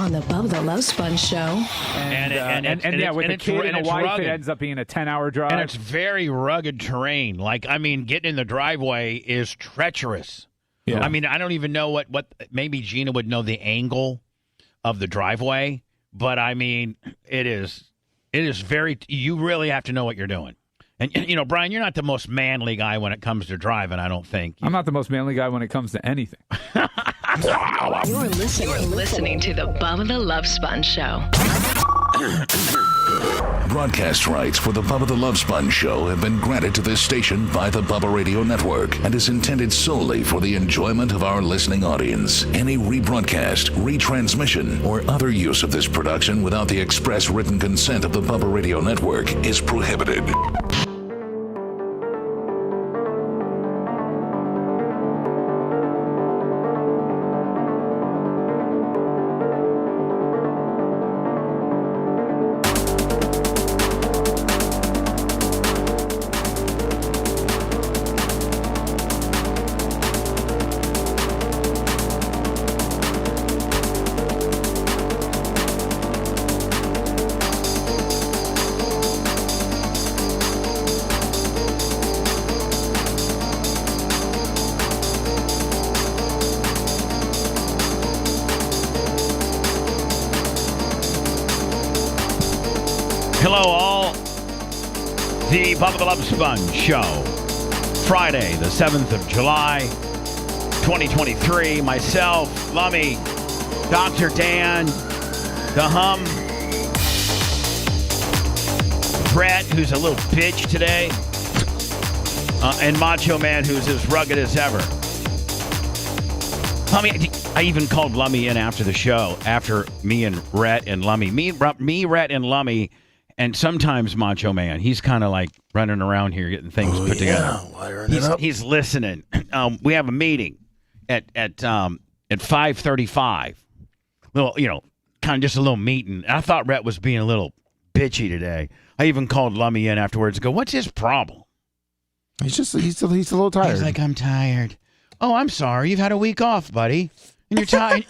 on the Bubba the Love Sponge show. With a kid and a wife, rugged. It ends up being a 10-hour drive. And it's very rugged terrain. Getting in the driveway is treacherous. Yeah. I mean, I don't even know what maybe Gina would know the angle of the driveway, but I mean, it is very, you really have to know what you're doing. And, Brian, you're not the most manly guy when it comes to driving, I don't think. I'm not the most manly guy when it comes to anything. You're listening to the Bubba the Love Sponge show. Broadcast rights for the Bubba the Love Sponge show have been granted to this station by the Bubba Radio Network and is intended solely for the enjoyment of our listening audience. Any rebroadcast, retransmission, or other use of this production without the express written consent of the Bubba Radio Network is prohibited. Hello, all. The Bubba the Love Sponge Show. Friday, the 7th of July, 2023. Myself, Lummy, Dr. Dan, The Hum, Brett, who's a little bitch today, and Macho Man, who's as rugged as ever. Lummy, I even called Lummy in after the show, after me and Rhett and Lummy. Me, Rhett, and Lummy. And sometimes Macho Man, he's kind of like running around here getting things put together. He's listening. We have a meeting at 5:35. Little, kind of just a little meeting. I thought Rhett was being a little bitchy today. I even called Lummy in afterwards and go, "What's his problem?" He's a little tired. He's like, "I'm tired." "Oh, I'm sorry. You've had a week off, buddy. And you're tired,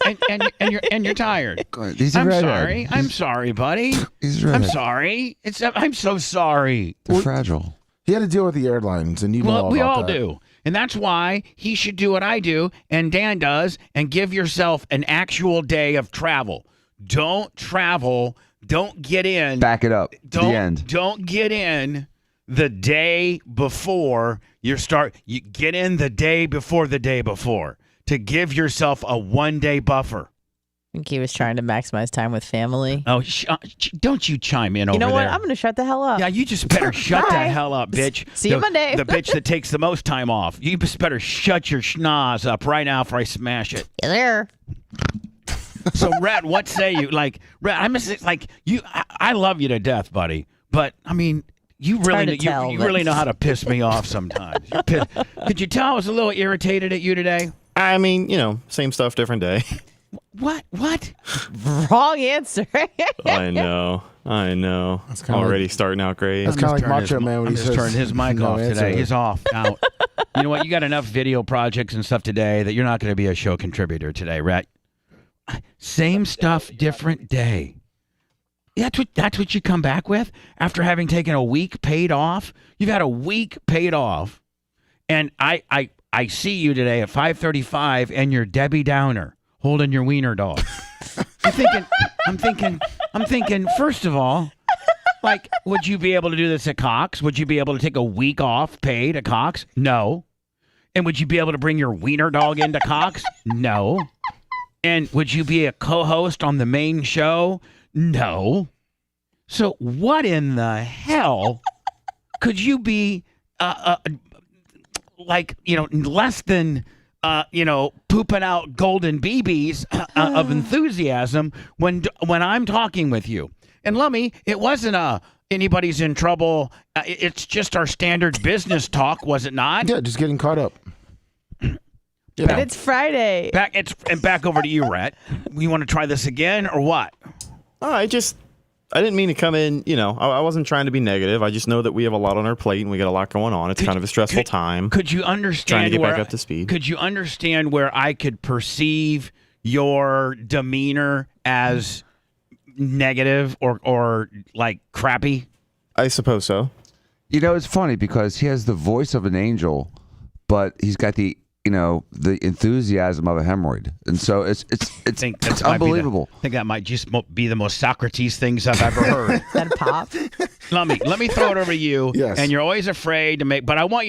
and you're tired. I'm sorry, buddy. I'm sorry. I'm so sorry. They're fragile. He had to deal with the airlines, and we all do, and that's why he should do what I do, and Dan does, and give yourself an actual day of travel. Don't travel. Don't get in. Back it up. The end. Don't get in the day before you start. You get in the day before the day before. To give yourself a one-day buffer. I think he was trying to maximize time with family. Oh, don't you chime in over there. You know what? I'm going to shut the hell up. Yeah, you just better shut the hell up, bitch. See you Monday. The bitch that takes the most time off. You just better shut your schnoz up right now before I smash it. You there? So, Rhett, what say you? Rhett, I love you to death, buddy. But, I mean, you really know how to piss me off sometimes. Could you tell I was a little irritated at you today? I mean, same stuff, different day. What? Wrong answer. I know. That's already starting out great. That's kind of like Macho Man when he says, turning his mic off today. He's off. Out. You know what? You got enough video projects and stuff today that you're not going to be a show contributor today, Rhett. Same stuff, different day. That's what you come back with after having taken a week paid off. You've had a week paid off, and I see you today at 5:35, and you're Debbie Downer holding your wiener dog. I'm thinking. First of all, would you be able to do this at Cox? Would you be able to take a week off paid at Cox? No. And would you be able to bring your wiener dog into Cox? No. And would you be a co-host on the main show? No. So what in the hell could you be? Less than, pooping out golden BBs of enthusiasm when I'm talking with you. And Lummy, it wasn't anybody's in trouble. It's just our standard business talk, was it not? Yeah, just getting caught up. But it's Friday. Back over to you, Rhett. You want to try this again or what? I didn't mean to come in, I wasn't trying to be negative. I just know that we have a lot on our plate and we got a lot going on. It's kind of a stressful time. Could you understand trying to get back up to speed? Could you understand where I could perceive your demeanor as negative or like crappy? I suppose so. You know, it's funny because he has the voice of an angel, but he's got the enthusiasm of a hemorrhoid, and so it's unbelievable. I think that might just be the most Socrates things I've ever heard. That pop. Let me throw it over to you. Yes. And you're always afraid to make, but I want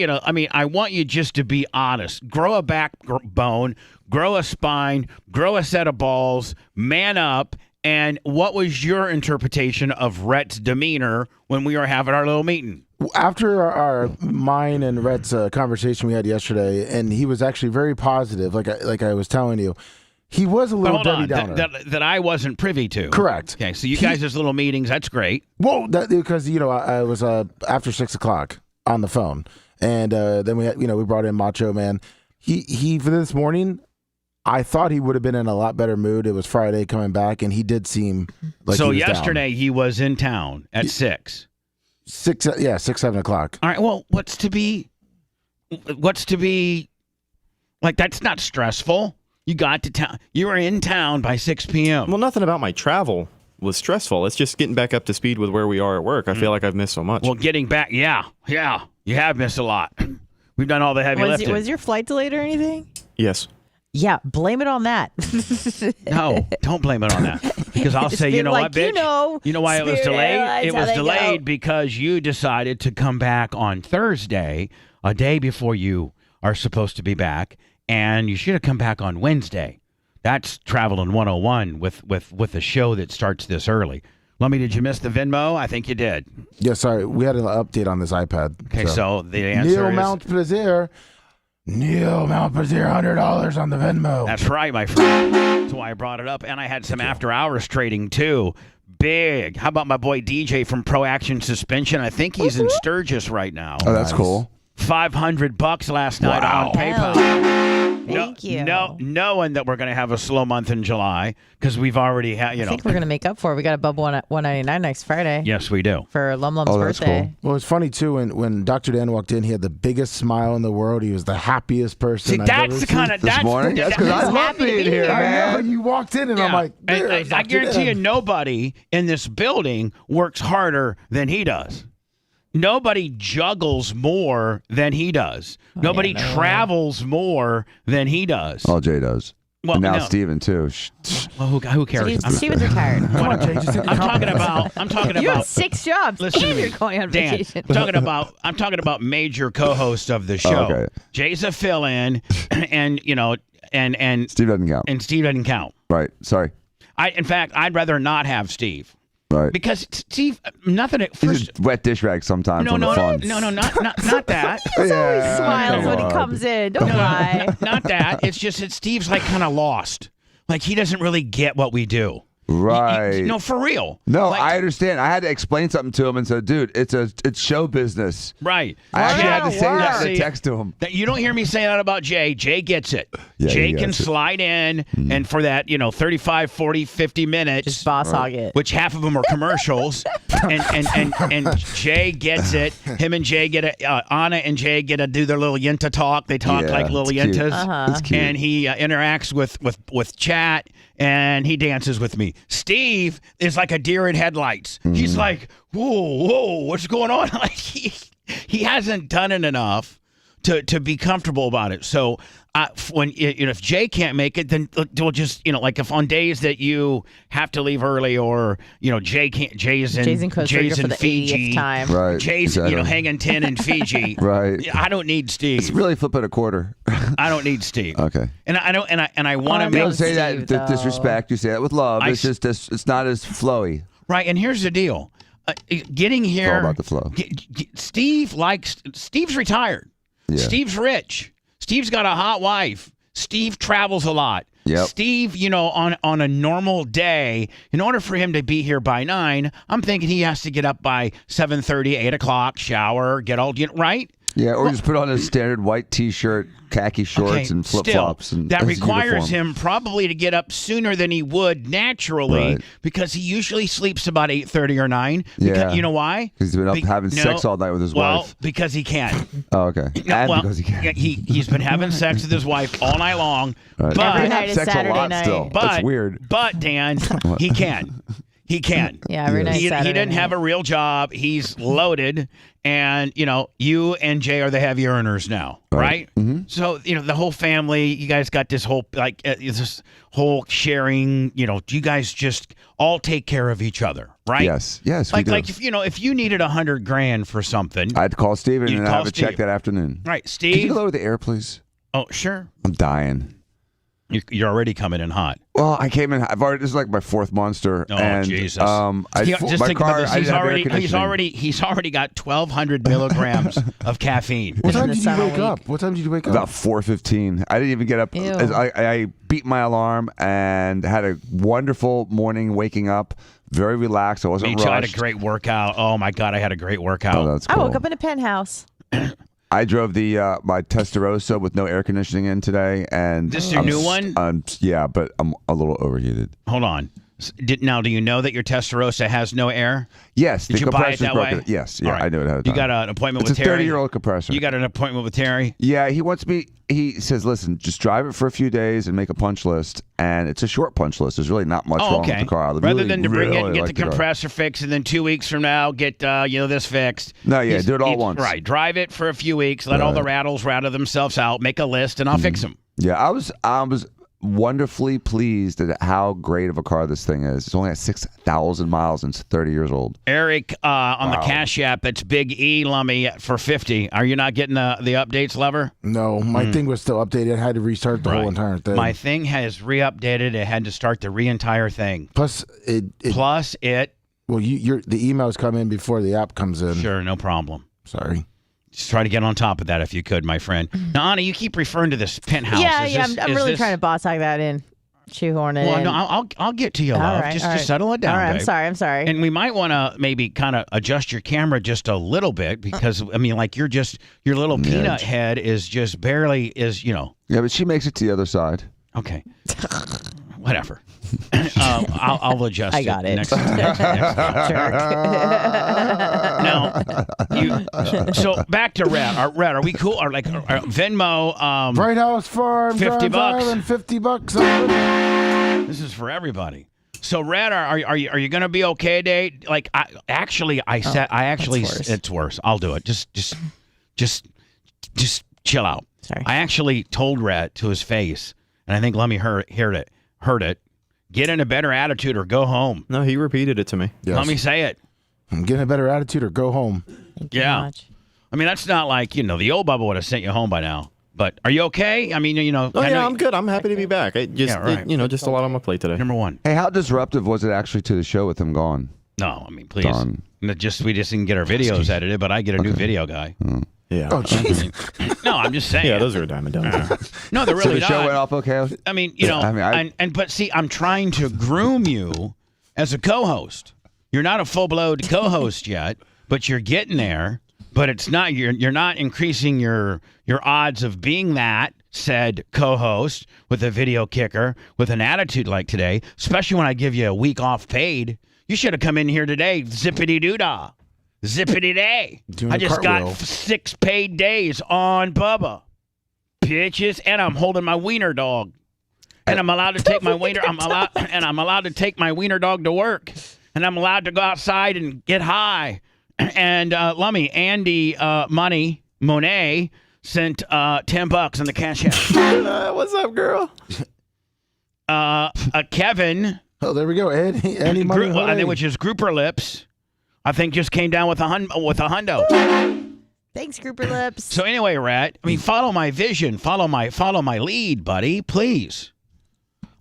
you just to be honest. Grow a backbone, grow a spine, grow a set of balls, man up. And what was your interpretation of Rhett's demeanor when we were having our little meeting? After mine and Rhett's conversation we had yesterday, and he was actually very positive, like I was telling you. He was a little Debbie Downer. That I wasn't privy to. Correct. Okay, so you guys' little meetings, that's great. Well, because I was after 6 o'clock on the phone, and then we brought in Macho Man. He for this morning, I thought he would have been in a lot better mood. It was Friday coming back, and he did seem like so. He was Yesterday down. He was in town at 6. 7 o'clock. All right. Well, what's to be like? That's not stressful. You got to town. You were in town by 6 p.m. Well, nothing about my travel was stressful. It's just getting back up to speed with where we are at work. I feel like I've missed so much. Well, getting back, yeah, you have missed a lot. We've done all the heavy lifting. Was your flight delayed or anything? Yes. Yeah, blame it on that. No, don't blame it on that. Because I'll say, you know what, bitch? You know why it was delayed? It was delayed because you decided to come back on Thursday, a day before you are supposed to be back, and you should have come back on Wednesday. That's Traveling 101 with a show that starts this early. Lummy, did you miss the Venmo? I think you did. Yeah, sorry. We had an update on this iPad. Okay, so the answer Neil is... Mount Plaisir, $100 on the Venmo. That's right, my friend. That's why I brought it up. And I had some after-hours trading, too. Big. How about my boy DJ from Pro Action Suspension? I think he's in Sturgis right now. Oh, that's cool. $500 last night on PayPal. Thank you. Knowing that we're going to have a slow month in July because we've already had, I think we're going to make up for it. We got a Bubba 199 next Friday. Yes, we do. For Lum Lum's that's birthday. cool. Well, it's funny, too, when Dr. Dan walked in, he had the biggest smile in the world. He was the happiest person See, I've that's ever the kind of... This morning? That's because I love happy to being be here, here. man. You walked in, and I'm like, I Dr. guarantee you Dan. nobody in this building works harder than he does. Nobody juggles more than he does. Nobody travels more than he does. All Jay does. Well, and now no. Steven, too. Well, who cares? Steven's retired. Come on, Jay, just take a I'm talking You have about 6 jobs Listen to and me, you're going on Dan, vacation. I'm talking about major co-hosts of the show. Okay. Jay's a fill-in, and and Steve doesn't count. and Steve doesn't count. Right. Sorry. In fact, I'd rather not have Steve Right. because Steve, nothing at He's first. just wet dish rag sometimes on the phone. No, not that. He always smiles when he on. comes in. Don't lie. Not that. It's just that Steve's like kind of lost. Like he doesn't really get what we do. Right. No, for real. No, Like- I understand. I had to explain something to him and said, dude, it's show business. Right. I actually had to say that in See, a text to him. That you don't hear me say that about Jay. Jay gets it. Yeah, Jay he can gets it. slide in and for that, 35, 40, 50 minutes. Just boss hog it. Which half of them are commercials, and Jay gets it. Him and Jay get Anna and Jay get to do their little yenta talk. They talk Yeah, like little it's cute. yentas, It's cute. and he interacts with chat, and he dances with me. Steve is like a deer in headlights. He's like, whoa, what's going on? Like he hasn't done it enough to be comfortable about it. So when if Jay can't make it, then we'll just like if on days that you have to leave early or Jay can't. Jay's in Costa Rica for the Fiji 80th time. Right. Jay's exactly. hanging 10 in Fiji. Right. I don't need Steve. It's really flipping a quarter. I don't need Steve. Okay. And I don't. And I want to I You make don't say that Steve, with disrespect. You say that with love. It's just it's not as flowy. right. And here's the deal. Getting here. all about the flow. Steve's retired. Yeah. Steve's rich. Steve's got a hot wife. Steve travels a lot. Yep. Steve, on a normal day, in order for him to be here by 9, I'm thinking he has to get up by 7:30, 8 o'clock, shower, get all right. Yeah, or just put on a standard white T-shirt, khaki shorts, and flip-flops. And that requires uniform. him probably to get up sooner than he would naturally because he usually sleeps about 8:30 or 9. Yeah. You know why? Because he's been up having sex all night with his wife. Well, because he can. Oh, okay. Because he can. He's been having sex with his wife all night long. Right. But, Every night is sex Saturday a lot night. still. That's weird. But, Dan, he can. He can. Yeah, every night. He Saturday didn't night. have a real job. He's loaded. And, you and Jay are the heavy earners now, right? Mm-hmm. So, the whole family, you guys got this whole, this whole sharing, you guys just all take care of each other, right? Yes, we do. Like, if you needed $100,000 for something. I'd call Steven You'd and call have a check Steve. that afternoon. Right, Could Steve. you lower the air, please? Oh, sure. I'm dying. You're already coming in hot. Well, I came in. This is like my fourth Monster. Oh, and, Jesus. Just think about this. He's already got 1,200 milligrams of caffeine. What time the did you sun all wake up? What time did you wake up? About 4:15. I didn't even get up. Ew. I beat my alarm and had a wonderful morning waking up. Very relaxed. I wasn't Me too. I rushed. had a great workout. Oh, my God. I had a great workout. Oh, that's I cool. woke up in a penthouse. I drove my Testarossa with no air conditioning in today, and This is your new one? Yeah, but I'm a little overheated. Hold on. Now, do you know that your Testarossa has no air? Yes, Did the you buy it compressor's that broken. way? Yes, All yeah, right. I knew it had. You got an appointment It's with a Terry? 30-year-old compressor. You got an appointment with Terry? Yeah, he wants me. He says, "Listen, just drive it for a few days and make a punch list." And it's a short punch list. There's really not much wrong with the car. Rather than to bring it and really get like the car. compressor fixed, and then 2 weeks from now get this fixed. No, yeah, do it all once. Right, drive it for a few weeks, let all the rattles rattle themselves out, make a list, and I'll fix them. Yeah, I was wonderfully pleased at how great of a car this thing is. It's only at 6,000 miles and it's 30 years old. Eric on the Cash App, it's Big E Lummy for 50. Are you not getting the updates, Lover? No, my thing was still updated. I had to restart the whole entire thing. My thing has re-updated. It had to start the entire thing. Plus, it. Well, the emails come in before the app comes in. Sure, no problem. Sorry. Just try to get on top of that if you could, my friend. Now, Anna, you keep referring to this penthouse. I'm really trying to boss hog that in. Shoehorn it in. Well, no, I'll get to you, love. Right, just settle it down, All right, babe. I'm sorry. And we might want to maybe kind of adjust your camera just a little bit because, I mean, like your little peanut head is just barely Yeah, but she makes it to the other side. Okay. Whatever. I'll adjust. I got it. Next now, so back to Red. Red, are we cool? Or like Venmo? Bright House Farm, $50. Island, $50. This is for everybody. So, Red, are you going to be okay today? Like, it's worse. I'll do it. Just chill out. Sorry. I actually told Red to his face, and I think Lemmy heard it. Get in a better attitude or go home. No, he repeated it to me. Yes. Let me say it. Get in a better attitude or go home. Thank you Yeah. much. I mean, that's not like, the old Bubba would have sent you home by now. But are you okay? I mean, Oh, yeah, I'm good. I'm happy to be back. Just a lot on my plate today. Number one. Hey, how disruptive was it actually to the show with him gone? No, I mean, please. Done. We just didn't get our videos edited, but I get a new video guy. Yeah. Oh, jeez. No, I'm just saying. Yeah, those are a dime a dozen. No, they're So really the show not. went off okay? I mean, but see, I'm trying to groom you as a co-host. You're not a full-blown co-host yet, but you're getting there. But it's not. You're not increasing your odds of being that said co-host with a video kicker with an attitude like today. Especially when I give you a week off paid. You should have come in here today, zippity doo-dah. Zippity day. Doing I a just got cartwheel. 6 paid days on Bubba. Bitches, and I'm holding my wiener dog. And I'm allowed to take my wiener I'm allowed to take my wiener dog to work. And I'm allowed to go outside and get high. And Lummy, Andy Monet sent $10 in the Cash App. What's up, girl? Kevin, Oh, there we go. Any money, I think, which is Grouper Lips, I think just came down with a hundo. Thanks, Grouper Lips. So anyway, Rat, I mean, follow my vision, follow my lead, buddy, please.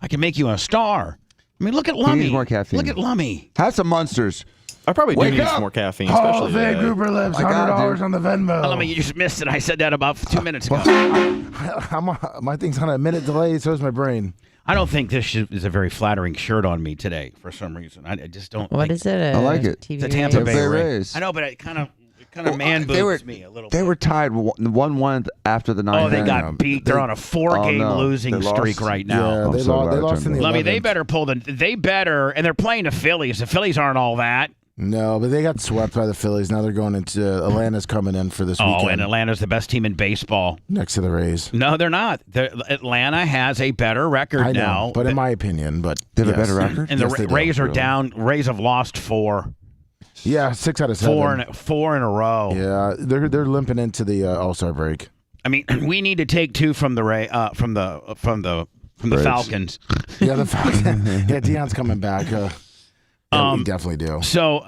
I can make you a star. I mean, look at Lummy. needs more caffeine. Look at Lummy. Have some Monsters. I probably do Wake need up! some more caffeine, Hall especially of Fame today. Grouper Lips, My God, $100 dude. on the Venmo. Lummy, you just missed it. I said that about 2 minutes ago. My thing's on a minute delay, so is my brain. I don't think this is a very flattering shirt on me today for some reason. I just don't. What think is it? I like it. TV It's a Tampa Tampa Bay Bay Rays. Rays. I know, but it kind of kind of man boobs me a little bit. They were tied 1-1 after the ninth. Oh, they got beat. They're on a 4-game losing streak right now. Yeah, they lost in the 11th. Lummy, they better and they're playing the Phillies. The Phillies aren't all that. No, but they got swept by the Phillies. Now they're going into Atlanta's coming in for this weekend. Oh, and Atlanta's the best team in baseball. Next to the Rays. No, they're not. Atlanta has a better record I know, now. but in my opinion, they have a better record? And the Rays are down. Rays have lost 4. Yeah, 6 out of 7. 4 in a row. Yeah, they're limping into the All-Star break. I mean, we need to take 2 from the Falcons. Yeah, the Falcons. Yeah, Deion's coming back. We definitely do. So,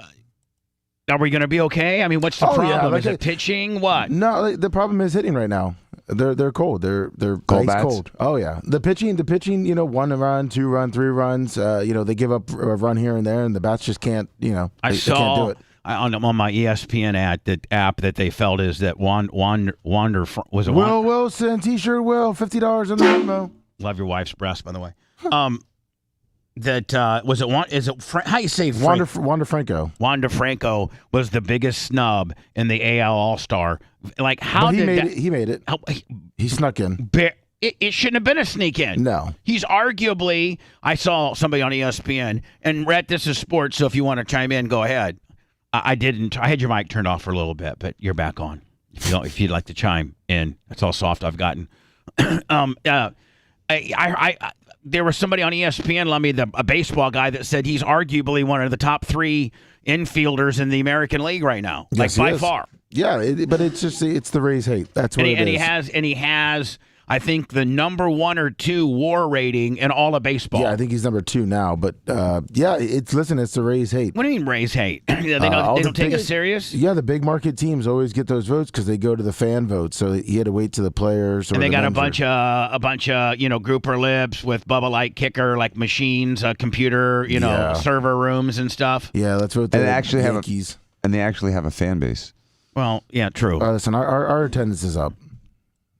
are we going to be okay? I mean, what's the problem? Is it pitching? What? No, the problem is hitting right now. They're cold. They're cold ice cold. Oh yeah, the pitching. 1 run, 2 run, 3 runs. They give up a run here and there, and the bats just can't. They can't do it. On my ESPN app that they felt is that Wander was it Will Wilson T-shirt. Will $50 on the Venmo. Love your wife's breast, by the way. That was it. Is it how you say Wander Franco? Wander Franco was the biggest snub in the AL All-Star. Like how but he made it? He made it. He snuck in. It shouldn't have been a sneak in. No. He's arguably. I saw somebody on ESPN and Rhett. This is sports, so if you want to chime in, go ahead. I didn't. I had your mic turned off for a little bit, but you're back on. If you'd like to chime in, that's all soft I've gotten. There was somebody on ESPN, a baseball guy, that said he's arguably one of the top 3 infielders in the American League right now, yes, by far. Yeah, but it's the Rays hate. That's what it is. And he has, I think, the number 1 or 2 WAR rating in all of baseball. Yeah, I think he's number 2 now. But it's the Rays hate. What do you mean Rays hate? they don't take us serious. Yeah, the big market teams always get those votes because they go to the fan votes. So he had to wait to the players. And they got a bunch of grouper libs with Bubba Light kicker like machines, computer, server rooms and stuff. Yeah, that's what they actually have. And they actually have a fan base. Well, yeah, true. Listen, our attendance is up.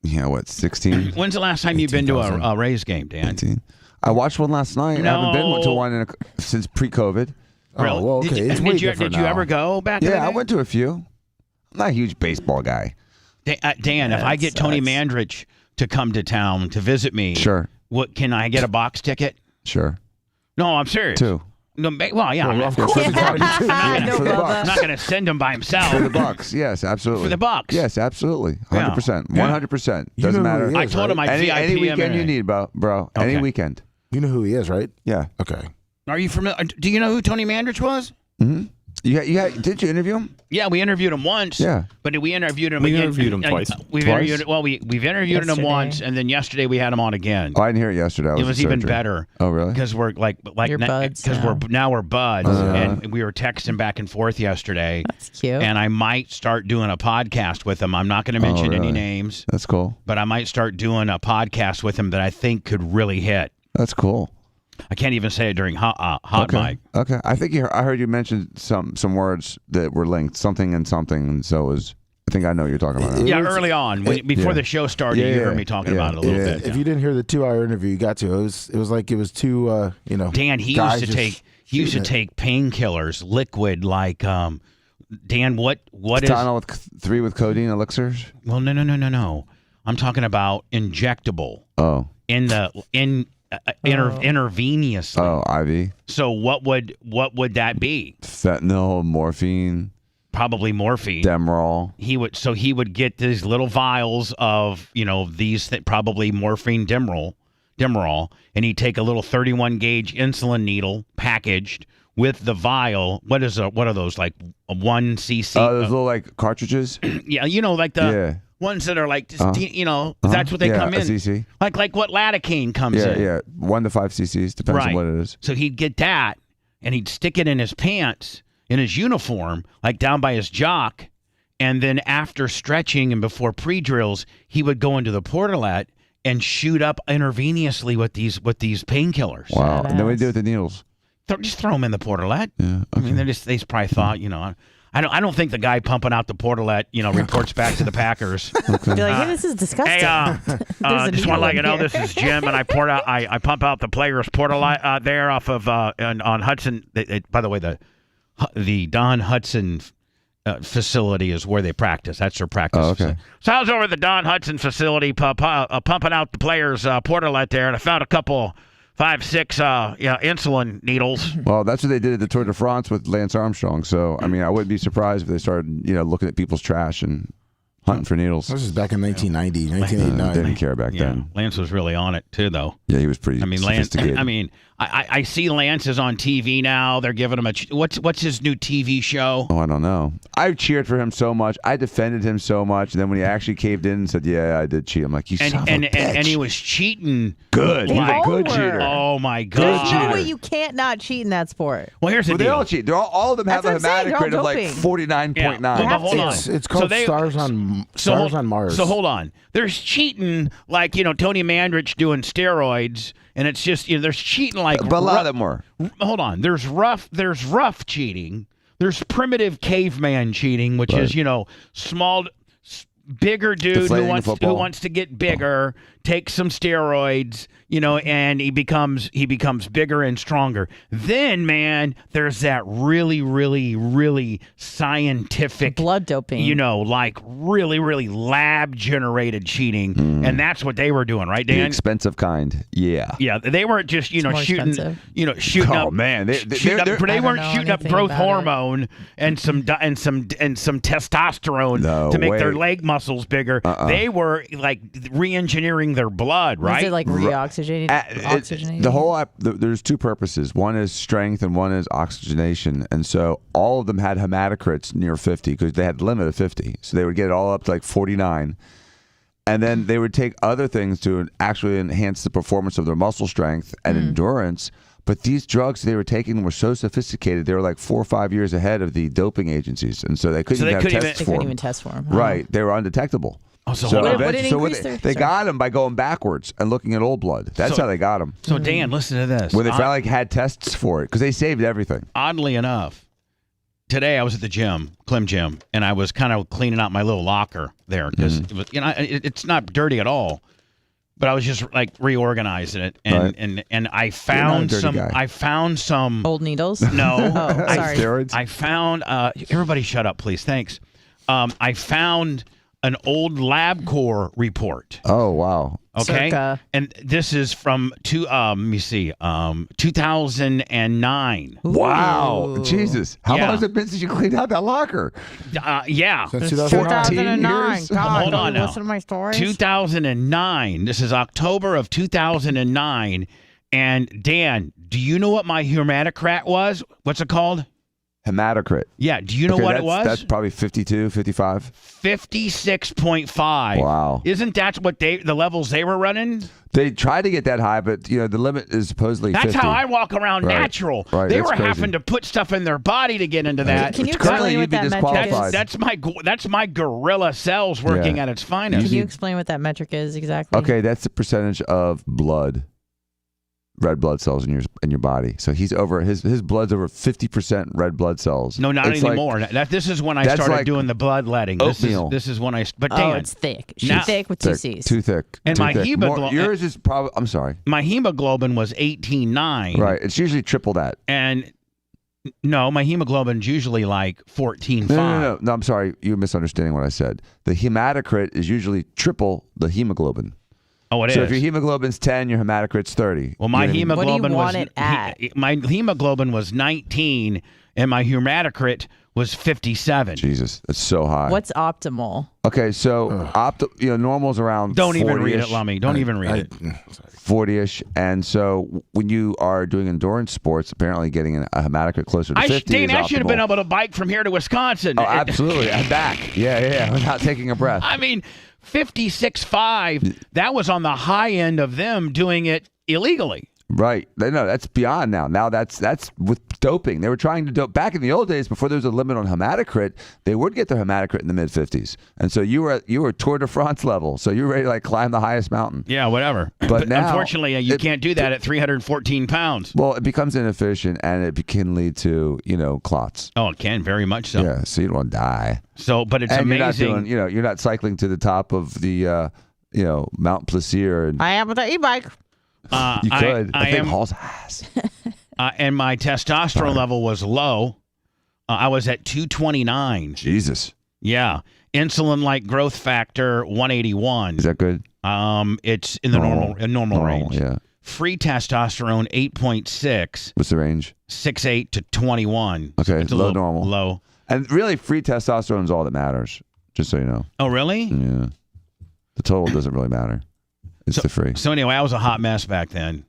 Yeah, what, 16? When's the last time you've been to a Rays game, Dan? 18. I watched one last night. No. I haven't been to one since pre-COVID. Really? Oh, well, okay. Did you ever go back? Yeah, I went to a few. I'm not a huge baseball guy. Dan, if I get Tony Mandrich to come to town to visit me, sure. What can I get a box ticket? Sure. No, I'm serious. 2. No, well, yeah. Well, of course. For the Bucks. I'm not going to send him by himself. For the Bucks, yes, absolutely. For the Bucks. Yes, absolutely. 100%. 100%. Doesn't matter. I told him I'd VIP any weekend him. you need, bro. Okay. Any weekend. You know who he is, right? Yeah. Okay. Are you familiar? Do you know who Tony Mandrich was? Mm-hmm. Did you interview him? Yeah, we interviewed him once. Yeah. But we interviewed him We again. interviewed him twice. We've interviewed him once, and then yesterday we had him on again. Oh, I didn't hear it yesterday. It was even better. Oh, really? Because we're like You're buds because we're buds, Uh-huh. and we were texting back and forth yesterday. That's cute. And I might start doing a podcast with him. I'm not going to mention any really? names. That's cool. But I might start doing a podcast with him that I think could really hit. That's cool. I can't even say it during hot mic. Okay. I think I heard you mention some words that were linked, something and something, and so I think I know what you're talking about. Yeah, early on, before the show started, you heard me talking about it a little bit. If you didn't hear the 2-hour interview, you got to. It was like it was 2. Dan, he used to take painkillers, liquid like. Dan, what is Tylenol with 3 with codeine elixirs? Well, no. I'm talking about injectable. Oh. Intravenously. Oh, IV. So what would that be? Fentanyl, morphine. Probably morphine. Demerol. He would get these little vials of these probably morphine Demerol, and he'd take a little 31 gauge insulin needle packaged with the vial. What are those, like a 1 cc? Those little like cartridges. Yeah, like the ones that are like just, that's what they come in. CC. Like what lidocaine comes in. Yeah, 1 to 5 cc's depends on what it is. So he'd get that, and he'd stick it in his pants, in his uniform, like down by his jock, and then after stretching and before pre-drills, he would go into the portalette and shoot up intravenously with these painkillers. Wow! And then we do with the needles. Just throw them in the portalette. Yeah. Okay. I mean, they probably thought, I don't think the guy pumping out the portalette, reports back to the Packers. Be like, hey, this is disgusting. Hey, just want to let you know, this is Jim, and I pump out the players' portalette there off of on Hudson. By the way, the Don Hudson facility is where they practice. That's their practice. Oh, okay. Facility. So I was over at the Don Hudson facility pumping out the players' portalette there, and I found a couple 5, 6 insulin needles. Well, that's what they did at the Tour de France with Lance Armstrong. So, I mean, I wouldn't be surprised if they started, looking at people's trash and hunting for needles. This is back in 1990, 1989. They didn't care back then. Lance was really on it too, though. Yeah, he was pretty sophisticated. Lance. I see Lance is on TV now. They're giving him what's his new TV show? Oh, I don't know. I cheered for him so much. I defended him so much. And then when he actually caved in and said, "Yeah, I did cheat," I'm like, "You son of a bitch." And he was cheating. Good. They He's a all good were. cheater. Oh my Good God! There's no cheater. way you can't not cheat in that sport. Well, here's the Well, they deal. all cheat. All of them have a That's what I'm saying. hematocrit They're of all like doping. 49.9. Yeah. But hold on. It's called Stars on Mars. So hold on. There's cheating like Tony Mandrich doing steroids, and it's just there's cheating like. But a lot of them were. Hold on. There's rough cheating. There's primitive caveman cheating, which is small, bigger dude who Deflating wants to get bigger, takes some steroids, and he becomes bigger and stronger. Then, man, there's that really, really, really scientific Blood doping. like really, really lab generated cheating, and that's what they were doing, right, Dan? The expensive kind. Yeah. Yeah, they weren't just more shooting expensive. Shooting Oh up. man, They weren't know shooting up anything growth about it. hormone and some testosterone No to make their way. leg muscles bigger. They were like re-engineering their blood, Was right? it like oxygenating? The whole there's two purposes. One is strength and one is oxygenation. And so all of them had hematocrits near 50 because they had a limit of 50. So they would get it all up to like 49. And then they would take other things to actually enhance the performance of their muscle strength and endurance. But these drugs they were taking were so sophisticated, they were like 4 or 5 years ahead of the doping agencies. And so they couldn't even have tests They for couldn't them. even test for them. Right. They were undetectable. Oh, so hold on. What did increase their- they got them by going backwards and looking at old blood. That's how they got them. So Dan, listen to this. When they finally had tests for it, because they saved everything. Oddly enough, today I was at the gym, Clem Gym, and I was kind of cleaning out my little locker there because it was, it's not dirty at all, but I was just like reorganizing it, and I found some. guy. I found some Old needles? No, Oh, sorry. Steroids. I found. Everybody, shut up, please. Thanks. I found an old LabCorp report. Oh wow. Okay, Circa. and this is from 2009. Wow. Ooh. Jesus. How Yeah. long has it been since you cleaned out that locker? Yeah. Since It's 2009. 2009. years? God, Hold on don't you now. listen to my stories? 2009. This is October of 2009. And Dan, do you know what my hematocrit was? What's it called? Hematocrit. Yeah. Do you know what it was? That's probably 52, 55. 56.5. Wow. Isn't that what the levels they were running? They tried to get that high, but the limit is supposedly That's 50. how I walk around Right. natural. Right, They that's were crazy. having to put stuff in their body to get into that. Can you Currently, explain what you'd be that metric disqualified. is? That's my gorilla cells working Yeah. at its finest. Can you explain what that metric is exactly? Okay, that's the percentage of blood, red blood cells in your body. So he's over his blood's over 50% red blood cells. No, not It's like- anymore. This is when I That's started like doing the bloodletting. oatmeal. This is when I. But Oh, Dan, it's thick. She's Now- thick with two thick, C's. too thick. And too my thick. hemoglobin- Yours is probably. I'm sorry. my hemoglobin was 18.9. Right. It's usually triple that. And no, my hemoglobin's usually like 14.5. No, I'm sorry. You're misunderstanding what I said. The hematocrit is usually triple the hemoglobin. Oh, it So is. if your hemoglobin's 10, your hematocrit's 30. Well, my You know what I mean? hemoglobin What do you was want it at? my hemoglobin was 19, and my hematocrit was 57. Jesus, that's so high. What's optimal? Okay, so normal's around Don't even 40-ish, read it, Lummy. Don't even read it. 40-ish, and so when you are doing endurance sports, apparently getting a hematocrit closer to 50 Dane, is I should have been optimal. able to bike from here to Wisconsin. Oh, absolutely, and back. Yeah, without taking a breath. I mean, 56.5, that was on the high end of them doing it illegally. Right. No, that's beyond now. Now that's with doping. They were trying to dope. Back in the old days, before there was a limit on hematocrit, they would get their hematocrit in the mid-50s. And so you were Tour de France level. So you were ready to like climb the highest mountain. Yeah, whatever. But now, unfortunately, you can't do that at 314 pounds. Well, it becomes inefficient, and it can lead to clots. Oh, it can, very much so. Yeah, so you don't want to die. So, but it's and amazing. you're not doing, you're not cycling to the top of the, Mount Plaisir. And I am with the e-bike. you could. I think am, hauls ass. and my testosterone level was low. I was at 229. Jesus. Yeah. Insulin-like growth factor 181. Is that good? It's in the normal range. Yeah. Free testosterone 8.6. What's the range? 6.8 to 21. Okay, So it's a low, little normal. Low. And really, free testosterone is all that matters, just so you know. Oh, really? Yeah. The total doesn't really matter. It's the free. So anyway, I was a hot mess back then.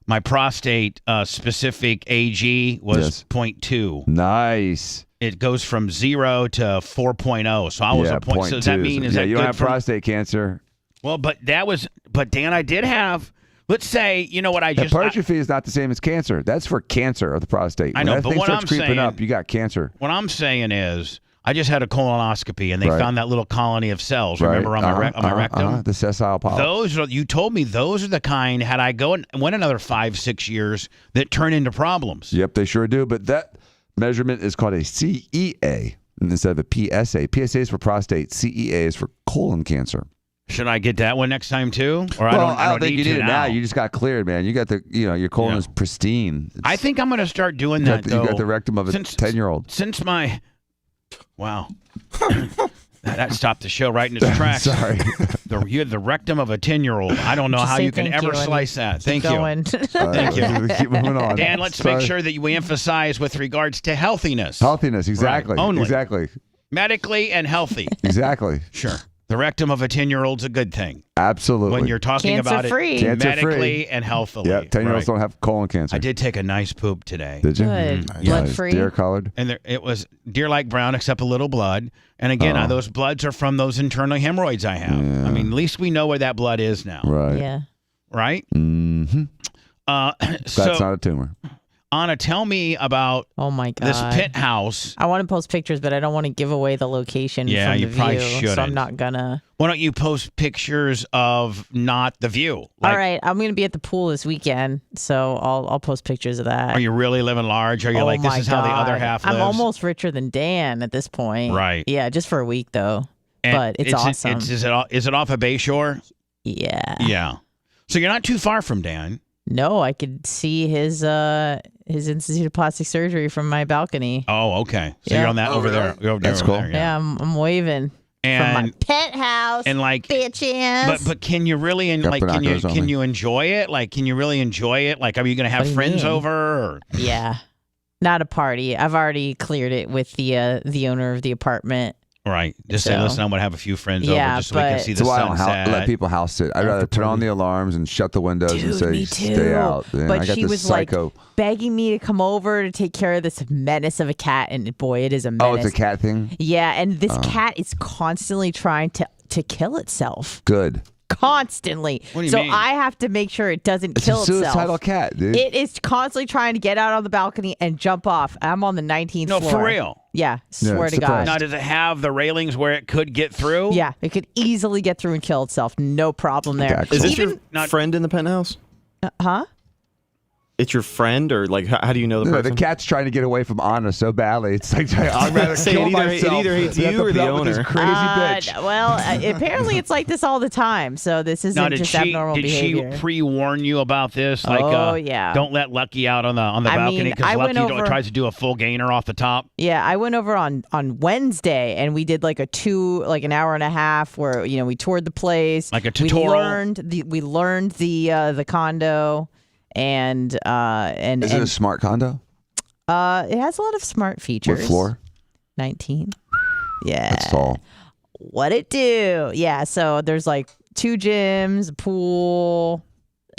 My prostate specific AG was 0.2. Nice. It goes from 0 to 4.0. So I was a point. So does that mean you don't have prostate cancer? Well, but Dan, I did have. Let's say, you know what I just... Hypertrophy is not the same as cancer. That's for cancer of the prostate. I know, when but that thing what starts I'm creeping saying... up, you got cancer. What I'm saying is, I just had a colonoscopy, and they found that little colony of cells, remember, on my rectum? The sessile polyp. You told me those are the kind, had I went another 5-6 years, that turn into problems. Yep, they sure do. But that measurement is called a CEA instead of a PSA. PSA is for prostate. CEA is for colon cancer. Should I get that one next time too? Or I don't think you need it now. You just got cleared, man. You got your colon is pristine. I think I'm going to start doing that. You got the rectum of a 10-year-old. Wow. That stopped the show right in its tracks. Sorry. You had the rectum of a 10-year-old. I don't know how you can ever slice that. Thank you. Thank you. Keep moving on. Dan, let's make sure that we emphasize with regards to healthiness. Healthiness, exactly. Right. Only. Exactly. Medically and healthy. Exactly. Sure. The rectum of a 10-year-old's a good thing. Absolutely. When you're talking about it medically and healthily. Yeah, 10-year-olds don't have colon cancer. I did take a nice poop today. Did you? Good. Blood-free. Deer-colored? And it was deer-like brown except a little blood. And again, those bloods are from those internal hemorrhoids I have. Yeah. I mean, at least we know where that blood is now. Right. Yeah. Right? Mm-hmm. That's not a tumor. Anna, tell me about this penthouse. I want to post pictures, but I don't want to give away the location from the view. Probably shouldn't. So I'm not gonna. Why don't you post pictures of not the view? All right, I'm gonna be at the pool this weekend, so I'll post pictures of that. Are you really living large? Are you like, this is how the other half lives? I'm almost richer than Dan at this point. Right. Yeah, just for a week though. But it's awesome. Is it off of Bayshore? Yeah. Yeah. So you're not too far from Dan. No, I could see his Institute of Plastic Surgery from my balcony. Oh, okay. So you're on that over there. You're over That's there, cool. There, Yeah, I'm waving from my penthouse. And like, bitches. But can you really can you enjoy it? Like, can you really enjoy it? Like, are you gonna have friends over? Or? Yeah, not a party. I've already cleared it with the owner of the apartment. Right. Just say, listen, I'm going to have a few friends over just so we can see the sunset. sunset. I don't let people house sit. I'd rather turn on the alarms and shut the windows and say, stay out. Man, but I got she was like begging me to come over to take care of this menace of a cat. And boy, it is a menace. Oh, it's a cat thing? Yeah. And this cat is constantly trying to kill itself. Good. Constantly. What do you mean? I have to make sure it doesn't kill itself. It's a suicidal cat, dude. It is constantly trying to get out on the balcony and jump off. I'm on the 19th floor. No, for real. Yeah, swear to God. Now, does it have the railings where it could get through? Yeah, it could easily get through and kill itself. No problem there. Is this your friend in the penthouse? Huh? It's your friend, or like, how do you know the person? The cat's trying to get away from Anna so badly. It's like, I'd rather kill myself. It either hates you or the owner. This crazy bitch. Well, apparently it's like this all the time. So this isn't just abnormal behavior. Did she pre-warn you about this? Like, yeah. Don't let Lucky out on the balcony because Lucky tries to do a full gainer off the top. Yeah, I went over on Wednesday and we did like an hour and a half where we toured the place. Like a tutorial. We learned the condo. And is it a smart condo? It has a lot of smart features. What floor? 19. Yeah. That's tall. What it do? Yeah. So there's like 2 gyms, a pool,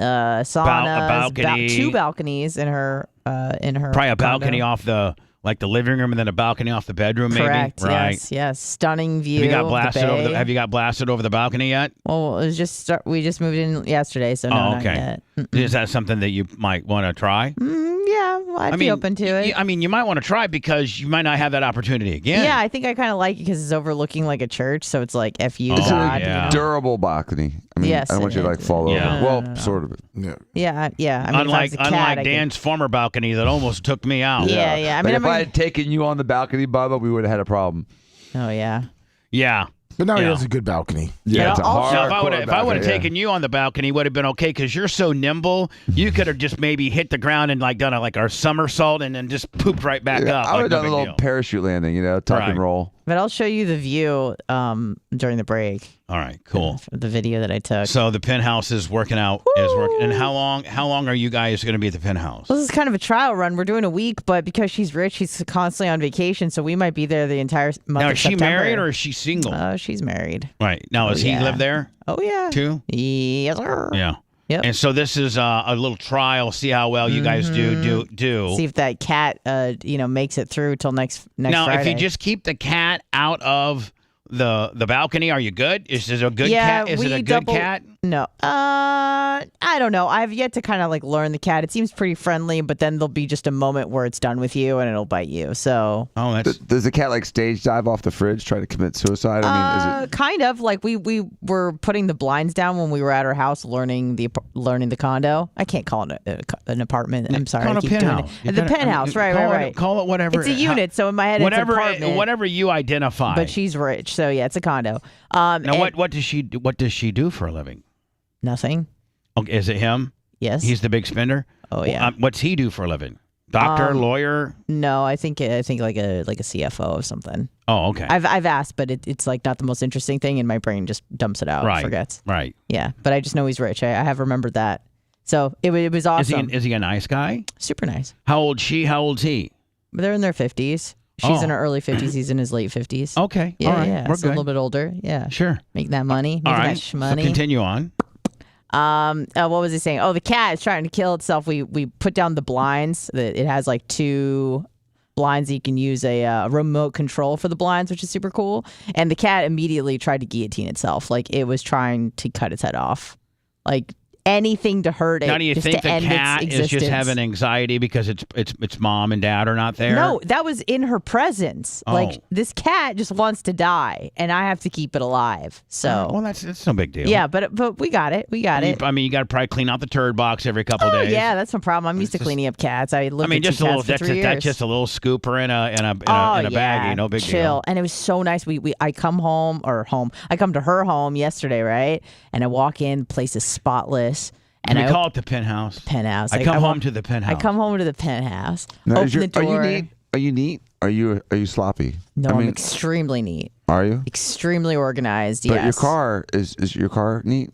sauna, a balcony, 2 balconies in her probably a balcony off the living room and then a balcony off the bedroom. Correct. Maybe. Right. Yes. Stunning view. Have you got blasted over the balcony yet? Well, it was we just moved in yesterday, so no, not yet. Is that something that you might want to try? Yeah, I'd be open to it. You might want to try because you might not have that opportunity again. Yeah, I think I kind of like it because it's overlooking like a church, so it's like F-U, it's God. a durable balcony. I mean, yes, I don't want you to fall over. Yeah. Well, sort of. Yeah. I mean, unlike Dan's former balcony that almost took me out. Yeah. I mean, if I had taken you on the balcony, Bubba, we would have had a problem. Oh, yeah. Yeah. But now he has a good balcony. Yeah, it's a hard. Now, if I would have taken you on the balcony, it would have been okay because you're so nimble. You could have just maybe hit the ground and done a somersault and then just pooped right back up. I would have done a little parachute landing, tuck and roll. But I'll show you the view during the break. All right, cool. The video that I took. So the penthouse is working out. And how long are you guys going to be at the penthouse? Well, this is kind of a trial run. We're doing a week, but because she's rich, she's constantly on vacation, so we might be there the entire month Now, of is she September. married or is she single? She's married. Right. Now, does he live there? Oh, yeah. Too? Yes, sir. Yeah. Yep. And so this is a little trial. See how well you guys do. See if that cat, makes it through till next now, Friday. if you just keep the cat out of the balcony, are you good? Is it a good cat? Is it a good cat? No. I don't know. I've yet to kind of learn the cat. It seems pretty friendly, but then there'll be just a moment where it's done with you and it'll bite you. So. Oh, that's. Does the cat stage dive off the fridge, try to commit suicide? I mean, is it kind of we were putting the blinds down when we were at our house learning the condo. I can't call it an apartment. I'm sorry. Call it a penthouse. The penthouse, right. Call it whatever. It's a unit, so in my head it's an apartment. Whatever you identify. But she's rich, so yeah, it's a condo. Now, what does she do for a living? Nothing. Okay, is it him? Yes. He's the big spender? Oh, yeah. What's he do for a living? Doctor, lawyer? No, I think like a CFO of something. Oh, okay. I've asked, but it's not the most interesting thing, and my brain just dumps it out. Right. Forgets. Right. Yeah, but I just know he's rich. I have remembered that. So it was awesome. Is he a nice guy? Super nice. How old's she? How old's he? They're in their 50s. She's in her early 50s. He's in his late 50s. Okay. Yeah, all right. yeah. We're So good. a little bit older. Yeah. Sure. Making that money. All Making right. that shmoney. So continue on. What was he saying? Oh, the cat is trying to kill itself. We put down the blinds. It has 2 blinds that you can use a remote control for the blinds, which is super cool. And the cat immediately tried to guillotine itself. It was trying to cut its head off. Anything to hurt it. Now, do you just think to the end cat its is just existence. having anxiety because its mom and dad are not there? No, that was in her presence. Oh. This cat just wants to die, and I have to keep it alive. So, well, that's no big deal. yeah, but we got it. We got it. I mean, you got to probably clean out the turd box every couple days. Yeah, that's no problem. I'm used to cleaning up cats. I lived with just two a little. cats for 3 years. That's just a little scooper in a baggie. No big Chill. deal. And it was so nice. I come home. I come to her home yesterday, right? And I walk in, place is spotless. And we I call it the penthouse. Penthouse. I come home to the penthouse. I come home to the penthouse. now, Open the door. Are you neat? Are you neat? Are you sloppy? No, I'm extremely neat. Are you? Extremely organized. But yes. your car is your car neat?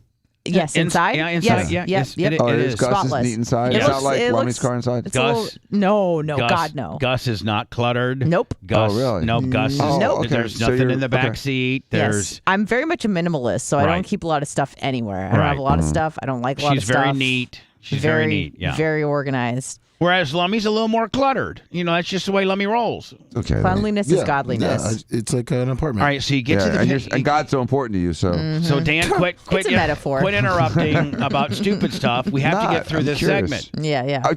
Yes, inside. Yeah, inside. Yes. Yeah, Yep. Oh, it it is. is. Gus Spotless. is neat inside. It It's looks- not like it Lummy's looks- car inside. It's a little, no, Gus, God, no. Gus is not cluttered. Nope. Gus, Oh, really? No, Gus is. Oh, okay. There's So nothing you're- in the back okay. seat. Yes. There's. I'm very much a minimalist, so I Right. don't keep a lot of stuff anywhere. I don't have a lot of stuff. I don't like a lot of She's stuff. very neat. She's very neat. Yeah. Very organized. Whereas Lummy's a little more cluttered. That's just the way Lummy rolls. Okay. then. Cleanliness is godliness. Yeah, it's like an apartment. All right, so you get to the and God's so important to you, so. So Dan, quit It's a metaphor. Quit interrupting about stupid stuff. We have to get through I'm this curious. segment. Yeah. I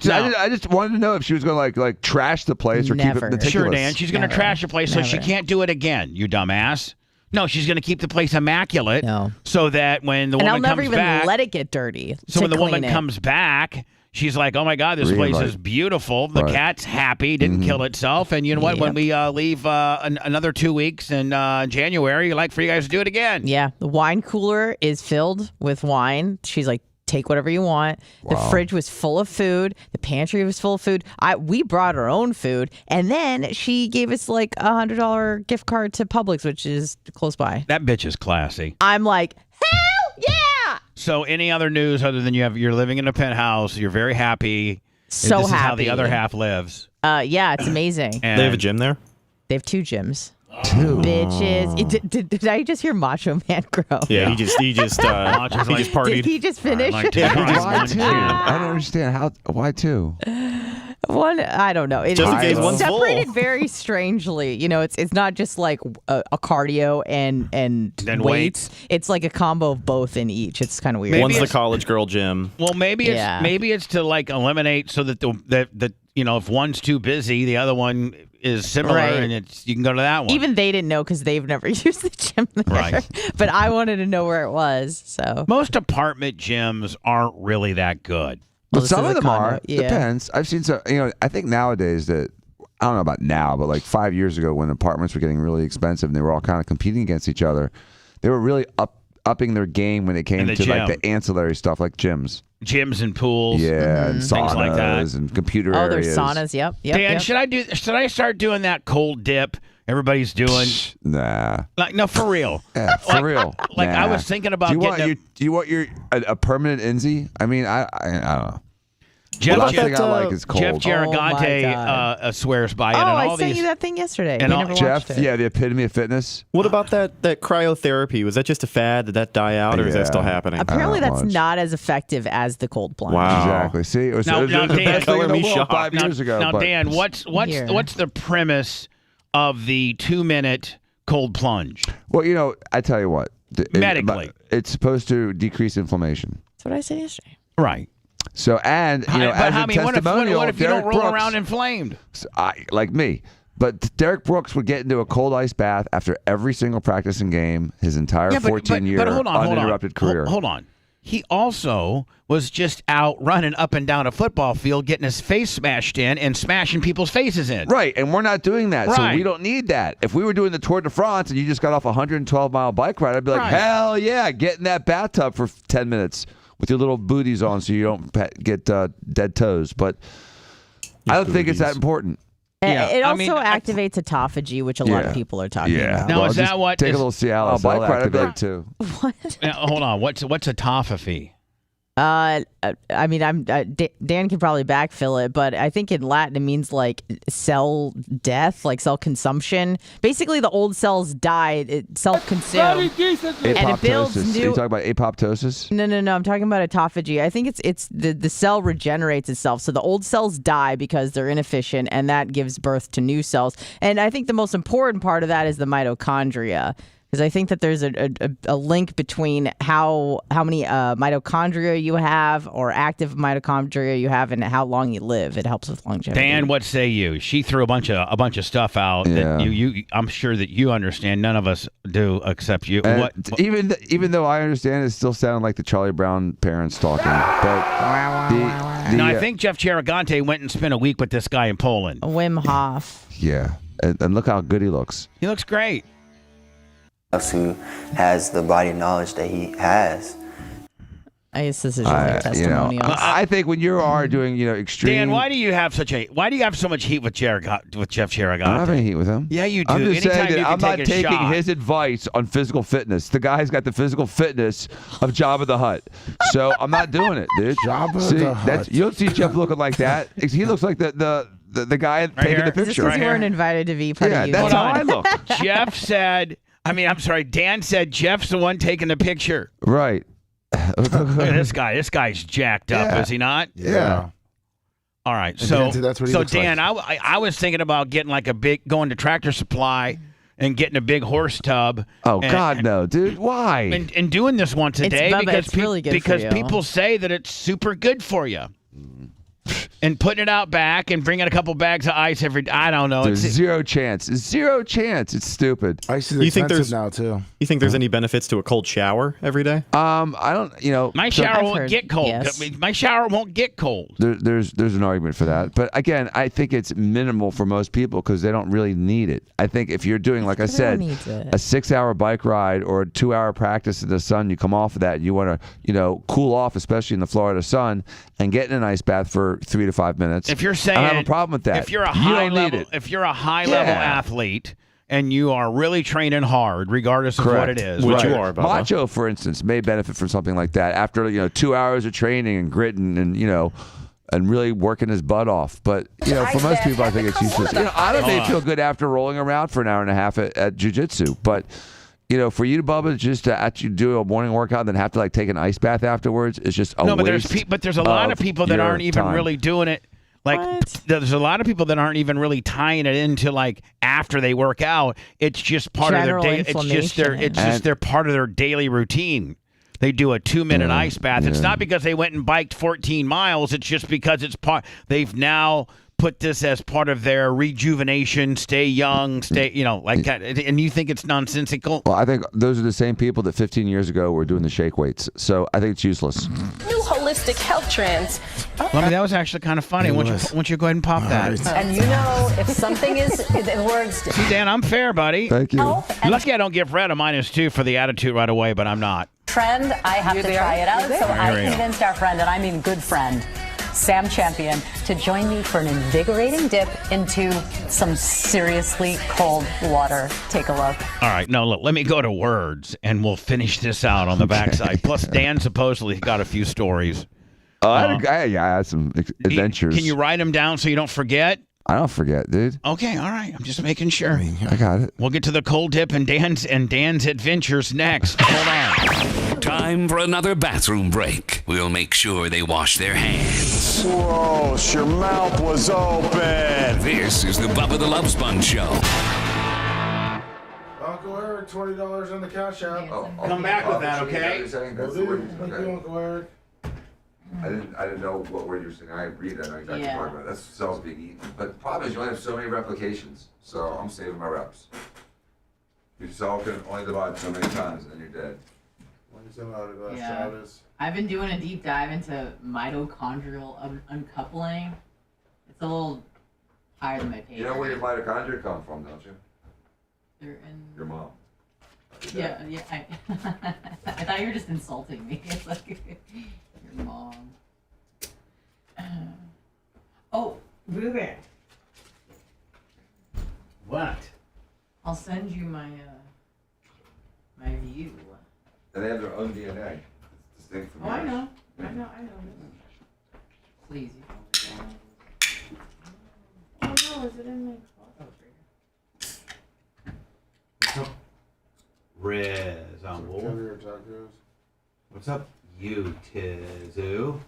just wanted to know if she was going to like trash the place or keep Never. it meticulous. Sure, Dan. She's going to trash the place so she Never. can't do it again, you dumbass. No, she's going to keep the place immaculate No. so that when the And woman I'll never comes even back, let it get dirty. so to when the clean woman it. comes back, she's like, "Oh my God, this Green place light. is beautiful. The Right. cat's happy, didn't kill itself, and you know what? Yep. When we leave another 2 weeks in January, I'd like for you guys to do it again." Yeah, the wine cooler is filled with wine. She's like, take whatever you want. The fridge was full of food. The pantry was full of food. We brought our own food, and then she gave us like $100 gift card to Publix, which is close by. That bitch is classy. I'm like, hell yeah! So, any other news other than you're living in a penthouse, you're very happy. So this is how happy. the other half lives. Yeah, it's amazing. And They have a gym there? They have 2 gyms. 2 Bitches. Did I just hear Macho Man grow? Yeah, he just partied. Did he just finish? Like to try Why one, 2? too. I don't understand why 2? One, I don't know. Just in case It's one's full. separated very strangely. It's not just like a cardio and Then weights. It's like a combo of both in each. It's kind of weird. Maybe One's the it's- college girl gym. Well, maybe it's to like eliminate so that the if one's too busy, the other one is similar, Right. and you can go to that one. Even they didn't know because they've never used the gym there. Right. But I wanted to know where it was. So most apartment gyms aren't really that good. But this some is of a them condo. are. Yeah. Depends. I've seen some. I think nowadays that I don't know about now, but like 5 years ago when apartments were getting really expensive and they were all kind of competing against each other, They were really upping their game when it came to like the ancillary stuff, like gyms and pools, and saunas things like that, and computer there's areas. saunas. Yep. Dan, should I start doing that cold dip everybody's doing? Nah. Like, no, for real. Yeah, for real. Like, nah. I was thinking about do you want a permanent INSI? I mean, I don't know. Jeff, the last thing I like is cold. Jeff Giaragante swears by it. Oh, and all I sent these, you that thing yesterday. and You all- never Jeff, watched it. yeah, the epitome of fitness. What about that cryotherapy? Was that just a fad? Did that die out, or is that still happening? Apparently, Not that's much. not as effective as the cold plunge. Wow. Exactly. See, it was, Now- it was now, the Dan, best thing in color the me world shocked. 5 years ago. Now, but Dan, what's Here. the premise of the 2-minute cold plunge? Well, I tell you what. Medically. It's supposed to decrease inflammation. That's what I said yesterday. Right. So, and, But as I a mean, what testimonial, if you don't Derek roll Brooks, around inflamed? like me. But Derek Brooks would get into a cold ice bath after every single practicing game his entire 14-year uninterrupted career. Hold on. He also was just out running up and down a football field, getting his face smashed in and smashing people's faces in. Right, and we're not doing that, so Right. we don't need that. If we were doing the Tour de France and you just got off a 112-mile bike ride, I'd be like, Right. hell yeah, get in that bathtub for 10 minutes with your little booties on so you don't get dead toes. But I don't think it's that important. Yeah, It I also mean, activates autophagy, which a lot of Yeah. people are talking about. Now, is just that what take is- a little Cialis bike ride? I'd be like, too. Now, hold on. What's autophagy? I mean, Dan can probably backfill it, but I think in Latin it means like cell death, like cell consumption. Basically, the old cells die, it self-consume, and it builds Apoptosis. Are you new. talking about apoptosis? No. I'm talking about autophagy. I think it's the cell regenerates itself. So the old cells die because they're inefficient, and that gives birth to new cells. And I think the most important part of that is the mitochondria. Because I think that there's a link between how many mitochondria you have or active mitochondria you have and how long you live. It helps with longevity. Dan, what say you? She threw a bunch of stuff out that you I'm sure that you understand. None of us do except you. And even though I understand, it still sounded like the Charlie Brown parents talking. But Now, I think Jeff Giaragante went and spent a week with this guy in Poland. Wim Hof. Yeah, and look how good he looks. He looks great. Who has the body of knowledge that he has. I guess this is really testimonials. I think when you are doing, extreme. Dan, why do you have so much heat with Jeff Giaragante? I don't have any heat with him. Yeah, you do. I'm just Anytime saying you that can I'm not take a taking shot. his advice on physical fitness. The guy's got the physical fitness of Jabba the Hutt, so I'm not doing it, dude. Jabba the Hutt. You don't see Jeff looking like that. He looks like the guy taking here? the Is Is this picture. because you weren't invited to be part Yeah, of you? that's how I look. Jeff said. Dan said Jeff's the one taking the picture. Right. Look at this guy. This guy's jacked up, Yeah. is he not? Yeah. All right. And So Dan said that's what he looks Dan, like. I was thinking about getting like going to Tractor Supply and getting a big horse tub. Oh and, God, no, dude. Why? And doing this once a It's day Bubba, because it's really good for because you. people say that it's super good for you. And putting it out back and bringing a couple bags of ice every day. I don't know. There's zero chance. Zero chance. It's stupid. Ice is You think expensive there's- now too. You think there's any benefits to a cold shower every day? I don't. My so- shower I've won't heard, get cold. yes. My shower won't get cold. There's an argument for that, but again, I think it's minimal for most people because they don't really need it. I think if you're doing, like I said, needs it. a 6-hour bike ride or a 2-hour practice in the sun, you come off of that, and you want to, cool off, especially in the Florida sun, and get in an ice bath for 3 to 5 minutes. If you're saying I don't have a problem with that. If you're a You high don't need level, it. if you're a high level athlete and you are really training hard, regardless of what it is, Which you are, Bubba. Macho, for instance, may benefit from something like that after 2 hours of training and gritting and really working his butt off. But for most people, I think it's useless. Anna may feel good after rolling around for an hour and a half at jiu-jitsu, but for you, Bubba, just to actually do a morning workout and then have to take an ice bath afterwards is just a waste. But there's a lot of people that your aren't even time. really doing it. What? There's a lot of people that aren't even really tying it into after they work out. It's just part General of their day. It's just their part of their daily routine. They do a 2-minute ice bath. It's not because they went and biked 14 miles. It's just because it's part. They've now put this as part of their rejuvenation. Stay young. Stay like that. And you think it's nonsensical? Well, I think those are the same people that 15 years ago were doing the shake weights. So I think it's useless. New holistic health trends. That was actually kind of funny. Why don't you go ahead and pop that? And you know, if something is, in words. See, Dan, I'm fair, buddy. Thank you. You're lucky I don't give Red a -2 for the attitude right away, but I'm not. Trend, I have to try it out. So I convinced our friend, and I mean good friend, Sam Champion, to join me for an invigorating dip into some seriously cold water. Take a look. All right, no, look, let me go to words, and we'll finish this out on the backside. Plus, Dan supposedly got a few stories. I had some adventures. Can you write them down so you don't forget? I don't forget, dude. Okay, all right. I'm just making sure. I got it. We'll get to the cold dip and Dan's adventures next. Hold on. Time for another bathroom break. We'll make sure they wash their hands. Gross, your mouth was open. This is the Bubba the Love Sponge Show. Uncle Eric, $20 on the cash app. Come back with that, okay? Thank you, Uncle Eric. I didn't know what word you were saying. I read it. I know exactly what you're talking about. That's cells being eaten. But the problem is you only have so many replications. So I'm saving my reps. Your cell can only divide so many times and then you're dead. Yeah. I've been doing a deep dive into mitochondrial uncoupling. It's a little higher than my page. You know where your mitochondria come from, don't you? They're in... Your mom. Yeah. I thought you were just insulting me. It's like your mom. Oh, Ruben. What? I'll send you my my view. And they have their own DNA. It's distinct from yours. I know. Please. Oh no, is it in my closet? Riz on What's up, you Tizu?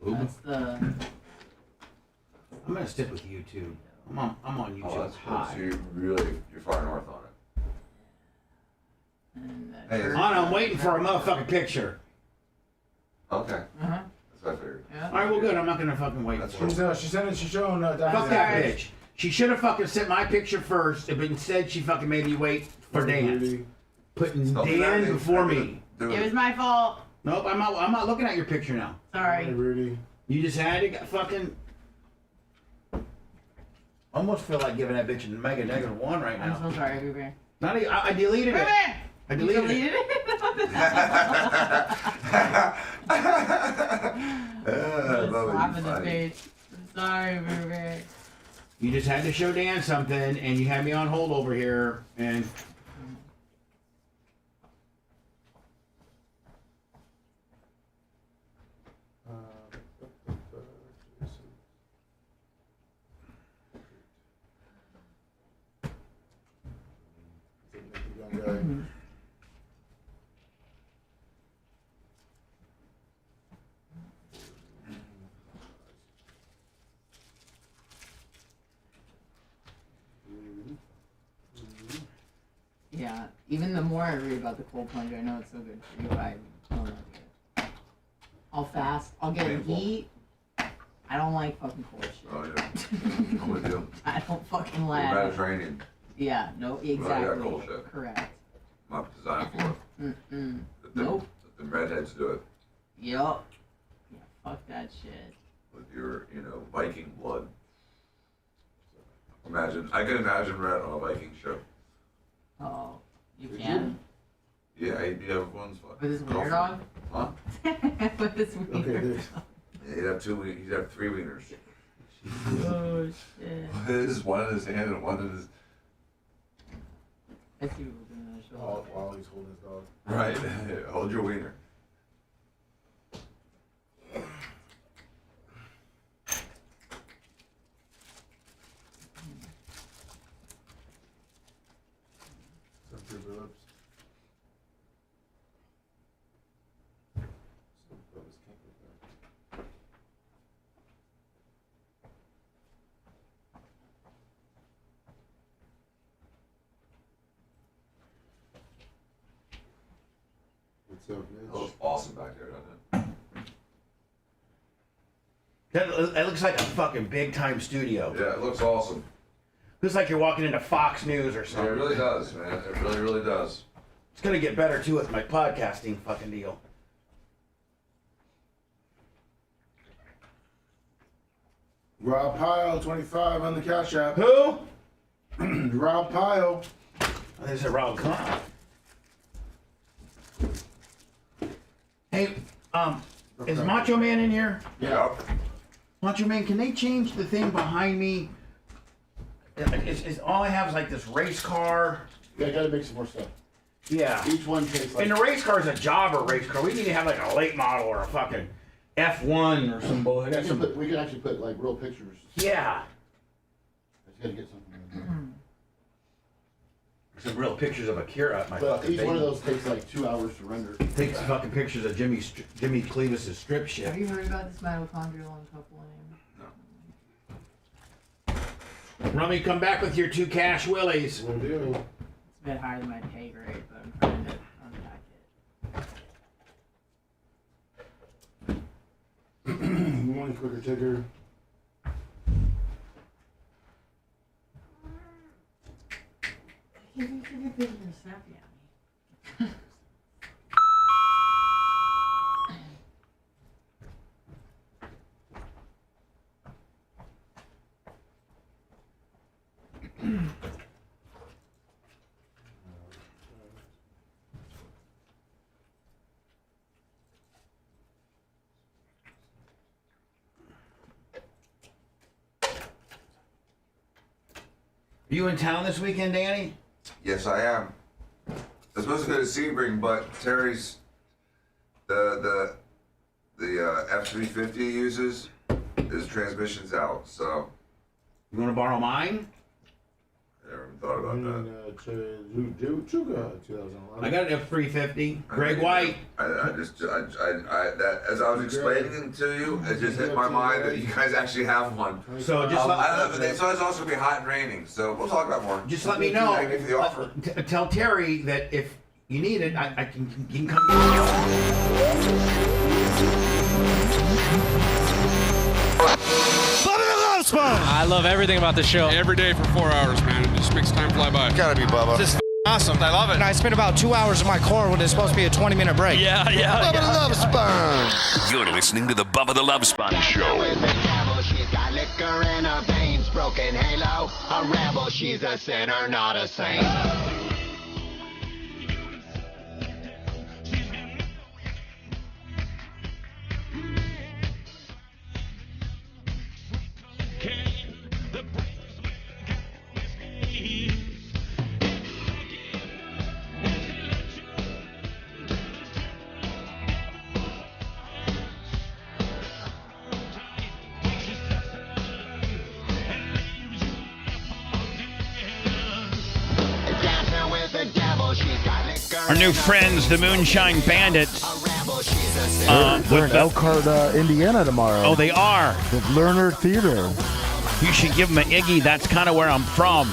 That's the. I'm gonna stick with YouTube. I'm on YouTube. Oh, that's high. So you're far north on it. Hey, I'm waiting for a motherfucking picture. Okay. Uh-huh. That's what I figured. Yeah. All right, well, good. I'm not gonna fucking wait for it. She's showing. Fuck that bitch. She should have fucking sent my picture first, but instead she fucking made me wait for Dan. Putting Dan before me. It was my fault. Nope, I'm not looking at your picture now. Sorry. Hey, Rudy. You just had it. Fucking. Almost feel like giving that bitch a mega -1 right now. I'm so sorry, Ruben. I deleted it. I deleted it. Slap in the face. I'm sorry, Ruben. You just had to show Dan something, and you had me on hold over here, and. Yeah, even the more I read about the cold plunge, I know it's so good for you. I don't know. I'll fast. I'll get an eat. I don't like fucking cold shit. Oh yeah. I'm with you. I don't fucking We're like. Mediterranean. Yeah, no, exactly. Well, I got cold shit. Correct. Not designed for it. Nope. The redheads do it. Yup. Yeah, fuck that shit. With your, Viking blood. I can imagine Red on a Viking ship. Oh, you can? Yeah, he'd be everyone's fucking. With his wiener dog? Huh? With his wiener dog. Yeah, he'd have 3 wieners. Oh, shit. One in his hand and one in his. I see what we're doing on the show. While he's holding his dog. Right. Hold your wiener. It looks awesome back there, doesn't it? That looks like a fucking big time studio. Yeah, it looks awesome. Looks like you're walking into Fox News or Yeah, something. it really does, man. It really, really does. It's gonna get better too with my podcasting fucking deal. Rob Pyle, 25 on the Cash App. Who? Rob Pyle. There's a Rob Clown. Hey, is Macho Man in here? Yeah. Macho Man, can they change the thing behind me? Is all I have is like this race car. Yeah, I gotta make some more stuff. Yeah. Each one takes like... And the race car is a jobber race car. We need to have like a late model or a fucking F1 or some bull. We can actually put like real pictures. Yeah. I just gotta get something. Some real pictures of Akira at my fucking each one of those takes like 2 hours to render. Takes fucking pictures of Jimmy Cleavis' strip shit. Have you heard about this mitochondrial uncoupling? No. Rummy, come back with your 2 cash willies. Will do. It's a bit higher than my pay grade, but I'm trying to unpack it. One quicker ticker. You forget that you're snappy at me. Are you in town this weekend, Danny? Yes, I am. I was supposed to go to Sebring, but Terry's the F-350 he uses, his transmission's out. So you want to borrow mine? I never even thought about that. I got an F-350. Greg White. That as I was explaining it to you, it just hit my mind that you guys actually have one. So just I don't know, but it's also gonna be hot and raining, so we'll talk about more. Just let me know. Thank you for the offer. Tell Terry that if you need it, I can come. Bubba the Love Sponge! I love everything about the show. Every day for 4 hours, man. It just makes time fly by. Gotta be Bubba. This is awesome. I love it. And I spent about 2 hours in my car when it's supposed to be a 20-minute break. Yeah. Bubba the Love Sponge. You're listening to the Bubba the Love Sponge Show. She's got liquor in her veins, broken halo, a rebel. She's a sinner, not a saint. Our new friends, the Moonshine Bandits. We're in Elkhart, Indiana tomorrow. Oh, they are. The Lerner Theater. You should give them an Iggy. That's kind of where I'm from.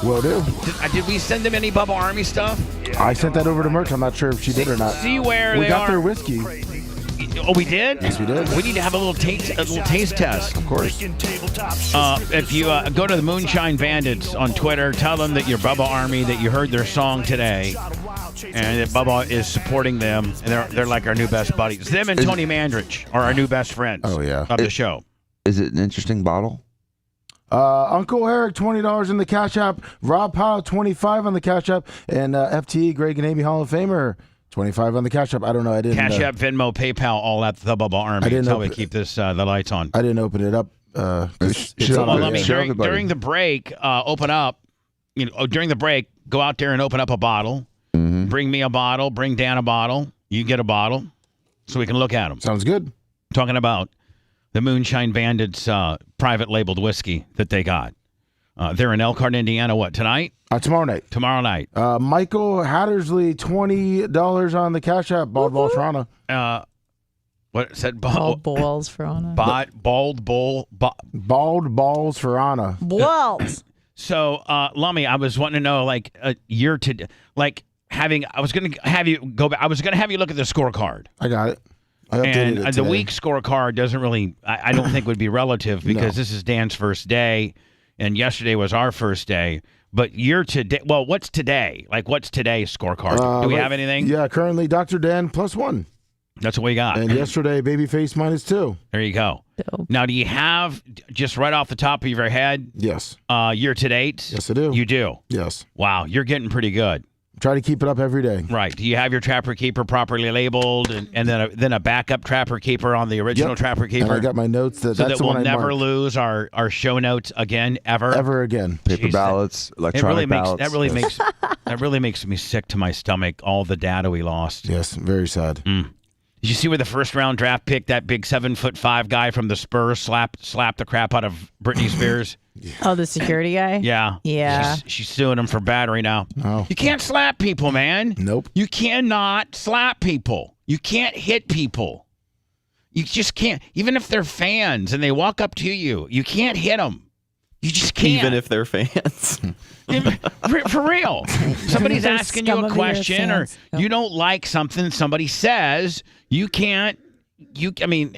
Will do. Did we send them any Bubba Army stuff? I sent that over to Merch. I'm not sure if she did or not. See where we they got are. their whiskey. Oh, we did? Yes, we did. We need to have a little taste test. Of course. If you go to the Moonshine Bandits on Twitter, tell them that you're Bubba Army, that you heard their song today, and that Bubba is supporting them. And they're like our new best buddies. Them and Tony Mandrich are our new best friends. Oh yeah. Of the show. Is it an interesting bottle? Uncle Eric, $20 in the Cash App. Rob Powell, 25 on the Cash App, and FTE Greg and Amy Hall of Famer. 25 on the Cash App. I don't know. I didn't. Cash App, Venmo, PayPal, all at the Bubba Army. That's how we keep this the lights on. I didn't open it up. During the break, open up. During the break, go out there and open up a bottle. Mm-hmm. Bring me a bottle. Bring Dan a bottle. You get a bottle, so we can look at them. Sounds good. Talking about the Moonshine Bandits private labeled whiskey that they got. They're in Elkhart, Indiana. What, tonight? Tomorrow night. Tomorrow night. Michael Hattersley, $20 on the Cash App. Bald Balls for Anna. What said? Bald balls for Anna. Bald balls for Anna. Balls. So, Lummy, I was wanting to know, I was going to have you go back. I was going to have you look at the scorecard. I got it. I updated and it the today. week scorecard doesn't really, I don't think would be relative because this is Dan's first day. And yesterday was our first day. But today. Well, what's today? What's today's scorecard? Do we have anything? Yeah, currently Dr. Dan +1. That's what we got. And yesterday, Babyface -2. There you go. Now, do you have, just right off the top of your head, Yes. Year to date? Yes, I do. You do? Yes. Wow, you're getting pretty good. Try to keep it up every day. Right. Do you have your Trapper Keeper properly labeled, and then a backup Trapper Keeper on the original Trapper Keeper? And I got my notes so that's that the we'll one I never marked. lose our show notes again, ever. Ever again. Paper ballots, electronic ballots. That really makes me sick to my stomach. All the data we lost. Yes, very sad. Did you see where the first round draft pick, that big 7'5" guy from the Spurs, slapped the crap out of Britney Spears? Oh, the security guy? Yeah. Yeah. She's suing him for battery now. Oh. You can't slap people, man. Nope. You cannot slap people. You can't hit people. You just can't. Even if they're fans and they walk up to you, you can't hit them. You just can't. Even if they're fans. For real. Somebody's They're asking you scum a of the question, or fans. you don't like something somebody says, you can't. I mean,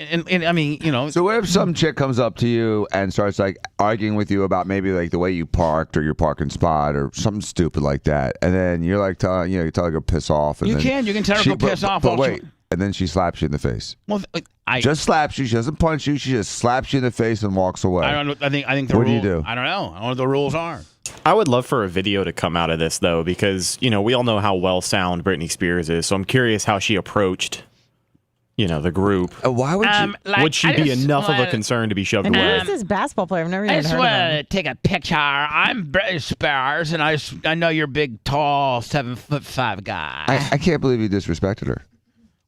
you know. So what if some chick comes up to you and starts like arguing with you about maybe like the way you parked or your parking spot or something stupid like that, and then you're like telling you tell her to go piss off. And You can tell her to go piss off. But wait, and then she slaps you in the face. Well, just slaps you. She doesn't punch you. She just slaps you in the face and walks away. I don't know. I think the What do rule. you do? I don't know. I don't know what the rules are. I would love for a video to come out of this, though, because, you know, we all know how well-sound Britney Spears is, so I'm curious how she approached, you know, the group. Why would would she be enough of a concern to be shoved And who away? is this basketball player? I've never I even just heard want of him. to take a picture. I'm Britney Spears, and I know you're a big, tall, 7'5" guy. I can't believe you disrespected her.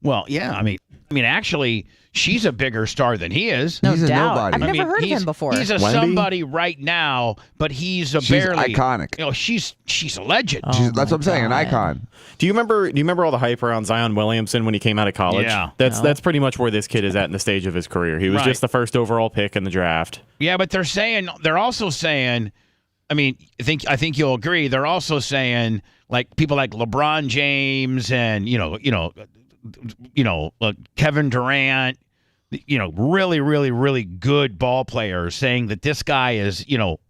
Well, yeah. I mean, actually, she's a bigger star than he is. No He's a doubt. nobody. I've never heard of he's- him before. He's a Wendy? somebody right now, but he's a She's barely iconic. You know, she's a legend. That's what I'm saying, an icon. Do you remember all the hype around Zion Williamson when he came out of college? Yeah. That's pretty much where this kid is at in the stage of his career. He was Right. just the first overall pick in the draft. Yeah, but they're also saying, I mean, I think you'll agree. They're also saying like people like LeBron James and Kevin Durant, really, really, really good ball players, saying that this guy is,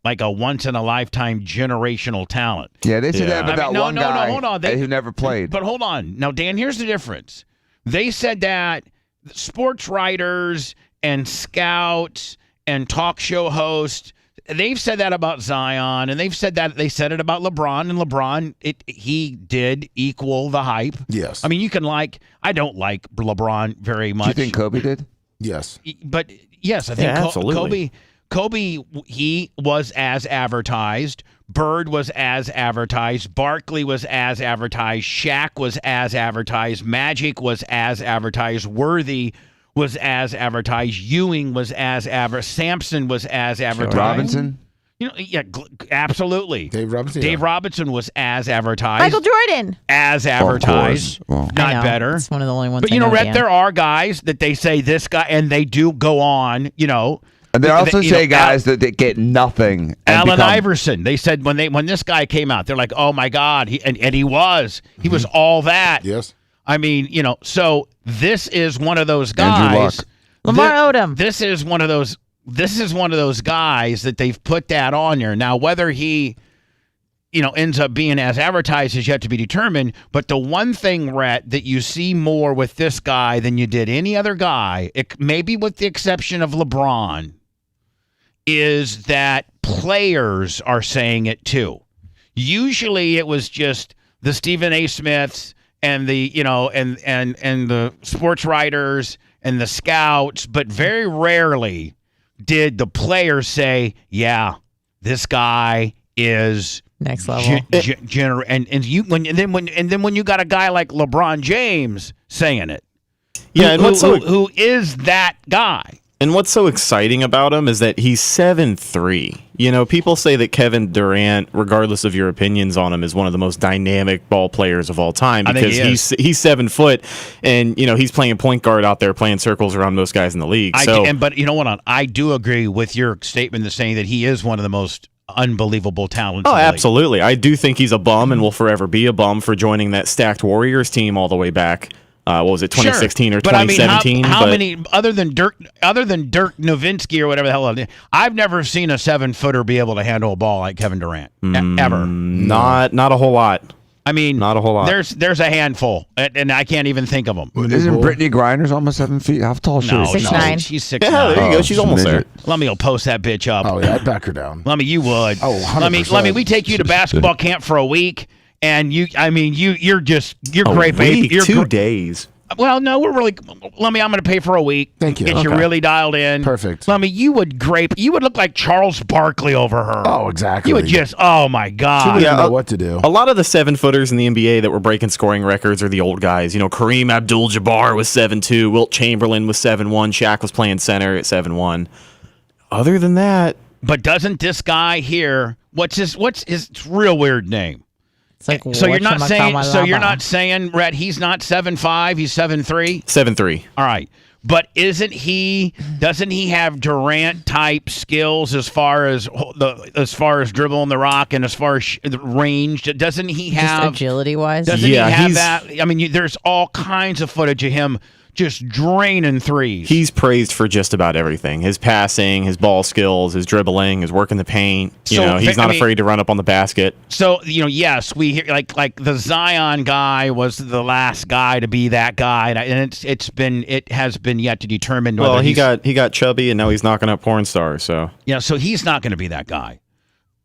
like a once in a lifetime generational talent. Yeah, they said that about that one guy hold on. who never played. But hold on. Now, Dan, here's the difference. They said that sports writers and scouts and talk show hosts, they've said that about Zion, and they said it about LeBron, and LeBron, he did equal the hype. Yes. I mean, I don't like LeBron very much. Do you think Kobe did? Yes. But yes, I think absolutely. Kobe, he was as advertised. Bird was as advertised. Barkley was as advertised. Shaq was as advertised. Magic was as advertised. Worthy was as advertised. Ewing was as advertised. Sampson was as advertised. Robinson? Absolutely. Dave Robinson. Dave Robinson was as advertised. Michael Jordan. As advertised. Well, not I know. better. It's one of the only ones. But I know, Rhett, Dan. there are guys that they say this guy, and they do go on, And they also say guys that get nothing. Allen Iverson. They said when this guy came out, they're like, oh my God, he was all that. Yes. I mean, so this is one of those Andrew Luck. guys. Lamar Odom. This is one of those guys that they've put that on there. Now, whether he, ends up being as advertised is yet to be determined. But the one thing, Rhett, that you see more with this guy than you did any other guy, maybe with the exception of LeBron, is that players are saying it too. Usually it was just the Stephen A. Smiths and the, and the sports writers and the scouts, but very rarely did the players say, yeah, this guy is next level. And then when you got a guy like LeBron James saying it, Yeah, and who is that guy? And what's so exciting about him is that he's 7'3". People say that Kevin Durant, regardless of your opinions on him, is one of the most dynamic ball players of all time because he's 7 foot and he's playing point guard out there playing circles around most guys in the league. But you know what? I do agree with your statement of saying that he is one of the most unbelievable talents. Oh, absolutely. I do think he's a bum and will forever be a bum for joining that stacked Warriors team all the way back. What was it, 2016 or 2017? How many other than Dirk Nowitzki or whatever the hell? I've never seen a 7-footer be able to handle a ball like Kevin Durant ever. Not a whole lot. I mean, not a whole lot. There's a handful, and I can't even think of them. Isn't Brittany Griner's almost 7 feet? How tall is she? No, 6'9". she's 6'9". Yeah, there you go. She's almost there. Let me go post that bitch up. Oh yeah, I'd back her down. Let me, you would. Oh, 100%. We take you to basketball camp for a week, and you're A great, baby. week, You're 2 days. Well, no, we're really. I'm going to pay for a week. Thank you. Get you really dialed in. Perfect. You would look like Charles Barkley over her. Oh, exactly. You would just. Oh my She God. wouldn't know what to do. A lot of the 7-footers in the NBA that were breaking scoring records are the old guys. Kareem Abdul-Jabbar was 7'2", Wilt Chamberlain was 7'1", Shaq was playing center at 7'1". Other than that, but doesn't this guy here? What's his real weird name? It's like, So you're not saying, Rhett, he's not 7'5", he's 7'3"? 7'3". All right. But doesn't he have Durant type skills as far as dribbling the rock and as far as the range? Doesn't he have just agility wise? Doesn't he have that? I mean, there's all kinds of footage of him just draining threes. He's praised for just about everything. His passing, his ball skills, his dribbling, his work in the paint. He's not afraid to run up on the basket. So, yes, we hear like the Zion guy was the last guy to be that guy, and it has been yet to determine whether Well, he got chubby, and now he's knocking up porn stars, so. Yeah, so he's not going to be that guy.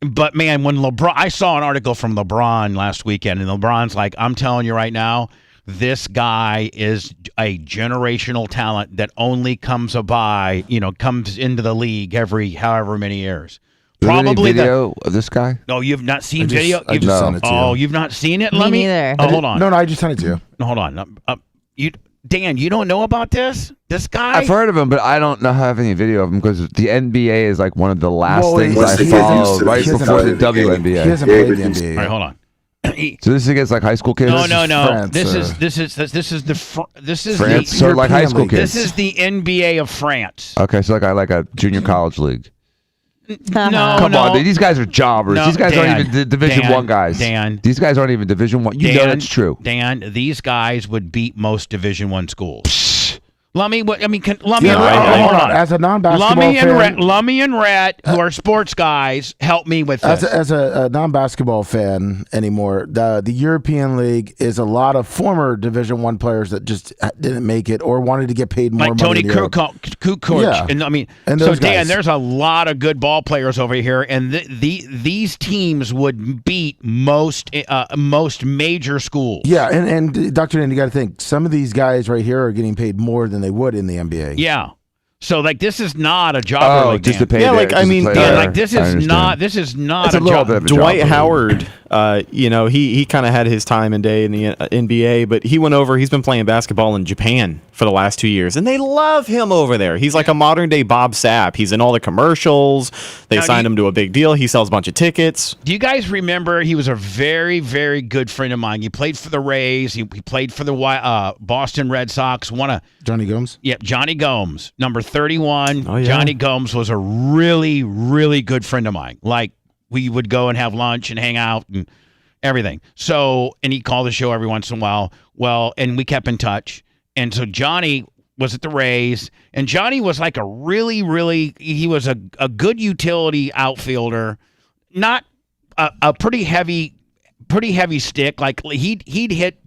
But man, when I saw an article from LeBron last weekend, and LeBron's like, I'm telling you right now, this guy is a generational talent that only comes into the league every however many years. Probably video of this guy. No, you've not seen video. I just sent it to you. Oh, you've not seen it. Me neither. Oh, hold on. No, I just sent it to you. No, hold on. Dan, you don't know about this? This guy? I've heard of him, but I don't have any video of him because the NBA is like one of the last things I he followed hasn't- right he hasn't before the played- He WNBA. hasn't played the NBA. All right, hold on. So this is against like high school kids. No. France, This is France, the so like high school European kids. This is the NBA of France. Okay, so like a junior college league. No, Come on, these guys are jobbers. No, These guys Dan, aren't even Division Dan, One guys. Dan. These guys aren't even Division One. You know that's true. Dan, these guys would beat most Division One schools. Lummy, hold on. As a non-basketball fan, Lummy and Rhett, who are sports guys, help me with this. as a non-basketball fan anymore, the European League is a lot of former Division One players that just didn't make it or wanted to get paid more like money. Tony in Europe. Kukoc. Yeah. And those Dan, guys. there's a lot of good ball players over here, and these teams would beat most major schools. Yeah, and Dr. Dan, you got to think some of these guys right here are getting paid more than they would in the NBA. Yeah. So this is not a jobber league. Just Dan. to pay. This is not it's a job. bit of a Dwight job. Howard, he kind of had his time and day in the NBA, but he went over. He's been playing basketball in Japan for the last 2 years, and they love him over there. He's like a modern day Bob Sapp. He's in all the commercials. They signed him to a big deal. He sells a bunch of tickets. Do you guys remember? He was a very, very good friend of mine. He played for the Rays. He played for the Boston Red Sox. Johnny Gomes? Yep, Johnny Gomes, number 31. Oh, yeah. Johnny Gomes was a really, really good friend of mine. Like, we would go and have lunch and hang out and everything. So, and he'd call the show every once in a while. Well, and we kept in touch. And so Johnny was at the Rays, and Johnny was like a really, really, he was a good utility outfielder, not a pretty heavy stick. Like he'd hit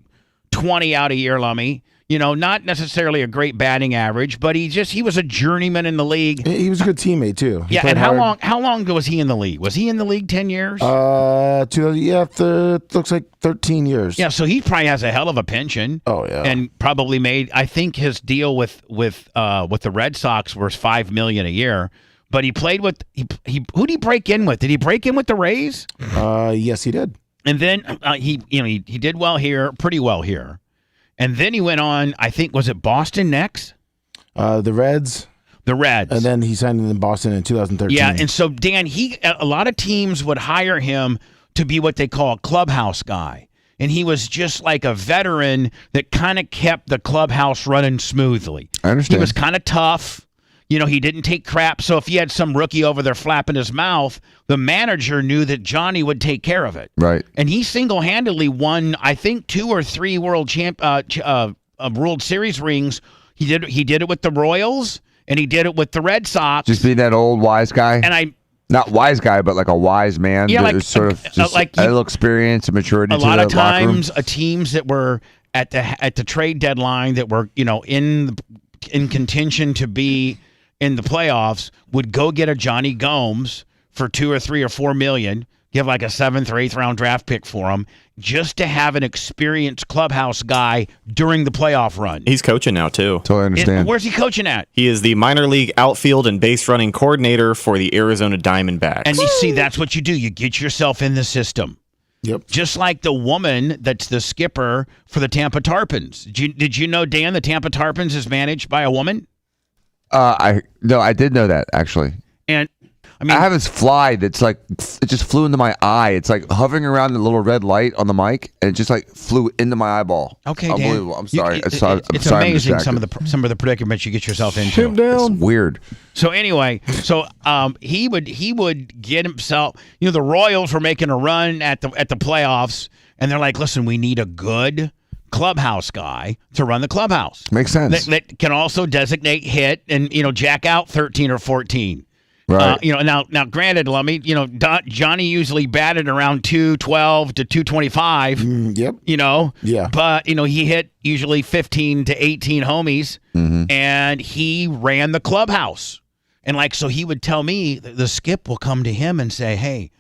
20 out a year, Lummy. Not necessarily a great batting average, but he was a journeyman in the league. He was a good teammate too. Yeah, and how long was he in the league? Was he in the league 10 years? Looks like 13 years. Yeah, so he probably has a hell of a pension. Oh yeah, and probably made. I think his deal with the Red Sox was $5 million a year. But he played with who did he break in with? Did he break in with the Rays? Yes, he did. And then he did well here, pretty well here. And then he went on, I think, was it Boston next? The Reds. The Reds. And then he signed in Boston in 2013. Yeah, and so, Dan, a lot of teams would hire him to be what they call a clubhouse guy. And he was just like a veteran that kind of kept the clubhouse running smoothly. I understand. He was kind of tough. He didn't take crap. So if you had some rookie over there flapping his mouth, the manager knew that Johnny would take care of it. Right. And he single-handedly won, I think, 2 or 3 World Series rings. He did it with the Royals, and he did it with the Red Sox. Just being that old wise guy. And Not wise guy, but like a wise man. Yeah, like sort of just a little experience and maturity. A lot of times, locker room. Teams that were at the trade deadline that were in contention to be in the playoffs would go get a Johnny Gomes for $2 or $3 or $4 million, give like a 7th or 8th round draft pick for him, just to have an experienced clubhouse guy during the playoff run. He's coaching now too. Totally understand. Where's he coaching at? He is the minor league outfield and base running coordinator for the Arizona Diamondbacks. And you see, that's what you do. You get yourself in the system. Yep. Just like the woman that's the skipper for the Tampa Tarpons. Did you know, Dan, the Tampa Tarpons is managed by a woman? I did know that actually. And I have this fly that's like it just flew into my eye. It's like hovering around the little red light on the mic, and it just like flew into my eyeball. Okay, unbelievable. Dan. I'm sorry. It's I'm amazing some of the predicaments you get yourself into. It's weird. So anyway, he would get himself. The Royals were making a run at the playoffs, and they're like, "Listen, we need a good clubhouse guy to run the clubhouse. Makes sense. That can also designate hit and jack out 13 or 14." Right. Now, granted, Lummy, Johnny usually batted around 212 to 225. Yep. Yeah. But he hit usually 15 to 18 homies, and he ran the clubhouse. And so he would tell me the skip will come to him and say, "Hey,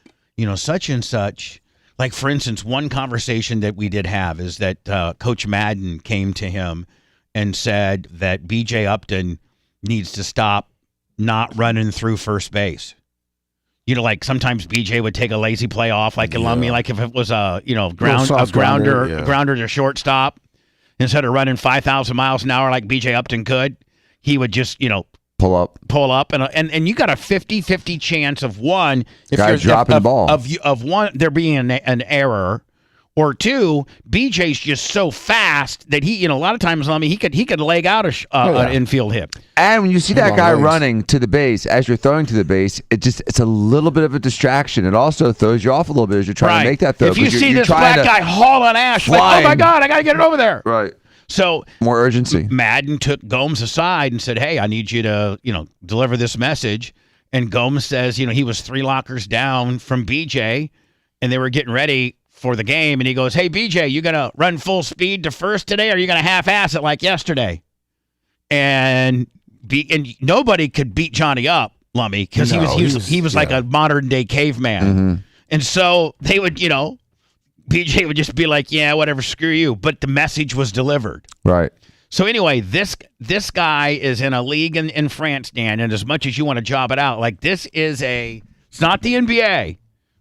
such and such." Like, for instance, one conversation that we did have is that Coach Madden came to him and said that B.J. Upton needs to stop not running through first base. Sometimes BJ would take a lazy play off, like if it was a grounder to shortstop, instead of running 5,000 miles an hour like BJ Upton could, he would just pull up, and you got a 50-50 chance of one, if guy you're dropping the ball, of one there being an error, or two, BJ's just so fast that he, a lot of times, he could leg out an infield hit. And when you see that guy running to the base as you're throwing to the base, it's a little bit of a distraction. It also throws you off a little bit as you're trying to make that throw. If you see this black guy hauling ash, like, oh my God, I got to get it over there. Right. So more urgency. Madden took Gomes aside and said, "Hey, I need you to, deliver this message." And Gomes says, he was 3 lockers down from BJ, and they were getting ready for the game, and he goes, "Hey, BJ, you gonna run full speed to first today, or are you gonna half-ass it like yesterday?" And nobody could beat Johnny up, Lummy, because he was like a modern day caveman. And so they would, BJ would just be like, "Yeah, whatever, screw you." But the message was delivered. Right. So anyway, this guy is in a league in France, Dan, and as much as you want to job it out, it's not the NBA.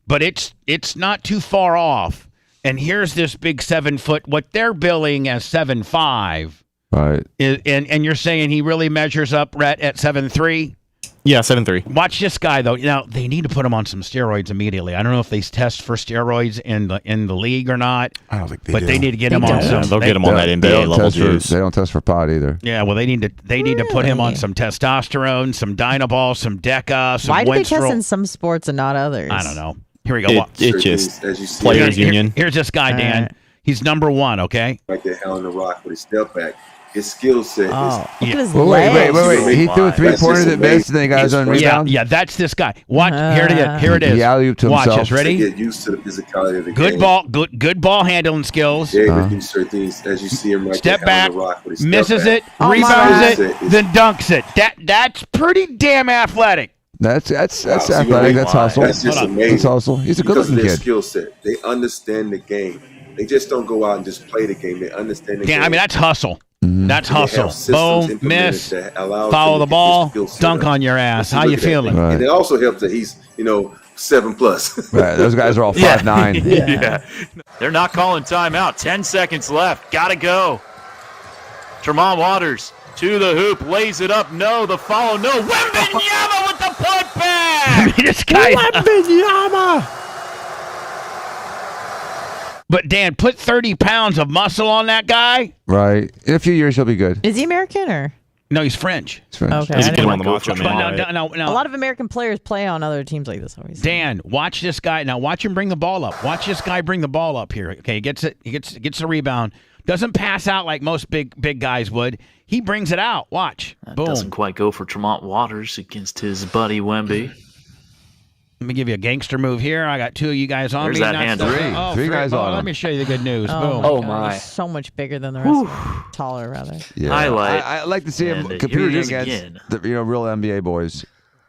But it's not too far off. And here's this big 7 foot, what they're billing as 7'5". Right. And you're saying he really measures up, Rhett, at 7'3"? Yeah, 7'3". Watch this guy, though. Now, they need to put him on some steroids immediately. I don't know if they test for steroids in the league or not. I don't think they do. But they need to get him on some. They'll get him on that NBA level juice. They don't test for pot either. Yeah, well, they need to put him on some testosterone, some Dynabol, some Deca, some Why do they Winstrol. test in some sports and not others? I don't know. Here we go. It just players union. Here's this guy, Dan. He's number 1, okay? Like that hell in the rock with his step back. His skill set Look at his wait. legs. He threw a 3-pointer that missed, and then he got his own rebound? Yeah, that's this guy. Watch. Here it is. He alley-ooped to Watch himself. this. Ready? Get used to the physicality of the Good game. ball. Good ball handling skills. Yeah, but do certain things as you see him right Step there back, on the rock with his misses step it, back. rebounds it, then dunks it. That's pretty damn athletic. That's athletic. That's hustle. That's just amazing. That's hustle. He's a because good-looking of their kid. skill set. They understand the game. They just don't go out and just play the game. They understand the game. Yeah, I mean, that's hustle. That's They have hustle. systems Boom, implemented miss, that allows follow them the to get ball, skill set dunk up. on your ass. How Look you at that feeling? thing. Right. And it also helps that he's 7+. Right, those guys are all 5'9". Yeah. They're not calling timeout. 10 seconds left. Gotta go. Tremont Waters to the hoop, lays it up. No, the follow. No. Wembanyama with the putback. This guy. Wembanyama. But Dan, put 30 pounds of muscle on that guy. Right. In a few years, he'll be good. Is he American or? No, he's French. He's French. Okay. He's I didn't on the know. Macho Man. No. A lot of American players play on other teams like this. Always. Dan, watch this guy. Now watch him bring the ball up. Watch this guy bring the ball up here. Okay, he gets it. He gets the rebound. Doesn't pass out like most big guys would. He brings it out. Watch. That Boom. doesn't quite go for Tremont Waters against his buddy Wemby. Let me give you a gangster move here. I got 2 of you guys on There's me. that hand. Three guys on Let him. me show you the good news. Oh, Boom. my. He's so much bigger than the rest. Taller, rather. Yeah. Highlight. I like to see him And competing here it is against again. the real NBA boys,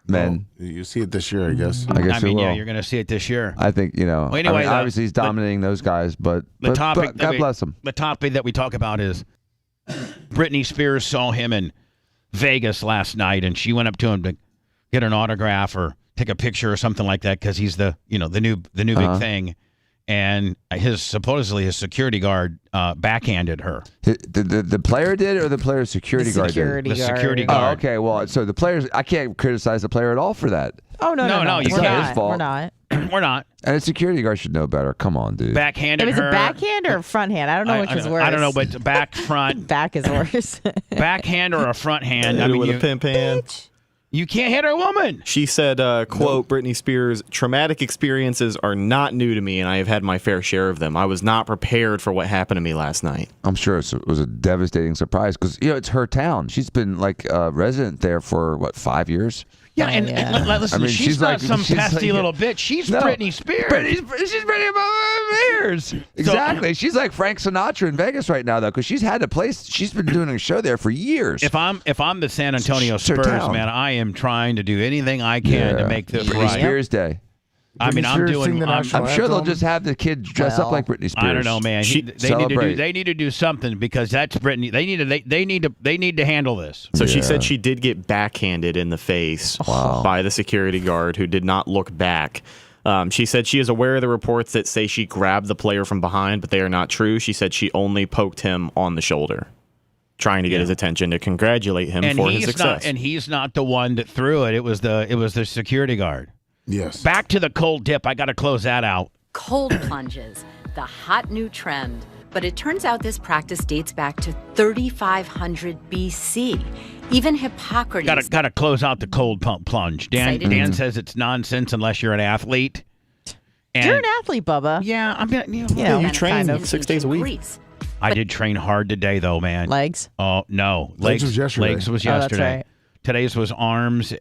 men. You see it this year, I guess. I guess I mean, he will. yeah, you're going to see it this year. I think, Well, anyway, obviously he's dominating those guys, but God bless him. The topic that we talk about is Britney Spears saw him in Vegas last night, and she went up to him to get an autograph or take a picture or something like that because he's the new big thing. And supposedly his security guard backhanded her. The player did, or the player's security guard did? The security guard. Oh, okay. Well, so the players, I can't criticize the player at all for that. Oh, no. You We're can't. not. His fault. We're not. We're not. And a security guard should know better. Come on, dude. Backhanded It was her. a backhand or a front hand? I don't know which is worse. I don't know, but back, front. Back is worse. Backhand or a front hand. Hit her with a pimp hand. You can't hit a woman. She said, quote, Britney Spears, traumatic experiences are not new to me, and I have had my fair share of them. I was not prepared for what happened to me last night. I'm sure it was a devastating surprise because, it's her town. She's been, a resident there for, 5 years? Yeah, and listen, I mean, she's not like- some she's pesky like- little bitch. She's No. Britney Spears. She's Britney Spears. Exactly. She's like Frank Sinatra in Vegas right now, though, because she's had a place. She's been doing a show there for years. If I'm the San Antonio It's her Spurs, town. man, I am trying to do anything I can to make this Britney right. Spears Day. I mean, I'm doing. I'm sure they'll just have the kids dress up like Britney Spears. I don't know, man. They need to do something because that's Britney. They need to handle this. So she said she did get backhanded in the face by the security guard who did not look back. She said she is aware of the reports that say she grabbed the player from behind, but they are not true. She said she only poked him on the shoulder, trying to get his attention to congratulate him for his success. And he's not the one that threw it. It was the security guard. Yes. Back to the cold dip. I got to close that out. Cold plunges, the hot new trend. But it turns out this practice dates back to 3500 BC. Even Hippocrates. Got to close out the cold pump plunge. Dan says it's nonsense unless you're an athlete. And You're an athlete, Bubba. Yeah, I'm gonna. You train 6 days a week. I did train hard today, though, man. Legs? Oh no, Legs was yesterday. Legs was Oh, that's yesterday. right. Today's was arms,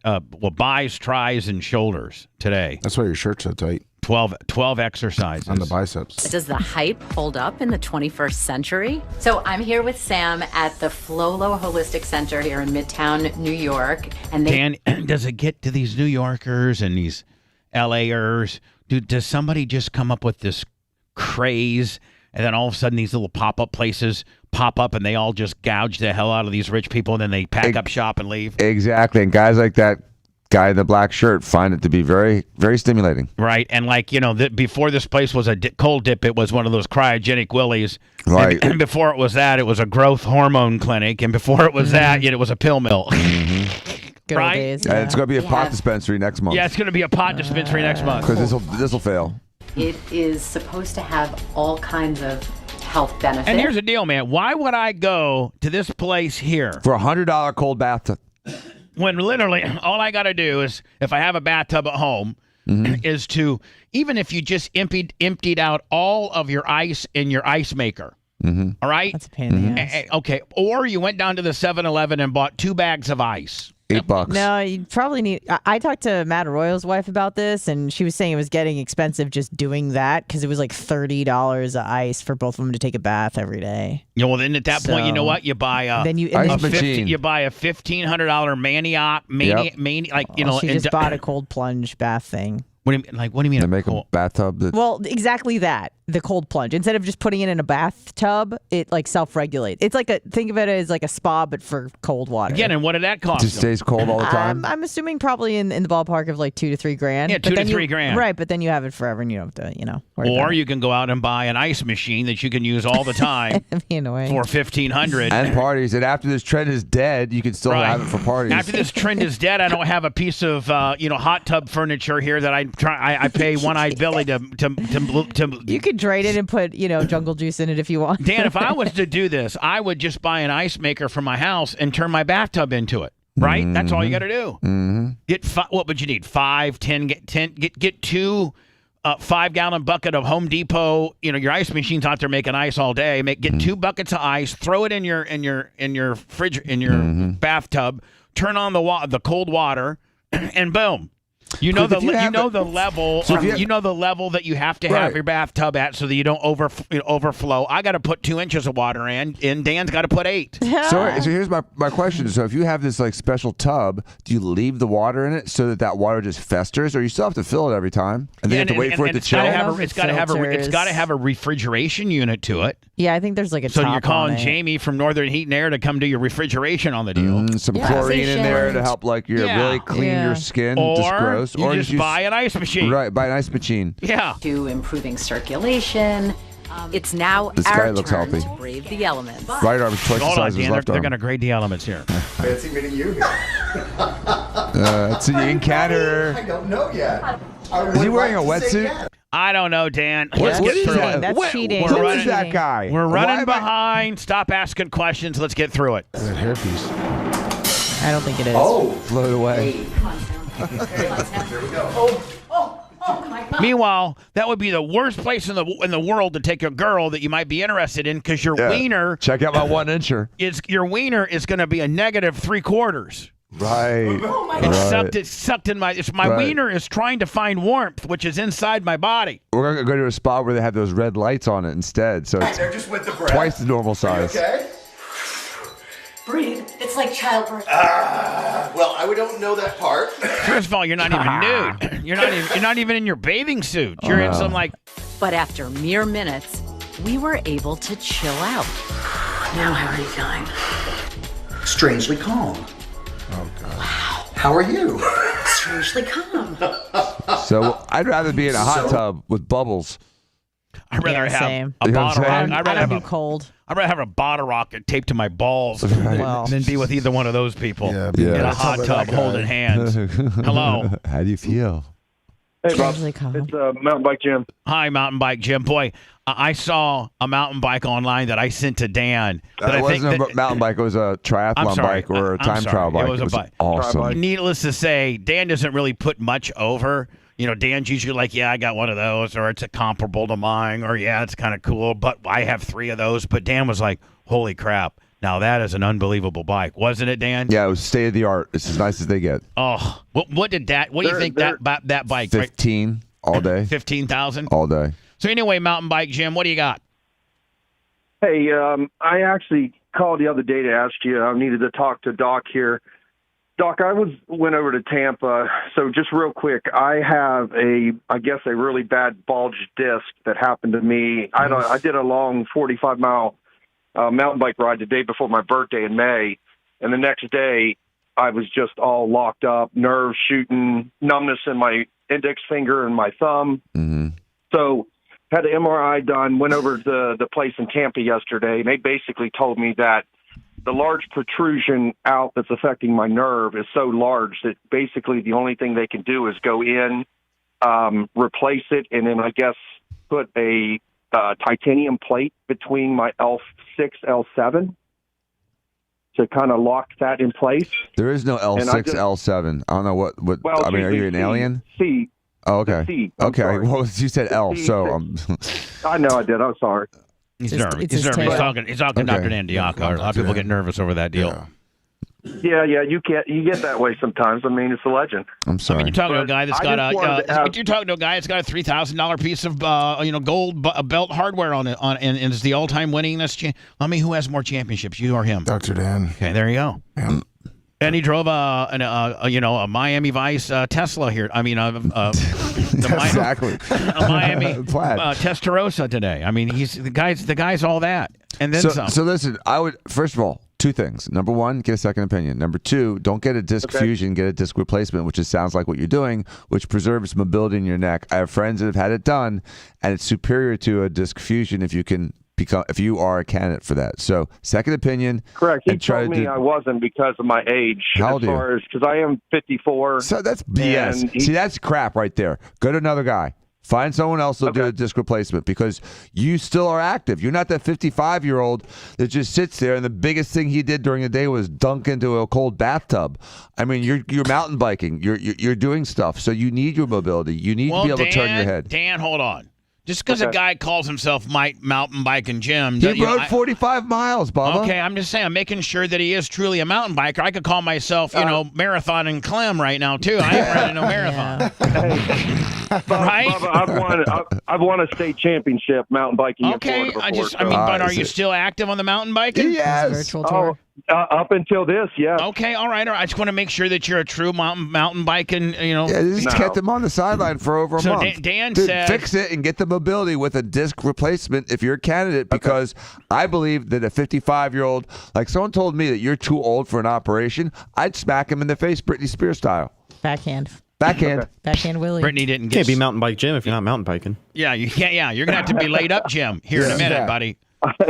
buys, tries, and shoulders today. That's why your shirt's so tight. 12 exercises. On the biceps. Does the hype hold up in the 21st century? So I'm here with Sam at the Flolo Holistic Center here in Midtown, New York. And Dan, does it get to these New Yorkers and these LAers? Does somebody just come up with this craze and then all of a sudden these little pop-up places pop up and they all just gouge the hell out of these rich people and then they pack up shop and leave? Exactly. And guys like that guy in the black shirt find it to be very, very stimulating. Right. And before this place was a cold dip, it was one of those cryogenic willies. Right. And before it was that, it was a growth hormone clinic. And before it was that, it was a pill mill. Good old days. And it's going to be a pot dispensary next month. Yeah, it's going to be a pot dispensary next month. Because this will fail. it is supposed to have all kinds of health benefits. And here's the deal, man. Why would I go to this place here for $100 cold bath? When literally all I got to do is, if I have a bathtub at home, is to, even if you just emptied out all of your ice in your ice maker. All right? That's a pain in the ass. Okay. Or you went down to the 7-Eleven and bought 2 bags of ice. $8. No, you probably need. I talked to Matt Arroyo's wife about this, and she was saying it was getting expensive just doing that because it was like $30 of ice for both of them to take a bath every day. Yeah, well, then at that point, you know what? You buy a ice machine. You buy a $1,500 Maniac, She just bought a cold plunge bath thing. What do you mean? They make a bathtub that. Well, exactly that. The cold plunge. Instead of just putting it in a bathtub, it self-regulates. It's think of it as like a spa, but for cold water. Again, and what did that cost? It stays cold all the time. I'm assuming probably in the ballpark of like $2 to $3 grand. Yeah, $2 to $3 grand. Right, but then you have it forever, and you don't have to, Or you can go out and buy an ice machine that you can use all the time for $1,500 and parties. And after this trend is dead, you can still have it for parties. After this trend is dead, I don't have a piece of hot tub furniture here that I pay One-Eyed Billy to. You could drain it and put jungle juice in it if you want. Dan, if I was to do this, I would just buy an ice maker for my house and turn my bathtub into it. Right? That's all you got to do. Get what would you need? 5, 10, get 2 5-gallon bucket of Home Depot. Your ice machine's out there making ice all day. Get 2 buckets of ice, throw it in your fridge, in your bathtub, turn on the cold water, and boom. You know the level. So you know the level that you have to have your bathtub at so that you don't overflow. I got to put 2 inches of water in. Dan's got to put 8. So here's my question. So if you have this like special tub, do you leave the water in it so that water just festers, or you still have to fill it every time, and then you have to wait for it to chill? It's got to have a refrigeration unit to it. Yeah, I think there's like a So top you're calling on it. Jamie from Northern Heat and Air to come do your refrigeration on the deal. Some chlorine in there to help like really clean your skin. Just gross. Or just buy an ice machine. Right, buy an ice machine. Yeah. To improving circulation. It's now This our guy looks turn healthy. to brave the elements. Right arm is twice the size of his left They're arm. going to grade the elements here. Fancy meeting you. It's an encounter. I don't know yet. Is he wearing a wetsuit? I don't know, Dan. Let's get through it. That's cheating. Who is that guy? We're running behind. Stop asking questions. Let's get through it. Is it hairpiece? I don't think it is. Oh, float away. There we go. Meanwhile, that would be the worst place in the world to take a girl that you might be interested in because your wiener. Check out my 1-incher. Your wiener is going to be a negative 3/4. Right. It's sucked in my. My wiener is trying to find warmth, which is inside my body. We're going to go to a spot where they have those red lights on it instead, so it's Just with the breath. twice the normal size. Okay. Breathe. It's like childbirth. Well, I don't know that part. First of all, you're not even nude. You're not even in your bathing suit. You're in some like. But after mere minutes, we were able to chill out. Now, how are you feeling? Strangely calm. Oh, God. Wow. How are you? Strangely calm. So I'd rather be in a hot tub with bubbles. I'd rather have same. a bottle rocket. I don't do cold. I'd rather have a bottle rocket taped to my balls than be with either one of those people in a hot tub holding hands. Hello. How do you feel? Hey, Bob. It's Mountain Bike Jim. Hi, Mountain Bike Jim. Boy, I saw a mountain bike online that I sent to Dan. It wasn't a mountain bike. It was a triathlon bike or a time trial bike. It was a bike. Awesome. Needless to say, Dan doesn't really put much over. You know, Dan's usually like, yeah, I got one of those, or it's a comparable to mine, or yeah, it's kind of cool, but I have 3 of those. But Dan was like, holy crap. Now that is an unbelievable bike. Wasn't it, Dan? Yeah, it was state of the art. It's as nice as they get. Oh, what do you think that bike? 15 all day. 15,000? All day. So anyway, Mountain Bike Jim, what do you got? Hey, I actually called the other day to ask you. I needed to talk to Doc here. Doc, I went over to Tampa. So just real quick, I have a really bad bulge disc that happened to me. I did a long 45-mile mountain bike ride the day before my birthday in May, and the next day I was just all locked up, nerves shooting, numbness in my index finger and my thumb. Mm-hmm. So had an MRI done, went over to the place in Tampa yesterday, and they basically told me that the large protrusion out that's affecting my nerve is so large that basically the only thing they can do is go in, replace it, and then I guess put a titanium plate between my L6, L7 to kind of lock that in place. There is no L6, L7. I don't know what well, I mean, are you an alien? C. Oh, okay. C. Okay. Sorry. Well, you said L, so I know I did. I'm sorry. He's nervous. He's talking Dr. Dan Diaco. A lot of people get nervous over that deal. Yeah, you get that way sometimes. I mean, it's a legend. I'm sorry. I mean, you're talking to a guy that's got a $3,000 piece of gold belt hardware on it, and is the all-time winningest. I mean, who has more championships, you or him? Dr. Dan. Okay, there you go. Yeah. And he drove a Miami Vice Tesla here. I mean, exactly a Miami Testarossa today. I mean, the guy's all that, and then some. So listen, I would first of all 2 things. Number 1, get a second opinion. Number 2, don't get a disc fusion, get a disc replacement, which sounds like what you're doing, which preserves mobility in your neck. I have friends that have had it done, and it's superior to a disc fusion if you are a candidate for that. So, second opinion. Correct. He told me I wasn't because of my age. How old are you? Because I am 54. So that's BS. See, that's crap right there. Go to another guy. Find someone else to do a disc replacement because you still are active. You're not that 55-year-old that just sits there and the biggest thing he did during the day was dunk into a cold bathtub. I mean, you're mountain biking. You're doing stuff. So you need your mobility. You need to be able to turn your head. Dan, hold on. Just because a guy calls himself mountain biking Jim. He rode 45 miles, Bubba. Okay, I'm just saying, I'm making sure that he is truly a mountain biker. I could call myself, Marathon and Clem right now, too. I ain't running no marathon. Right? Bubba, I've won a state championship mountain biking in Florida before. But are you still active on the mountain biking? Yes. Virtual tour. Up until this, yeah. Okay, all right. I just want to make sure that you're a true mountain biking, Yeah, just kept him on the sideline for over a month. Dan Dude, said, fix it and get the mobility with a disc replacement if you're a candidate, because I believe that a 55-year-old, like someone told me that you're too old for an operation, I'd smack him in the face, Britney Spears style. Backhand. Backhand Willie. Brittany didn't Can't be mountain bike Jim if you're not mountain biking. Yeah, you can't. Yeah, you're gonna have to be laid up, Jim. Here in a minute, buddy.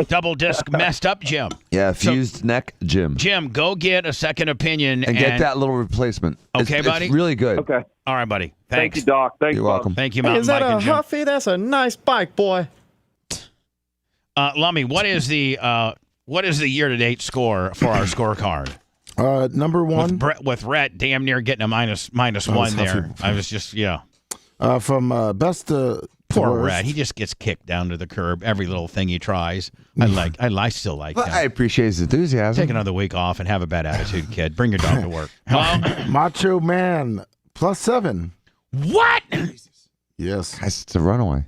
Double disc messed up, Jim. Yeah, fused neck, Jim. Jim, go get a second opinion and get that little replacement. Okay, buddy. It's really good. Okay. All right, buddy. Thank you, Doc. Thanks, You're welcome. Thank you, Hey, mountain is that biking a Jim. Huffy? That's a nice bike, boy. Lummy, what is the year-to-date score for our scorecard? Number one. With Rhett damn near getting a minus one there. I was just, from best to poor worst. Rhett. He just gets kicked down to the curb every little thing he tries. I still like him. I appreciate his enthusiasm. Take another week off and have a bad attitude, kid. Bring your dog to work. Macho Man +7. What? Yes. It's a runaway.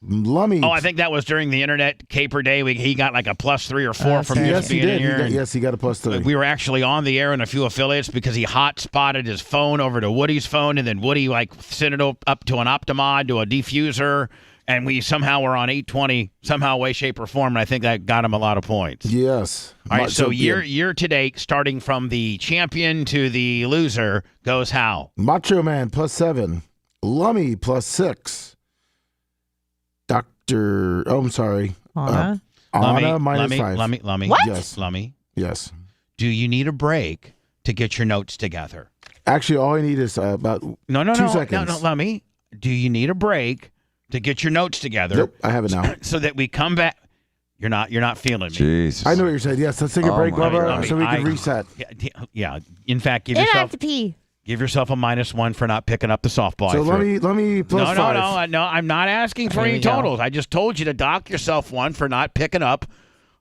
Lummy. Oh, I think that was during the Internet Caper Day. He got like a +3 or 4 from yes, being in here. He got a +3. We were actually on the air in a few affiliates because he hot-spotted his phone over to Woody's phone, and then Woody sent it up to an Optimod, to a diffuser, and we somehow were on 820, somehow, way, shape, or form, and I think that got him a lot of points. Yes. All right, so year to date, starting from the champion to the loser, goes how? Macho Man +7. Lummy +6. I'm sorry. Anna? Anna -5. Lummy. What? Yes. Lummy. Yes. Do you need a break to get your notes together? Actually, all I need is about 2 seconds. No, Lummy. Do you need a break to get your notes together? Yep, I have it now. So that we come back. You're not feeling me. Jesus. I know what you're saying. Yes, let's take a break, Bubba, so we can reset. Yeah. In fact, give I yourself. have to pee. Give yourself a -1 for not picking up the softball. So let me +5. No. I'm not asking for any totals. I just told you to dock yourself one for not picking up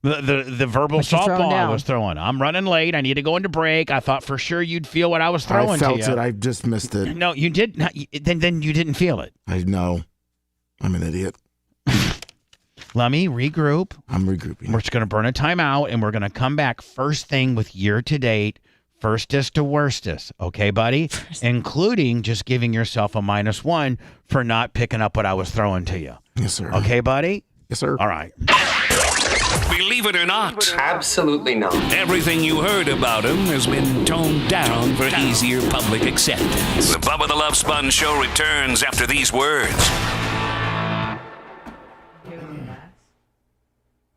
the verbal softball I was throwing. I'm running late. I need to go into break. I thought for sure you'd feel what I was throwing I felt to you. it. I just missed it. No, you did not. Then you didn't feel it. I know. I'm an idiot. Lummy, regroup. I'm regrouping. We're just going to burn a timeout, and we're going to come back first thing with year-to-date, firstest to worstest. Okay, buddy? Including just giving yourself a -1 for not picking up what I was throwing to you. Yes, sir. Okay, buddy? Yes, sir. All right. Believe it or not, Absolutely not. everything you heard about him has been toned down for easier public acceptance. The Bubba the Love Sponge Show returns after these words.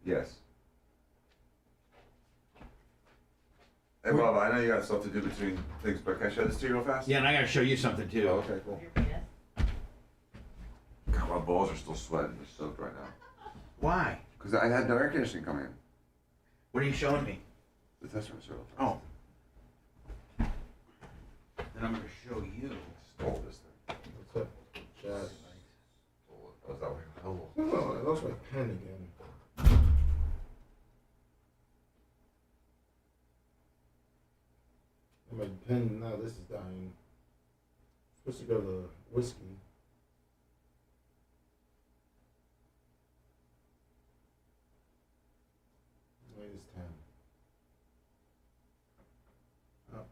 Yes. Hey, Bob, I know you got stuff to do between things, but can I show this to you real fast? Yeah, and I got to show you something, too. Okay, cool. God, my balls are still sweating. They're soaked right now. Why? Because I had no air conditioning coming in. What are you showing me? The test results. Oh. Then I'm going to show you. Stole this thing. What's up, Chad? Oh, is that what? Oh, I lost my pen again. My pen, now this is dying. Supposed to go to whiskey. -10. Oh,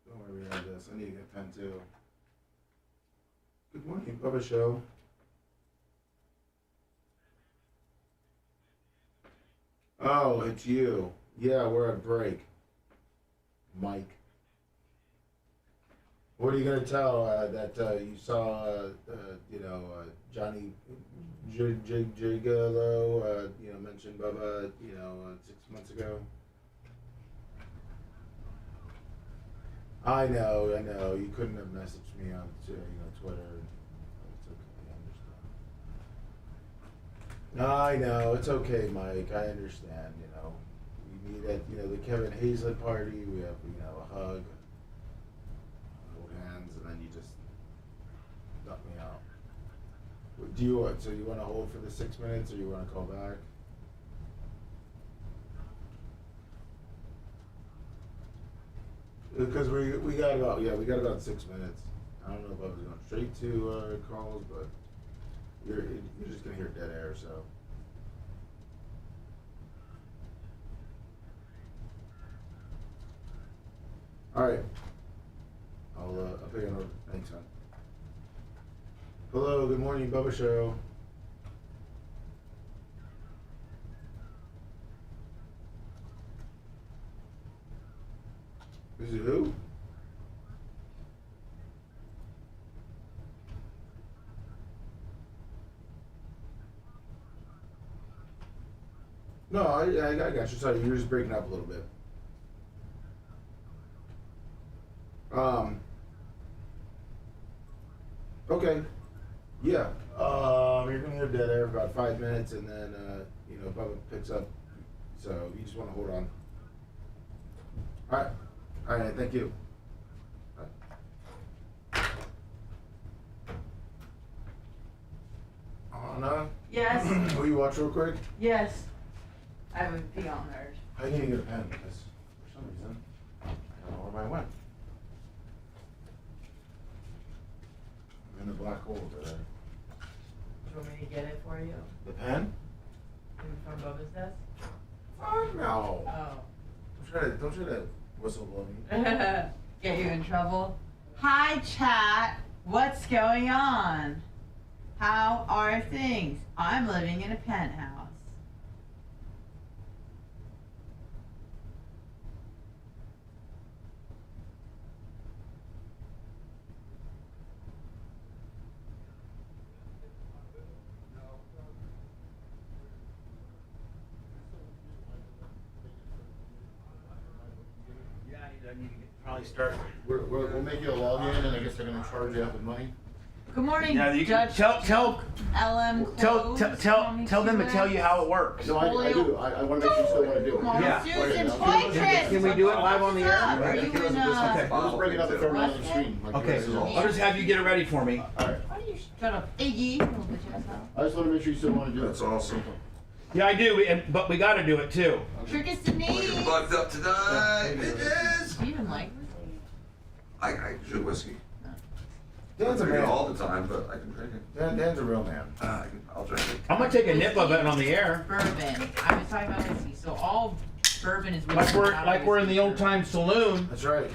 don't worry about this. I need to get a pen too. Good morning, Bubba Show. Oh, it's you. Yeah, we're on break. Mike. What are you going to tell that you saw, Johnny Gigolo, mentioned Bubba, 6 months ago? I know. You couldn't have messaged me on, Twitter. It's okay, I know. It's okay, Mike. I understand, We meet at, the Kevin Hazlett party. We have, a hug. Hold hands, and then you just knock me out. Do you want? So you want to hold for the 6 minutes, or you want to call back? Because we got about 6 minutes. I don't know if I was going straight to calls, but you're just gonna hear dead air. So. All right. I'll pick an order. Thanks, son. Hello, good morning, Bubba Show. This is who? No, I got you. Sorry, you're just breaking up a little bit. Okay. Yeah. You're gonna hear dead air for about 5 minutes, and then Bubba picks up. So you just want to hold on. All right. Thank you. Anna. Yes. Will you watch real quick? Yes. I have a pee on urge. I need to get a pen because for some reason I don't know where mine went. I'm in the black hole over there. Do you want me to get it for you? The pen? From Bubba's desk? Oh no. Oh. Don't try to whistle blow me. Get you in trouble? Hi, chat. What's going on? How are things? I'm living in a penthouse. I need to probably start. We'll make you a login, and I guess they're gonna charge you up with money. Good morning, Yeah, you Judge. tell LM. tell them to tell you how it works. No, I do. I want to make sure you still want to do it. Yeah. Susan Poitras. Can we do it live on the air? Are you in Okay. We'll just bring it up and throw it on the screen. Okay, I'll just have you get it ready for me. All right. Why do you shut up, Iggy? I just want to make sure you still want to do it. That's awesome. Yeah, I do, but we got to do it too. Trick is the knee. Bugged up tonight, bitches. Do you even like whiskey? I drink whiskey. Dan's a I drink it man. all the time, but I can drink it. Dan's a real man. I'll drink it. I'm gonna take a nip of it on the air. Bourbon. I was talking about whiskey. So all bourbon is whiskey. Like we're in the old time saloon. That's right.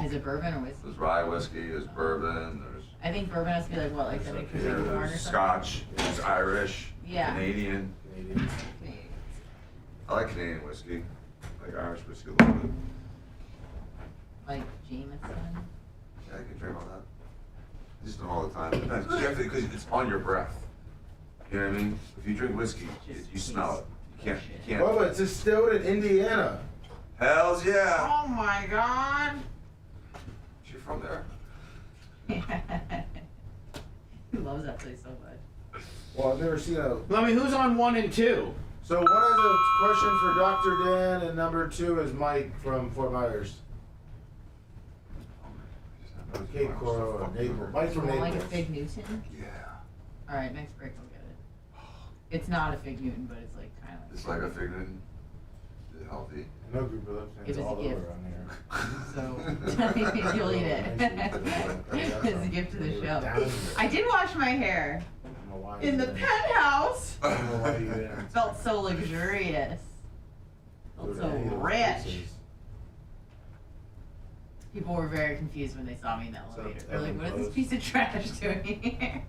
Is it bourbon or whiskey? There's rye whiskey, there's bourbon, I think bourbon has to be like what, like the Crusader Barn or there's something? Scotch, there's Irish, Yeah. Canadian. Canadian. I like Canadian whiskey. I like Irish whiskey a little bit. Like Jameson. Yeah, I can drink all that. Just not all the time. Because it's on your breath. You know what I mean? If you drink whiskey, you smell it. You can't. Bubba, it's distilled in Indiana. Hells yeah. Oh my God. You're from there. He loves that place so much. Well, I've never seen a. I mean, who's on 1 and 2? So one has a question for Dr. Dan, and number 2 is Mike from Fort Myers. Cape Coral or Naples. Mike's from You want Naples. like a Fig Newton? Yeah. All right, next break we'll get it. It's not a Fig Newton, but it's like kind of. It's like a Fig Newton. Is it healthy? No group of It was all a gift. over on here. So you'll eat it. It's a gift to the show. I did wash my hair in the penthouse. Felt so luxurious. Felt so rich. People were very confused when they saw me in the elevator. They're like, "What is this piece of trash doing here?"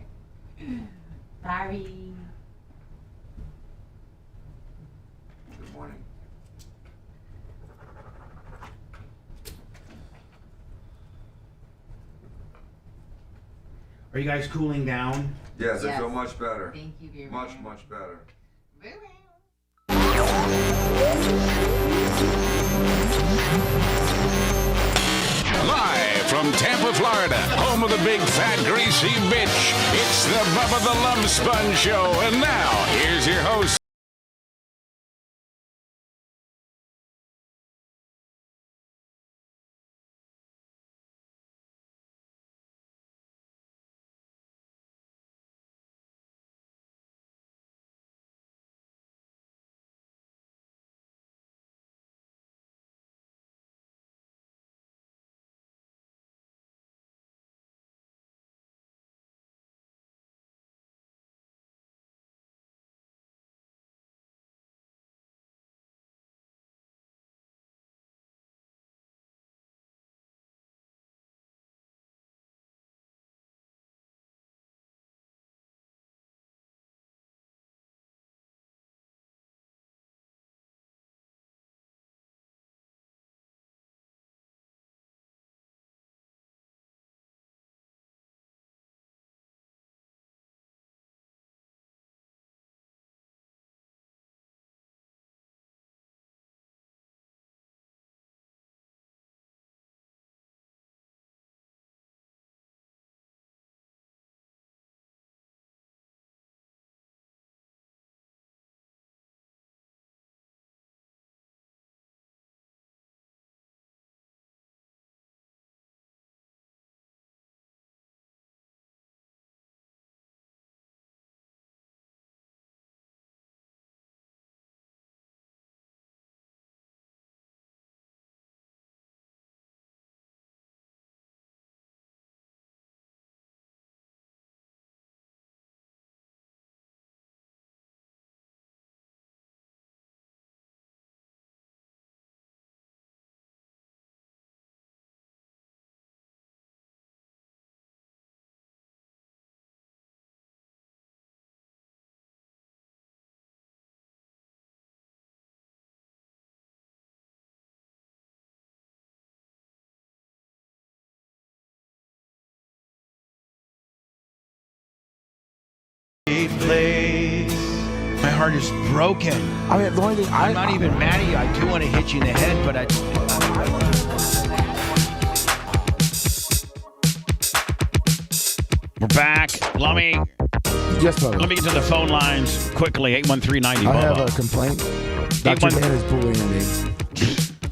Sorry. Good morning. Are you guys cooling down? Yes, I feel much better. Thank you very much. Much better. Live from Tampa, Florida, home of the big, fat, greasy bitch, it's the Bubba the Love Sponge Show. And now, here's your host, heart is broken. I mean, the only thing I'm not even mad at you. I do want to hit you in the head, but we're back. Lummy. Yes, brother. Let me get to the phone lines quickly. 813-90. I have a complaint. Dr. Dan is bullying me.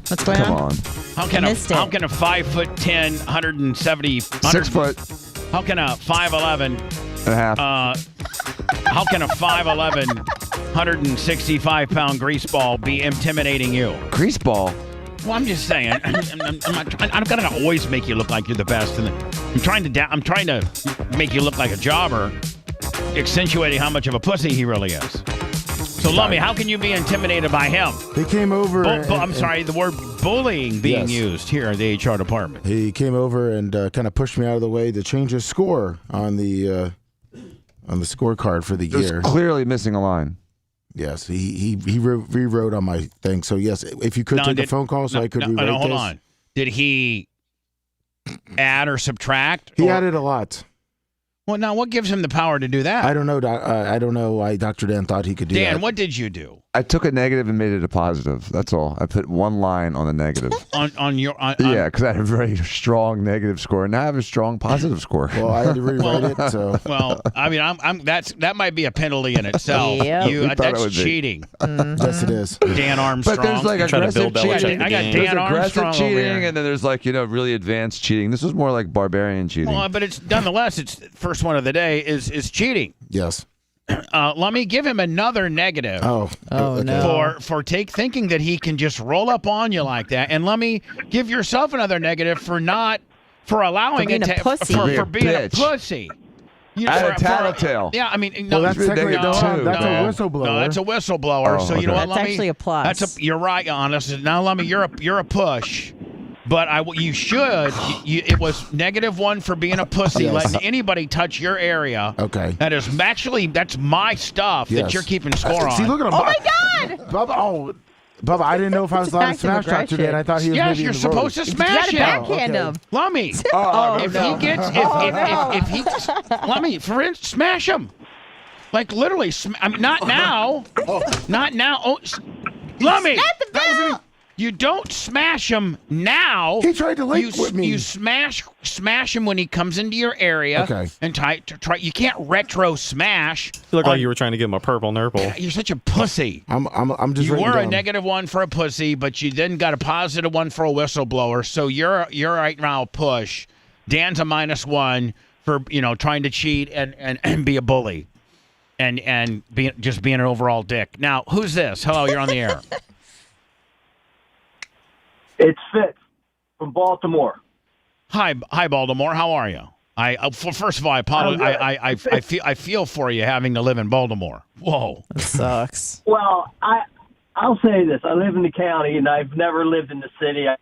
What's going on? How can a 5'10", 170, 6 foot. How can a 5'11" and a half? How can a 5'11", 165-pound greaseball be intimidating you? Greaseball? Well, I'm just saying. I'm gonna always make you look like you're the best, and I'm trying to make you look like a jobber, accentuating how much of a pussy he really is. So, Lummy, how can you be intimidated by him? He came over. I'm sorry, the word bullying being used here at the HR department. He came over and kind of pushed me out of the way to change his score on the scorecard for the year. Clearly missing a line. Yes, he rewrote on my thing. So yes, if you could take a phone call, so I could rewrite hold this. on. Did he add or subtract? He added a lot. Well, now what gives him the power to do that? I don't know. I don't know why Dr. Dan thought he could do that. Dan, what did you do? I took a negative and made it a positive. That's all. I put one line on the negative. Yeah, because I had a very strong negative score, and now I have a strong positive score. Well, I had to rewrite it. So. Well, I mean, that might be a penalty in itself. Yep. That's cheating. Yes, it is. Dan Armstrong. But there's like aggressive cheating. I got Dan Armstrong over cheating, here. and then there's like really advanced cheating. This was more like barbarian cheating. Well, but it's nonetheless, it's first one of the day is cheating. Yes. Let me give him another negative. Oh no! For thinking that he can just roll up on you like that, and let me give yourself another negative for allowing being it a to pussy. for being a pussy. Add a tattletale. Yeah, I mean, well, that's technically that's a whistleblower. No, that's a whistleblower. Oh, so you know what? That's actually a plus. You're right, honest. Now, let me. You're a push. But you should. It was -1 for being a pussy, letting anybody touch your area. Okay. That's my stuff that you're keeping score on. See, look at him. Oh my God! Bubba, I didn't know if I was allowed to smash Dr. Dan. I thought he was maybe you're in the supposed to smash him. Backhand him. Lummy. If he let me, for instance, smash him. Like literally, not now. Not now. Oh, Lummy. At the bell. You don't smash him now. He tried to link with me. You smash him when he comes into your area. Okay. And try. You can't retro smash. You look like you were trying to give him a purple nurple. You're such a pussy. I'm just. You were a down. -1 for a pussy, but you then got a +1 for a whistleblower. So you're right now a push. Dan's a -1 for trying to cheat and be a bully, and just being an overall dick. Now who's this? Hello, you're on the air. It's Fitz from Baltimore. Hi, Baltimore. How are you? First of all, I apologize. I feel for you having to live in Baltimore. Whoa, that sucks. Well, I'll say this: I live in the county, and I've never lived in the city. I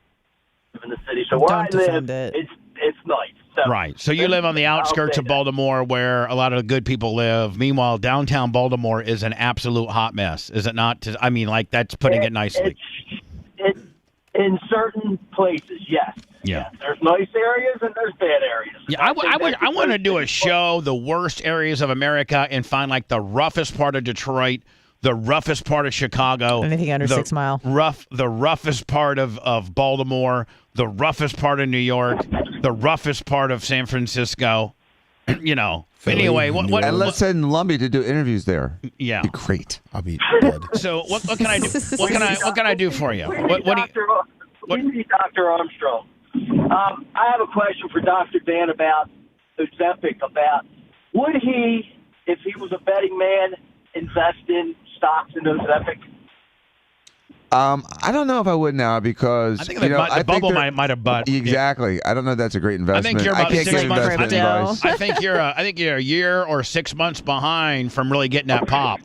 live in the city, so where I live, it's nice. So, right. So you live on the outskirts of Baltimore, where a lot of the good people live. Meanwhile, downtown Baltimore is an absolute hot mess, is it not? I mean, like that's putting it nicely. In certain places, yes. Yeah. There's nice areas and there's bad areas. Yeah, I want to do a show, the worst areas of America, and find like the roughest part of Detroit, the roughest part of Chicago. Anything under 6 Mile. The roughest part of Baltimore, the roughest part of New York, the roughest part of San Francisco. Anyway, and let's send Lumby to do interviews there. Yeah, be great. I'll be dead. So what can I do? What can I do for you? We need Dr. Armstrong. I have a question for Dr. Dan about Ozempic. Would he, if he was a betting man, invest in stocks in Ozempic? I don't know if I would now because I think the bubble might have butt. Exactly. I don't know if that's a great investment. I think you're about 6 months. I think you're a year or 6 months behind from really getting that pop.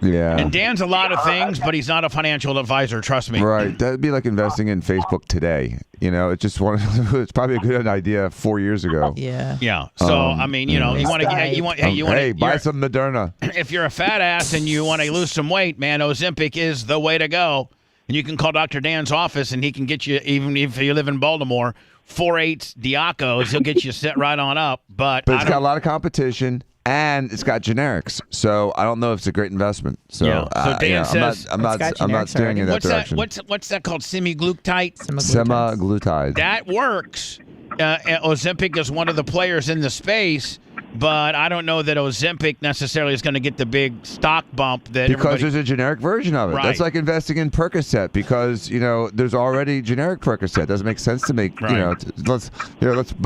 Yeah. And Dan's a lot of things, but he's not a financial advisor. Trust me. Right. That'd be like investing in Facebook today. It's just it's probably a good idea 4 years ago. Yeah. Yeah. So I mean, you want to buy some Moderna. If you're a fat ass and you want to lose some weight, man, Ozempic is the way to go. And you can call Dr. Dan's office, and he can get you, even if you live in Baltimore, 4/8 Diacos. He'll get you set right on up. But it's got a lot of competition. and it's got generics. So I don't know if it's a great investment. So, Dan says I'm not steering in that direction. What's that called? Semaglutide. Semaglutide. That works. Ozempic is one of the players in the space, but I don't know that Ozempic necessarily is going to get the big stock bump that because there's a generic version of it. Right. That's like investing in Percocet because there's already generic Percocet. It doesn't make sense to make let's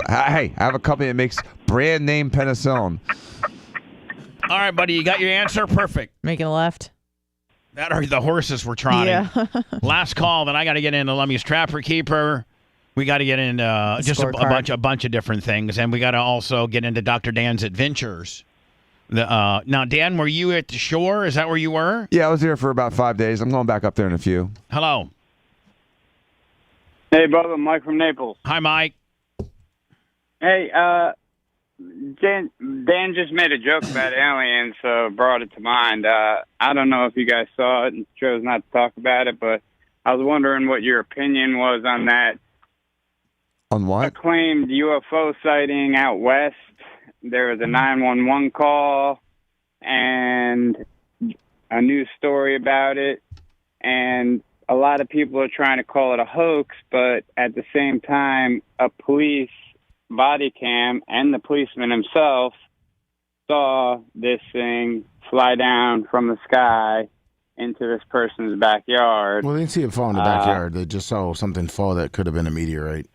have a company that makes brand name penicillin. All right, buddy, you got your answer. Perfect. Making a left. That are the horses we're trotting. Yeah. Last call. Then I got to get into Lummy's Trapper Keeper. We got to get into just a bunch of different things, and we got to also get into Dr. Dan's adventures. Now, Dan, were you at the shore? Is that where you were? Yeah, I was there for about 5 days. I'm going back up there in a few. Hello. Hey, Bubba, Mike from Naples. Hi, Mike. Hey, Dan just made a joke about aliens, so brought it to mind. I don't know if you guys saw it and chose not to talk about it, but I was wondering what your opinion was on that. On what? Acclaimed UFO sighting out west. There was a 911 call and a news story about it, and a lot of people are trying to call it a hoax, but at the same time, a police body cam and the policeman himself saw this thing fly down from the sky into this person's backyard. Well, they didn't see it fall in the backyard. They just saw something fall that could have been a meteorite.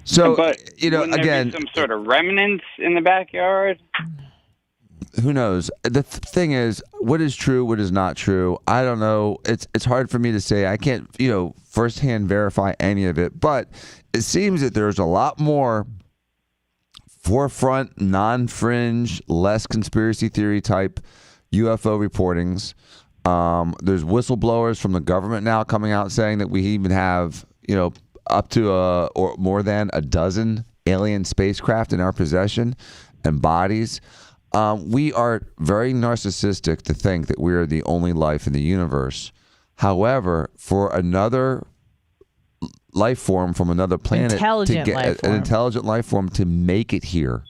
So, but again, there be some sort of remnants in the backyard. Who knows? The thing is, what is true, what is not true? I don't know. It's hard for me to say. I can't, firsthand verify any of it. But it seems that there's a lot more forefront, non-fringe, less conspiracy theory type UFO reportings. There's whistleblowers from the government now coming out saying that we even have, up to or more than a dozen alien spacecraft in our possession and bodies. We are very narcissistic to think that we are the only life in the universe. However, for another life form from another planet an intelligent life form to make it here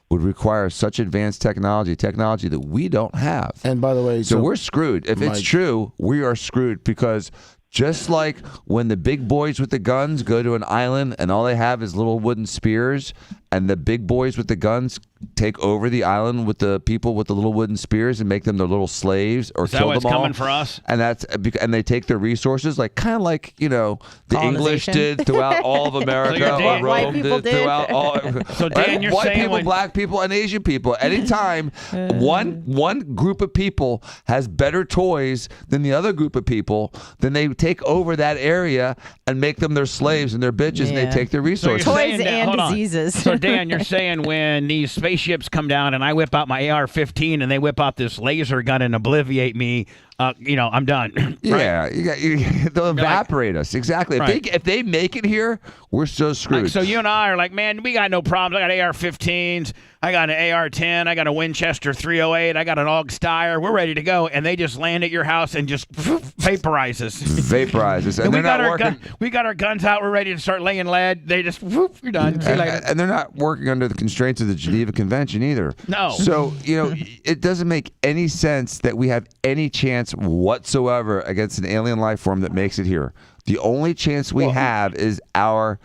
would require such advanced technology that we don't have. And by the way, so we're screwed. If it's true, we are screwed because just like when the big boys with the guns go to an island and all they have is little wooden spears, and the big boys with the guns take over the island with the people with the little wooden spears and make them their little slaves or kill them all. Is that what's coming for us? And they take their resources, kind of like the English did throughout all of America, or Rome did throughout all. So Dan, you're white saying people, black people, and Asian people. Anytime one group of people has better toys than the other group of people, then they take over that area and make them their slaves and their bitches, and they take their resources. Toys and diseases. So Dan, you're saying when these spaceships come down and I whip out my AR-15 and they whip out this laser gun and obliviate me, I'm done. Right? Yeah, they'll evaporate us. Exactly. Right. If they make it here, we're so screwed. So you and I are like, man, we got no problems. I got AR-15s. I got an AR-10. I got a Winchester 308. I got an AUG Steyr. We're ready to go. And they just land at your house and just vaporize us. And we got our guns out. We're ready to start laying lead. They just, you're done. See you later. And they're not working under the constraints of the Geneva Convention either. No. So, it doesn't make any sense that we have any chance whatsoever against an alien life form that makes it here. The only chance we have is our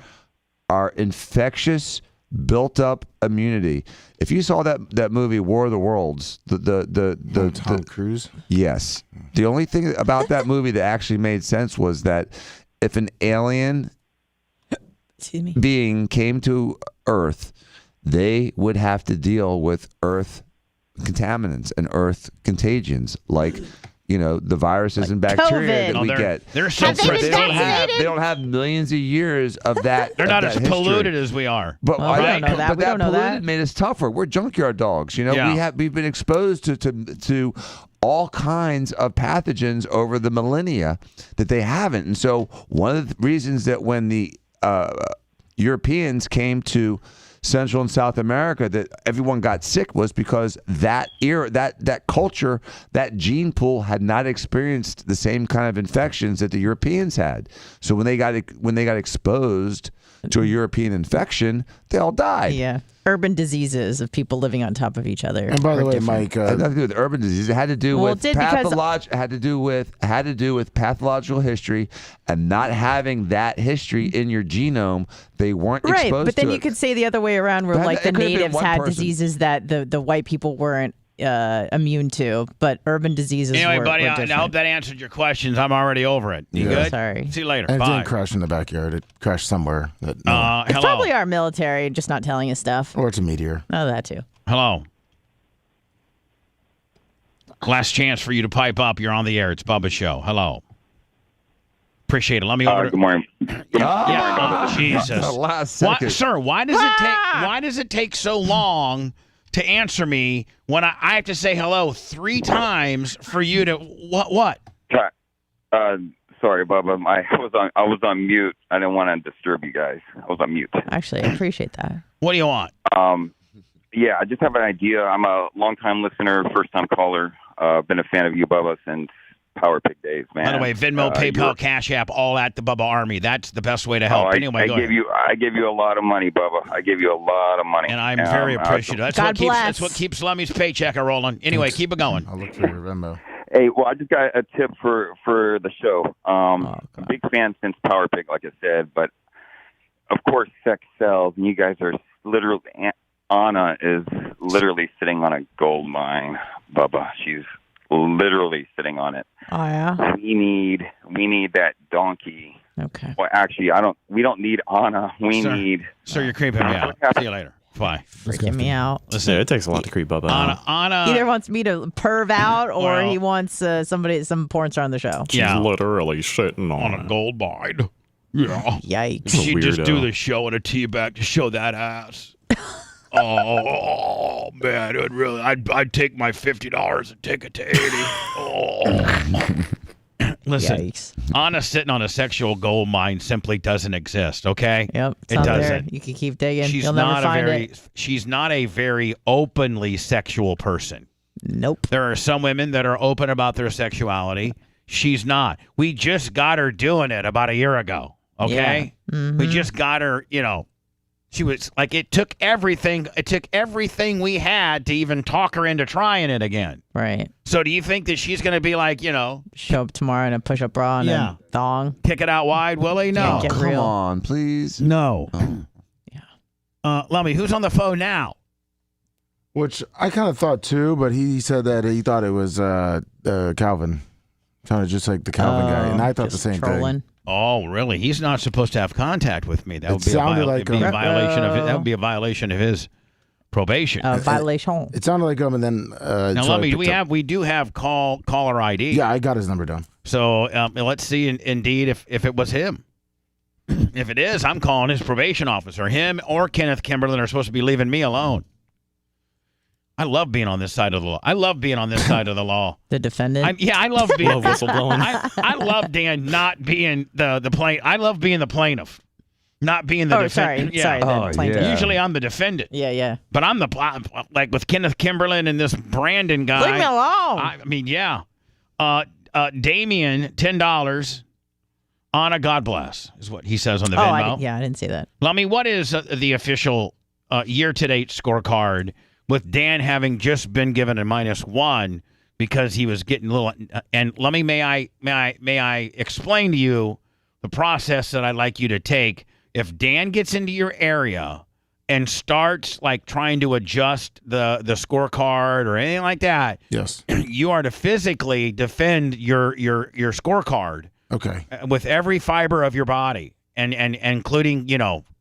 infectious built up immunity. If you saw that movie War of the Worlds, the Tom Cruise, yes, the only thing about that movie that actually made sense was that if an alien being came to Earth, they would have to deal with Earth contaminants and Earth contagions like the viruses and bacteria that we get. They're so they don't have millions of years of that. They're not as history. polluted as we are. But we don't know that. But We that don't know polluted that. made us tougher. We're junkyard dogs. We've been exposed to all kinds of pathogens over the millennia that they haven't. And so one of the reasons that when the Europeans came to Central and South America that everyone got sick was because that era, that culture, that gene pool had not experienced the same kind of infections that the Europeans had. So when they got exposed to a European infection, they all died. Yeah. Urban diseases of people living on top of each other. And by the way, different. Mike, It had nothing to do with urban disease. It had to do with had to do with pathological history, and not having that history in your genome. They weren't right, exposed but then to you it. could say the other way around, where But like the it could have been natives one had person. diseases that the white people weren't immune to, but urban diseases Anyway, were, buddy, were I different. hope that answered your questions. I'm already over it. You good? Sorry. See you later. And it Bye. didn't crash in the backyard. It crashed somewhere. That, It's hello. probably our military just not telling us stuff. Or it's a meteor. Oh, that too. Hello. Last chance for you to pipe up. You're on the air. It's Bubba Show. Hello. Appreciate it. Let me order. Good morning. Yeah. Jesus. Last second. Sir, why does it take so long to answer me when I have to say hello 3 times for you to what? Sorry, Bubba. I was on mute. I didn't want to disturb you guys. I was on mute. Actually, I appreciate that. What do you want? Yeah, I just have an idea. I'm a long-time listener, first-time caller. Been a fan of you, Bubba, since Power Pick days, man. By the way, Venmo, PayPal, Cash App, all at the Bubba Army. That's the best way to help. Anyway, go ahead. I give you a lot of money, Bubba. I give you a lot for And I'm very appreciative. That's what keeps Lummy's paycheck rolling. Anyway, keep it going. I'll look for your Venmo. Hey, well, I just got a tip for the show. Big fan since Power Pick, like I said, but of course, sex sells, and you guys are literally. Anna is literally sitting on a gold mine, Bubba. She's literally sitting on it. Oh yeah. We need that donkey. Okay. Well, actually, we don't need Anna. We need. Sir, you're creeping me out. See you later. Bye. Freaking me out. Listen, it takes a lot to creep Bubba out. Anna either wants me to perv out, or he wants some porn star on the show. She's literally sitting on a gold mine. Yeah. Yikes. She'd just do the show in a tea bag to show that ass. Oh man, it would really. I'd take my $50 and take it to 80. Oh. Listen, Yikes. Anna sitting on a sexual gold mine simply doesn't exist. Okay. Yep. It's it not doesn't. there. You can keep digging. She's You'll not never find it. She's not a very openly sexual person. Nope. There are some women that are open about their sexuality. She's not. We just got her doing it about a year ago. Okay. Yeah. Mm-hmm. We just got her. She was like, it took everything we had to even talk her into trying it again. Right. So do you think that she's going to be like, show up tomorrow in a push-up bra and a thong? Kick it out wide, Willie? No. Get Come real. on, please. No. Oh. Lummy, who's on the phone now? Which I kind of thought too, but he said that he thought it was Calvin. Kind of just like the Calvin guy. And I thought the same thing. Oh, really? He's not supposed to have contact with me. That would be a violation of that would be a violation of his probation. Violation. It sounded like him, and then now, Lummy, we do have caller ID. Yeah, I got his number down. So let's see, indeed, if it was him. If it is, I'm calling his probation officer. Him or Kenneth Kimberlin are supposed to be leaving me alone. I love being on this side of the law. The defendant? I love being whistleblowing. I love Dan not being the plaintiff. I love being the plaintiff, not being the defendant. Sorry, the plaintiff. Usually I'm the defendant. Yeah. But I'm like with Kenneth Kimberlin and this Brandon guy. Leave me alone. I mean, yeah. Damien, $10. Anna, God bless, is what he says on the Venmo. I didn't see that. Lummy, what is the official year-to-date scorecard? With Dan having just been given a -1 because he was getting a little. And let me, may I explain to you the process that I'd like you to take if Dan gets into your area and starts like trying to adjust the scorecard or anything like that. Yes, you are to physically defend your scorecard. Okay, with every fiber of your body and including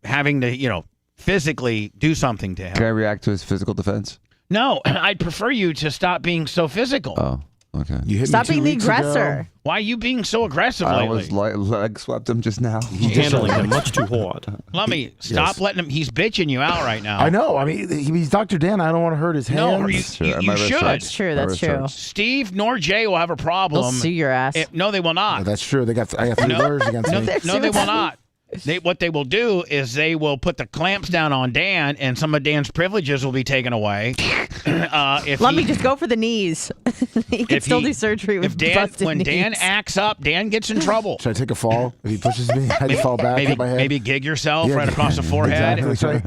having to physically do something to him. Can I react to his physical defense? No, I'd prefer you to stop being so physical. Oh, okay. You hit Stop me 2 being the weeks aggressor. ago. Why are you being so aggressive I lately? was leg swept him just now. Handling him much too hard. Lummy, stop letting him. He's bitching you out right now. I know. I mean, he's Dr. Dan. I don't want to hurt his hands. No, you should. That's true. That's true. Steve nor Jay will have a problem. They'll sue your ass. No, they will not. No, that's true. I got 3 lawyers against me. No, they will not. What they will do is they will put the clamps down on Dan, and some of Dan's privileges will be taken away. Let me just go for the knees. He can still do surgery with when knees. Dan acts up, Dan gets in trouble. Should I take a fall if he pushes me? I just fall back, hit my head. Maybe gig yourself right across the forehead. Exactly.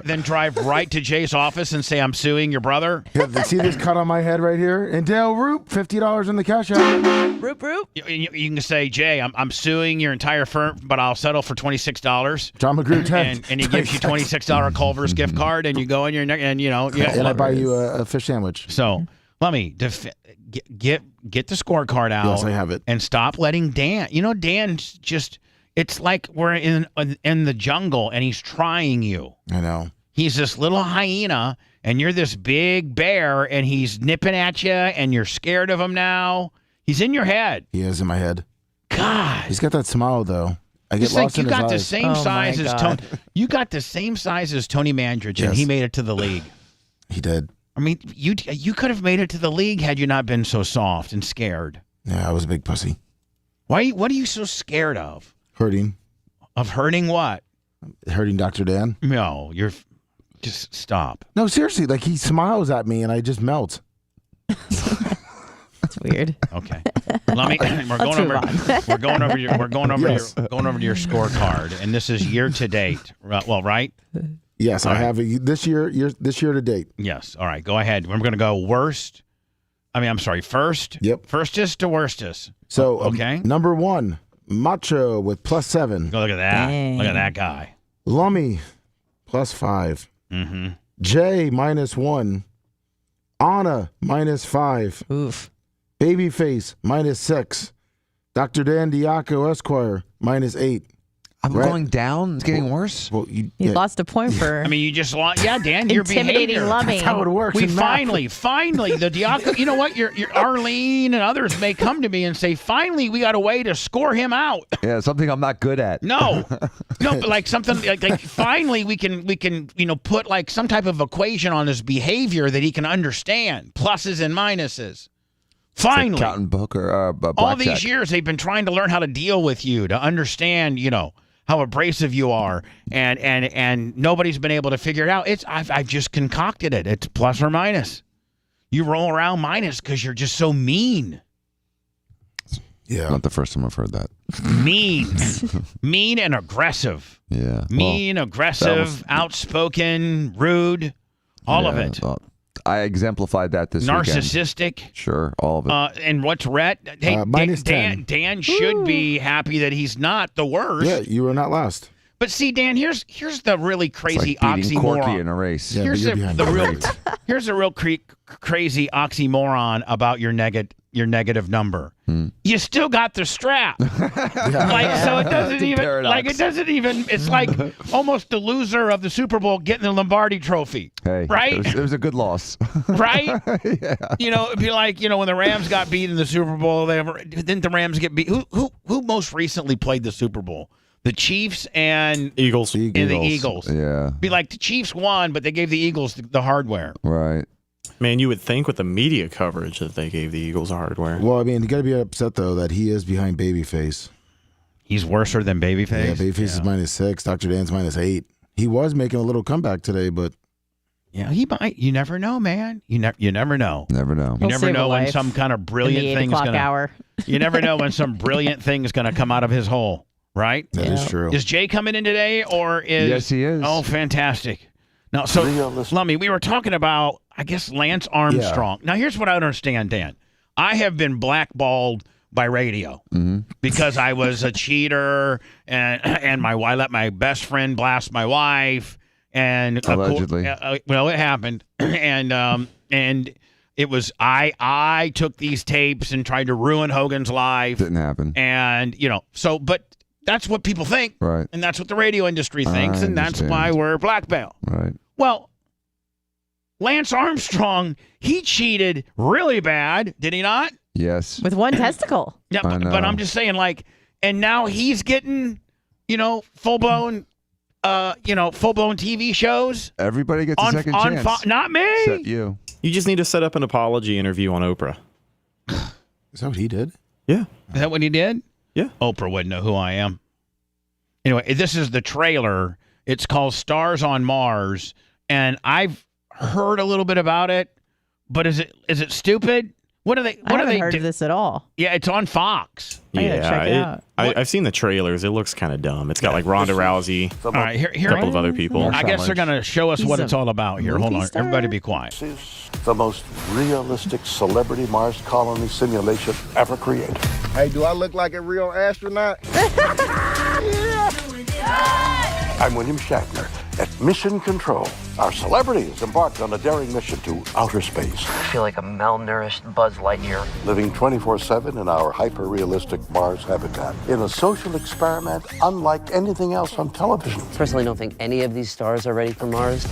Then drive right to Jay's office and say, "I'm suing your brother." Yeah, see this cut on my head right here? And Dale Roop, $50 in the cash app. Roop. You can say, Jay, I'm suing your entire firm, but I'll settle for $26. John McGrew, and he gives you $26 Culver's gift card, and you go in your and and I buy you a fish sandwich. So let me get the scorecard out. Yes, I have it. And stop letting Dan. Dan's just. It's like we're in the jungle, and he's trying you. I know. He's this little hyena, and you're this big bear, and he's nipping at you, and you're scared of him now. He's in your head. He is in my head. God. He's got that smile, though. I get lost in his eyes. You got the same size as Tony. You got the same size as Tony Mandridge, and he made it to the league. He did. I mean, you could have made it to the league had you not been so soft and scared. Yeah, I was a big pussy. What are you so scared of? Hurting. Of hurting what? Hurting Dr. Dan? No, you're just stop. No, seriously, like he smiles at me and I just melt. That's weird. Okay. We're going over your scorecard, and this is year to date. Well, right? Yes, I have this year to date. Yes. All right. Go ahead. We're going to go worst. First. Yep. Firstest to worstest. So, okay. Number 1, Macho with +7. Go look at that. Dang. Look at that guy. Lummy +5. Mm-hmm. Jay -1. Anna -5. Oof. Babyface -6. Dr. Dan Diaco Esquire -8. I'm going down. It's getting worse. Well, You lost a point for. You just lost. Yeah, Dan, your intimidating behavior. Lummy. That's how it works. We in math. finally, the Diaco. You know what? Your Arlene and others may come to me and say, finally, we got a way to score him out. Yeah, something I'm not good at. No, but like something like finally we can put like some type of equation on his behavior that he can understand, pluses and minuses. Finally, Count and book or all these years they've been trying to learn how to deal with you, to understand, how abrasive you are, and nobody's been able to figure it out. I've just concocted it. It's plus or minus. You roll around minus because you're just so mean. Yeah, not the first time I've heard that. Mean and aggressive. Yeah, mean, aggressive, outspoken, rude, all of it. I exemplified that this narcissistic. Weekend. Sure, all of it. And what's Rhett? Hey, -10. Dan should be happy that he's not the worst. Yeah, you were not last. But see, Dan, here's the really crazy it's like beating oxymoron. Corky in a race. Yeah, Here's here's a real crazy oxymoron about your negative number. You still got the strap. So it doesn't even. It's like almost the loser of the Super Bowl getting the Lombardi Trophy. Hey, right? It was a good loss. Right? Yeah. It'd be like when the Rams got beat in the Super Bowl. Didn't the Rams get beat? Who most recently played the Super Bowl? The Chiefs and Eagles. And the Eagles. Yeah. Be like the Chiefs won, but they gave the Eagles the hardware. Right. Man, you would think with the media coverage that they gave the Eagles hardware. Well, you got to be upset, though, that he is behind Babyface. He's worser than Babyface? Yeah, Babyface is -6. Dr. Dan's -8. He was making a little comeback today, but... Yeah, he might. You never know, man. You never know. Never know. You never know when some kind of brilliant thing is going to... You never know when some brilliant thing is going to come out of his hole, right? That is true. Is Jay coming in today, or is... Yes, he is. Oh, fantastic. Now, so, Lummy, we were talking about, I guess, Lance Armstrong. Yeah. Now, here's what I don't understand, Dan. I have been blackballed by radio because I was a cheater, and I let my best friend blast my wife, and allegedly, it happened, and it was I took these tapes and tried to ruin Hogan's life. Didn't happen, and but that's what people think, right? And that's what the radio industry thinks, and that's why we're blackballed, right? Well, Lance Armstrong, he cheated really bad, did he not? Yes. With one testicle. Yeah, but I'm just saying, and now he's getting, full-blown TV shows. Everybody gets a second chance. Not me. Except you. You just need to set up an apology interview on Oprah. Is that what he did? Yeah. Is that what he did? Yeah. Oprah wouldn't know who I am. Anyway, this is the trailer. It's called Stars on Mars, and I've heard a little bit about it, but is it stupid? What are they? What I haven't are they heard of this at all. Yeah, it's on Fox. Check it out. I've seen the trailers. It looks kind of dumb. It's got like Ronda Rousey, All right, here, a couple of other people. I guess they're going to show us what it's all about here. Hold on. Everybody be quiet. The most realistic celebrity Mars colony simulation ever created. Hey, do I look like a real astronaut? I'm William Shatner. At Mission Control, our celebrities embarked on a daring mission to outer space. I feel like a malnourished Buzz Lightyear. Living 24/7 in our hyper-realistic Mars habitat. In a social experiment unlike anything else on television. Personally, don't think any of these stars are ready for Mars.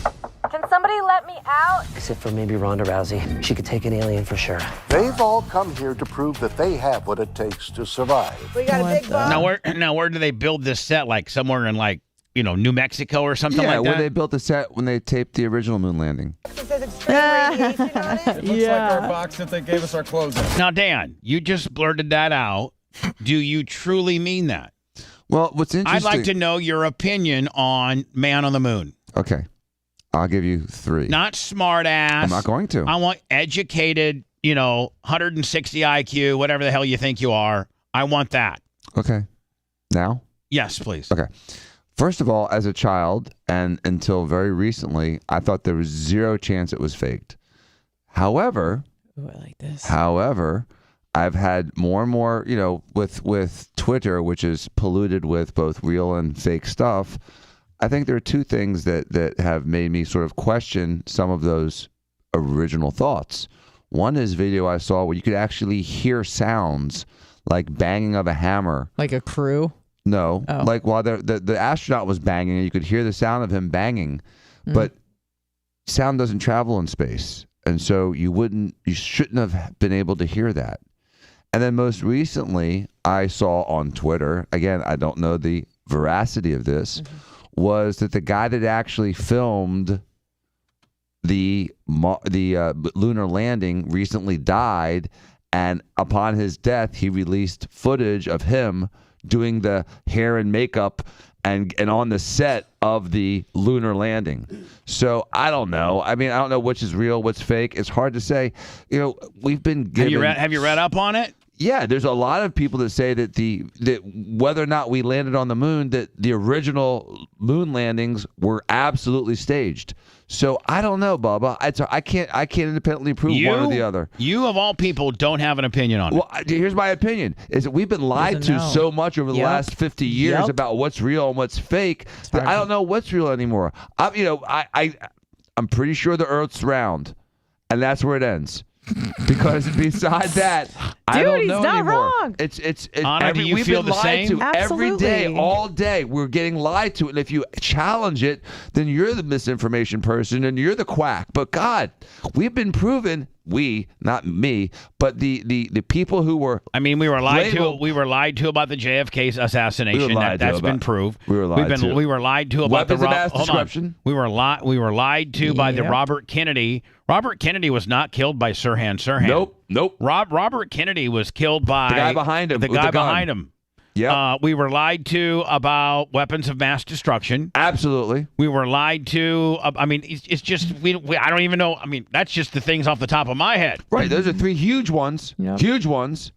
Can somebody let me out? Except for maybe Ronda Rousey. She could take an alien for sure. They've all come here to prove that they have what it takes to survive. We got a big bomb. Now where do they build this set? Like somewhere in New Mexico or something like that? Yeah, where they built the set when they taped the original moon landing. It says extreme radiation on it. It looks like our box that they gave us our clothes in. Now, Dan, you just blurted that out. Do you truly mean that? Well, what's interesting... I'd like to know your opinion on Man on the Moon. Okay. I'll give you 3. Not smart ass. I'm not going to. I want educated, 160 IQ, whatever the hell you think you are. I want that. Okay. Now? Yes, please. Okay. First of all, as a child, and until very recently, I thought there was 0 chance it was faked. However, Ooh, I like this. However, I've had more and more, with Twitter, which is polluted with both real and fake stuff. I think there are 2 things that have made me sort of question some of those original thoughts. One is video I saw where you could actually hear sounds like banging of a hammer. Like a crew? No, like while the astronaut was banging, you could hear the sound of him banging, but sound doesn't travel in space, and so you shouldn't have been able to hear that. And then most recently, I saw on Twitter, again, I don't know the veracity of this, was that the guy that actually filmed the lunar landing recently died, and upon his death, he released footage of him doing the hair and makeup and on the set of the lunar landing. So I don't know. I mean, I don't know which is real, what's fake. It's hard to say. We've been given... Have you read up on it? Yeah, there's a lot of people that say that whether or not we landed on the moon, that the original moon landings were absolutely staged. So I don't know, Bubba. I can't independently prove one or the other. You of all people don't have an opinion on it. Well, here's my opinion: is that we've been lied to so much over the last 50 years about what's real and what's fake that I don't know what's real anymore. I'm pretty sure the Earth's round, and that's where it ends. Because besides that, I don't know anymore. Wrong. It's Anna, do you we've feel been the lied same? to every day, all day. We're getting lied to, and if you challenge it, then you're the misinformation person and you're the quack. But God, we've been proven. We, not me, but the people who were. I mean, we were lied to. We were lied to about the JFK assassination. That's been proved. We were lied to. We were lied to about weapons of mass destruction. We were lied to by the Robert Kennedy. Robert Kennedy was not killed by Sirhan Sirhan. Nope. Robert Kennedy was killed by the guy behind him. The guy behind him. Yeah. We were lied to about weapons of mass destruction. Absolutely. We were lied to. I mean, it's just I don't even know. I mean, that's just the things off the top of my head. Right. Those are 3 huge ones. Yep. Huge ones.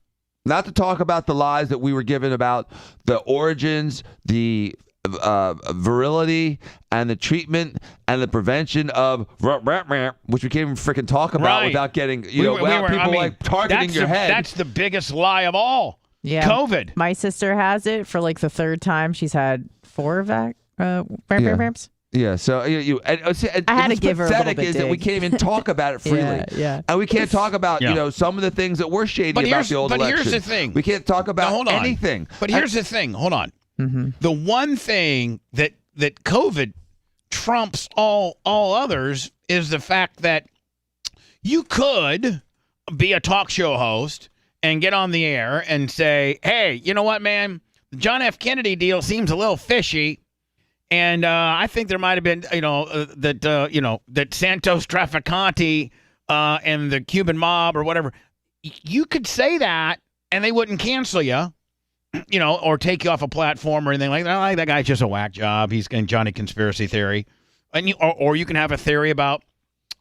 Not to talk about the lies that we were given about the origins, the virility, and the treatment and the prevention of which we can't even freaking talk about without getting people targeting your head. That's the biggest lie of all. Yeah. COVID. My sister has it for like the 3rd time. She's had 4 vamps. Yeah, so I had to give her a little bit is that we can't even talk about it freely. Yeah. And we can't talk about some of the things that were shady about the old election. But here's the thing. We can't talk about anything. But here's the thing. Hold on. Mm-hmm. The one thing that COVID trumps all others is the fact that you could be a talk show host and get on the air and say, hey, you know what, man? The John F. Kennedy deal seems a little fishy. And I think there might have been, that Santos Trafficante and the Cuban mob or whatever. You could say that and they wouldn't cancel you. or take you off a platform or anything like that. Like, that guy's just a whack job. He's in Johnny Conspiracy Theory. And or you can have a theory about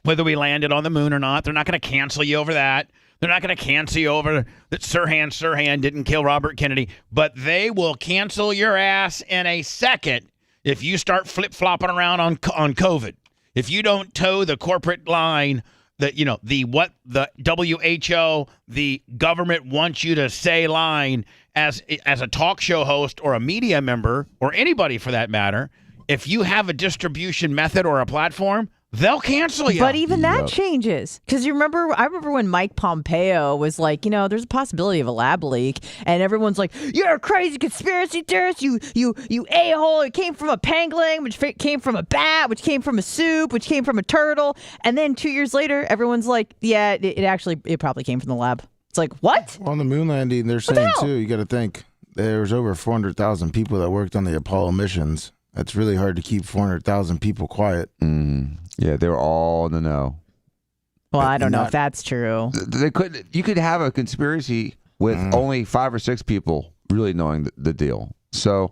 whether we landed on the moon or not. They're not going to cancel you over that. They're not going to cancel you over that Sirhan didn't kill Robert Kennedy. But they will cancel your ass in a second if you start flip-flopping around on COVID. If you don't toe the corporate line that, the WHO, the government wants you to say line as a talk show host or a media member or anybody for that matter, if you have a distribution method or a platform, they'll cancel you. But even that changes. Because I remember when Mike Pompeo was like, there's a possibility of a lab leak. And everyone's like, you're a crazy conspiracy theorist. You a-hole. It came from a pangolin, which came from a bat, which came from a soup, which came from a turtle. And then 2 years later, everyone's like, yeah, it probably came from the lab. It's like, what? On the moon landing, they're saying, too, you got to think, there's over 400,000 people that worked on the Apollo missions. It's really hard to keep 400,000 people quiet. Yeah, they were all in the know. Well, I don't know if that's true. You could have a conspiracy with only 5 or 6 people really knowing the deal. So,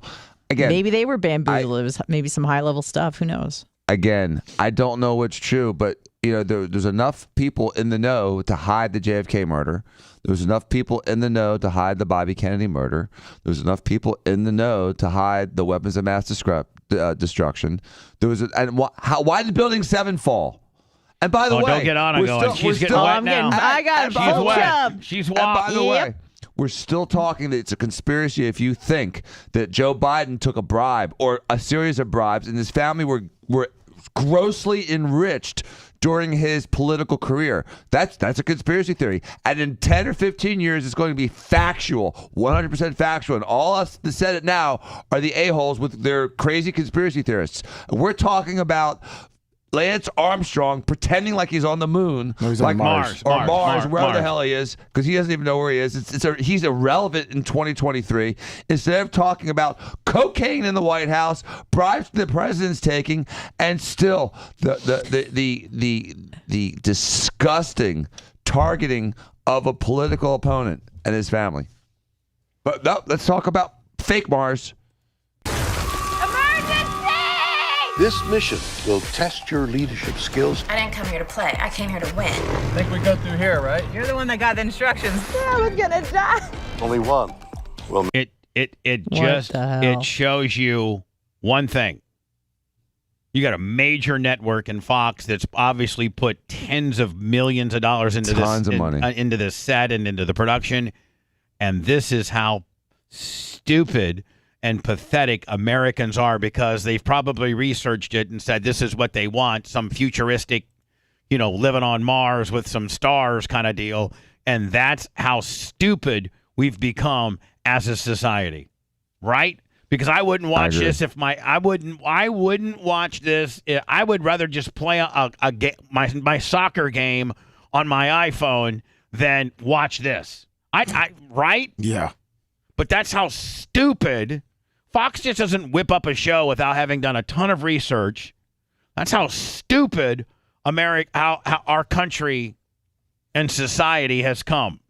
again, maybe they were bamboozled. It was maybe some high-level stuff. Who knows? Again, I don't know what's true, but there's enough people in the know to hide the JFK murder. There's enough people in the know to hide the Bobby Kennedy murder. There's enough people in the know to hide the weapons of mass destruction. Why did Building 7 fall? And by the way, don't get on going. She's getting wet now. I got She's wet. She's wet. And by the way, we're still talking that it's a conspiracy if you think that Joe Biden took a bribe or a series of bribes and his family were grossly enriched during his political career. That's a conspiracy theory. And in 10 or 15 years, it's going to be factual, 100% factual. And all us that said it now are the a-holes with their crazy conspiracy theorists. We're talking about Lance Armstrong pretending like he's on the moon, no, he's like on Mars, wherever the hell he is, because he doesn't even know where he is. He's irrelevant in 2023. Instead of talking about cocaine in the White House, bribes the president's taking, and still the disgusting targeting of a political opponent and his family. But no, let's talk about fake Mars. This mission will test your leadership skills. I didn't come here to play. I came here to win. I think we go through here, right? You're the one that got the instructions. I was gonna die. Only one will. It shows you one thing. You got a major network in Fox that's obviously put tens of millions of dollars into into this set and into the production, and this is how stupid and pathetic Americans are, because they've probably researched it and said this is what they want, some futuristic, living on Mars with some stars kind of deal. And that's how stupid we've become as a society, right? Because I wouldn't watch this I wouldn't watch this. I would rather just play my soccer game on my iPhone than watch this. Right? Yeah. But that's how stupid. Fox just doesn't whip up a show without having done a ton of research. That's how stupid how our country and society has come.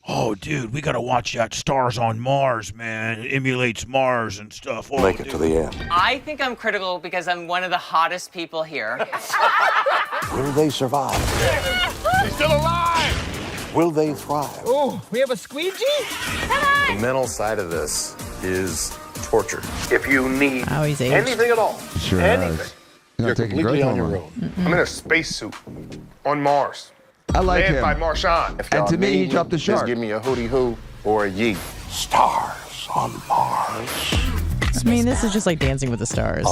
Oh, dude, we got to watch that Stars on Mars, man. It emulates Mars and stuff. Oh, Make it to the end. I think I'm critical because I'm one of the hottest people here. Will they survive? He's still alive! Will they thrive? Oh, we have a squeegee? The mental side of this is torture. If you need anything at all, Sure anything, you're completely on your own. I'm in a spacesuit on Mars. I like led him. by Marchand. If And y'all to me, he need dropped the shark. Just give me a hootie hoo or a yeet. Stars on Mars. I mean, this is just like Dancing with the Stars.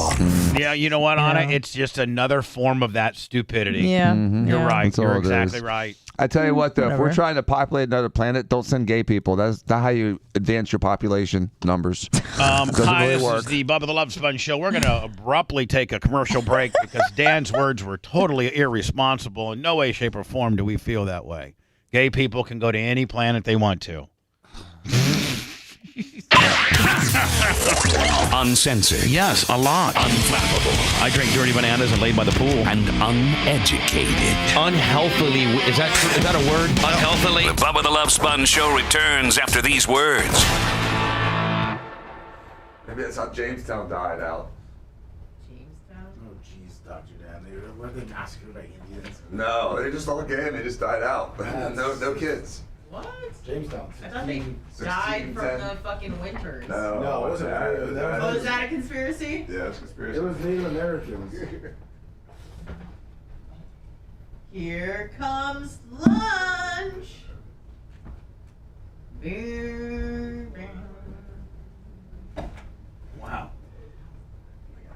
Yeah, you know what, Anna? It's just another form of that stupidity. Yeah. You're right. That's all You're it exactly is. right. I tell you what, though, if Whatever. we're trying to populate another planet, don't send gay people. That's not how you advance your population numbers. Doesn't Hi, really this work. is the Bubba the Love Sponge show. We're going to abruptly take a commercial break because Dan's words were totally irresponsible. In no way, shape, or form do we feel that way. Gay people can go to any planet they want to. Uncensored. Yes, a lot. Unflappable. I drink dirty bananas and lay by the pool. And uneducated. Unhealthily, is that a word? Unhealthily. The Bubba the Love Sponge show returns after these words. Maybe that's how Jamestown died out. Jamestown? Oh, jeez, Dr. Dan. Were they massacred by Indians? No, they just all again. They just died out. no kids. What? Jamestown. I thought they died from the fucking winters. No, it wasn't that. Oh, is that a conspiracy? Yeah, it's a conspiracy. It was Native Americans. Here comes lunch. Wow.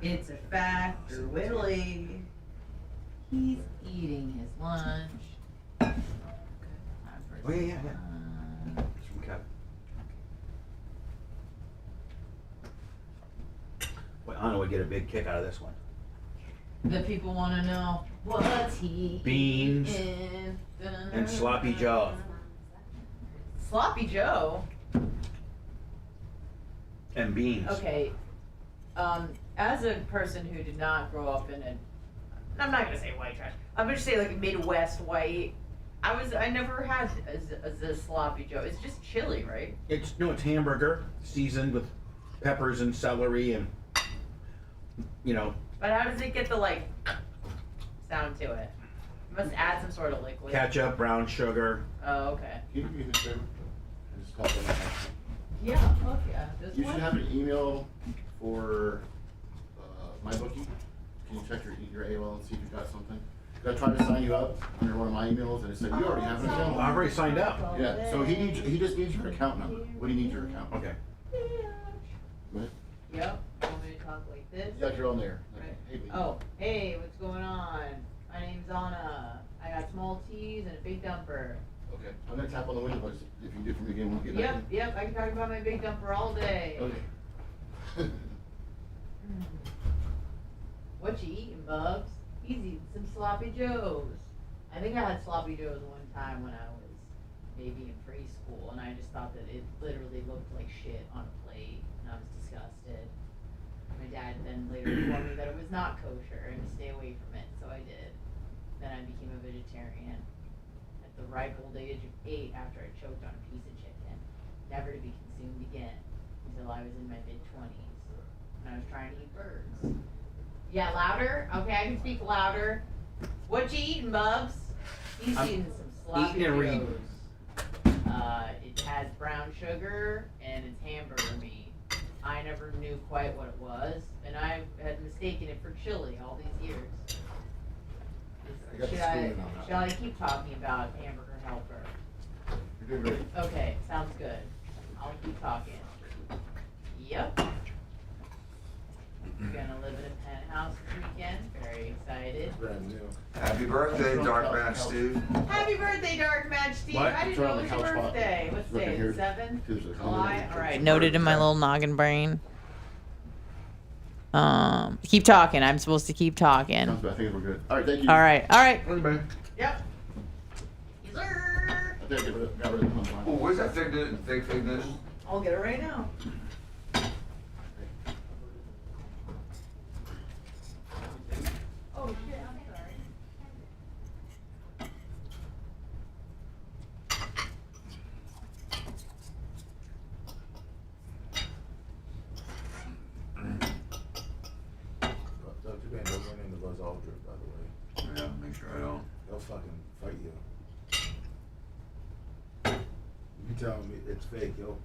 It's a fact, or Willie. He's eating his lunch. Oh, yeah. It's from Kevin. Well, Anna would get a big kick out of this one. The people want to know what's he Beans eating? and Sloppy Joe. Sloppy Joe? And beans. Okay. As a person who did not grow up in I'm not gonna say white trash. I'm gonna say like a Midwest white. I never had a sloppy Joe. It's just chili, right? It's hamburger seasoned with peppers and celery and But how does it get the like sound to it? You must add some sort of liquid. ketchup, brown sugar. Oh, okay. Can you do me a favor? Just call them. Yeah, fuck yeah. This You one? should have an email for my bookie. Can you check your AOL and see if you've got something? I tried to sign you up under one of my emails and it said you already have an account. I've already signed up. Yeah, so he just needs your account number. What do you need your account? Okay. Go ahead. Yep. Want me to talk like this? Yeah, you're on there. Right. Hey, baby. Oh, hey, what's going on? My name's Anna. I got small teas and a big dumper. Okay, I'm gonna tap on the window button if you do for me again when we get back. Yep, I can talk about my big dumper all day. Okay. What you eating, Bubs? He's eating some sloppy joes. I think I had sloppy joes one time when I was maybe in preschool, and I just thought that it literally looked like shit on a plate, and I was disgusted. My dad then later informed me that it was not kosher and to stay away from it, so I did. Then I became a vegetarian at the ripe old age of 8 after I choked on a piece of chicken, never to be consumed again until I was in my mid-20s, when I was trying to eat birds. Yeah, louder? Okay, I can speak louder. What you eating, Bubs? He's eating some sloppy joes. It has brown sugar and it's hamburger meat. I never knew quite what it was, and I had mistaken it for chili all these years. Should I keep talking about Hamburger Helper? You're doing great. Okay, sounds good. I'll keep talking. Yep. Gonna live in a penthouse this weekend. Very excited. Brand new. Happy birthday, Dark Match Steve. Happy birthday, Dark Match Steve. What? I didn't know it was your birthday. What's today? The 7th? July? Alright. Noted in my little noggin brain. Keep talking. I'm supposed to keep talking. Sounds good. I think we're good. All right, thank you. All right. Bye. Yep. Yes, sir. I think I got rid of the punchline. Oh, where's that fig newt? I'll get it right now. Oh shit, I'm sorry. Dr. Van, don't run into Buzz Aldrin, by the way. Yeah, make sure I don't. They'll fucking fight you. You tell me it's fake, yo.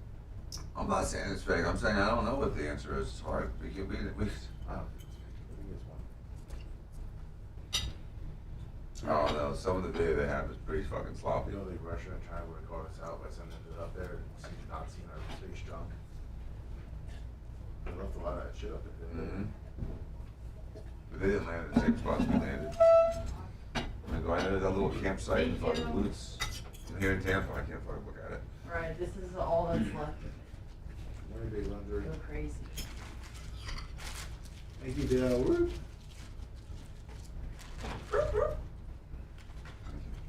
I'm not saying it's fake. I'm saying I don't know what the answer is. It's hard. We can be. I don't think it's fake. I think it's one. Oh no, some of the video they have is pretty fucking sloppy. You know, like Russia and China would have called us out by sending it up there and not seeing our space junk. They left a lot of that shit up there. But they didn't land at the same spots we landed. I mean, go into that little campsite in fucking woods. Here in Tampa, I can't fucking look at it. Alright, this is all that's left. Very big laundry. Go crazy. Thank you, Dale. Woo.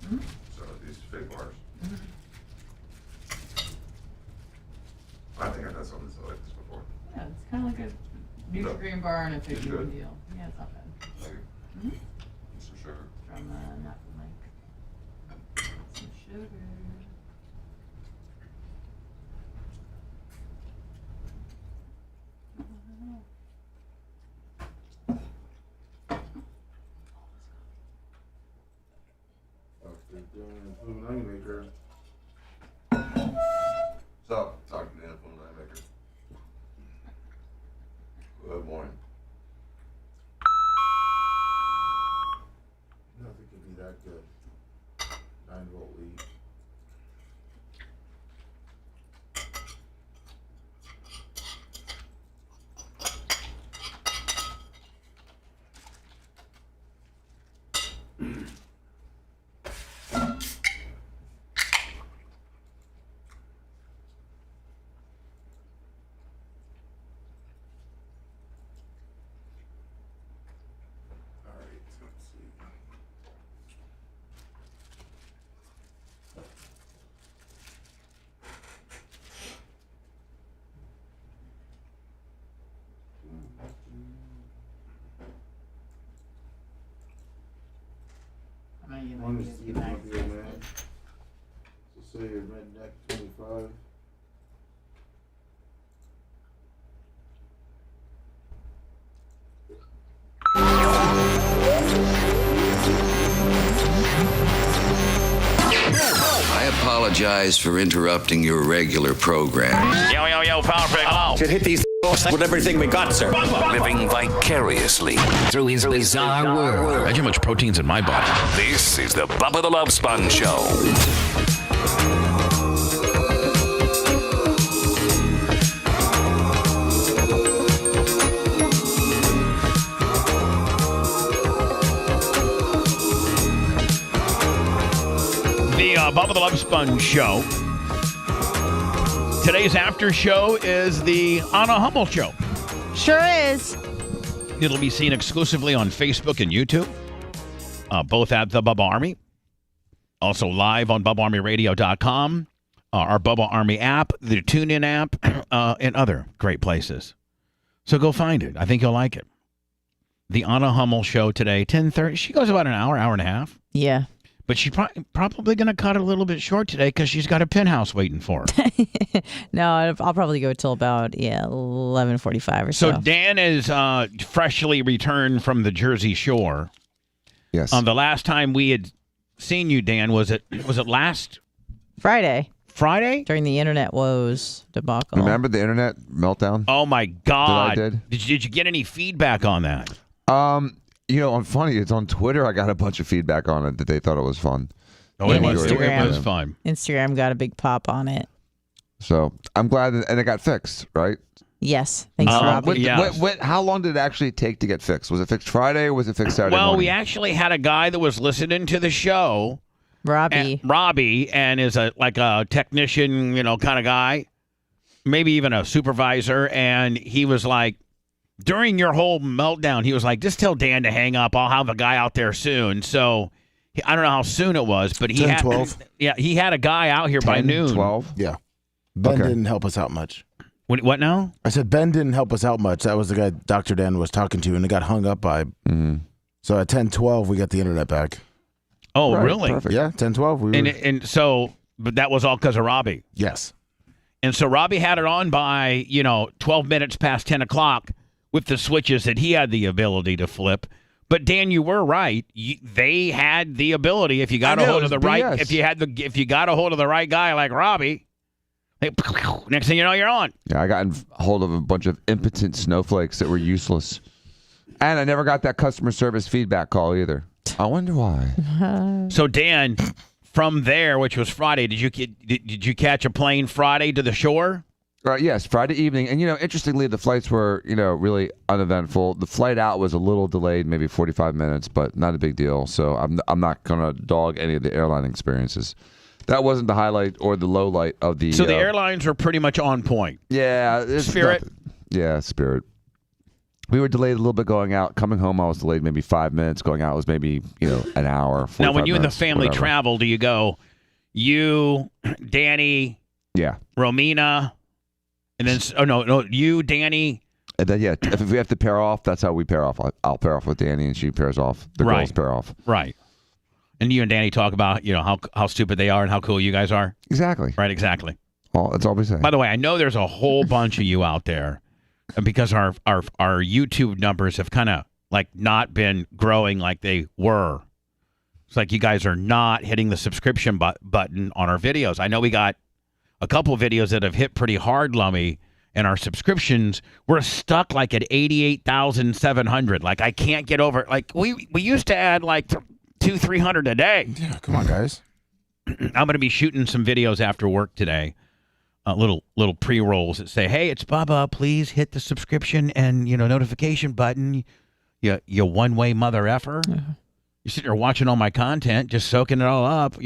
So these fake bars. I think I've had something like this before. Yeah, it's kind of like a Nutri-Green bar and a It's fifty good. deal. Yeah, it's not bad. Maybe. Some sugar. From not from Mike. Some sugar. Stop talking to Antoine Maker. Good morning. Nothing could be that good. 9-volt lead. One is the man. So say your redneck 25. I apologize for interrupting your regular program. Yo, Power Pick. Oh. Should hit these with everything we got, sir. Living vicariously through his bizarre world. Imagine how much protein's in my body. This is the Bubba the Love Sponge Show. The Bubba the Love Sponge Show. Today's after show is the Anna Hummel Show. Sure is. It'll be seen exclusively on Facebook and YouTube, both at the Bubba Army. Also live on BubbaArmyRadio.com, our Bubba Army app, the TuneIn app, and other great places. So go find it. I think you'll like it. The Anna Hummel Show today, 10:30. She goes about an hour and a half. Yeah. But she's probably going to cut it a little bit short today because she's got a penthouse waiting for her. No, I'll probably go till about 11:45 or so. So Dan is freshly returned from the Jersey Shore. Yes. The last time we had seen you, Dan, was it last Friday? Friday During the internet woes debacle. Remember the internet meltdown? Oh my God! That I did? Did you get any feedback on that? You know, it's funny. It's on Twitter. I got a bunch of feedback on it that they thought it was fun. Oh, it was Instagram. fun. Instagram got a big pop on it. So I'm glad, and it got fixed, right? Yes. Thanks, Robbie. How long did it actually take to get fixed? Was it fixed Friday or was it fixed Saturday Well, morning? we actually had a guy that was listening to the show. Robbie. And is a technician, kind of guy, maybe even a supervisor. And he was like, during your whole meltdown, he was like, just tell Dan to hang up. I'll have a guy out there soon. So I don't know how soon it was, but he 10, had 12. Yeah, he had a guy out here 10, by noon. 12? Yeah. Ben didn't help us out much. What now? I said Ben didn't help us out much. That was the guy Dr. Dan was talking to, and it got hung up by. So at 10:12, we got the internet back. Oh, really? Perfect. Yeah, 10:12. But that was all because of Robbie. Yes. And so Robbie had it on by 12 minutes past 10 o'clock with the switches that he had the ability to flip. But Dan, you were right. They had the ability if you got a hold of the right. If you got a hold of the right guy like Robbie. Next thing you know, you're on. Yeah, I got a hold of a bunch of impotent snowflakes that were useless. And I never got that customer service feedback call either. I wonder why. So, Dan, from there, which was Friday, did you catch a plane Friday to the shore? Yes, Friday evening. And, interestingly, the flights were, really uneventful. The flight out was a little delayed, maybe 45 minutes, but not a big deal. So I'm not going to dog any of the airline experiences. That wasn't the highlight or the low light of the... So the airlines were pretty much on point. Yeah. Spirit? Spirit. We were delayed a little bit going out. Coming home, I was delayed maybe 5 minutes. Going out was maybe, an hour, 45 Now, when you and the minutes, family whatever. travel, do you go, you, Danny, Romina, and then, you, Danny... And then, if we have to pair off, that's how we pair off. I'll pair off with Danny, and she pairs off. The girls pair off. Right. And you and Danny talk about, how stupid they are and how cool you guys are. Exactly. Right, exactly. Well, that's all we say. By the way, I know there's a whole bunch of you out there because our YouTube numbers have kind of not been growing like they were. It's like you guys are not hitting the subscription button on our videos. I know we got a couple of videos that have hit pretty hard, Lummy, and our subscriptions, we're stuck like at 88,700. Like I can't get over it. Like we used to add like 200-300 a day. Yeah, come on, guys. I'm going to be shooting some videos after work today. Little pre-rolls that say, "Hey, it's Bubba. Please hit the subscription and notification button. You one-way mother effer." Yeah. You're sitting there watching all my content, just soaking it all up,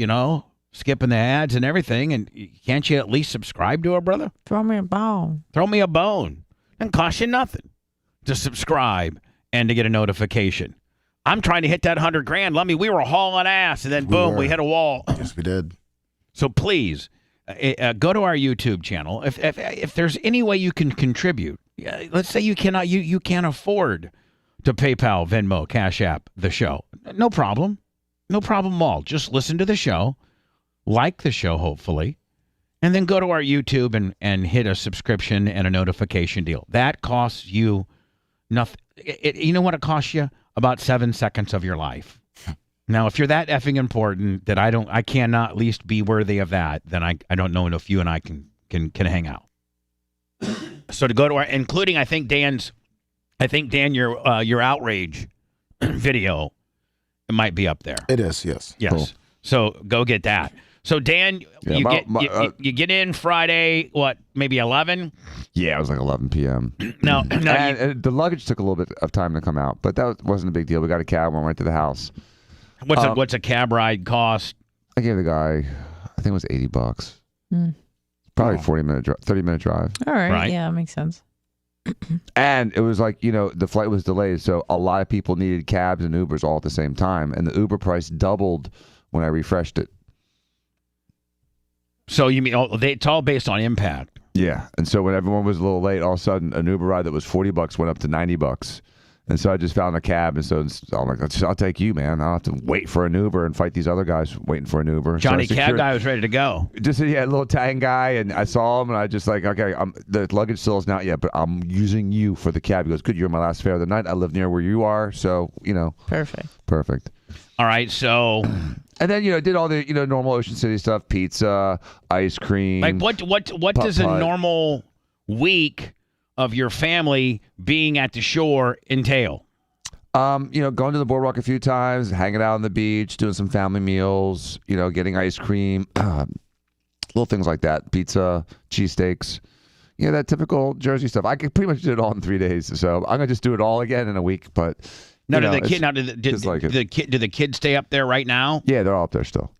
skipping the ads and everything. And can't you at least subscribe to it, brother? Throw me a bone. Throw me a bone. Doesn't cost you nothing to subscribe and to get a notification. I'm trying to hit that $100,000. Lummy, we were hauling ass, and then boom, we hit a wall. Yes, we did. So please. Go to our YouTube channel. If there's any way you can contribute, let's say you cannot, you can't afford to PayPal, Venmo, Cash App the show. No problem at all. Just listen to the show, like the show, hopefully, and then go to our YouTube and hit a subscription and a notification deal. That costs you nothing. You know what it costs you? About 7 seconds of your life. Now, if you're that effing important that I cannot at least be worthy of that, then I don't know if you and I can hang out. So to go to our, including I think Dan, your outrage video, it might be up there. It is, yes. Yes. Cool. So go get that. So Dan, you get in Friday, what, maybe 11? Yeah, it was like 11 p.m. No, and the luggage took a little bit of time to come out, but that wasn't a big deal. We got a cab, went right to the house. What's a cab ride cost? I gave the guy, I think it was $80. Probably 30-minute drive. All right. Yeah, that makes sense. And it was like, the flight was delayed, so a lot of people needed cabs and Ubers all at the same time, and the Uber price doubled when I refreshed it. So you mean it's all based on impact? Yeah, and so when everyone was a little late, all of a sudden an Uber ride that was $40 went up to $90. And so I just found a cab, and so I'm like, I'll take you, man. I don't have to wait for an Uber and fight these other guys waiting for an Uber. Johnny Cab guy was ready to go. Just a little Italian guy, and I saw him, and I just like, okay, the luggage still isn't out yet, but I'm using you for the cab. He goes, good, you're my last fare of the night. I live near where you are, so, Perfect. All right, so... And then, did all the, normal Ocean City stuff, pizza, ice cream. Like what does a normal week of your family being at the shore entail? Going to the boardwalk a few times, hanging out on the beach, doing some family meals, getting ice cream, little things like that, pizza, cheesesteaks, that typical Jersey stuff. I could pretty much do it all in 3 days, so I'm gonna just do it all again in a week. But do the kids stay up there right now? Yeah, they're all up there still.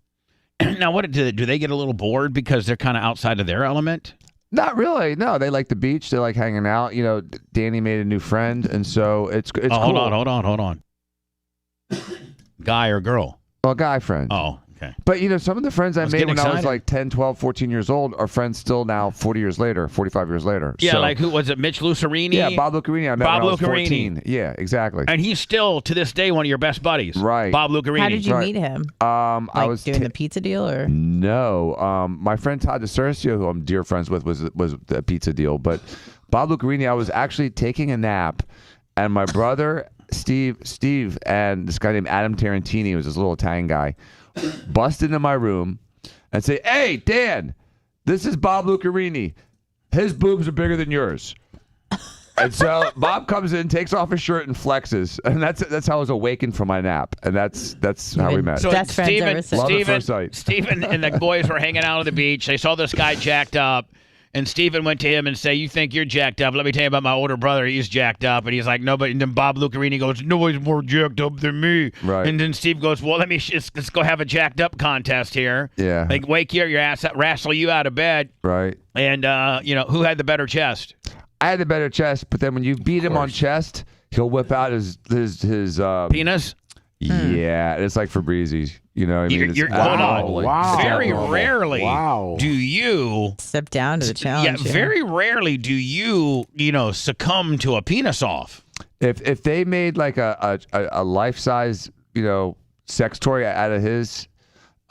Now, what do they get a little bored because they're kind of outside of their element? Not really. No, they like the beach. They like hanging out. Danny made a new friend, and so it's cool. Hold on. Guy or girl? Well, guy friend. Oh, okay. But, some of the friends I made when I was like 10, 12, 14 years old are friends still now 40 years later, 45 years later. Yeah, so, like who was it? Mitch Lucerini? Yeah, Bob Lucarini. I met when I was 14. Yeah, exactly. And he's still, to this day, one of your best buddies. Right. Bob Lucarini. How did you meet him? I was doing the pizza deal, or? No. My friend Todd DeCercio, who I'm dear friends with, was the pizza deal. But Bob Lucarini, I was actually taking a nap, and my brother, Steve, and this guy named Adam Tarantini, who was this little Italian guy, bust into my room and say, hey, Dan, this is Bob Lucarini. His boobs are bigger than yours. And so Bob comes in, takes off his shirt, and flexes. And that's how I was awakened from my nap. And that's how we met. So Stephen and the boys were hanging out on the beach. They saw this guy jacked up. And Stephen went to him and said, you think you're jacked up? Let me tell you about my older brother. He's jacked up. And he's like, no, but and then Bob Lucarini goes, nobody's more jacked up than me. Right. And then Steve goes, well, let's go have a jacked up contest here. Yeah. Like, wake your ass up, wrestle you out of bed. Right. And, who had the better chest? I had the better chest, but then when you beat him on chest, he'll whip out his penis? Yeah, it's like Febreze. You know what I mean? Hold on. Wow. Very rarely do you step down to the challenge. Yeah, very rarely do you, succumb to a penis off. If they made like a life-size, sex toy out of his,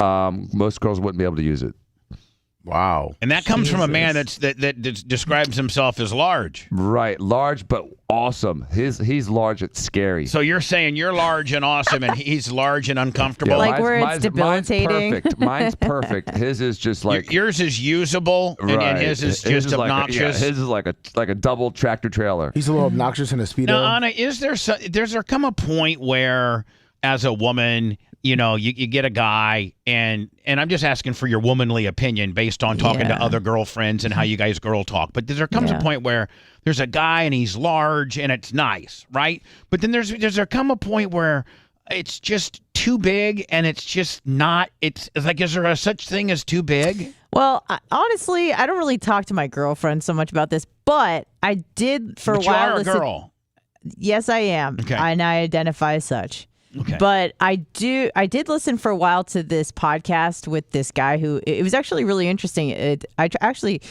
most girls wouldn't be able to use it. Wow. And that comes from a man that describes himself as large. Right, large but awesome. He's large, it's scary. So you're saying you're large and awesome, and he's large and uncomfortable? Like where it's debilitating. Mine's perfect. His is just like yours is usable, and his is just obnoxious. His is like a double tractor trailer. He's a little obnoxious in a Speedo. Now, Anna, does there come a point where, as a woman, you get a guy, and I'm just asking for your womanly opinion based on talking to other girlfriends and how you guys girl talk. But there comes a point where there's a guy and he's large and it's nice, right? But then does there come a point where it's just too big and it's just not? It's like, is there a such thing as too big? Well, honestly, I don't really talk to my girlfriend so much about this, but I did for a while. You are a girl. Yes, I am. Okay. And I identify as such. Okay. But I did listen for a while to this podcast with this guy who, it was actually really interesting. I actually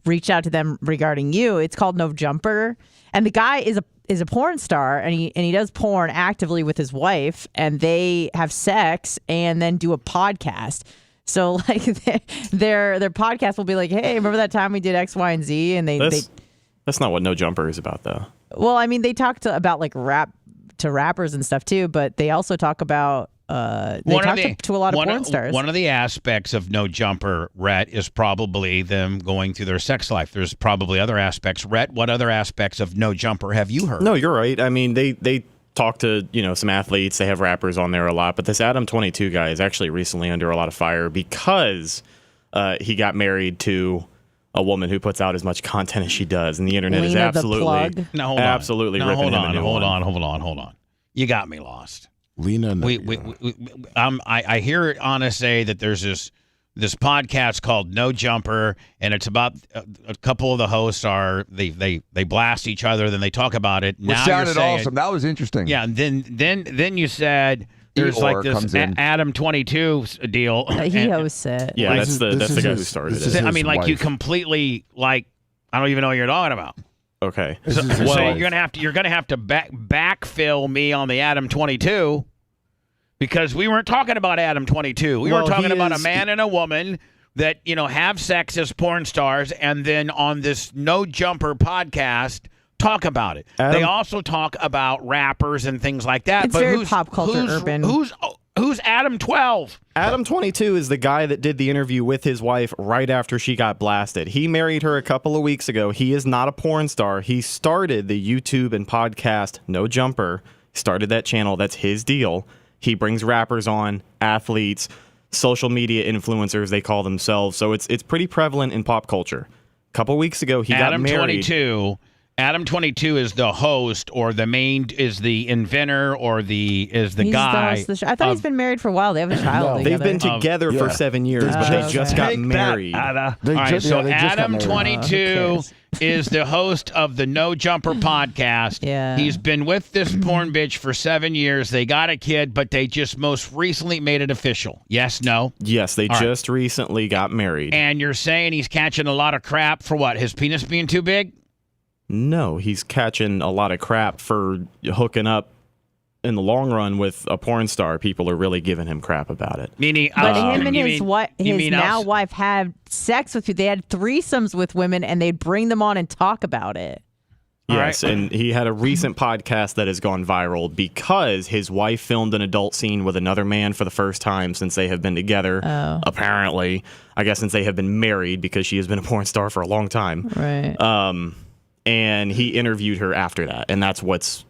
reached out to them regarding you. It's called No Jumper. And the guy is a porn star, and he does porn actively with his wife, and they have sex and then do a podcast. So like their podcast will be like, hey, remember that time we did X, Y, and Z? And that's not what No Jumper is about, though. Well, I mean, they talk about like rappers and stuff too, but they also talk about to a lot of porn stars. One of the aspects of No Jumper, Rhett, is probably them going through their sex life. There's probably other aspects. Rhett, what other aspects of No Jumper have you heard? No, you're right. I mean, they talk to some athletes. They have rappers on there a lot, but this Adam 22 guy is actually recently under a lot of fire because he got married to a woman who puts out as much content as she does, and the internet is absolutely absolutely ripping him a new one. Hold on. You got me lost. Lena, I hear Anna say that there's this podcast called No Jumper, and it's about a couple of the hosts they blast each other, then they talk about it. Which sounded awesome. That was interesting. Yeah, and then you said there's like this Adam 22 deal. He hosts it. Yeah, that's the guy who started it. I mean, like you completely I don't even know what you're talking about. Okay. So you're gonna have to backfill me on the Adam 22 because we weren't talking about Adam 22. We were talking about a man and a woman that have sex as porn stars, and then on this No Jumper podcast talk about it. They also talk about rappers and things like that. It's very pop culture, urban. Who's Adam 12? Adam 22 is the guy that did the interview with his wife right after she got blasted. He married her a couple of weeks ago. He is not a porn star. He started the YouTube and podcast No Jumper. Started that channel. That's his deal. He brings rappers on, athletes, social media influencers, they call themselves. So it's pretty prevalent in pop culture. A couple weeks ago, he got married. Adam 22 is the host, or the inventor, or the guy. The host of the show. I thought he's been married for a while. They have a child together. They've been together for 7 years, but they just got married. All right, so Adam 22 is the host of the No Jumper podcast. Yeah. He's been with this porn bitch for 7 years. They got a kid, but they just most recently made it official. Yes, no? Yes, they just recently got married. And you're saying he's catching a lot of crap for what? His penis being too big? No, he's catching a lot of crap for hooking up in the long run with a porn star. People are really giving him crap about it. But him and his wife had sex with you. They had threesomes with women, and they'd bring them on and talk about it. Yes, and he had a recent podcast that has gone viral because his wife filmed an adult scene with another man for the first time since they have been together. Oh. Apparently, I guess since they have been married, because she has been a porn star for a long time. Right. And he interviewed her after that, and that's what's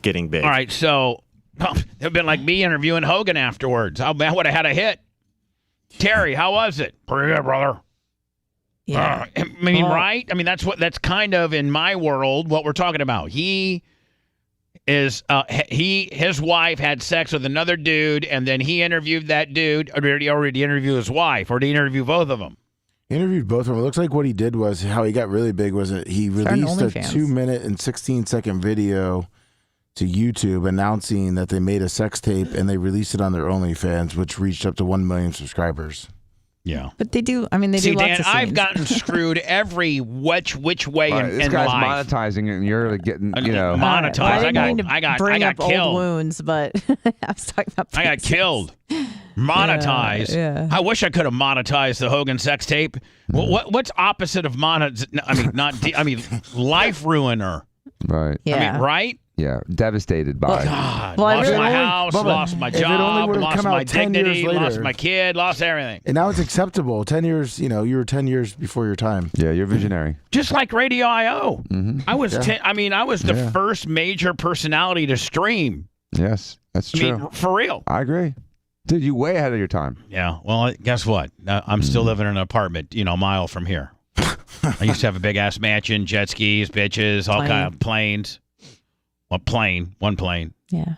getting big. All right, so it would have been like me interviewing Hogan afterwards. I would have had a hit. Terry, how was it? Pretty good, brother. Yeah. Right? I mean, that's kind of in my world what we're talking about. He is his wife had sex with another dude, and then he interviewed that dude. Or did he already interview his wife, or did he interview both of them? He interviewed both of them. It looks like what he did was, how he got really big was he released a 2-minute and 16-second video to YouTube announcing that they made a sex tape, and they released it on their OnlyFans, which reached up to 1 million subscribers. Yeah. But they do, they do lots Dan, of scenes. I've gotten screwed every which way in this guy's life. monetizing it, and you're getting, monetized. I got killed. old wounds, but I was talking about I got killed. Monetize. Yeah. I wish I could have monetized the Hogan sex tape. What's opposite of monetize? I mean, life ruiner. Right. Yeah. I mean, right? Yeah. Devastated by. God, Well, I lost really- my house, Bubba, lost my if it only job, would've lost come my out 10 years dignity, lost later. my kid, lost everything. And now it's acceptable. 10 years, you were 10 years before your time. Yeah, you're visionary. Just like Radio I.O. I was I was the Yeah. first major personality to stream. Yes, that's I true. mean, for real. I agree. Dude, you way ahead of your time. Yeah. Well, guess what? I'm still living in an apartment, a mile from here. I used to have a big ass mansion, jet skis, bitches, all kind of planes. One plane. Yeah.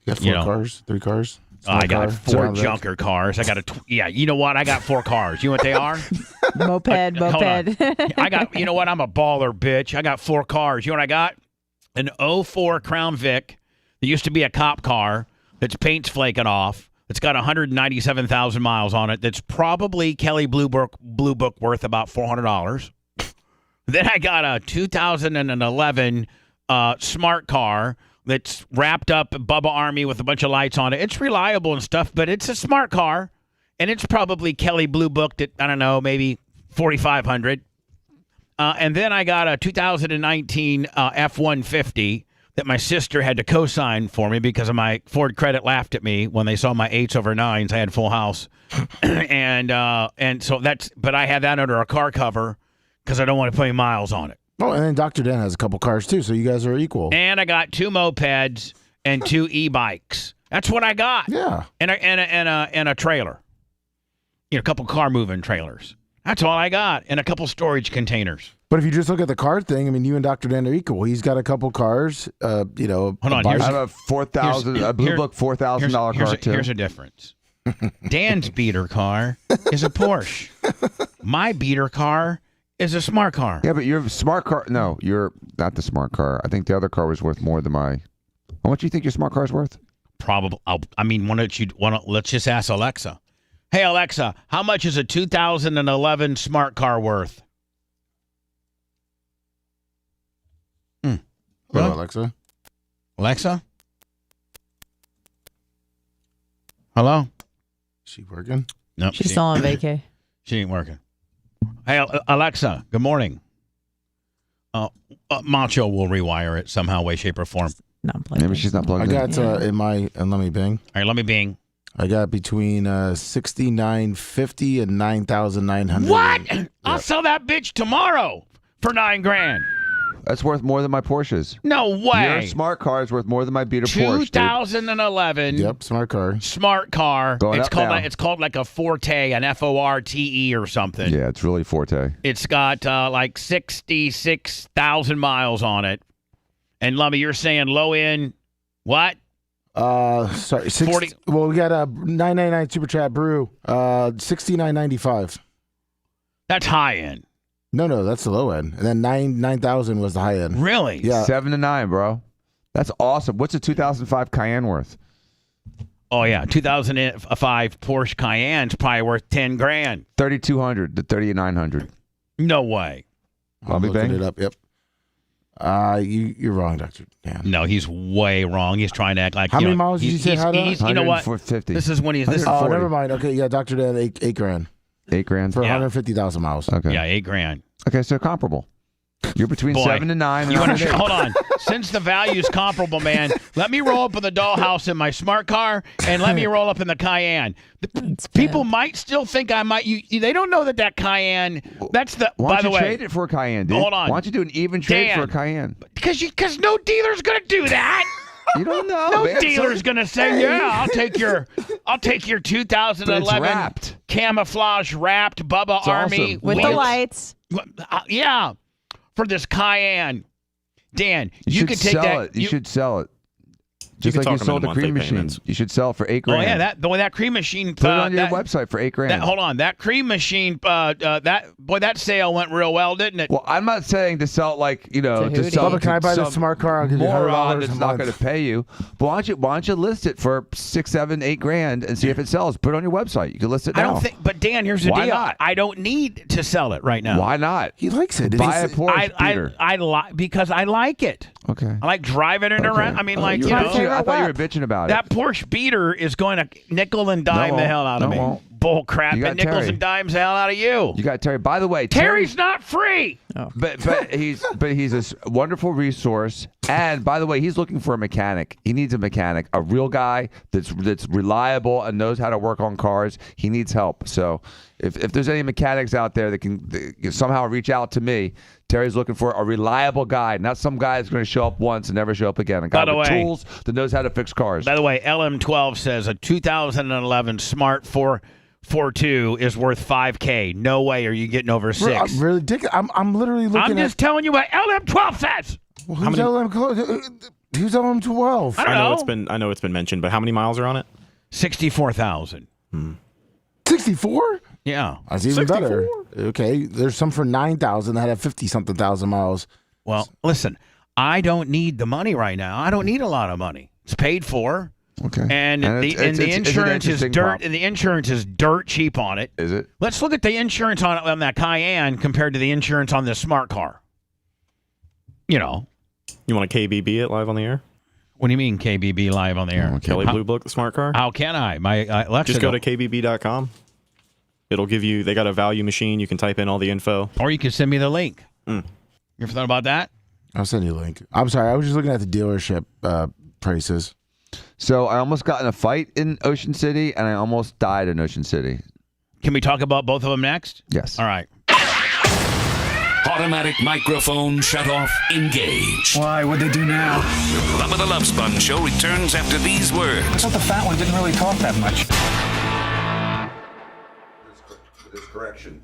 You got 4 cars, 3 cars. I got car, 4 Sound junker cars. I got you know what? I got 4 cars. You know what they are? Moped. Hold on. I got, you know what? I'm a baller, bitch. I got 4 cars. You know what I got? An 04 Crown Vic that used to be a cop car that's paint's flaking off. It's got 197,000 miles on it. That's probably Kelly Blue Book worth about $400. Then I got a 2011 smart car that's wrapped up Bubba Army with a bunch of lights on it. It's reliable and stuff, but it's a smart car, and it's probably Kelly Blue Booked at, I don't know, maybe $4,500. And then I got a 2019 F-150 that my sister had to co-sign for me because of my Ford Credit laughed at me when they saw my 8s over 9s. I had full house. and so but I had that under a car cover because I don't want to put any miles on it. Oh, and then Dr. Dan has a couple cars too, so you guys are equal. And I got 2 mopeds and 2 e-bikes. That's what I got. Yeah. And a trailer. A couple car moving trailers. That's all I got. And a couple storage containers. But if you just look at the car thing, I mean, you and Dr. Dan are equal. He's got a couple cars. Hold on. I have a Blue Book $4,000 car too. Here's a difference. Dan's beater car is a Porsche. My beater car is a smart car. Yeah, but your smart car. No, you're not the smart car. I think the other car was worth more than my. How much do you think your smart car is worth? Probably. Let's just ask Alexa. Hey, Alexa, how much is a 2011 smart car worth? Hello, Alexa. Alexa? Hello? Is she working? No. She's still on vacay. She ain't working. Hey, Alexa, good morning. Macho will rewire it somehow, way, shape, or form. Maybe she's not plugged in. I got in my, and let me bing. All right, let me bing. I got between $6,950 and $9,900. What? Yep. I'll sell that bitch tomorrow for $9,000. That's worth more than my Porsches. No way. Your smart car is worth more than my beater Porsche. 2011. Yep, smart car. Smart car. Going it's up called now. it's called like a Forte, an Forte or something. Yeah, it's really Forte. It's got like 66,000 miles on it. And Lummy, you're saying low end what? Sorry, 40. Well, we got a 999 Super Chat Brew, $69.95. That's high end. No, that's the low end, and then 9,000 was the high end. Really? Yeah, 7 to 9, bro. That's awesome. What's a 2005 Cayenne worth? Oh yeah, 2005 Porsche Cayenne's probably worth $10,000. 3,200 to 3,900. No way. I'm looking it up. Yep. You're wrong, Dr. Dan. No, he's way wrong. He's trying to act like how many miles did you say? You know what? 150. This is when he's. This is oh, never mind. Okay, yeah, Dr. Dan, $8,000 $8,000 for 150,000 miles. Okay. Yeah, $8,000. Okay, so comparable. You're between 7 to 9. You hold on. Since the value's comparable, man, let me roll up in the dollhouse in my smart car, and let me roll up in the Cayenne. People might still think I might. They don't know that Cayenne. That's the. Why by don't the you way, trade it for a Cayenne, dude? Hold on. Why don't you do an even trade Dan, for a Cayenne? Because no dealer's gonna do that. You don't know. No man. dealer's gonna say, yeah, I'll take your 2011 wrapped. camouflage wrapped Bubba It's Army awesome. With the lights. Yeah, for this Cayenne. Dan, You could should take sell that. it. You should sell it. Just could like you talk them sold into the cream monthly machine. payments. You should sell it for $8,000. Oh yeah, that cream machine. Put it on your website for $8,000. Hold on, that cream machine. That sale went real well, didn't it? Well, I'm not saying to sell to sell. Bubba, can I buy the smart car? I'll give you moron $100 that's a not month. going to pay you. But why don't you list it for $6, $7, $8,000 and see if it sells? Put it on your website. You can list it now. I don't think. But Dan, here's the Why deal. not? I don't need to sell it right now. Why not? He likes it. Buy a Porsche, Peter. Because I like it. Okay. I like driving it around. I mean, like, you know. I thought you were bitching about that Porsche beater is going to nickel and dime the hell out of me. Bull crap. It nickels and dimes the hell out of you. You got Terry. By the way, Terry's not free. Oh. But he's a wonderful resource. And by the way, he's looking for a mechanic. He needs a mechanic, a real guy that's reliable and knows how to work on cars. He needs help. So if there's any mechanics out there that can somehow reach out to me, Terry's looking for a reliable guy, not some guy that's going to show up once and never show up again. A guy with tools that knows how to fix cars. By the way, LM12 says a 2011 Smart 442 is worth $5,000. No way are you getting over 6. I'm really I'm literally looking. I'm just telling you what LM12 says. Well, who's LM12? I don't know. I know it's been mentioned, but how many miles are on it? 64,000. 64? Yeah. That's even better. Okay, there's some for 9,000 that have 50-something thousand miles. Well, listen, I don't need the money right now. I don't need a lot of money. It's paid for. Okay. And the insurance is dirt. And the insurance is dirt cheap on it. Is it? Let's look at the insurance on that Cayenne compared to the insurance on this smart car. You know. You want to KBB it live on the air? What do you mean KBB live on the air? Kelly Blue Book, the smart car? How can I? My Alexa. Just go to kbb.com. It'll give you, they got a value machine. You can type in all the info. Or you can send me the link. You ever thought about that? I'll send you a link. I'm sorry. I was just looking at the dealership prices. So I almost got in a fight in Ocean City, and I almost died in Ocean City. Can we talk about both of them next? Yes. All right. Automatic microphone shut off. Engage. Why? What'd they do now? Bubba the Love Sponge Show returns after these words. I thought the fat one didn't really talk that much. This correction.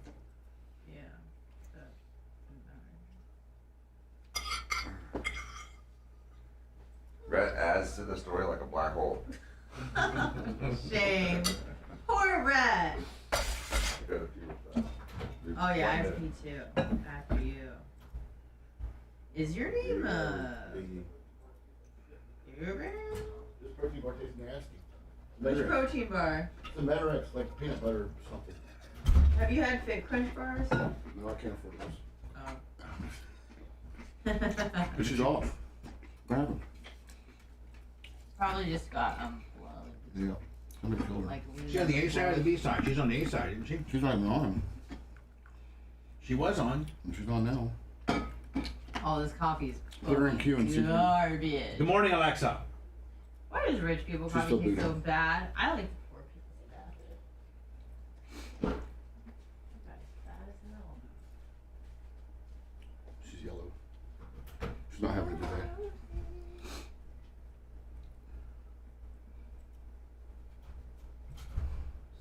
Red adds to the story like a black hole. Shame. Poor Red. Oh yeah, I have me too. After you. Is your name This protein bar tastes nasty. Which protein bar? The Metarex, like peanut butter or something. Have you had Fit Crunch bars? No, I can't afford those. Oh. She's off. Grab them. Probably just got blood. Yeah. Somebody killed her. Like She's on the A side or the B side? She's on the A side, isn't she? She's not even on. She was on. And she's on now. All this coffee's Put her in queue and see. garbage. Good morning, Alexa. Why does rich people She's coffee still taste so big. bad? I like poor people's bad. She's yellow. She's not having a good day.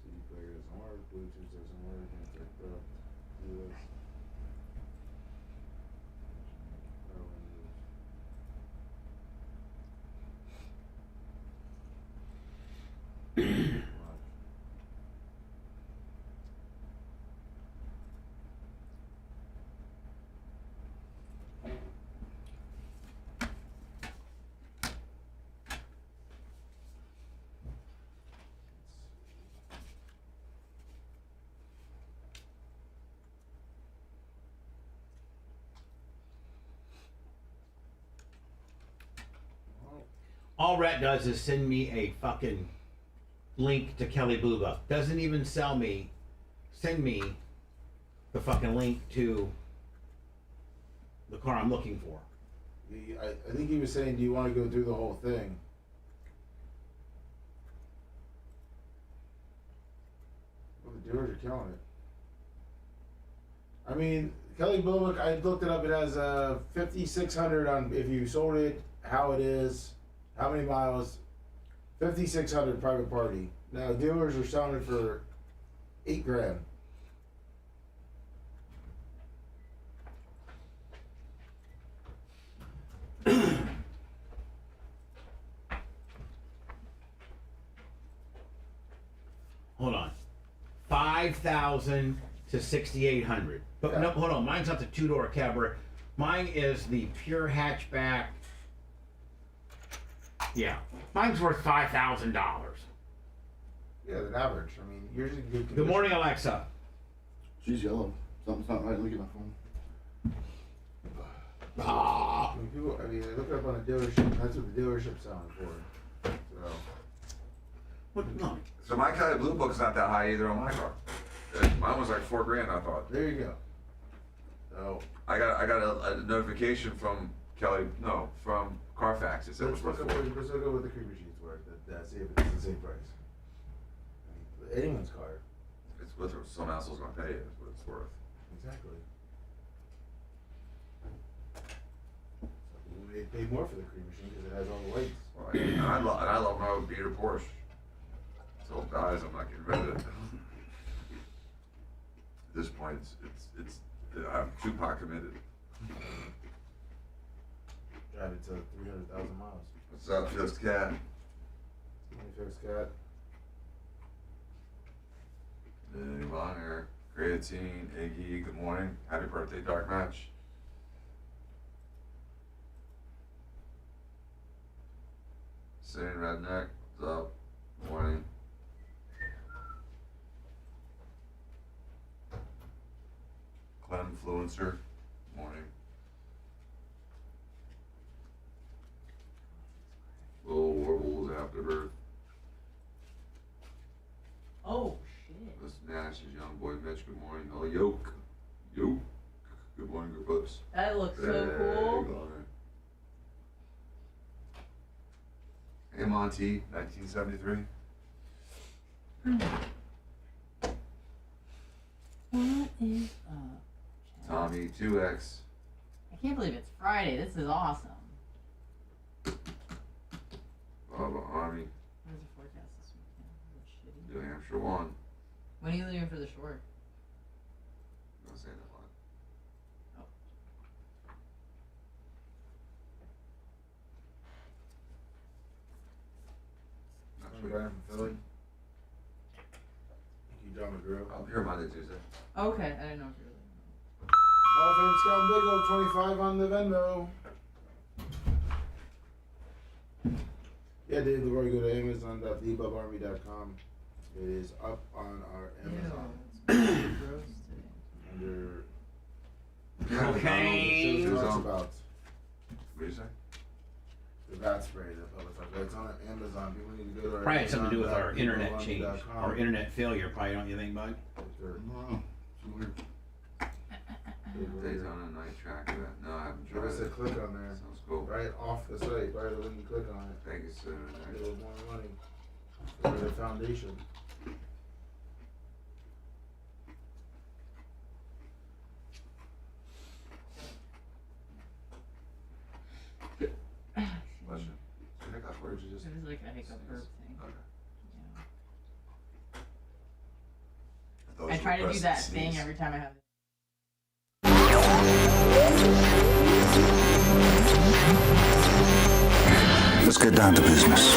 CD player doesn't work. Bluetooth doesn't work. All Rhett does is send me a fucking link to Kelly Blue Book. Doesn't even send me the fucking link to the car I'm looking for. I think he was saying, do you want to go through the whole thing? Well, the dealers are killing it. I mean, Kelly Blue Book, I looked it up. It has 5,600 on if you sold it, how it is, how many miles. 5,600 private party. Now dealers are selling it for $8,000. Hold on. 5,000 to 6,800. But Yeah. no, hold on. Mine's not the two-door cab. Mine is the pure hatchback. Yeah. Mine's worth $5,000. Yeah, the average. I mean, yours is in good condition. Good morning, Alexa. She's yellow. Something's not right. Look at my phone. Ah, People, I mean, they look it up on a dealership. That's what the dealership's selling for. So. What? No. So my Kelly Blue Book's not that high either on my car. Mine was like $4,000, I thought. There you go. So I got a notification from from Carfax. It said it was worth $4,000. Let's look at what the cream machine's worth. See if it's the same price. I mean, anyone's car. It's what someone else is going to pay you. That's what it's worth. Exactly. They pay more for the cream machine because it has all the lights. Well, I love my old beater Porsche. So guys, I'm not getting rid of it. At this point, I'm Tupac committed. Drive it to 300,000 miles. What's up, Fixed Cat? Fixed Cat. Hey, Bonner, Creatine, Iggy, good morning. Happy birthday, Dark Match. Sane Redneck, what's up? Morning. Clemfluencer, morning. Little Warbles Afterbirth. Oh, shit. This Nash is young boy Mitch, good morning. Oh, Yoke. Good morning, good books. That looks so cool. Hey, Monty, 1973. What is up? Tommy, 2X. I can't believe it's Friday. This is awesome. Bubba Army. What is the forecast this weekend? New Hampshire 1. When are you leaving for the shore? Don't say that one. Oh. Not I'm sure. driving from Philly. You John McGrew. I'll be here Monday, Tuesday. Okay, I didn't know if you were leaving. Hall of Fame Scout and Big O, 25 on the Venmo. Yeah, Dave Leroy, go to amazon.thebubbarmy.com. It is up on our Amazon. Under cocaine. It talks about What did you say? the bat spray that Bubba talked about. It's on Amazon. People need to go to our Probably had something to do with our Amazon.thebubbarmy.com. internet change or internet failure. Probably, don't you think, bud? No. It's weird. Daytona night track event. No, I haven't Give tried us a it. click on there. Sounds cool. Right off the site. Right when you click on it. Thank you, sir. Get a little more money for the foundation. Bless you. Did you hiccup or did you just... It was like a hiccup burp thing. Okay. I try to do that thing every time I have. Let's get down to business.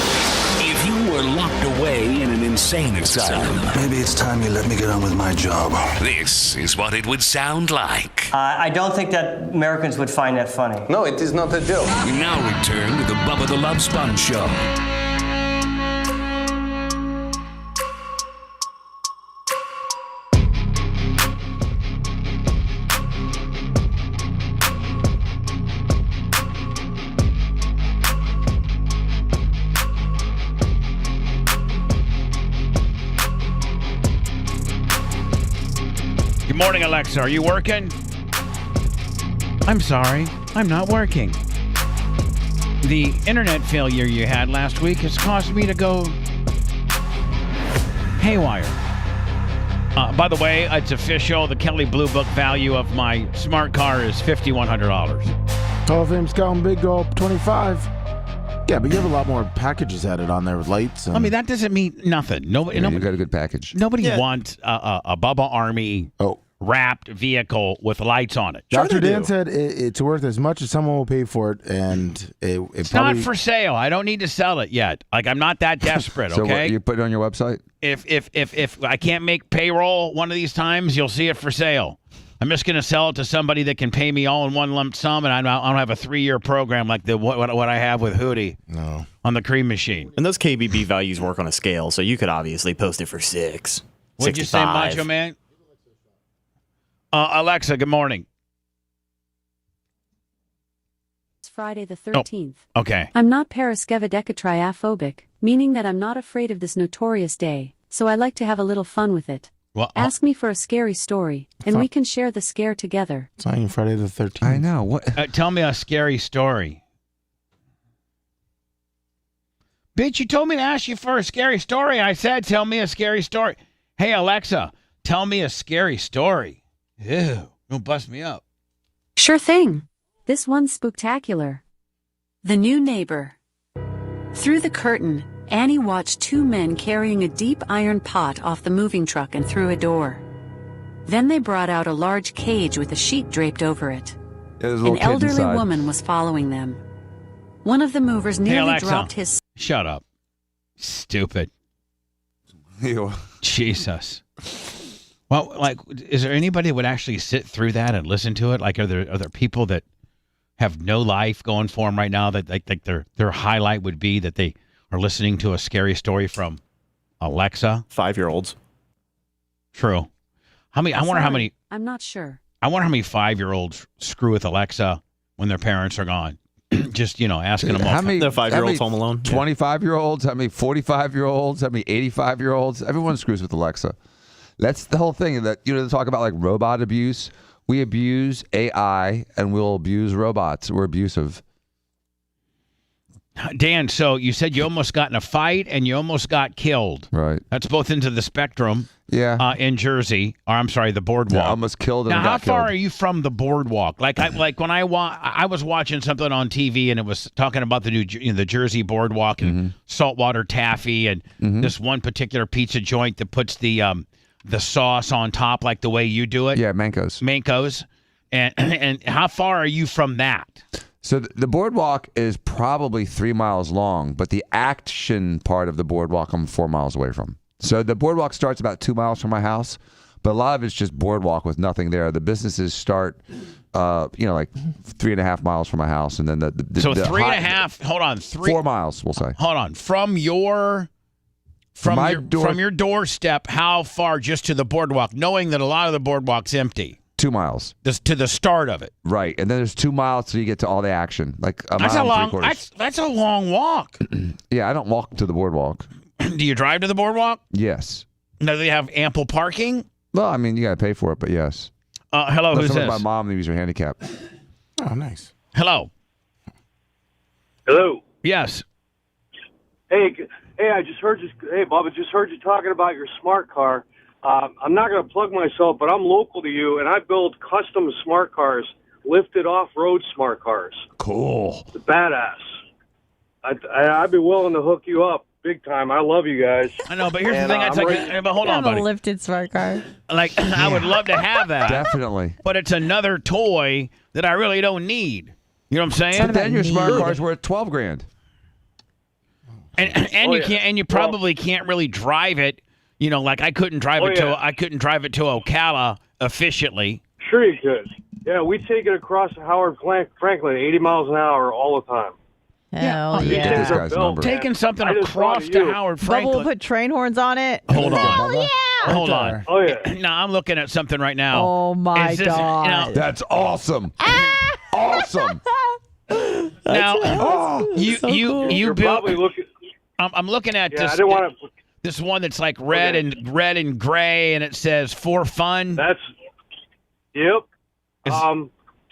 If you were locked away in an insane asylum, Maybe it's time you let me get on with my job. this is what it would sound like. I don't think that Americans would find that funny. No, it is not a joke. We now return to the Bubba the Love Sponge Show. Good morning, Alexa. Are you working? I'm sorry. I'm not working. The internet failure you had last week has caused me to go haywire. By the way, it's official. The Kelly Blue Book value of my smart car is $5,100. Hall of Fame Scout and Big Go, 25. Yeah, but you have a lot more packages added on there with lights. And... I mean, that doesn't mean nothing. Nobody, Yeah, you got a good package. Nobody wants a Bubba Army wrapped vehicle with lights on it. Dr. Dan said it's worth as much as someone will pay for it, and It's probably... not for sale. I don't need to sell it yet. Like, I'm not that desperate, So okay? what, you put it on your website? If I can't make payroll one of these times, you'll see it for sale. I'm just going to sell it to somebody that can pay me all in one lump sum, and I don't have a 3-year program like what I have with Hootie on the cream machine. And those KBB values work on a scale, so you could obviously post it for 6. What'd you say, 65. Macho Man? Alexa, good morning. Friday the 13th. Oh, okay. I'm not paraskevidecatriaphobic, meaning that I'm not afraid of this notorious day, so I like to have a little fun with it. Well, ask me for a scary story, and we can share the scare together. It's not even Friday the 13th. I know. What? Tell me a scary story. Bitch, you told me to ask you for a scary story. I said, tell me a scary story. Hey, Alexa, tell me a scary story. Ew, don't bust me up. Sure thing. This one's spooktacular. The new neighbor. Through the curtain, Annie watched two men carrying a deep iron pot off the moving truck and through a door. Then they brought out a large cage with a sheet draped over it. An elderly woman was following them. One of the movers nearly dropped his... Shut up. Stupid. Ew. Jesus. Well, like, is there anybody that would actually sit through that and listen to it? Like, are there people that have no life going for them right now that like their highlight would be that they are listening to a scary story from Alexa? 5-year-olds. True. How many? I wonder how many. I'm not sure. I wonder how many 5-year-olds screw with Alexa when their parents are gone. Just, asking them. How many the 5-year-olds home alone? 25-year-olds? How many 45-year-olds? How many 85-year-olds? Everyone screws with Alexa. That's the whole thing. That they talk about like robot abuse. We abuse AI and we'll abuse robots. We're abusive. Dan, so you said you almost got in a fight and you almost got killed. Right. That's both into the spectrum. Yeah. In Jersey, or I'm sorry, the boardwalk. Yeah, almost killed. And now, how got far killed. are you from the boardwalk? Like when I was watching something on TV and it was talking about the the Jersey boardwalk and saltwater taffy and this one particular pizza joint that puts the sauce on top like the way you do it. Yeah, Manco's. And how far are you from that? So the boardwalk is probably 3 miles long, but the action part of the boardwalk I'm 4 miles away from. So the boardwalk starts about 2 miles from my house, but a lot of it's just boardwalk with nothing there. The businesses start, like 3.5 miles from my house, and then the so the 3.5. Hold on, 4 miles, we'll say. Hold on, from your doorstep. How far just to the boardwalk, knowing that a lot of the boardwalk's empty? 2 miles. To the start of it. Right. And then there's 2 miles till you get to all the action. Like that's a long walk. Yeah, I don't walk to the boardwalk. Do you drive to the boardwalk? Yes. Do they have ample parking? Well, I mean, you got to pay for it, but yes. Hello, who's this? My mom, the user handicap. Oh, nice. Hello. Hello. Yes. Hey, I just heard you. Hey, Bubba, just heard you talking about your smart car. I'm not going to plug myself, but I'm local to you, and I build custom smart cars, lifted off-road smart cars. Cool. It's badass. I'd be willing to hook you up big time. I love you guys. I know, but here's the thing. But hold on, buddy. A lifted smart car. Like, I would love to have that. Definitely. But it's another toy that I really don't need. You know what I'm saying? But then your smart car's worth $12,000. And you probably can't really drive it. Like I couldn't drive it to Ocala efficiently. Sure you could. Yeah, we take it across Howard Franklin 80 miles an hour all the time. Hell These yeah. things are built, Taking man. something I just across thought to of you. Howard Bubba Franklin. will put train horns on it. Hold on. Hell yeah. Hold on. Oh, yeah. Now I'm looking at something right now. Oh, my God. That's awesome. Awesome. Now, you built. I'm looking at this. I didn't want to. This one that's like red and gray, and it says "for fun." Yep.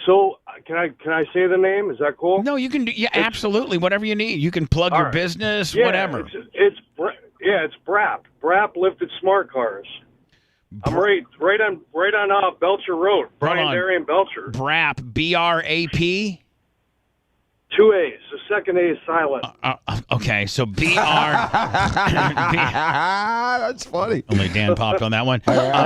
So can I say the name? Is that cool? No, you can do. Yeah, absolutely. Whatever you need, you can plug your business, whatever. It's Brap lifted smart cars. I'm right on Belcher Road, Brian Darian Belcher. Brap, BRAP. 2 A's. The second A is silent. Okay, so BR. That's funny. Only Dan popped on that one. BRAA.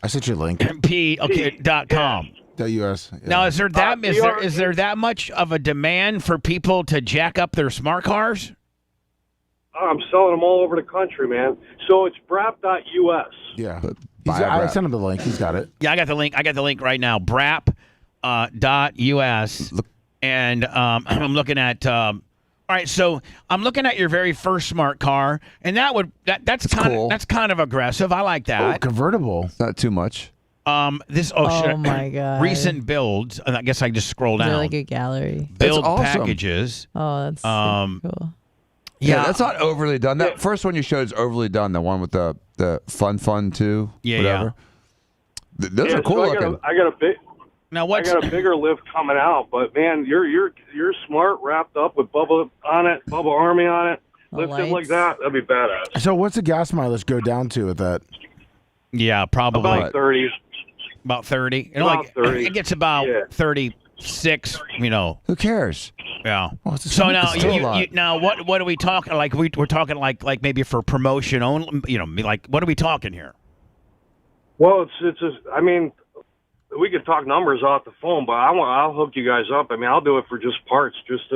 I sent you a link. P. Okay. .com. .us. Yeah. Now, is there that much of a demand for people to jack up their smart cars? I'm selling them all over the country, man. So it's brap.us. Yeah. I sent him the link. He's got it. Yeah, I got the link. I got the link right now. Brap.us. And I'm looking at. All right, so I'm looking at your very first smart car, and that's kind of aggressive. I like that. Oh, convertible. Not too much. This Oh my god. recent builds. I guess I just scroll down. They're like a gallery. Build awesome. packages. Oh, that's super cool. Yeah, that's not overly done. That first one you showed is overly done. The one with the fun too. Yeah, whatever. Those are cool looking. I got a big. Now what's I got a bigger lift coming out, but man, you're smart, wrapped up with Bubba on it, Bubba Army on it, lifted like that. That'd be badass. So what's the gas mileage go down to with that? Yeah, probably About 30. About 30. About 30. It gets about 36. Who cares? Yeah. Well, So now, still a lot. now what are we talking? Like we're talking like maybe for promotion only. Like what are we talking here? Well, I mean, we could talk numbers off the phone, but I'll hook you guys up. I mean, I'll do it for just parts, just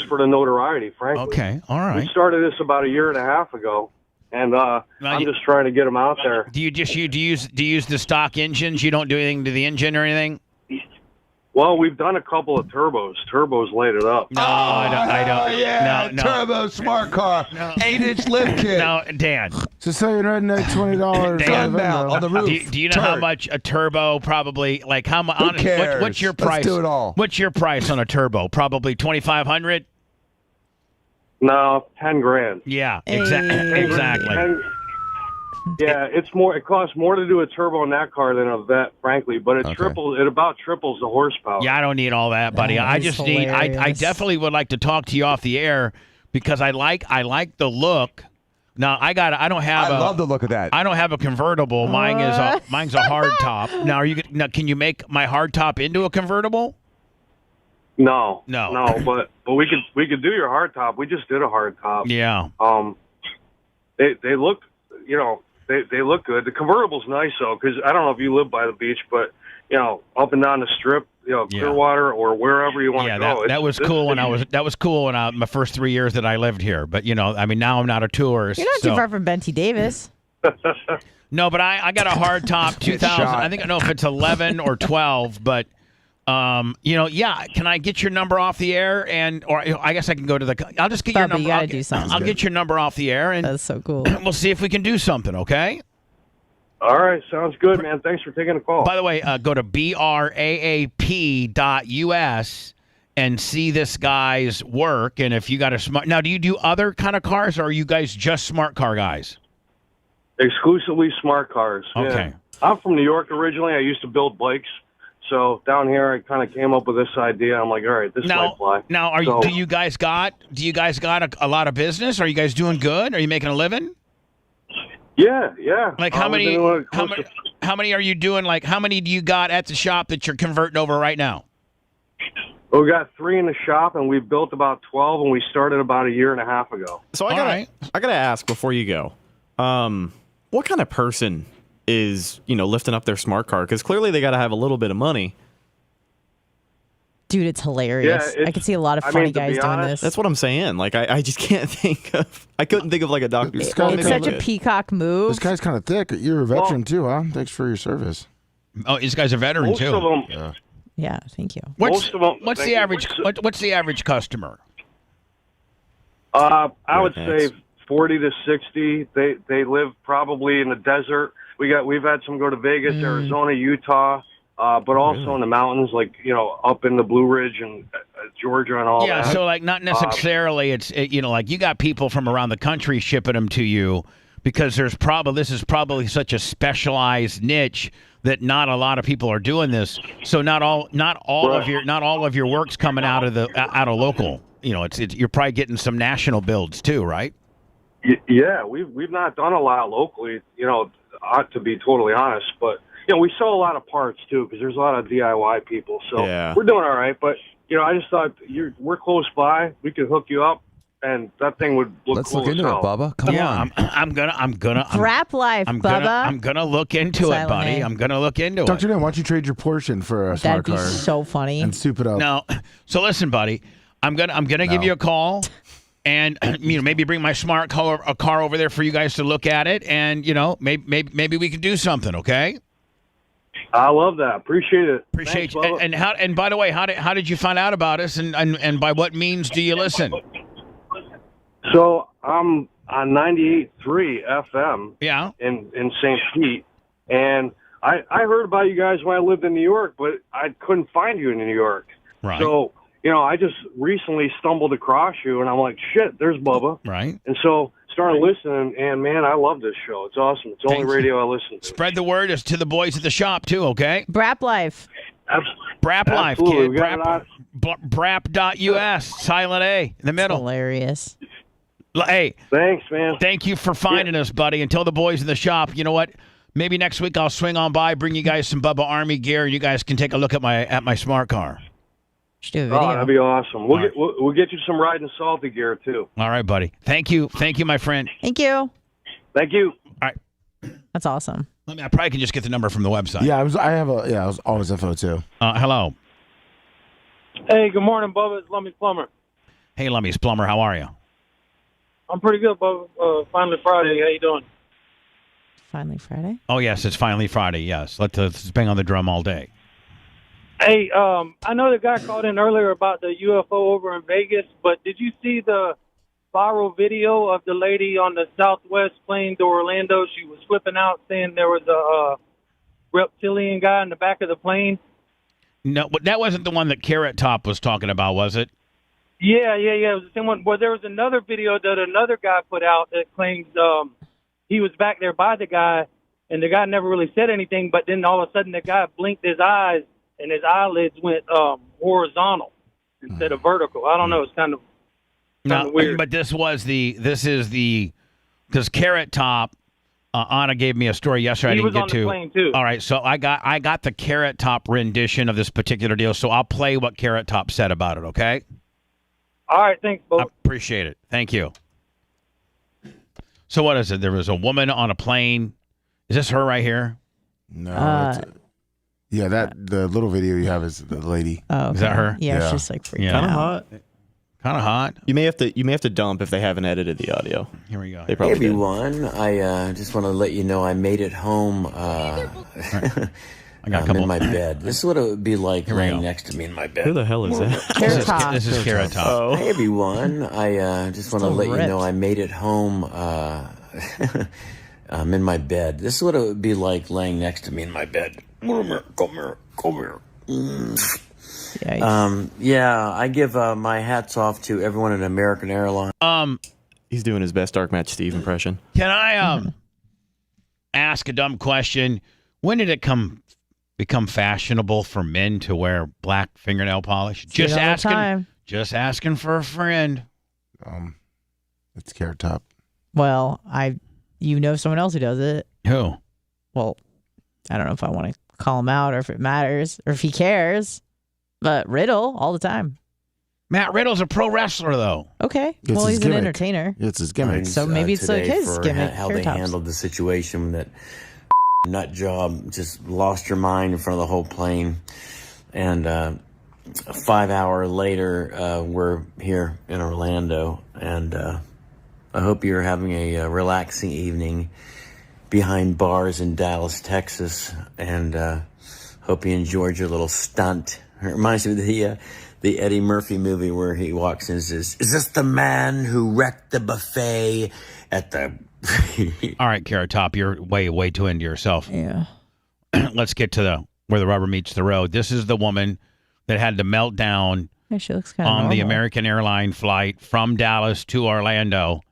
for the notoriety, frankly. Okay, all right. We started this about a year and a half ago, and I'm just trying to get them out there. Do you use the stock engines? You don't do anything to the engine or anything? Well, we've done a couple of turbos. Turbos laid it up. No, I don't. Yeah, no. turbo smart car, 8-inch lift kit. No, Dan. So say you're redneck $20 Dan, on the roof. Do you know how much a turbo probably like? How much? Who cares? What's your price? Let's do it all. What's your price on a turbo? Probably $2,500. No, $10,000. Yeah, exactly. Yeah, it's more. It costs more to do a turbo in that car than a Vet, frankly. But it about triples the horsepower. Yeah, I don't need all that, buddy. I just need. I definitely would like to talk to you off the air because I like the look. Now I love the look of that. I don't have a convertible. Mine's a hard top. Now can you make my hard top into a convertible? No. But we could do your hard top. We just did a hard top. Yeah. They look, they look good. The convertible's nice though, because I don't know if you live by the beach, but up and down the strip, Clearwater or wherever you want to go. That was cool when my first 3 years that I lived here. But now I'm not a tourist. You're not too far from Benty Davis. No, but I got a hard top 2000. I think I don't know if it's 11 or 12, but. Can I get your number off the air or I guess I can go to I'll just get your number. You gotta do something. I'll get your number off the air and that's so cool. We'll see if we can do something. Okay. All right, sounds good, man. Thanks for taking the call. By the way, go to braap.us and see this guy's work. And if you got a smart, now do you do other kind of cars, or are you guys just smart car guys? Exclusively smart cars. Okay. Yeah. I'm from New York originally. I used to build bikes. So down here, I kind of came up with this idea. I'm like, all right, this might fly. Now, do you guys got a lot of business? Are you guys doing good? Are you making a living? Yeah. Like how many are you doing? Like how many do you got at the shop that you're converting over right now? Well, we got 3 in the shop, and we built about 12, and we started about a year and a half ago. So I gotta ask before you go, what kind of person is lifting up their smart car? Because clearly they got to have a little bit of money. Dude, it's hilarious. I could see a lot of funny guys doing this. That's what I'm saying. Like I just can't think of. I couldn't think of like a Dr. It's such a peacock move. This guy's kind of thick. You're a veteran too, huh? Thanks for your service. Oh, this guy's a veteran too. Most of them. Yeah, thank you. What's the average customer? I would say 40 to 60. They live probably in the desert. We've had some go to Vegas, Arizona, Utah, but also in the mountains, like up in the Blue Ridge and Georgia and all that. Yeah, so like not necessarily. Like you got people from around the country shipping them to you because this is probably such a specialized niche that not a lot of people are doing this. So not all of your work's coming out of local. You're probably getting some national builds too, right? Yeah, we've not done a lot locally, to be totally honest, but we sell a lot of parts too because there's a lot of DIY people, so we're doing all right. But I just thought we're close by, we could hook you up, and that thing would look. Let's cool look into it, Bubba. Come on. I'm gonna. Rap life, Bubba. I'm gonna look into it, buddy. I'm gonna look into it. Dr. Dan, why don't you trade your Porsche for a smart car? That'd be so funny. And soup it up. No, so listen, buddy. I'm gonna give you a call. And maybe bring my smart car over there for you guys to look at it, and maybe we can do something. Okay. I love that. Appreciate it. Thanks, you. And by the way, how did you find out about us, and by what means do you listen? So I'm on 98.3 FM. Yeah. In St. Pete, and I heard about you guys when I lived in New York, but I couldn't find you in New York. Right. So, I just recently stumbled across you, and I'm like, shit, there's Bubba. Right. And so started listening, and, man, I love this show. It's awesome. It's the only radio I listen to. Spread the word as to the boys at the shop, too, okay? Brap Life. Brap Life, kid. Brap.us, silent A in the middle. Hilarious. Hey. Thanks, man. Thank you for finding us, buddy. And tell the boys in the shop, you know what? Maybe next week I'll swing on by, bring you guys some Bubba Army gear, and you guys can take a look at my smart car. Should do a video. Oh, that'd be awesome. We'll get you some riding salty gear, too. All right, buddy. Thank you, my friend. Thank you. Thank you. All right. That's awesome. I probably can just get the number from the website. Yeah, I was always info too. Hello. Hey, good morning, Bubba. It's Lummy's Plumber. Hey, Lummy's Plumber. How are you? I'm pretty good, Bubba. Finally Friday. How you doing? Finally Friday? Oh, yes, it's finally Friday, yes. Let's bang on the drum all day. Hey, I know the guy called in earlier about the UFO over in Vegas, but did you see the viral video of the lady on the Southwest plane to Orlando? She was flipping out saying there was a reptilian guy in the back of the plane. No, but that wasn't the one that Carrot Top was talking about, was it? Yeah. It was the same one. Well, there was another video that another guy put out that claims he was back there by the guy, and the guy never really said anything, but then all of a sudden the guy blinked his eyes, and his eyelids went horizontal instead of vertical. I don't know. It's kind of weird. But this is because Carrot Top, Anna gave me a story yesterday. He I didn't get was on the plane too. All right, so I got the Carrot Top rendition of this particular deal, so I'll play what Carrot Top said about it, okay? All right, thanks, Bo. I appreciate it. Thank you. So what is it? There was a woman on a plane. Is this her right here? No. The little video you have is the lady. Oh, okay. Is that her? Yeah, she's like freaking Kind of out. hot. Kind of hot. You may have to dump if they haven't edited the audio. Here we go. They probably Hey everyone, I just want to let you know I made it home. I got a couple. I'm in my bed. This is what it would be like Here we laying go. next to me in my bed. Who the hell is that? Carrot Top. This is Carrot Top. Oh. Hey everyone, I just want to let you know I made it home. I'm in my bed. This is what it would be like laying next to me in my bed. Come here. Yeah, I give my hats off to everyone at American Airlines. He's doing his best Dark Match Steve impression. Can I ask a dumb question? When did it become fashionable for men to wear black fingernail polish? Just asking for a friend. It's Carrot Top. Well, you know someone else who does it. Who? Well, I don't know if I want to call him out or if it matters or if he cares, but Riddle all the time. Matt Riddle's a pro wrestler, though. Okay. It's well, his he's gimmick. an entertainer. It's his gimmick. So maybe it's like his for gimmick. how Carrot they Tops. handled the situation. That nut job just lost your mind in front of the whole plane, and 5 hours later, we're here in Orlando, and I hope you're having a relaxing evening behind bars in Dallas, Texas, and hope you enjoyed your little stunt. It reminds me of the Eddie Murphy movie where he walks in and says, "Is this the man who wrecked the buffet at the..." All right, Carrot Top, you're way too into yourself. Yeah. Let's get to where the rubber meets the road. This is the woman that had the meltdown Yeah, she looks kind of on the normal. American airline flight from Dallas to Orlando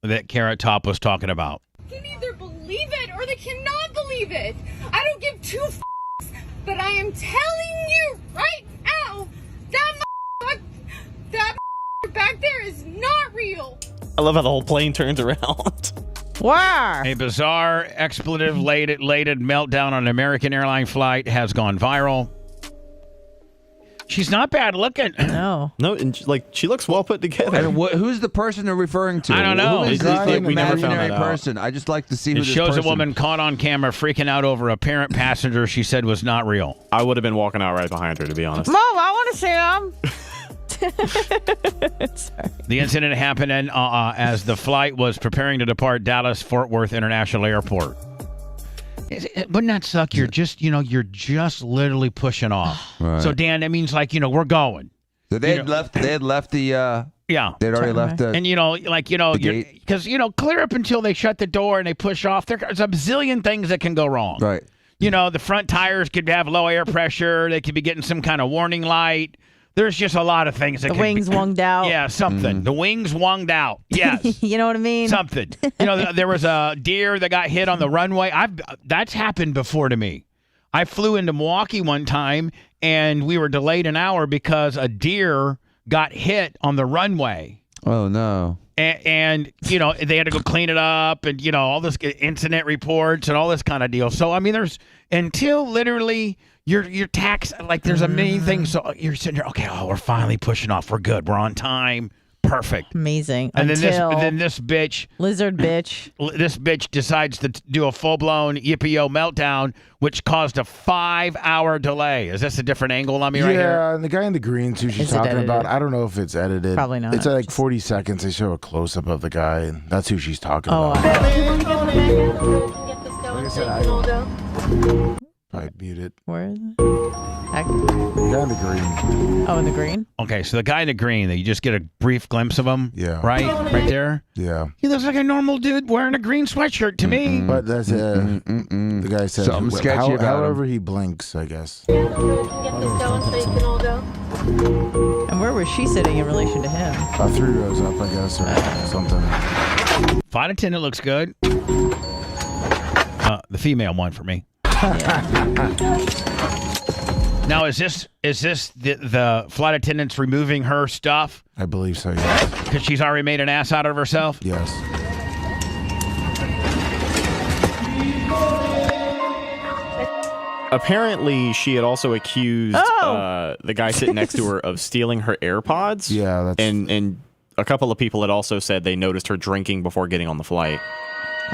that Carrot Top was talking about. They can either believe it or they cannot believe it. I don't give two f***s, but I am telling you right now, that back there is not real. I love how the whole plane turns around. Wow. A bizarre expletive-laden meltdown on an American airline flight has gone viral. She's not bad looking. No. No, and she looks well put together. Who's the person they're referring to? I don't know. Who is It's this like we never found imaginary that out. person? I just like to see who It this shows person. a woman caught on camera freaking out over a parent passenger she said was not real. I would have been walking out right behind her, to be honest. Mom, I want to see him. The incident happened as the flight was preparing to depart Dallas-Fort Worth International Airport. Wouldn't that suck? You're just literally pushing off. Right. So Dan, that means we're going. So they had left. They had left the. Yeah. They'd already left the. And because clear up until they shut the door and they push off. There's a bazillion things that can go wrong. Right. You know, the front tires could have low air pressure. They could be getting some kind of warning light. There's just a lot of things. The wings wunged out. Yeah, something. The wings wunged out. Yes. You know what I mean? Something. You know, there was a deer that got hit on the runway. That's happened before to me. I flew into Milwaukee one time, and we were delayed an hour because a deer got hit on the runway. Oh, no. And you know, they had to go clean it up and, you know, all this incident reports and all this kind of deal. So, I mean, there's until literally your tax, like there's a million things. So you're sitting there, okay, we're finally pushing off. We're good. We're on time. Perfect. Amazing. And then this bitch. Lizard bitch. This bitch decides to do a full-blown yippee-yo meltdown, which caused a 5-hour delay. Is this a different angle on me right here? Yeah, and the guy in the green suit she's talking about, I don't know if it's edited. Probably not. It's like 40 seconds. They show a close-up of the guy, and that's who she's talking about. I mute it. Where is it? The guy in the green. Oh, in the green? Okay, so the guy in the green, that you just get a brief glimpse of him. Yeah. Right there. Yeah. He looks like a normal dude wearing a green sweatshirt to me. But that's the guy says something sketchy about however him. he blinks, I guess. And where was she sitting in relation to him? 3 rows up, I guess, or something. Flight attendant looks good. The female one for me. Now, is this the flight attendant's removing her stuff? I believe so, yes. Because she's already made an ass out of herself? Yes. Apparently, she had also accused the guy sitting next to her of stealing her AirPods. Yeah, and a couple of people had also said they noticed her drinking before getting on the flight.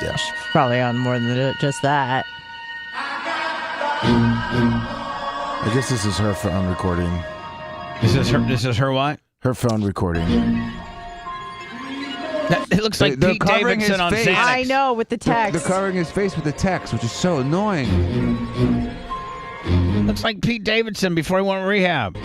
Yeah, she's probably on more than just that. I guess this is her phone recording. This is her what? Her phone recording. It looks like Pete Davidson on Xanax. I know, with the text. They're covering his face with the text, which is so annoying. Looks like Pete Davidson before he went to rehab.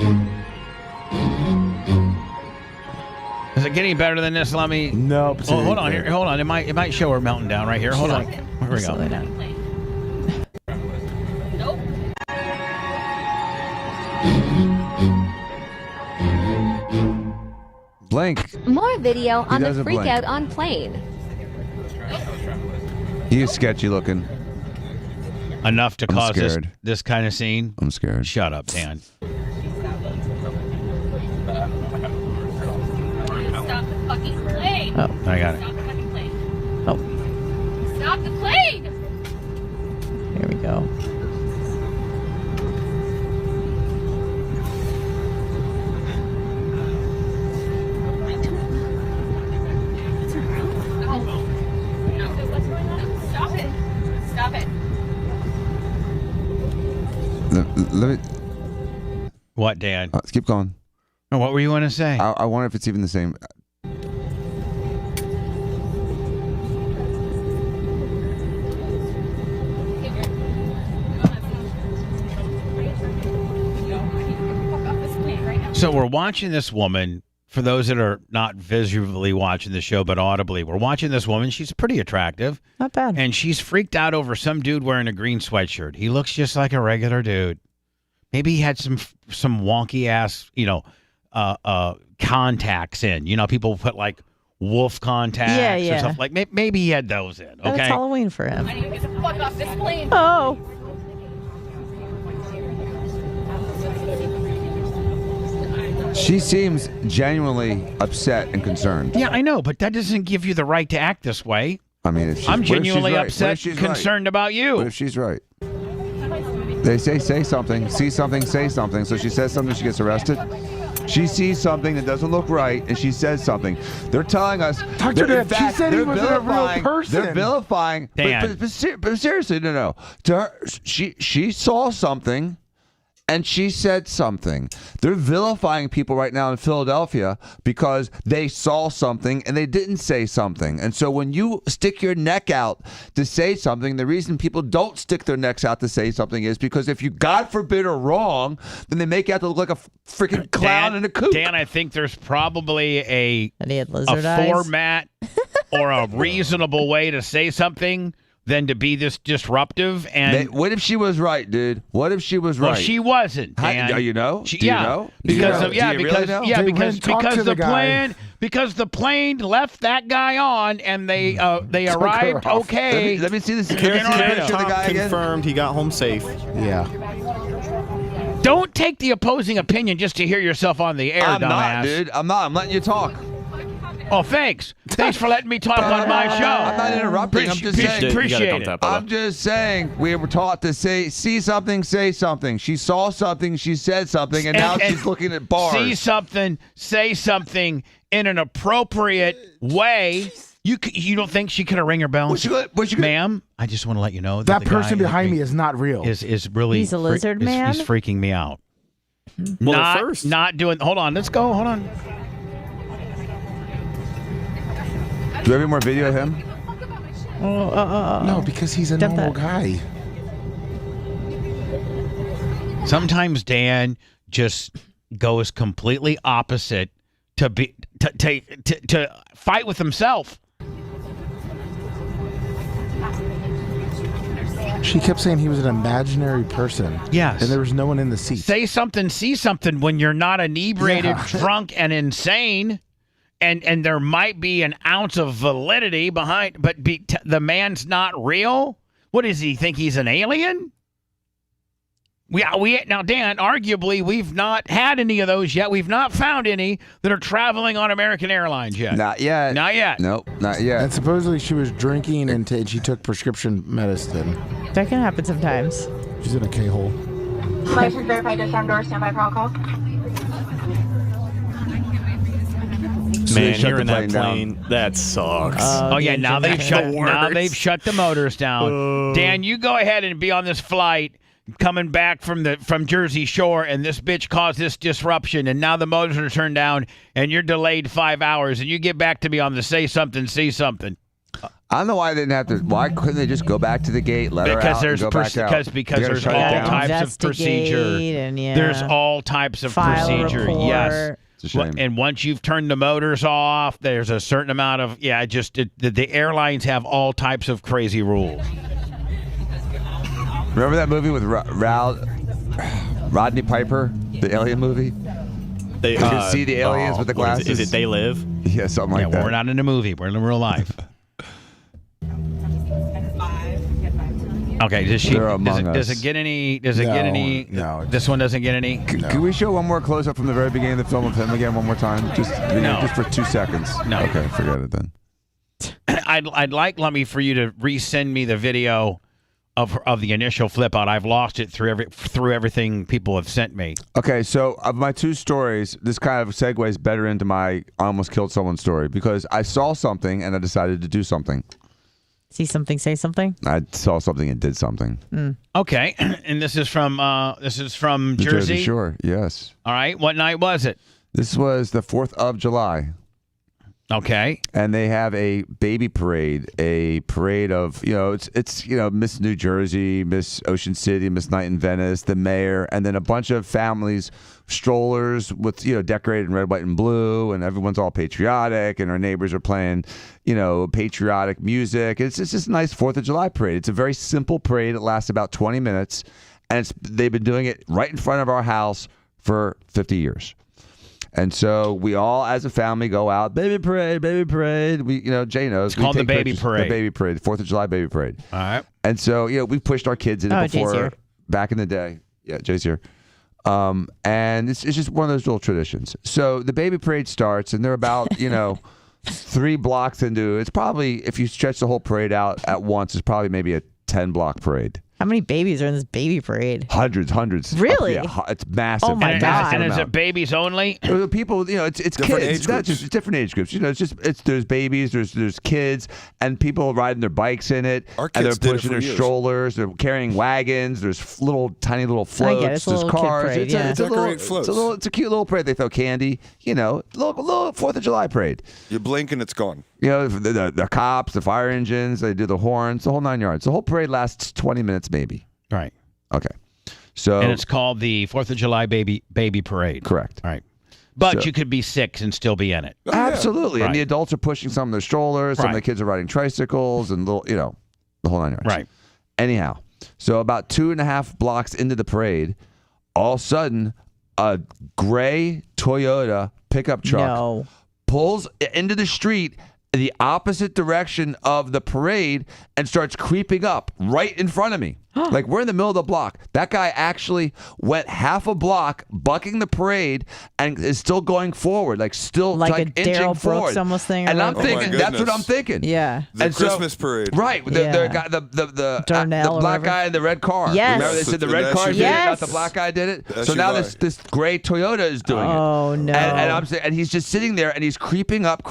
Is it getting better than this? Let me. Nope. Oh, hold on here. Hold on. It might show her melting down right here. Hold on. Here we go. Nope. Blink. More video on the doesn't freak blink. out on plane. He is sketchy looking. Enough to I'm cause scared. this kind of scene? I'm scared. Shut up, Dan. Stop the fucking plane. Oh, I got it. Stop the fucking plane. Oh, Stop the plane. here we go. What's going on? Stop it. Stop it. Let me. What, Dan? Let's keep going. Oh, what were you going to say? I wonder if it's even the same. So we're watching this woman. For those that are not visually watching the show, but audibly, we're watching this woman. She's pretty attractive. Not bad. And she's freaked out over some dude wearing a green sweatshirt. He looks just like a regular dude. Maybe he had some wonky ass, contacts in. You know, people put like wolf contacts Yeah. or stuff like. Maybe he had those in. Okay. It's Halloween for him. I need to get the fuck off this plane. Oh. She seems genuinely upset and concerned. Yeah, I know, but that doesn't give you the right to act this way. I mean, if she's, I'm what if she's genuinely right? What upset, if she's concerned right? about you. What if she's right? They say something, see something, say something. So she says something, she gets arrested. She sees something that doesn't look right, and she says something. They're telling us. Dr. Dan, she said he wasn't a real person. They're vilifying. Dan. But seriously, no. To her, she saw something. And she said something. They're vilifying people right now in Philadelphia because they saw something and they didn't say something. And so when you stick your neck out to say something, the reason people don't stick their necks out to say something is because if you, God forbid, are wrong, then they make you out to look like a freaking clown in a coop. Dan, I think there's probably And he had lizard eyes. format or a reasonable way to say something than to be this disruptive. And what if she was right, dude? What if she was right? Well, she wasn't. Dan. Do you know? She, Do you know? Because Do of you really know? because the plane left that guy on, and they arrived okay. Let me see this. Confirmed he got home safe. Yeah. Don't take the opposing opinion just to hear yourself on the air, I'm dumbass. not, dude. I'm not. I'm letting you talk. Oh, thanks. Thanks for letting me talk on my show. I'm not interrupting. I'm just saying. Appreciate it. I'm just saying we were taught to see something, say something. She saw something, she said something, and now she's looking at bars. See something, say something in an appropriate way. You don't think she could have rang her bell? Ma'am, I just want to let you know that the person guy behind me is not real. Is really He's a lizard man? He's freaking me out. Well, not doing. Hold on, let's go. Hold on. Do we have any more video of him? No, because he's a normal guy. Sometimes Dan just goes completely opposite to fight with himself. She kept saying he was an imaginary person. Yes. And there was no one in the seat. Say something, see something when you're not inebriated, drunk, and insane. And there might be an ounce of validity behind, but the man's not real? What does he think, he's an alien? Now, Dan, arguably, we've not had any of those yet. We've not found any that are traveling on American Airlines yet. Not yet. Not yet. Nope, not yet. And supposedly she was drinking and she took prescription medicine. That can happen sometimes. She's in a K-hole. License verified to front door, standby for all calls. Man, you're in that plane. That sucks. Now they've shut the motors down. Dan, you go ahead and be on this flight coming back from Jersey Shore, and this bitch caused this disruption, and now the motors are turned down, and you're delayed 5 hours, and you get back to me on the say something. I don't know why they didn't have to. Why couldn't they just go back to the gate, let her out, and go back out? Because there's all types of procedure. There's all types of procedure. Yes. And once you've turned the motors off, there's a certain amount of the airlines have all types of crazy rules. Remember that movie with Rodney Piper, the alien movie? You can see the aliens with the glasses. Is it They Live? Yeah, something like that. We're not in a movie. We're in real life. Okay, does it get any? No. This one doesn't get any. Can we show one more close up from the very beginning of the film of him again one more time? Just for 2 seconds. No. Okay, forget it then. I'd like, Lummy, for you to resend me the video of the initial flip out. I've lost it through everything people have sent me. Okay, so of my two stories, this kind of segues better into my I almost killed someone story because I saw something and I decided to do something. See something, say something. I saw something and did something. Okay, and this is from The Jersey Shore. Yes. All right, what night was it? This was the 4th of July. Okay. And they have a baby parade, of, it's Miss New Jersey, Miss Ocean City, Miss Night in Venice, the mayor, and then a bunch of families, strollers with, decorated in red, white, and blue, and everyone's all patriotic, and our neighbors are playing, patriotic music. It's just a nice 4th of July parade. It's a very simple parade. It lasts about 20 minutes, and they've been doing it right in front of our house for 50 years. And so we all, as a family, go out, baby parade. We, Jay knows. It's called the baby parade. The baby parade, 4th of July baby parade. All right. And so, we pushed our kids in it before, Jay's here. back in the day. Yeah, Jay's here. And it's just one of those little traditions. So the baby parade starts, and they're about, 3 blocks into. It's probably, if you stretch the whole parade out at once, it's probably maybe a 10-block parade. How many babies are in this baby parade? Hundreds. Really? Yeah, it's massive. Oh my God! And is it babies only? People, it's Different kids. age Not groups. just different age groups. There's babies, there's kids, and people riding their bikes in it. Our and they're kids did it pushing for their years. strollers. They're carrying wagons. There's tiny little I get it. floats. It's a There's little kid cars. parade, yeah. It's a Decorate floats. It's a cute little parade. They throw candy. Little 4th of July parade. You blink and it's gone. The cops, the fire engines. They do the horns, the whole 9 yards. The whole parade lasts 20 minutes, maybe. Right. Okay. So and it's called the 4th of July baby parade. Correct. All right. But you could be 6 and still be in it. Absolutely. Right. And the adults are pushing some of their strollers. Some of the kids are riding tricycles and little, The whole 9 yards. Right. Anyhow, so about 2.5 blocks into the parade, all of a sudden, a gray Toyota pickup truck pulls into the street the opposite direction of the parade and starts creeping up right in front of me. Like, we're in the middle of the block. That guy actually went half a block, bucking the parade, and is still going forward, still like a inching Darryl forward. Brooks almost thing. And I'm thinking, that's what I'm thinking. Yeah. The Christmas parade. Right. The black guy in the red car. Yes. Remember they said the red car did it, not the black guy did it? That's So now right. this gray Toyota is doing it. Oh, no. And I'm saying, and he's just sitting there, and he's creeping up.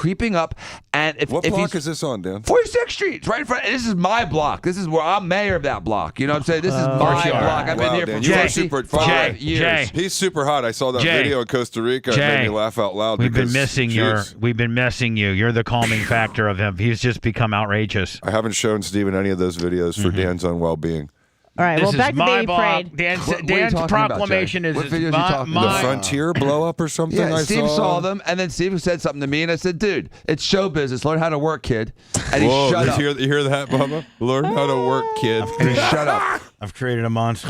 And if What if block he's, is this on, Dan? 46th Street. It's right in front. This is my block. This is where I'm mayor of that block. You know what I'm saying? This is my block. I've been here for Dan, 55 years. He's super hot. I saw that video in Costa Rica. It made me laugh out loud. We've been missing you. You're the calming factor of him. He's just become outrageous. I haven't shown Steven any of those videos for Dan's own well-being. All right, This well, back is to my Baby block. Parade. Dan's proclamation is What videos you talking The about? Frontier blow up or something? Yeah, I Steve saw saw them, and then Steve said something to me, and I said, "Dude, it's show business. Learn how to work, kid." And he Whoa, shut up. you hear that, Bubba? Learn how to work, kid. Shut up. I've created a monster.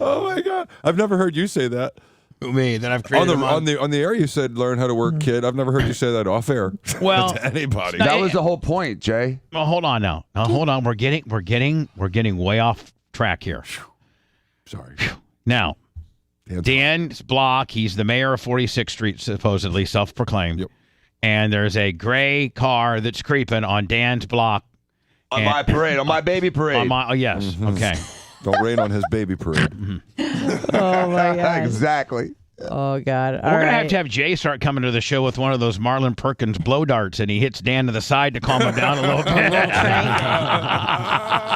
Oh my God, I've never heard you say that. Me, that I've created on the air. You said learn how to work, kid. I've never heard you say that off air. Well, to anybody. That was the whole point, Jay. Well, hold on now. Hold on. We're getting way off track here. Sorry. Now, Dan's block. He's the mayor of 46th Street, supposedly self-proclaimed. Yep. And there's a gray car that's creeping on Dan's block. On my parade, on my baby parade. On my, yes. Okay. Don't rain on his baby parade. Oh, my God. Exactly. Oh, God. We're going to have Jay start coming to the show with one of those Marlon Perkins blow darts, and he hits Dan to the side to calm him down a little bit.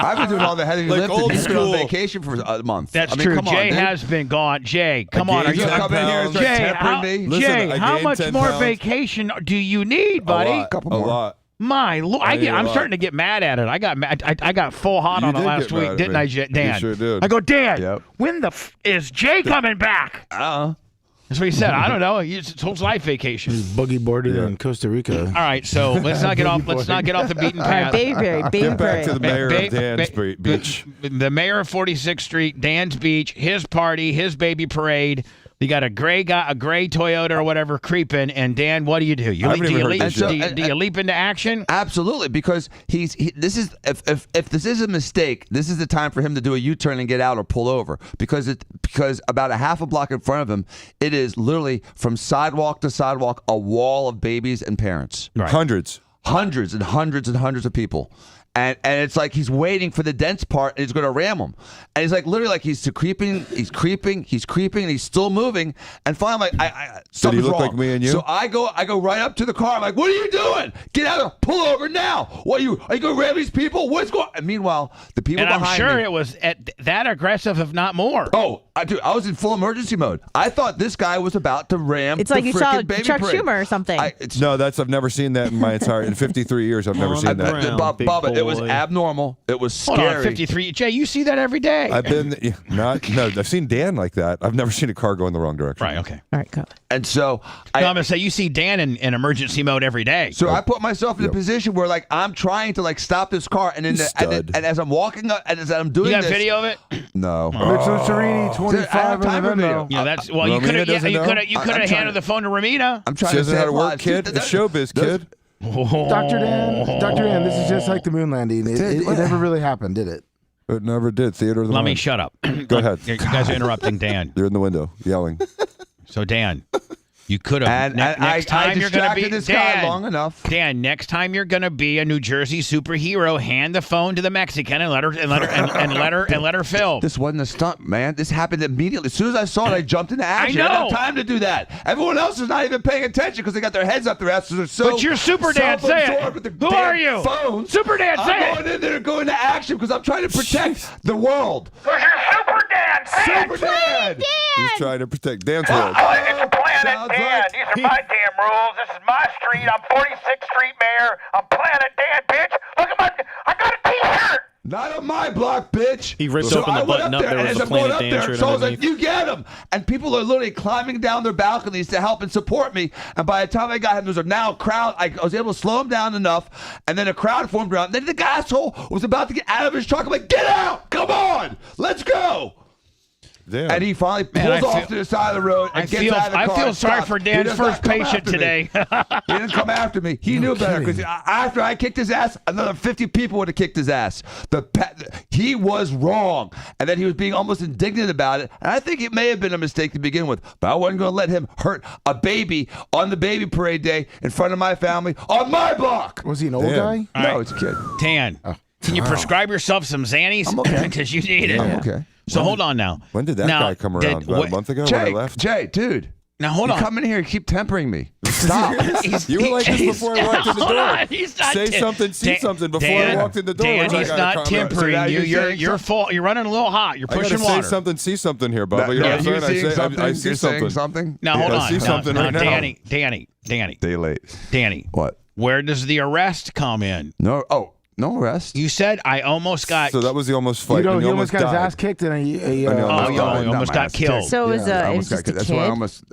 I've been doing all the heavy lifting. old He's been on school. vacation for a month. That's I mean, true. come on, Jay dude. has been gone. Jay, come on. Are you come in here and start tampering me? Listen, Jay, I how gained much 10 more pounds. vacation do you need, buddy? A lot. My Lord, I'm starting to get mad at it. I got mad. I got full hot on it last week, didn't I, Dan? You sure did. I go, Dan. Yep. When the is Jay coming back? That's what he said. I don't know. It's whole life vacation. Boogie boarded in Costa Rica. All right, so let's not get off. Let's not get off the beaten path. All right, Baby Parade. Baby Get back Parade. to the mayor of Dan's beach. The mayor of 46th Street, Dan's Beach, his party, his baby parade. You got a gray Toyota or whatever creeping, and Dan, what do? You do you leap into action? Absolutely, because this is if this is a mistake, this is the time for him to do a U-turn and get out or pull over because about a half a block in front of him, it is literally from sidewalk to sidewalk a wall of babies and parents, Right. hundreds and hundreds of people. And it's like he's waiting for the dense part, and he's going to ram him. And he's like literally like he's creeping, and he's still moving. And finally, I'm like, something's Did he look wrong. like me and you? So I go right up to the car. I'm like, what are you doing? Get out of pull over now. Are you going to ram these people? What's going? And meanwhile, the people And I'm behind sure me, it was that aggressive, if not more. Oh, I was in full emergency mode. I thought this guy was about to ram. It's like the you saw frickin' baby Chuck parade. Schumer or something. No, I've never seen that in my in 53 years. I've never seen that. Bubba, it was abnormal. It was Hold scary. on, 53. Jay, you see that every day. I've seen Dan like that. I've never seen a car go in the wrong direction. Right, okay. All right, go. And so I'm going to say you see Dan in emergency mode every day. So I put myself in a position where like I'm trying to like stop this car, and and as I'm walking up, and as I'm doing You got this, video of it? No. Mitchell Serini, 25 time for video. Yeah, that's well. You could have handed the phone to Ramita. I'm trying She to doesn't say know how to it work, live. kid. It's showbiz, kid. Dr. Dan, this is just like the moon landing. It never really happened, did it? It never did. Theater of the Let mind. me shut up. Go ahead. You guys are interrupting Dan. You're in the window yelling. So Dan, you could have. And next time you're going to be this guy long enough. Dan, next time you're going to be a New Jersey superhero, hand the phone to the Mexican and let her fill. This wasn't a stunt, man. This happened immediately. As soon as I saw it, I jumped into action. I know. I didn't have time to do that. Everyone else is not even paying attention because they got their heads up their asses. They're so But you're Super Dan. Say it. with the Who are you? Phones. Super Dan. Say I'm it. going in there and going into action because I'm trying to protect the world. Because you're Super Dan. Say Super it. Dan. He's trying to protect Dan's world. It's a Planet Sounds Dan. like These are my damn rules. This is my street. I'm 46th Street Mayor. I'm Planet Dan, bitch. Look at I got a T-shirt. Not on my block, bitch. He ripped open the button up. There was a Planet Dan shirt so I was like, underneath. you get him. And people are literally climbing down their balconies to help and support me. And by the time I got him, there was now a crowd. I was able to slow him down enough. And then a crowd formed around. Then the asshole was about to get out of his truck. I'm like, get out. Come on. Let's go. Damn. And he finally pulls off to the side of the road and gets out of the car. I feel and sorry stops. for He Dan's does first not come patient after me. today. He didn't come after me. He knew better because after I kicked his ass, another 50 people would have kicked his ass. He was wrong. And then he was being almost indignant about it. And I think it may have been a mistake to begin with. But I wasn't going to let him hurt a baby on the baby parade day in front of my family on my block. Was he an old guy? No, it's a kid. Dan, can you prescribe yourself some Xannies? I'm okay. Because you need it. I'm okay. So hold on now. When did that guy come around? About a month ago when I left? Jay, dude. Now hold on. You come in here and keep tempering me. Stop. You were like this before I walked in the door. He's not Say something, see something before I walked in the door. Dan, he's not tempering you. You're full. You're running a little hot. You're pushing water. Say something, see something here, Bubba. I see something. Now hold on. I see something right now. Danny. Day late. Danny. What? Where does the arrest come in? No. Oh. No arrest. You said I almost got. So that was the almost fight. He almost got his died. ass kicked and he almost got killed. So it was, it was just a that's kid? where I almost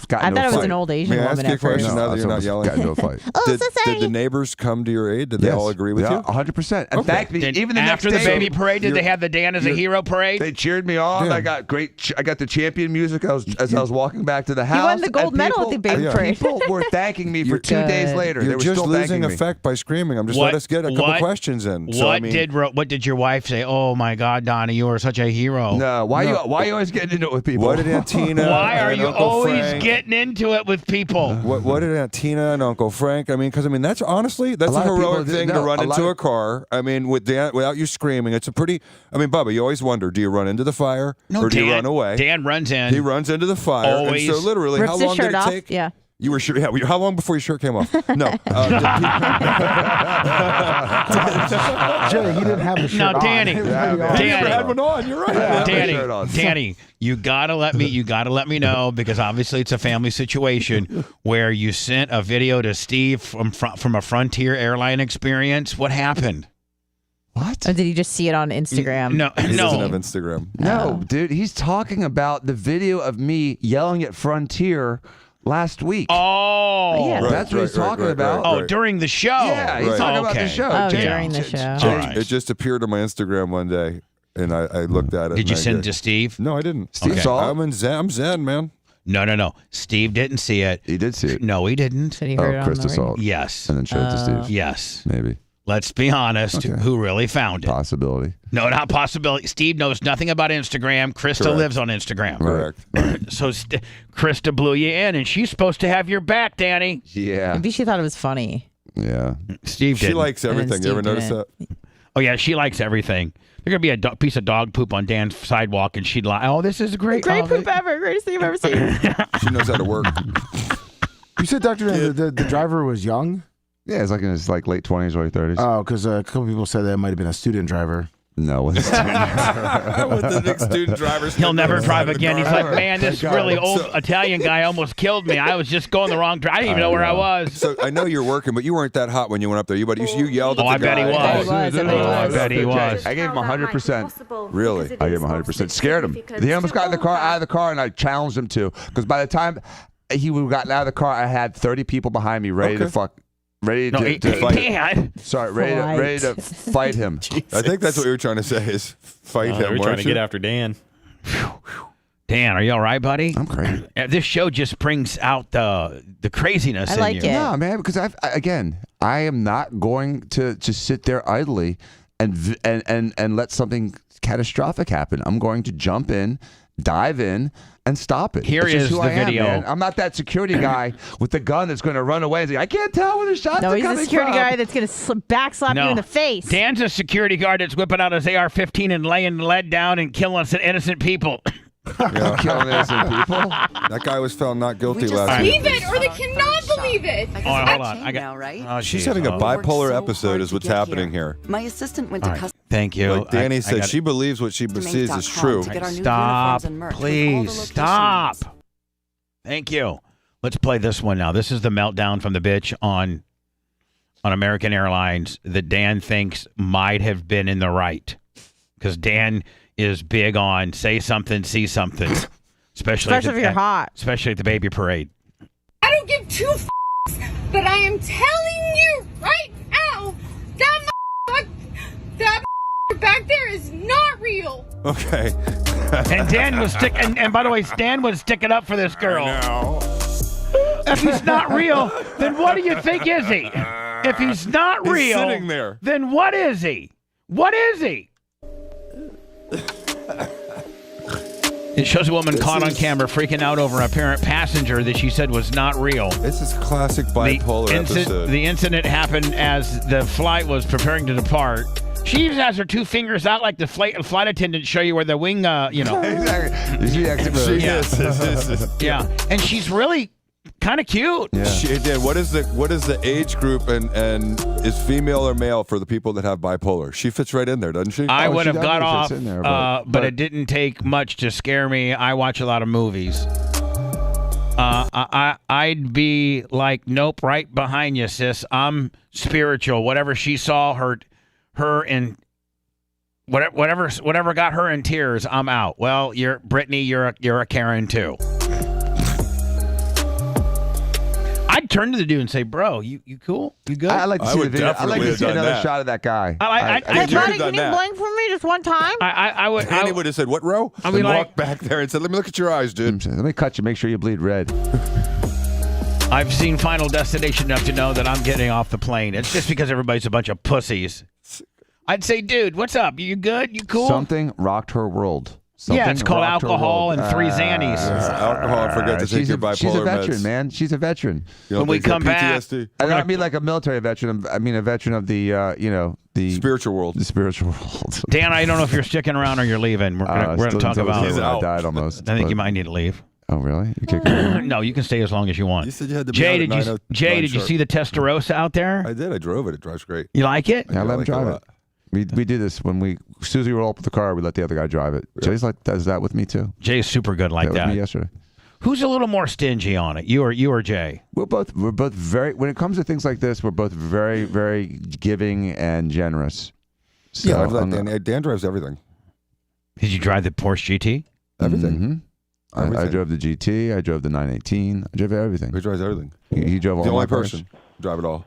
got I into thought a it was fight. an old Asian May I woman ask you at a question first. now that you're not yelling? Got into a fight. Oh, so sorry. Did the neighbors come to your aid? Did they all agree with you? 100%. In fact, even the after next the day, baby parade, did they have the Dan as a hero parade? They cheered me on. Yeah. I got the champion music as I was walking back to the house. He won the gold medal at the baby parade. People were thanking me for 2 days later. They You're were just still losing thanking me. effect by screaming. I'm just let us get a couple questions in. What did your wife say? Oh my God, Donnie, you are such a hero. No, why are you always getting into it with people? What did Aunt Tina? Why are and you Uncle always Frank, getting into it with people? What did Aunt Tina and Uncle Frank? I mean, because that's honestly a lot of heroic people thing to run into a car. I mean, without you screaming, it's a pretty. I mean, Bubba, you always wonder: do you run into the fire or do you run away? Dan runs in. He runs into the fire. Always. And so literally, Rips how his long did shirt it off. take? Yeah. You were sure? Yeah. How long before your shirt came off? No. Jay, he didn't have the shirt on. No, Danny. You never had one on. You're right. Danny, you gotta let me know because obviously it's a family situation where you sent a video to Steve from a Frontier airline experience. What happened? What? Or did he just see it on Instagram? No, He doesn't have Instagram. No, dude, he's talking about the video of me yelling at Frontier last week. Oh, yeah. That's what he's talking about. Oh, during the show. Yeah, he's talking about the show. Oh, Jay, during the show. It just appeared on my Instagram one day, and I looked at it. Did you and I send it go, to Steve? No, I didn't. Steve saw it? I'm zen, man. No. Steve didn't see it. He did see it. No, he didn't. Said he heard it on Krista the saw radio. it. Yes. And then showed it to Steve. Yes. Maybe. Let's be honest. Okay. Who really found it? Possibility. No, not possibility. Steve knows nothing about Instagram. Krista Correct. lives on Instagram. Correct. So Krista blew you in, and she's supposed to have your back, Danny. Yeah. Maybe she thought it was funny. Yeah. Steve She didn't. likes everything. You ever notice that? Oh, yeah, she likes everything. There's going to be a piece of dog poop on Dan's sidewalk, and she'd lie, oh, this is great. Great poop ever. Greatest thing I've ever seen. She knows how to work. You said, Dr. Dan, the driver was young? Yeah, it's like in his late 20s, early 30s. Oh, because a couple people said that it might have been a student driver. No, with With the big student drivers. He'll never drive again. He's like, man, this Thank really God. old So- Italian guy almost killed me. I was just going the wrong direction. I didn't even know where I was. So I know you're working, but you weren't that hot when you went up there. You yelled at Oh, the I bet he guy. was. I bet he was. I bet he was. I gave him 100%. Really? I gave him 100%. Scared him. He almost got out of the car, and I challenged him to. Because by the time he would have gotten out of the car, I had 30 people behind me ready to fuck. Ready to fight. Dan. Sorry, ready to fight him. I think that's what you were trying to say is fight him. We're trying weren't to you? get after Dan. Dan, are you all right, buddy? I'm great. This show just brings out the craziness I in like you. it. No, man, because I am not going to sit there idly and let something catastrophic happen. I'm going to jump in, dive in, and stop it. Here It's just is who the I am, video. man. I'm not that security guy with the gun that's going to run away and say, I can't tell where the shots No, are he's coming the security from. guy that's going to backslap you in the face. Dan's a security guard that's whipping out his AR-15 and laying lead down and killing innocent people. Killing innocent people. That guy was found not guilty last Believe week. it or they cannot believe it. Oh, hold on. I got now, right? Oh, She's geez. having a Oh. bipolar episode is what's happening here. My assistant went to custom. Thank you. Like Danny I said, got she believes what she sees is true. to get our new Stop. uniforms and merch with all the Please locations. stop. Thank you. Let's play this one now. This is the meltdown from the bitch on on American Airlines that Dan thinks might have been in the right. Because Dan is big on say something, see something. Especially if you're hot. Especially at the baby parade. I don't give two but I am telling you right now, that back there is not real. Okay. And Dan was and by the way, Dan was sticking up for this girl. If he's not real, then what do you think is he? If he's not He's real, sitting there. then what is he? What is he? It shows a woman caught on camera freaking out over an apparent passenger that she said was not real. This is classic bipolar episode. The incident happened as the flight was preparing to depart. She even has her two fingers out like the flight attendants show you where the wing, Exactly. Yeah, and she's really kind of cute. Yeah. Dan, what is the age group and is female or male for the people that have bipolar? She fits right in there, doesn't she? I would have got off, in there, but it didn't take much to scare me. I watch a lot of movies. I'd be like, nope, right behind you, sis. I'm spiritual. Whatever she saw her in, whatever got her in tears, I'm out. Well, Brittany, you're a Karen too. I'd turn to the dude and say, "Bro, you cool? You good?" I like to see the video. I'd like to see another shot of that guy. Hey, buddy, can you blink for me just one time? I would. Danny would have said, "What row?" I mean, walked back there and said, "Let me look at your eyes, dude. Let me cut you. Make sure you bleed red." I've seen Final Destination enough to know that I'm getting off the plane. It's just because everybody's a bunch of pussies. I'd say, dude, what's up? You good? You cool? Something rocked her world. Yeah, it's called alcohol and 3 Xannies. Alcohol and forget to take your bipolar She's a veteran, meds. man. She's a veteran. When we come back, I don't mean like a military veteran. I mean a veteran of the, the spiritual world. The spiritual world. Dan, I don't know if you're sticking around or you're leaving. We're going to talk about. He's out. I died almost. I think you might need to leave. Oh, really? You kick me? No, you can stay as long as you want. You said you had to be Jay, out at did you see the Testarossa out there? I did. I drove it. It drives great. You like it? Yeah, I let him drive it. We do this when as soon as we roll up with the car, we let the other guy drive it. Yeah. Jay's does that with me too. Jay's super good like that. With me yesterday. Who's a little more stingy on it? You or Jay? We're both very. When it comes to things like this, we're both very, very giving and generous. So, yeah, I've let Dan drives everything. Did you drive the Porsche GT? Everything. Mm-hmm. I drove the GT. I drove the 918. I drove everything. He drives everything. He drove all the my only cars. person drive it all.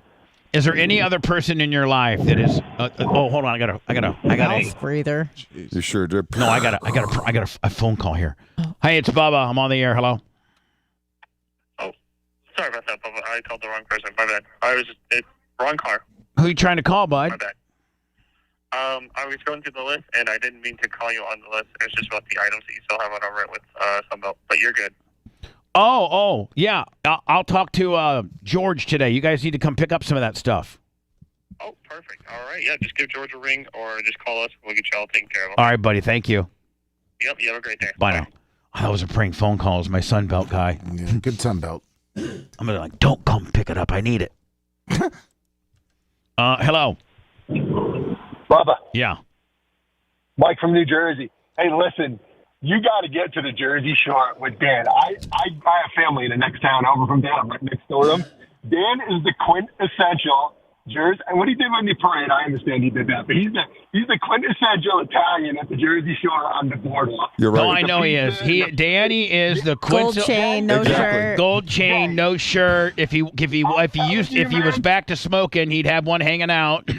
Is there any other person in your life that is? Oh, hold on. I got mouth breather. You sure did. No, I got a phone call here. Hey, it's Bubba. I'm on the air. Hello. Oh, sorry about that, Bubba. I called the wrong person. My bad. Wrong car. Who you trying to call, bud? My bad. I was going through the list, and I didn't mean to call you on the list. It's just about the items that you still have on over it with Sunbelt, but you're good. Oh, yeah. I'll talk to George today. You guys need to come pick up some of that stuff. Oh, perfect. All right. Yeah, just give George a ring or just call us. We'll get you all taken care of. All right, buddy. Thank you. Yep. You have a great day. Bye now. Oh, that was a prank phone call. It was my Sunbelt guy. Yeah, good Sunbelt. I'm gonna don't come pick it up. I need it. Hello. Bubba. Yeah. Mike from New Jersey. Hey, listen. You got to get to the Jersey Shore with Dan. I have family in the next town over from Dan. I'm right next door to him. Dan is the quintessential Jersey. And what he did on the parade, I understand he did that. But he's the quintessential Italian at the Jersey Shore on the boardwalk. You're right. Oh, I know he is. Danny is the gold chain, no shirt. Gold chain, no shirt. If he was back to smoking, he'd have one hanging out.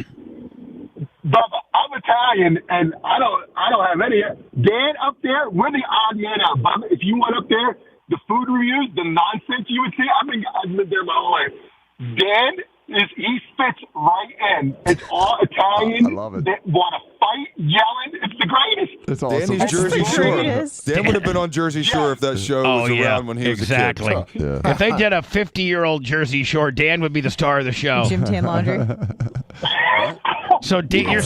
Bubba, I'm Italian, and I don't have any. Dan up there, we're the odd man out. Bubba, if you went up there, the food reviews, the nonsense you would see, I've lived there my whole life. Dan he fits right in. It's all Italian. I love it. They want to fight, yelling. It's the greatest. It's awesome. Danny's Jersey Shore. Dan would have been on Jersey Shore if that show was around when he was a kid. Yeah. If they did a 50-year-old Jersey Shore, Dan would be the star of the show. Jim Tan Laundry. So you're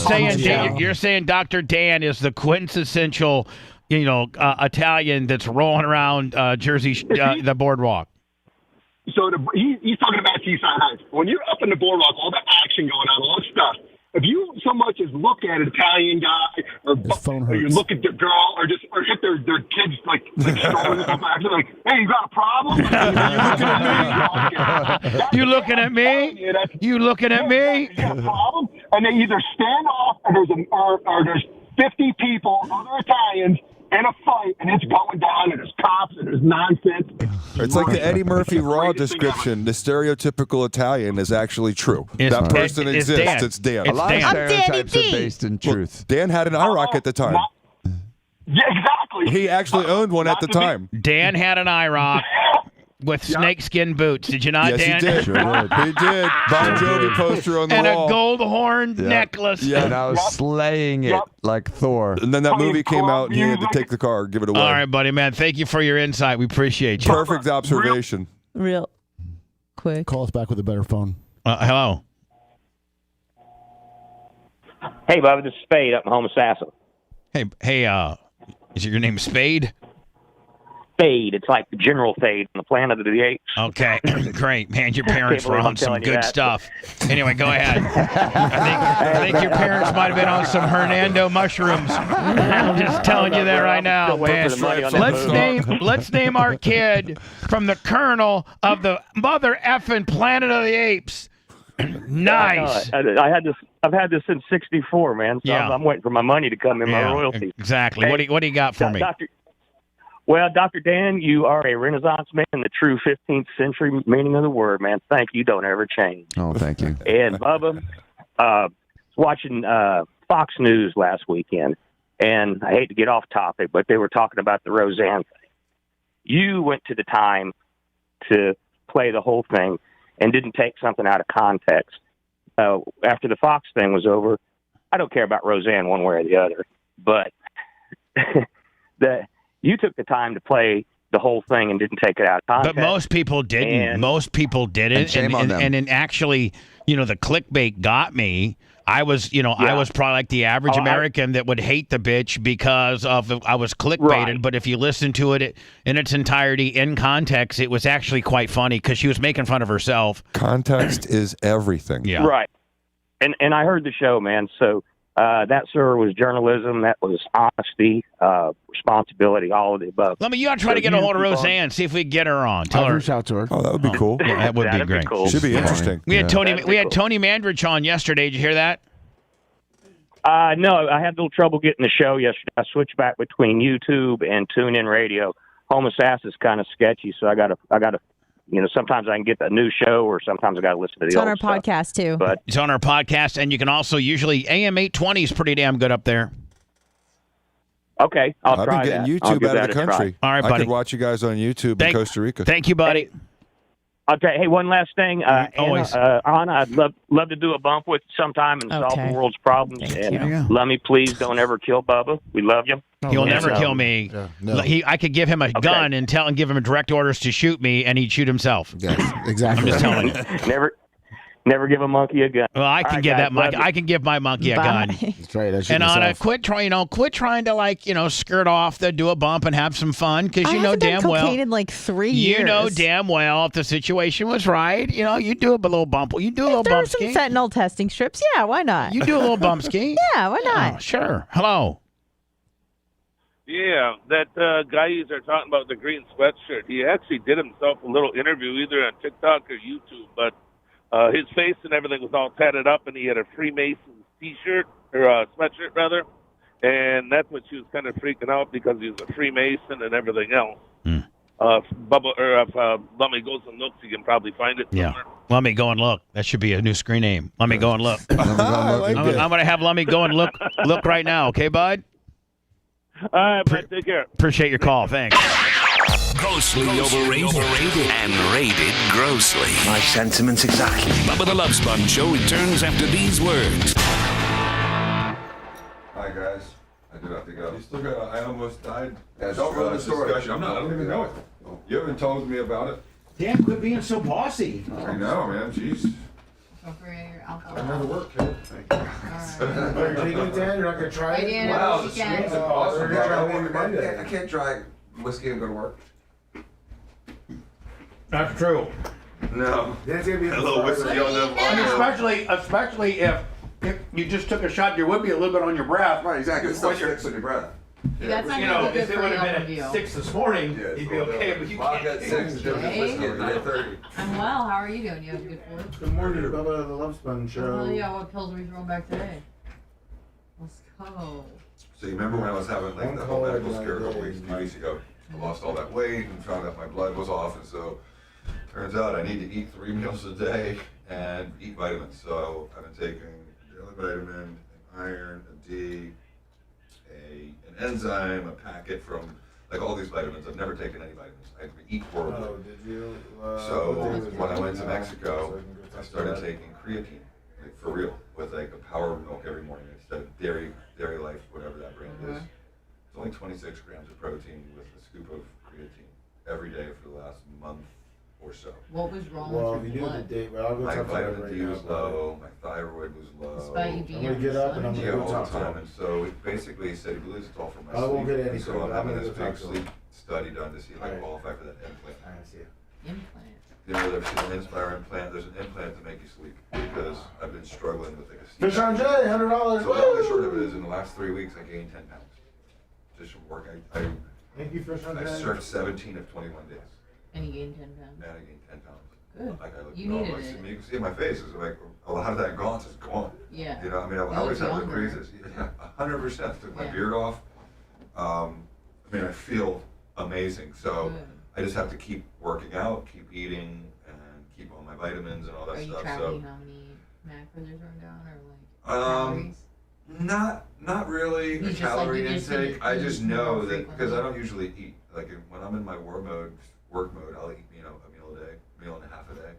saying Dr. Dan is the quintessential, Italian that's rolling around Jersey, the boardwalk. So he's talking about Seaside Heights. When you're up in the boardwalk, all the action going on, all the stuff. if you so much as look at an Italian guy or you look at the girl or hit their kids like stroller or something, actually like, hey, you got a problem? You looking at me? You looking at me? You got a problem? And they either stand off or there's 50 people, other Italians, in a fight, and it's going down, and there's cops, and there's nonsense. It's like the Eddie Murphy Raw description. The stereotypical Italian is actually true. That person exists. It's Dan. A lot of stereotypes are based in truth. Dan had an IROC at the time. Yeah, exactly. He actually owned one at the time. Dan had an IROC with snakeskin boots. Did you not, yes, Dan? He did. Sure did. He did. Bon Jovi poster on the and wall. And a gold horn necklace. Yeah, and I was slaying it like Thor. And then that movie came out, and he had to take the car, give it away. All right, buddy, man. Thank you for your insight. We appreciate you. Perfect observation. Real quick. Call us back with a better phone. Hello. Hey, Bubba, this is Spade up in Homosassa. Hey, is your name Spade? Spade. It's like the General Fade on the Planet of the Apes. Okay, great, man. Your parents were on some good stuff. Anyway, go ahead. I think your parents might have been on some Hernando mushrooms. I'm just telling you that right now, man. Let's name our kid from the Colonel of the mother effing Planet of the Apes. Nice. I've had this since '64, man. So yeah. I'm waiting for my money to come in, my royalties. Exactly. Hey, what do you got for me? Dr. Dan, you are a Renaissance man in the true 15th century meaning of the word, man. Thank you. Don't ever change. Oh, thank you. And Bubba, watching Fox News last weekend, and I hate to get off topic, but they were talking about the Roseanne thing. You went to the time to play the whole thing and didn't take something out of context. After the Fox thing was over, I don't care about Roseanne one way or the other, but you took the time to play the whole thing and didn't take it out of context. But most people didn't. Most people didn't. And shame on them. And actually, the clickbait got me. I was probably like the average American that would hate the bitch because I was clickbaited. Right. But if you listen to it in its entirety, in context, it was actually quite funny because she was making fun of herself. Context is everything. Yeah. Right. And I heard the show, man. So that, sir, was journalism. That was honesty, responsibility, all of the above. You ought to try to get a hold of Roseanne, see if we can get her on. I'll reach out to her. Oh, that would be cool. Yeah, that would be great. Cool. Should be interesting. We had Tony Mandrich on yesterday. Did you hear that? No, I had a little trouble getting the show yesterday. I switched back between YouTube and TuneIn Radio. Homosassa is kind of sketchy, so I got to. Sometimes I can get a new show, or sometimes I got to listen to the old stuff. It's on our podcast, too. But it's on our podcast, and you can also usually AM 820 is pretty damn good up there. Okay, I've been getting YouTube out of the country. All right, buddy. I could watch you guys on YouTube in Costa Rica. Thank you, buddy. Okay, hey, one last thing. Always. Anna, I'd love to do a bump with you sometime and solve the world's problems. And Lummy, please don't ever kill Bubba. We love you. He'll never kill me. No. I could give him a gun and give him direct orders to shoot me, and he'd shoot himself. Yes, exactly. I'm just telling you. Never give a monkey a gun. Well, I can give that monkey. I can give my monkey a gun. That's right. And Anna, quit trying to skirt off, do a bump and have some fun, because you know damn well. Cocaine in like 3 years. You know damn well if the situation was right, you do a little bump. You do a little bump ski. Some fentanyl testing strips. Yeah, why not? You do a little bump ski. Yeah, why not? Oh, sure. Hello. Yeah, that guy you are talking about, the green sweatshirt, he actually did himself a little interview either on TikTok or YouTube, but his face and everything was all tatted up, and he had a Freemason T-shirt, or sweatshirt, rather, and that's what she was kind of freaking out because he was a Freemason and everything else. If Lummy goes and looks, he can probably find it somewhere. Yeah. Let me go and look. That should be a new screen name. Let me go and look. I'm going to have Lummy go and look right now, okay, bud? All right, man, take care. Appreciate your call. Thanks. Grossly overrated and rated grossly. My sentiments exactly. Bubba the Love Sponge Show returns after these words. Hi, guys. I do have to go. You still got I almost died. Yeah, don't ruin the story. I don't even know it. You haven't told me about it. Damn, quit being so bossy. I know, man. Jeez. I never work, kid. Thank you. Are you taking it, Dan? You're not going to try it? Wow, the swings are awesome. I can't try whiskey and go to work. That's true. No. That's gonna be a little whiskey on them. And especially if If you just took a shot, there would be a little bit on your breath. Right, exactly. It's still sticks on your breath. That's not You gonna know, be good if it for would an have been overview. at 6 this morning, Yeah, you'd be okay, but you can't. Vodka at 6 is different than whiskey at 9:30. I'm well. How are you doing? You have a good fourth? Good morning, Bubba the Love Sponge show. Oh yeah. What pills are we throwing back today? Let's go. So you remember when I was having like the whole medical scare a few weeks ago? I lost all that weight and found out my blood was off, and so turns out I need to eat 3 meals a day and eat vitamins. So I've been taking daily vitamin, an iron, a D, an enzyme, a packet from like all these vitamins. I've never taken any vitamins. I eat horribly. Oh, did you? So when I went to Mexico, I started taking creatine, like for real, with like a power milk every morning instead of Dairy Life, whatever that brand is. It's only 26 grams of protein with a scoop of creatine every day for the last month or so. What was wrong if with your you knew the blood? date, well, I'll go My talk to you vitamin right D now, was low, my thyroid was low. Despite you being I'm gonna get up and I'm gonna Yeah, go all talk the to time. him. And so it basically said he believes it's all from my I won't sleep. get any And so credit. I'm I'm having gonna this go big talk to sleep him. study done to see if I Alright. qualify for that implant. I see it. Implant. You know, there's an Inspire implant. There's an implant to make you sleep because I've been struggling with like a Fish on J, $100. So the long and short of it is, in the last 3 weeks, I gained 10 pounds. Just from work. Thank you, Fish on I J. served 17 of 21 days. And you gained 10 pounds. And I gained 10 pounds. Good. Like I look You normal. needed it. You can see in my face, it's like a lot of that gaunt is gone. Yeah. You know, I mean, I You always look have the younger. breezes. Yeah, 100%. Took my Yeah. beard off. I mean, I feel amazing. So Good. I just have to keep working out, keep eating, and keep all my vitamins and all that Are you stuff. tracking So how many macros you're throwing down or like calories? not really You a just, calorie like, you just need intake. to I just eat know more that because I frequently. don't usually eat. Like when I'm in my work mode, I'll eat a meal a day, meal and a half a day.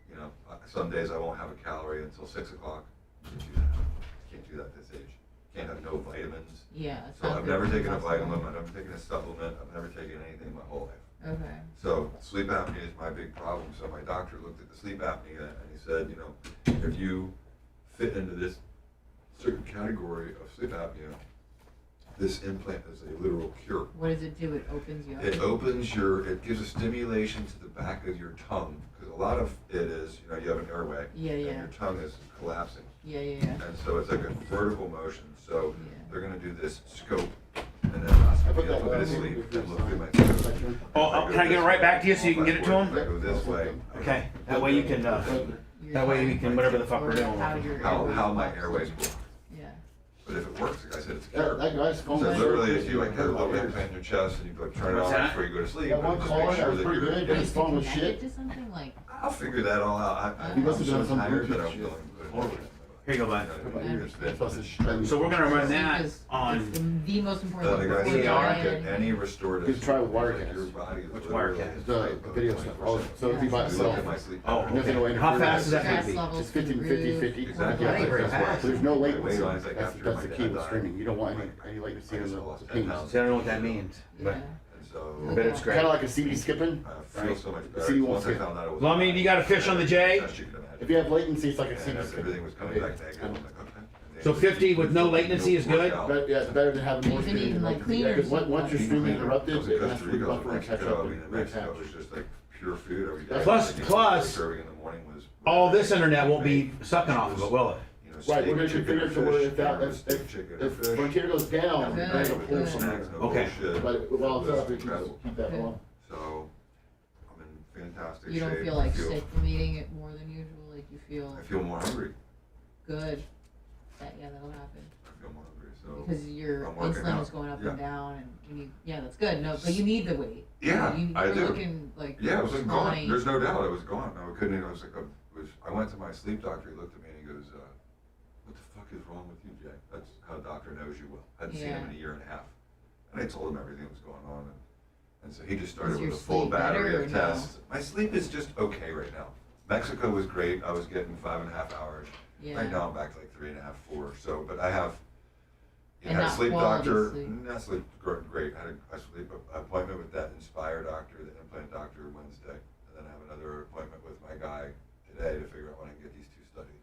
You know, some days I won't have a calorie until 6 o'clock. Can't do that at this age. Can't have no vitamins. Yeah. it's So not I've good never for taken a muscle. vitamin. I've never taken a supplement. I've never taken anything my whole life. Okay. So sleep apnea is my big problem. So my doctor looked at the sleep apnea and he said, you know, if you fit into this certain category of sleep apnea, this implant is a literal cure. What does it do? It opens you up. It gives a stimulation to the back of your tongue because a lot of it is, you know, you have an airway. Yeah, and yeah. your tongue is collapsing. Yeah. And so it's like a vertical motion. So they're going to do this scope and then ask me to put me to sleep and look through my scope. Oh, can I get it right back to you so you can get it to him? I go this way. Okay, that way you can, whatever the fuck we're doing. How my airways work. Yeah. But if it works, like I said, it's a cure. That guy's So phone. literally, if you like have a little implant in your chest and you like turn it What's on that? before you go to sleep, That and one just caller, make that sure was that pretty you're. good. His phone was Connect it shit. to something like. I'll figure that all out. He must have done I'm so some tired Bluetooth that I'm shit. feeling. Here you go, bud. It's So we're gonna run that It's on. the most important the thing guy before said you don't diet. get any restorative. You can try with sleep. Wirecast. Your body is Which literally Wirecast? The video stuff. Oh, so it'll be by Look itself. at my sleep. Oh, There's no okay. How fast is that Stress gonna be? levels It's 50, through 50, the 50. roof. Exactly. Yeah, Very that's fast. why. There's no latency. Weight line's like after That's my the dad key with died. streaming. You don't want any latency in the lost 10 pings. pounds. See, I don't know what that means, but Yeah. And so I bet it's great. Kind of like a CD skipping. I feel so much better. CD won't Once I skip. found out it was. Well, I mean, you got a fish on the J? Best you could imagine. If you have latency, it's like a And CD as skipping. everything was coming back negative, I'm like, okay. So 50 with no latency is good? But yeah, it's better than having more You've been streaming. eating, like, latency. cleaner Because once your streaming interrupted, Goes to it has Costa to Rica, buffer and catch Mexico, up I mean, and in Mexico reattach. was just like pure food every day. Plus- Like, plus, serving in the morning was all this internet won't be sucking off of it, will it? you know, Right, we're gonna steak, configure it to where if that, fish, if chicken, fish. Frontier goes down, Okay. then it'll pull No from snacks, there. no Okay. bullshit. But while it's up, it Incredible. keep that on. So I'm in fantastic You don't shape. feel like sick from eating it more than usual. Like you feel I feel more hungry. good. That'll happen I feel more hungry. So because your I'm working insulin out. is going up Yeah. and down, and you need. Yeah, that's good. No, but you need the weight. Yeah, you, I you're do. looking like Yeah, it was like gone. scrawny. There's no doubt it was gone. I couldn't even, I was like, I went to my sleep doctor, he looked at me and he goes, what the fuck is wrong with you, Jay? That's how a doctor knows you well. I hadn't seen him in a year and a half. And I told him everything that was going on. And so he just started Is your with a full sleep better battery or of no? tests. My sleep is just okay right now. Mexico was great. I was getting 5.5 hours. Yeah. Right now I'm back to like 3.5, 4. So, but I have, And had a not sleep quality doctor. sleep. Not sleep great. I had a sleep appointment with that Inspire doctor, the implant doctor, Wednesday, and then I have another appointment with my guy today to figure out when I can get these 2 studies.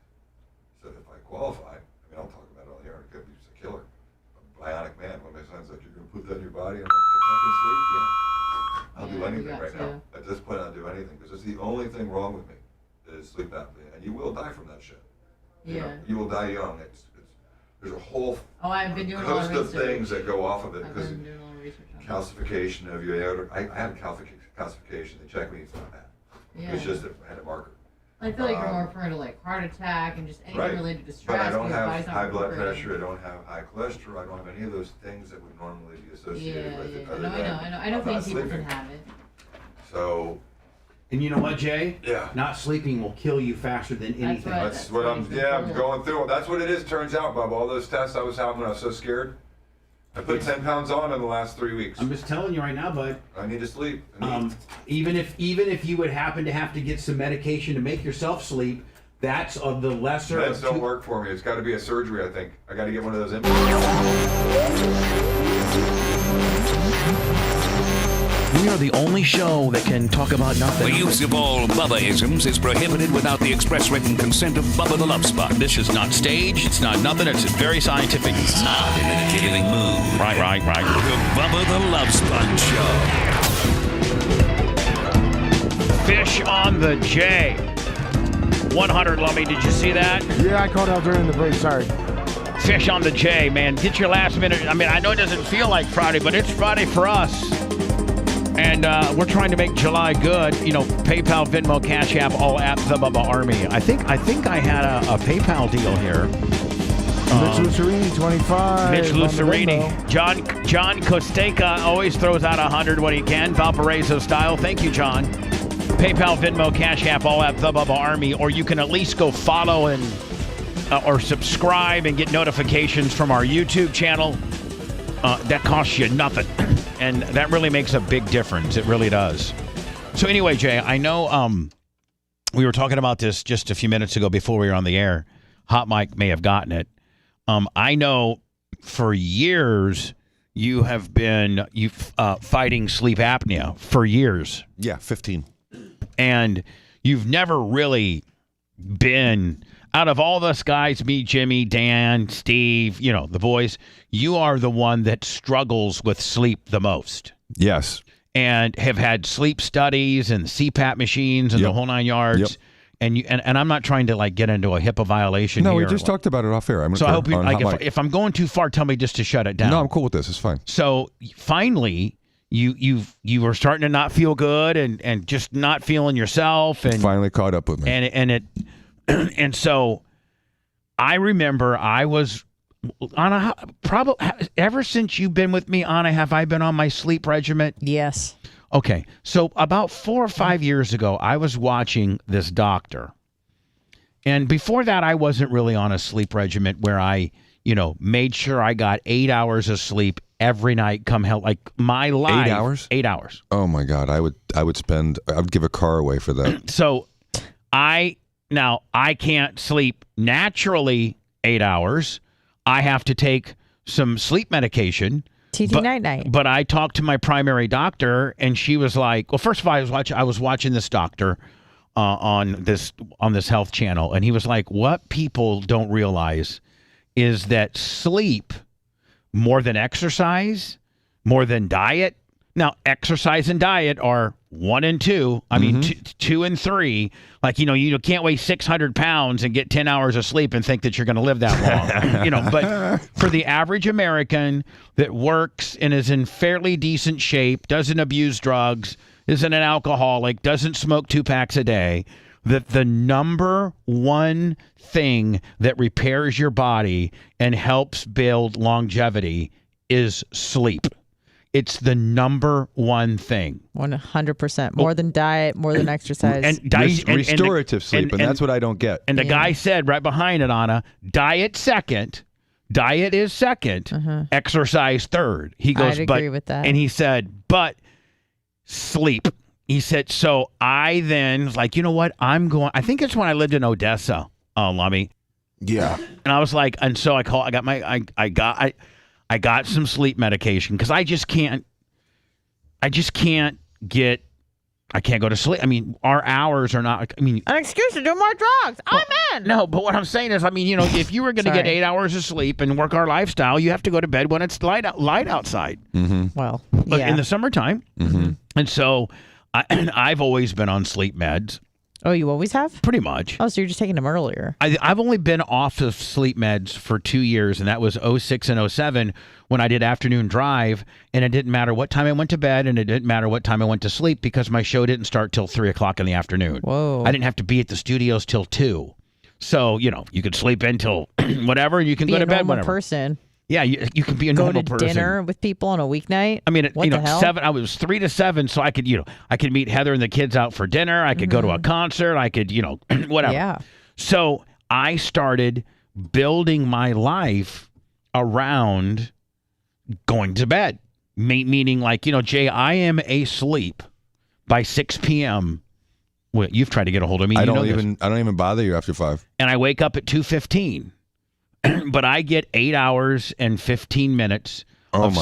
So if I qualify, I mean, I'll talk about it all here. It could be just a killer, a bionic man. When my son's like, "You're gonna put that in your body," I'm like, "If I can sleep, yeah, I'll do Yeah, you anything got right to. now. At this point, I'll do anything because it's the only thing wrong with me is sleep apnea, and you will die from that shit. you will die young. There's a whole I've been doing host all of things that go off of it I've because been doing all the research on calcification of your aorta. I had calcification. They checked me. It's not bad. Yeah. It's just that I had a marker. I feel like you're more prone to like heart attack and just anything related to stress. But I don't because your have body's not high blood recuperating. pressure. I don't have high cholesterol. I don't have any of those things that would normally be associated with it. I know things people can have it. So. And you know what, Jay? Yeah. Not sleeping will kill you faster than anything. That's what I'm going through. That's what it is. Turns out, Bob, all those tests I was having when I was so scared, I put 10 pounds on in the last 3 weeks. I'm just telling you right now, bud. I need to sleep. Even if you would happen to have to get some medication to make yourself sleep, that's of the lesser. Meds don't work for me. It's got to be a surgery, I think. I got to get one of those implants. We are the only show that can talk about nothing. The use of all Bubba-isms is prohibited without the express written consent of Bubba the Love Sponge. This is not staged. It's not nothing. It's very scientific. Not in a killing mood. Right. The Bubba the Love Sponge Show. Fish on the J. 100, Lummy. Did you see that? Yeah, I called out during the break. Sorry. Fish on the J, man. Get your last minute. I mean, I know it doesn't feel like Friday, but it's Friday for us. And we're trying to make July good. You know, PayPal, Venmo, Cash App, all at the Bubba Army. I think I had a PayPal deal here. Mitch Lucerini, 25. Mitch Lucerini. John Costeca always throws out 100 when he can. Valparaiso style. Thank you, John. PayPal, Venmo, Cash App, all at the Bubba Army. Or you can at least go follow and or subscribe and get notifications from our YouTube channel. That costs you nothing. And that really makes a big difference. It really does. So anyway, Jay, I know we were talking about this just a few minutes ago before we were on the air. Hot Mike may have gotten it. I know for years you have been fighting sleep apnea for years. Yeah, 15. And you've never really been... Out of all us guys, me, Jimmy, Dan, Steve, you know, the boys, you are the one that struggles with sleep the most. Yes. And have had sleep studies and CPAP machines and the whole 9 yards. Yep. And I'm not trying to like get into a HIPAA violation here. No, we just talked about it off air. So I hope you, like, if I'm going too far, tell me just to shut it down. No, I'm cool with this. It's fine. So finally, you were starting to not feel good and just not feeling yourself. And finally caught up with me. And so I remember I was, Anna, probably ever since you've been with me, Anna, have I been on my sleep regimen? Yes. Okay. So about 4 or 5 years ago, I was watching this doctor. And before that, I wasn't really on a sleep regimen where I, made sure I got 8 hours of sleep every night come hell. Like my life. 8 hours? 8 hours. Oh my God. I would give a car away for that. So Now, I can't sleep naturally 8 hours. I have to take some sleep medication. TT night. But I talked to my primary doctor, and she was like, well, first of all, I was watching this doctor on this health channel, and he was like, what people don't realize is that sleep, more than exercise, more than diet. Now, exercise and diet are 1 and 2. I mean, 2 and 3. Like, you can't weigh 600 pounds and get 10 hours of sleep and think that you're going to live that long. But for the average American that works and is in fairly decent shape, doesn't abuse drugs, isn't an alcoholic, doesn't smoke 2 packs a day, that the number one thing that repairs your body and helps build longevity is sleep. It's the number one thing. 100%. More than diet, more than exercise. Restorative sleep, and that's what I don't get. And the guy said right behind it, Anna, diet second. Diet is second. Exercise third. He goes, I'd agree with that. And he said, but sleep. He said, so I then was like, you know what? I think it's when I lived in Odessa, Lummy. Yeah. And I was like, and so I got some sleep medication because I can't go to sleep. I mean, our hours are not, an excuse to do more drugs. I'm in. No, but what I'm saying is, if you were going to get 8 hours of sleep and work our lifestyle, you have to go to bed when it's light outside. Mm-hmm. Well, in the summertime. Mm-hmm. And so I've always been on sleep meds. Oh, you always have? Pretty much. Oh, so you're just taking them earlier. I've only been off of sleep meds for 2 years, and that was 06 and 07 when I did afternoon drive, and it didn't matter what time I went to bed, and it didn't matter what time I went to sleep because my show didn't start till 3 o'clock in the afternoon. Whoa. I didn't have to be at the studios till 2. So, you could sleep in till whatever, and you can go to bed whenever. Person. Yeah, you can be a normal person. Go to dinner with people on a weeknight. I mean, what the hell? 7. I was 3 to 7, so I could, I could meet Heather and the kids out for dinner. I could go to a concert. I could, whatever. Yeah. So I started building my life around going to bed, meaning like, Jay, I am asleep by 6 p.m. Well, you've tried to get a hold of me. I don't even bother you after 5. And I wake up at 2:15. But I get 8 hours and 15 minutes of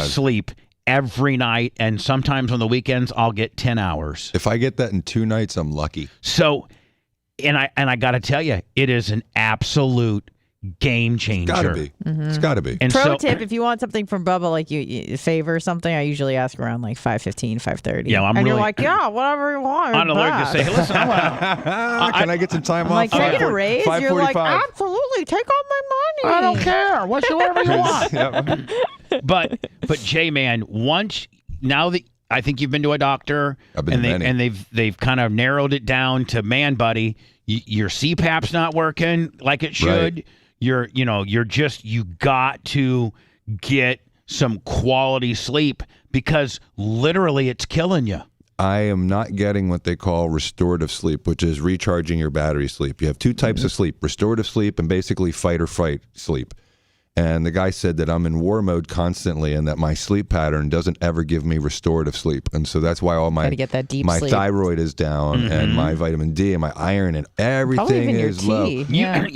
sleep every night, and sometimes on the weekends I'll get 10 hours. If I get that in 2 nights, I'm lucky. So, and I got to tell you, it is an absolute game changer. It's got to be. It's got to be. And Pro tip: if you want something from Bubba, like you favor something, I usually ask around like 5:15, 5:30. Yeah, you're like, yeah, whatever you want. I'm allergic to say, hey, listen, can I get some time off? Like, can I get a raise? You're like, 5:45. absolutely, take all my money. I don't care. Whatever you want. Yep. But Jay, man, now that I think you've been to a doctor, I've been to many. and they've kind of narrowed it down to, man, buddy, your CPAP's not working like it should. Right. You got to get some quality sleep because literally it's killing you. I am not getting what they call restorative sleep, which is recharging your battery sleep. You have 2 types of sleep, restorative sleep and basically fight or flight sleep. And the guy said that I'm in war mode constantly and that my sleep pattern doesn't ever give me restorative sleep. And so that's why all my get that deep my sleep. thyroid is down and my vitamin D and my iron and everything even your is low. tea. Yeah.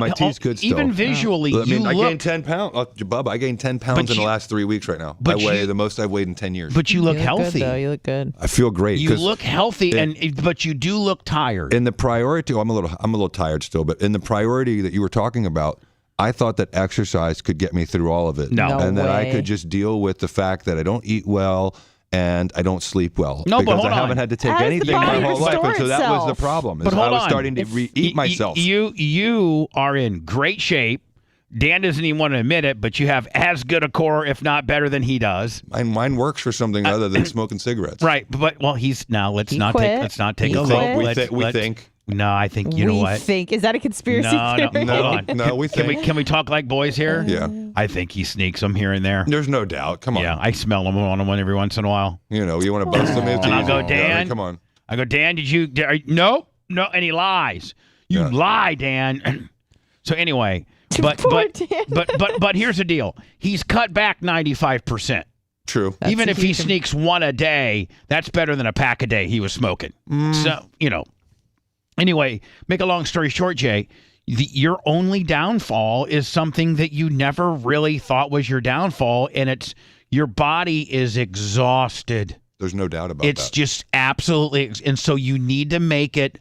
My tea's good still. Even visually, I gained 10 pounds. Bubba, I gained 10 pounds in the last 3 weeks right now. I weigh the most I've weighed in 10 years. But you look healthy. Good, though. You look good. I feel great. You look healthy, but you do look tired. In the priority, I'm a little tired still, but in the priority that you were talking about, I thought that exercise could get me through all of it. And that I could just deal with the fact that I don't eat well and I don't sleep well. No, because but hold I haven't had to take anything my whole life. And so that was the problem. But I was starting to eat myself. You are in great shape. Dan doesn't even want to admit it, but you have as good a core, if not better, than he does. Mine works for something other than smoking cigarettes. Right, but let's not take a look. We think. No, I think you know what. We think. Is that a conspiracy theory? No, we think. Can we talk like boys here? Yeah. I think he sneaks them here and there. There's no doubt. Come on. Yeah, I smell them on one every once in a while. You want to bust them into. And I'll go, Dan. Come on. I go, Dan, no, and he lies. You lie, Dan. So anyway, but here's the deal. He's cut back 95%. True. Even if he sneaks one a day, that's better than a pack a day he was smoking. So, Anyway, make a long story short, Jay, your only downfall is something that you never really thought was your downfall, and it's your body is exhausted. There's no doubt about that. It's just absolutely, and so you need to make it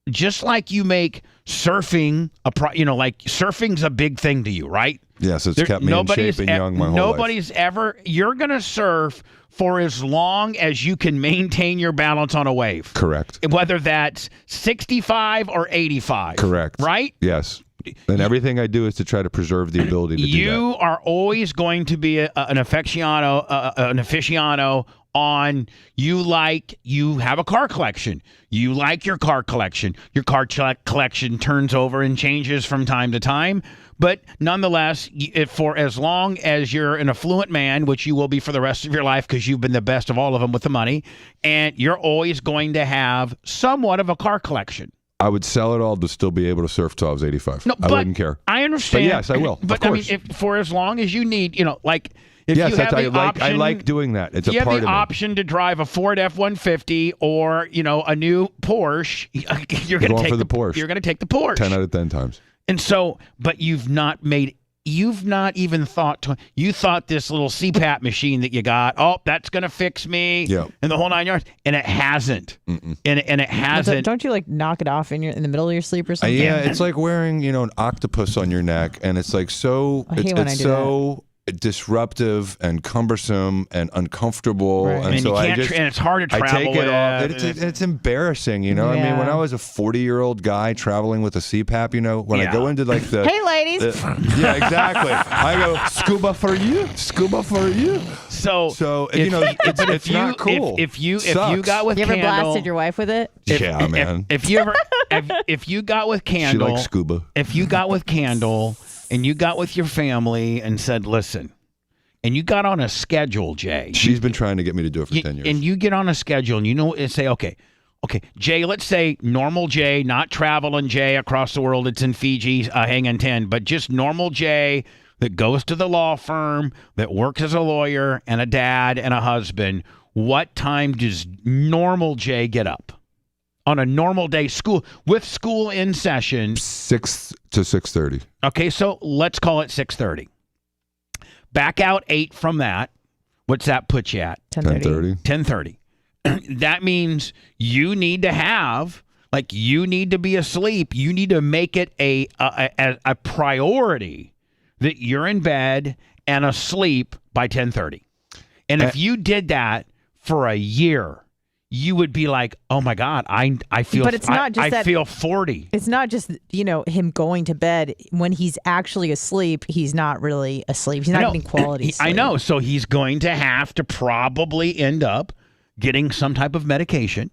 just like you make surfing like surfing's a big thing to you, right? Yes, it's kept me in shape and young my whole life. You're going to surf for as long as you can maintain your balance on a wave. Correct. Whether that's 65 or 85. Correct. Right? Yes. And everything I do is to try to preserve the ability to do that. You are always going to be an aficionado on you have a car collection. You like your car collection. Your car collection turns over and changes from time to time. But nonetheless, for as long as you're an affluent man, which you will be for the rest of your life because you've been the best of all of them with the money, and you're always going to have somewhat of a car collection. I would sell it all to still be able to surf till I was 85. No, I wouldn't care. I understand. But yes, I will. But of course. I mean, for as long as you need, if yes, you have the option, I like doing that. It's a part of me. You have the option to drive a Ford F-150 or a new Porsche. You're going to take the Porsche. You're going to take the Porsche. 10 out of 10 times. And so, but you've not even thought you thought this little CPAP machine that you got, that's going to fix me and the whole 9 yards, and it hasn't. And it hasn't. Don't you knock it off in the middle of your sleep or something? Yeah, it's like wearing, an octopus on your neck, and it's like so. I hate when I do that. disruptive and cumbersome and uncomfortable, and so and it's hard to I travel take it off. with. It's embarrassing, you know. I mean, when I was a 40-year-old guy traveling with a CPAP, you know, when I go into like the hey ladies, yeah, exactly. I go scuba for you. So if, you know, it's not cool. If you got with you ever Candle, blasted your wife with it? Yeah, man. If you ever if you got with Candle, she likes scuba. If you got with Candle and you got with your family and said, listen, and you got on a schedule, Jay. She's been trying to get me to do it for 10 years. And you get on a schedule and you know and say, okay, Jay, let's say normal Jay, not traveling Jay across the world. It's in Fiji, hanging 10, but just normal Jay that goes to the law firm, that works as a lawyer and a dad and a husband. What time does normal Jay get up? On a normal day, school in session, 6 to 6:30. Okay, so let's call it 6:30. Back out 8 from that. What's that put you at? 10:30. 10:30. That means you need to have, you need to be asleep. You need to make it a priority that you're in bed and asleep by 10:30. And if you did that for a year, you would be like, oh my God, I feel. But it's not just I feel 40. It's not just him going to bed. When he's actually asleep, he's not really asleep. He's not getting quality sleep. I know. So he's going to have to probably end up getting some type of medication.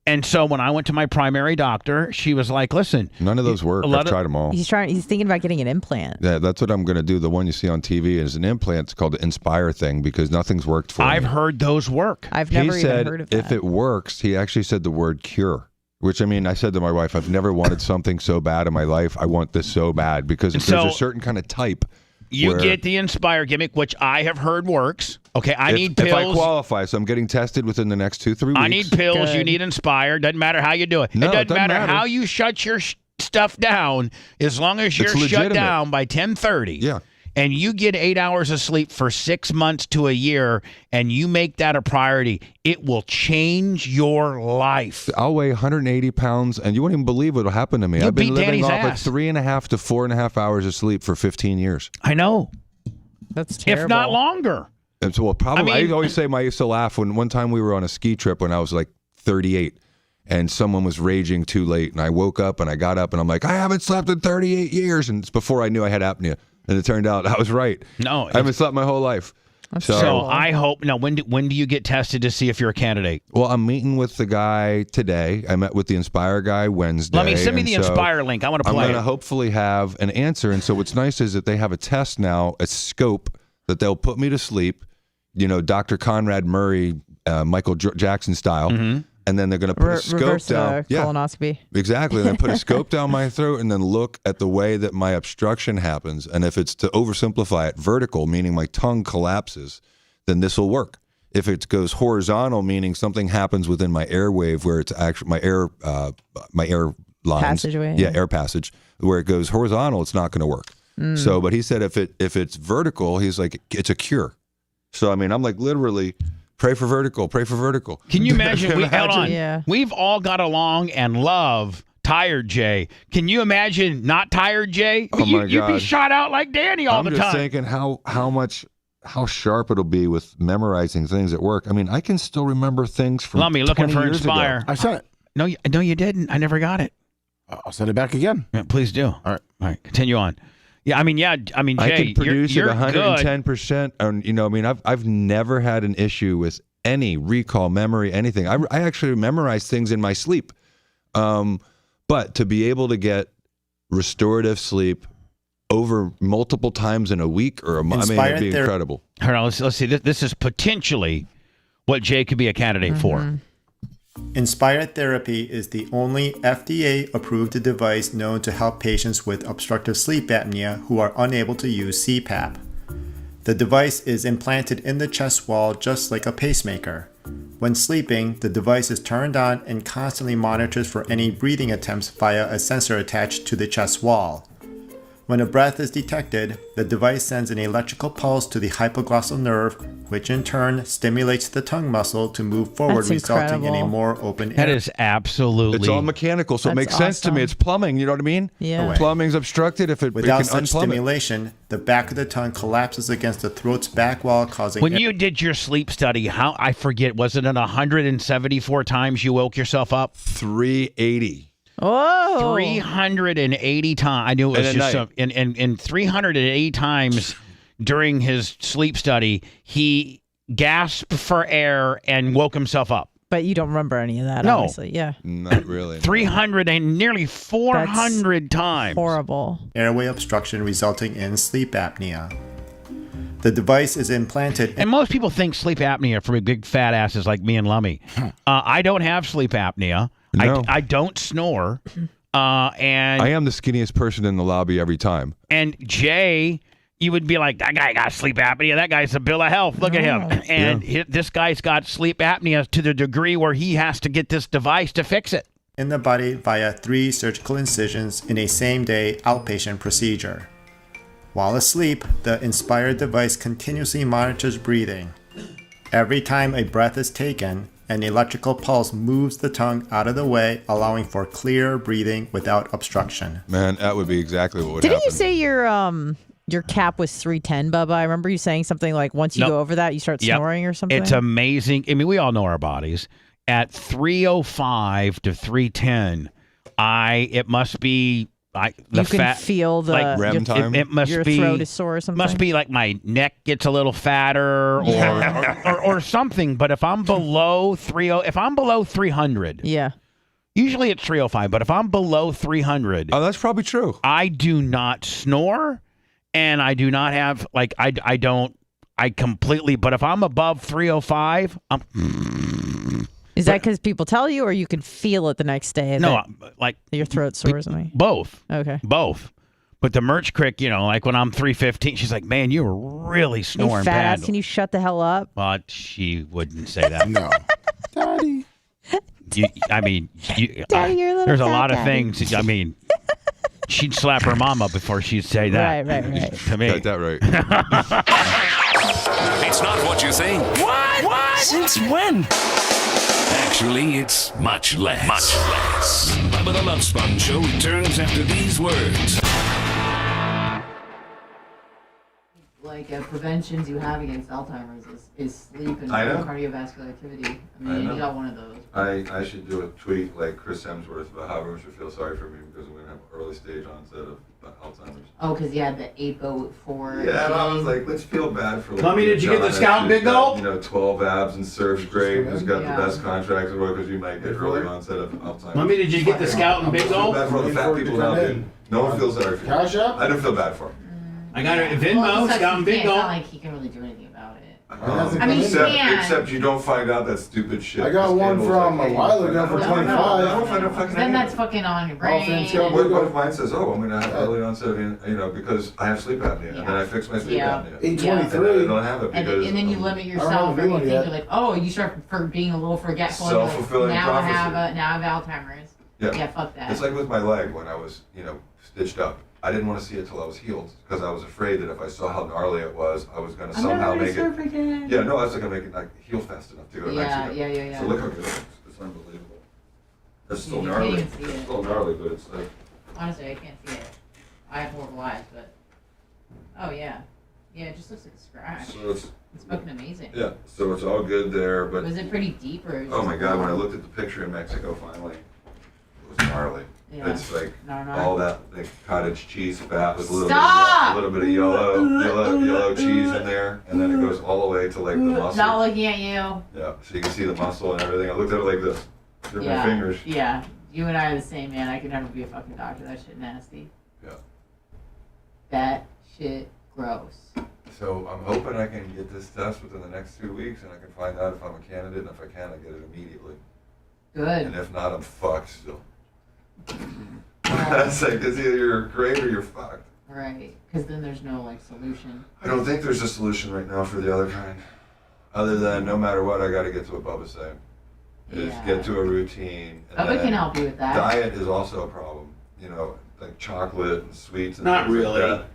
And so when I went to my primary doctor, she was like, listen. None of those work. I've tried them all. He's thinking about getting an implant. Yeah, that's what I'm going to do. The one you see on TV is an implant. It's called the Inspire thing because nothing's worked for me. I've heard those work. I've never even heard of that. If it works, he actually said the word cure. Which, I mean, I said to my wife, I've never wanted something so bad in my life. I want this so bad because there's a certain kind of type. You get the Inspire gimmick, which I have heard works. Okay, I need pills. If I qualify, so I'm getting tested within the next 2-3 weeks. I need pills. Good. You need Inspire. Doesn't matter how you do it. No, it doesn't matter how you shut your stuff down, as long as you're shut down by 10:30. Yeah. And you get 8 hours of sleep for 6 months to a year, and you make that a priority, it will change your life. I'll weigh 180 pounds, and you won't even believe what will happen to me. I've been living off like 3.5 to 4.5 hours of sleep for 15 years. I know. That's terrible. If not longer. And so, probably. I always say, I used to laugh when one time we were on a ski trip when I was like 38, and someone was raging too late, and I woke up and I got up and I'm like, I haven't slept in 38 years, and it's before I knew I had apnea. And it turned out I was right. No, I haven't slept my whole life. So I hope. Now, when do you get tested to see if you're a candidate? Well, I'm meeting with the guy today. I met with the Inspire guy Wednesday. Send me the Inspire link. I want to play. I'm going to hopefully have an answer. And so what's nice is that they have a test now, a scope that they'll put me to sleep. Dr. Conrad Murray, Michael Jackson style. Mm-hmm. And then they're going to put a scope down. Colonoscopy. Exactly. Then put a scope down my throat and then look at the way that my obstruction happens. And if it's, to oversimplify it, vertical, meaning my tongue collapses, then this will work. If it goes horizontal, meaning something happens within my airwave where it's actually my air lines. Passageway. Yeah, air passage. Where it goes horizontal, it's not going to work. So, but he said if it's vertical, he's like, it's a cure. So, I mean, I'm like literally... Pray for vertical. Can you imagine? Hold on. Yeah. We've all got along and love Tired Jay. Can you imagine not Tired Jay? Oh my God. You'd be shot out like Danny all the time. I'm just thinking how sharp it'll be with memorizing things at work. I mean, I can still remember things from Lummy, looking for Inspire. Ago. I sent it. No, you didn't. I never got it. I'll send it back again. Yeah, please do. All right. Continue on. Yeah, I mean, Jay, I can produce you're it 110%. And I've never had an issue with any recall, memory, anything. I actually memorize things in my sleep. But to be able to get restorative sleep over multiple times in a week or a month, it'd be incredible. All right, let's see. This is potentially what Jay could be a candidate for. Inspire Therapy is the only FDA-approved device known to help patients with obstructive sleep apnea who are unable to use CPAP. The device is implanted in the chest wall just like a pacemaker. When sleeping, the device is turned on and constantly monitors for any breathing attempts via a sensor attached to the chest wall. When a breath is detected, the device sends an electrical pulse to the hypoglossal nerve, which in turn stimulates the tongue muscle to move forward, resulting in a more open air. That is absolutely. It's all mechanical, so it makes sense to me. It's plumbing, you know what I mean? Yeah. Plumbing's obstructed. If it Without it can such unplumb stimulation, the back of the tongue collapses against the throat's back wall, causing. When you did your sleep study, how I forget, wasn't it 174 times you woke yourself up? 380. Oh, 380 times. I knew it was just some. And 380 times during his sleep study, he gasped for air and woke himself up. But you don't remember any of that, No. obviously. Yeah. Not really. 300 and nearly 400 times. Horrible. Airway obstruction resulting in sleep apnea. The device is implanted. And most people think sleep apnea for big fat asses like me and Lummy. I don't have sleep apnea. No. I don't snore. And I am the skinniest person in the lobby every time. And Jay, you would be like, that guy got sleep apnea. That guy's a bill of health. Look at him. And this guy's got sleep apnea to the degree where he has to get this device to fix it. In the body via 3 surgical incisions in a same-day outpatient procedure. While asleep, the Inspire device continuously monitors breathing. Every time a breath is taken, an electrical pulse moves the tongue out of the way, allowing for clear breathing without obstruction. Man, that would be exactly what would Didn't happen. you say your cap was 310, Bubba? I remember you saying something like once you go over that, you start snoring or something. It's amazing. I mean, we all know our bodies. At 305 to 310, it must be you can feel the REM time. It must your be throat is sore or something. Must be like my neck gets a little fatter or something. But if I'm below 300, yeah. Usually it's 305, but if I'm below 300, that's probably true. I do not snore, and I do not have I completely. But if I'm above 305, Is that because people tell you, or you can feel it the next day? No, like your throat sore or something. Both. Okay. Both. But the merch crick, like when I'm 315, she's like, "Man, you were really snoring fat bad." ass, can you shut the hell up? Well, she wouldn't say that. No, Daddy. Daddy, you're a little there's a fat lot of daddy. things. I mean, she'd slap her mama before she'd say that. Right. To me, got that right. It's not what you think. What? Since when? Actually, it's much less. Much less. Bubba the Love Sponge Show returns after these words. Like preventions you have against Alzheimer's is sleep and I know. cardiovascular activity. I I mean, know. you got one of those. I should do a tweet like Chris Hemsworth about how everyone should feel sorry for me because I'm going to have early stage onset of Alzheimer's. Oh, because you had the APO4. Yeah, and I was like, let's feel bad for. Tommy, did you get the Scout Big Gulp? 12 abs and serves great. Who's got Yeah. the best contracts in the world because you might get early onset of Alzheimer's. Mommy, did you get the Scout and Big I feel Gulp? bad for all the fat people now, dude. No one feels sorry for you. Cash App? I don't feel bad for them. I got it. Well, Venmo, it's Scout and Big it's not Gulp. like he can really do anything about it. hasn't I mean, come you in. can. Except you don't find out that stupid shit. I got one from a while ago for 25. I don't find out fucking Then anything. that's fucking on your brain. thanks, Scout. What if mine says, "Oh, I'm going to have early onset of, because I have sleep apnea, and then I fix my sleep apnea." 823. And I don't have it And because then you limit yourself, or you think you're like, oh, you start for being a little forgetful. and you're like, Self-fulfilling now prophecy. I have Alzheimer's. Yeah, fuck that. It's like with my leg when I was, stitched up. I didn't want to see it till I was healed because I was afraid that if I saw how gnarly it was, I was going to somehow make it. Yeah, no, I was going to make it heal fast enough to go to Mexico. Yeah. So look how good it is. It's unbelievable. It's still You gnarly. can't even see It's it. still gnarly, but it's like. Honestly, I can't see it. I have horrible eyes, but oh yeah, it just looks like a scratch. So it's fucking amazing. Yeah, so it's all good there, but. Was it pretty deep or? Oh my God! When I looked at the picture in Mexico, finally, it was gnarly. Yeah. It's like No. all that like cottage cheese fat with a little Stop! bit of yellow cheese in there, and then it goes all the way to like the muscle. Not looking at you. Yeah, so you can see the muscle and everything. I looked at it like this. They're my fingers. Yeah. You and I are the same, man. I could never be a fucking doctor. That shit nasty. Yeah. That shit gross. So I'm hoping I can get this test within the next 2 weeks, and I can find out if I'm a candidate, and if I can, I get it immediately. Good. And if not, I'm fucked still. That's like, it's either you're great or you're fucked. Right. Because then there's no solution. I don't think there's a solution right now for the other kind. Other than no matter what, I got to get to what Bubba's saying. Is get to a routine. And Bubba can help you with that. Diet is also a problem. like chocolate and sweets. And Not things really. Like that.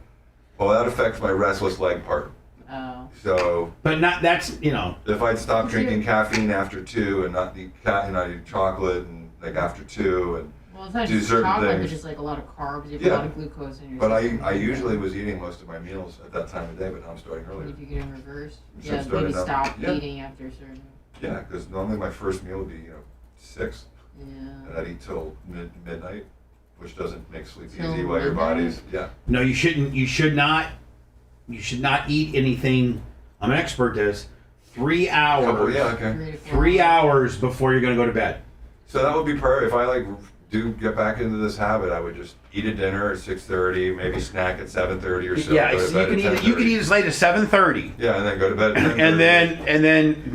Well, that affects my restless leg part. Oh. So. But that's If I'd stop drinking caffeine after 2 and not eat eat chocolate and like after 2 and Well, it's not do just certain chocolate, things. but just like a lot of carbs. You have a lot of glucose in your But system. I usually was eating most of my meals at that time of day, but now I'm starting earlier. If you get in reverse, So yeah, I'm starting maybe now. stop Yeah. eating after a certain. Yeah, because normally my first meal would be 6. Yeah. And I'd eat till midnight, which doesn't make sleep Till easy while your midnight? body's No, you shouldn't. You should not eat anything. I'm an expert at this. 3 hours. okay. 3 hours before you're gonna go to bed. So that would be perfect. If I do get back into this habit, I would just eat a dinner at 6:30, maybe snack at 7:30 or so. Yeah, go to so bed you at can eat as late as 7:30. Yeah, and then go to bed at 10:30. And then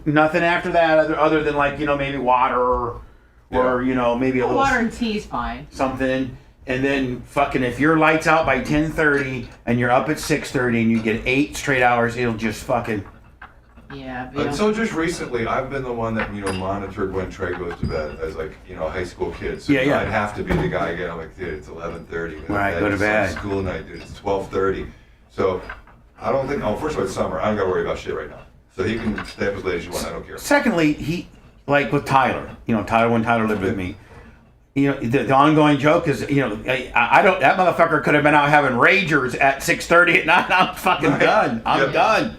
nothing after that other than maybe water or maybe a little Water and tea is fine. something. And then fucking if your light's out by 10:30 and you're up at 6:30 and you get 8 straight hours, it'll just fucking. Yeah. But Until just recently, I've been the one that monitored when Trey goes to bed as a high school kid. So Yeah. I'd have to be the guy again. I'm like, dude, it's 11:30. Right, go to It's bed. School night, dude. It's 12:30. So I don't think. Oh, first of all, it's summer. I don't got to worry about shit right now. So he can stay up as late as you want. I don't care. Secondly, he with Tyler. Tyler when Tyler lived with me. The ongoing joke is, I don't. That motherfucker could have been out having ragers at 6:30 at night. I'm fucking done. I'm done.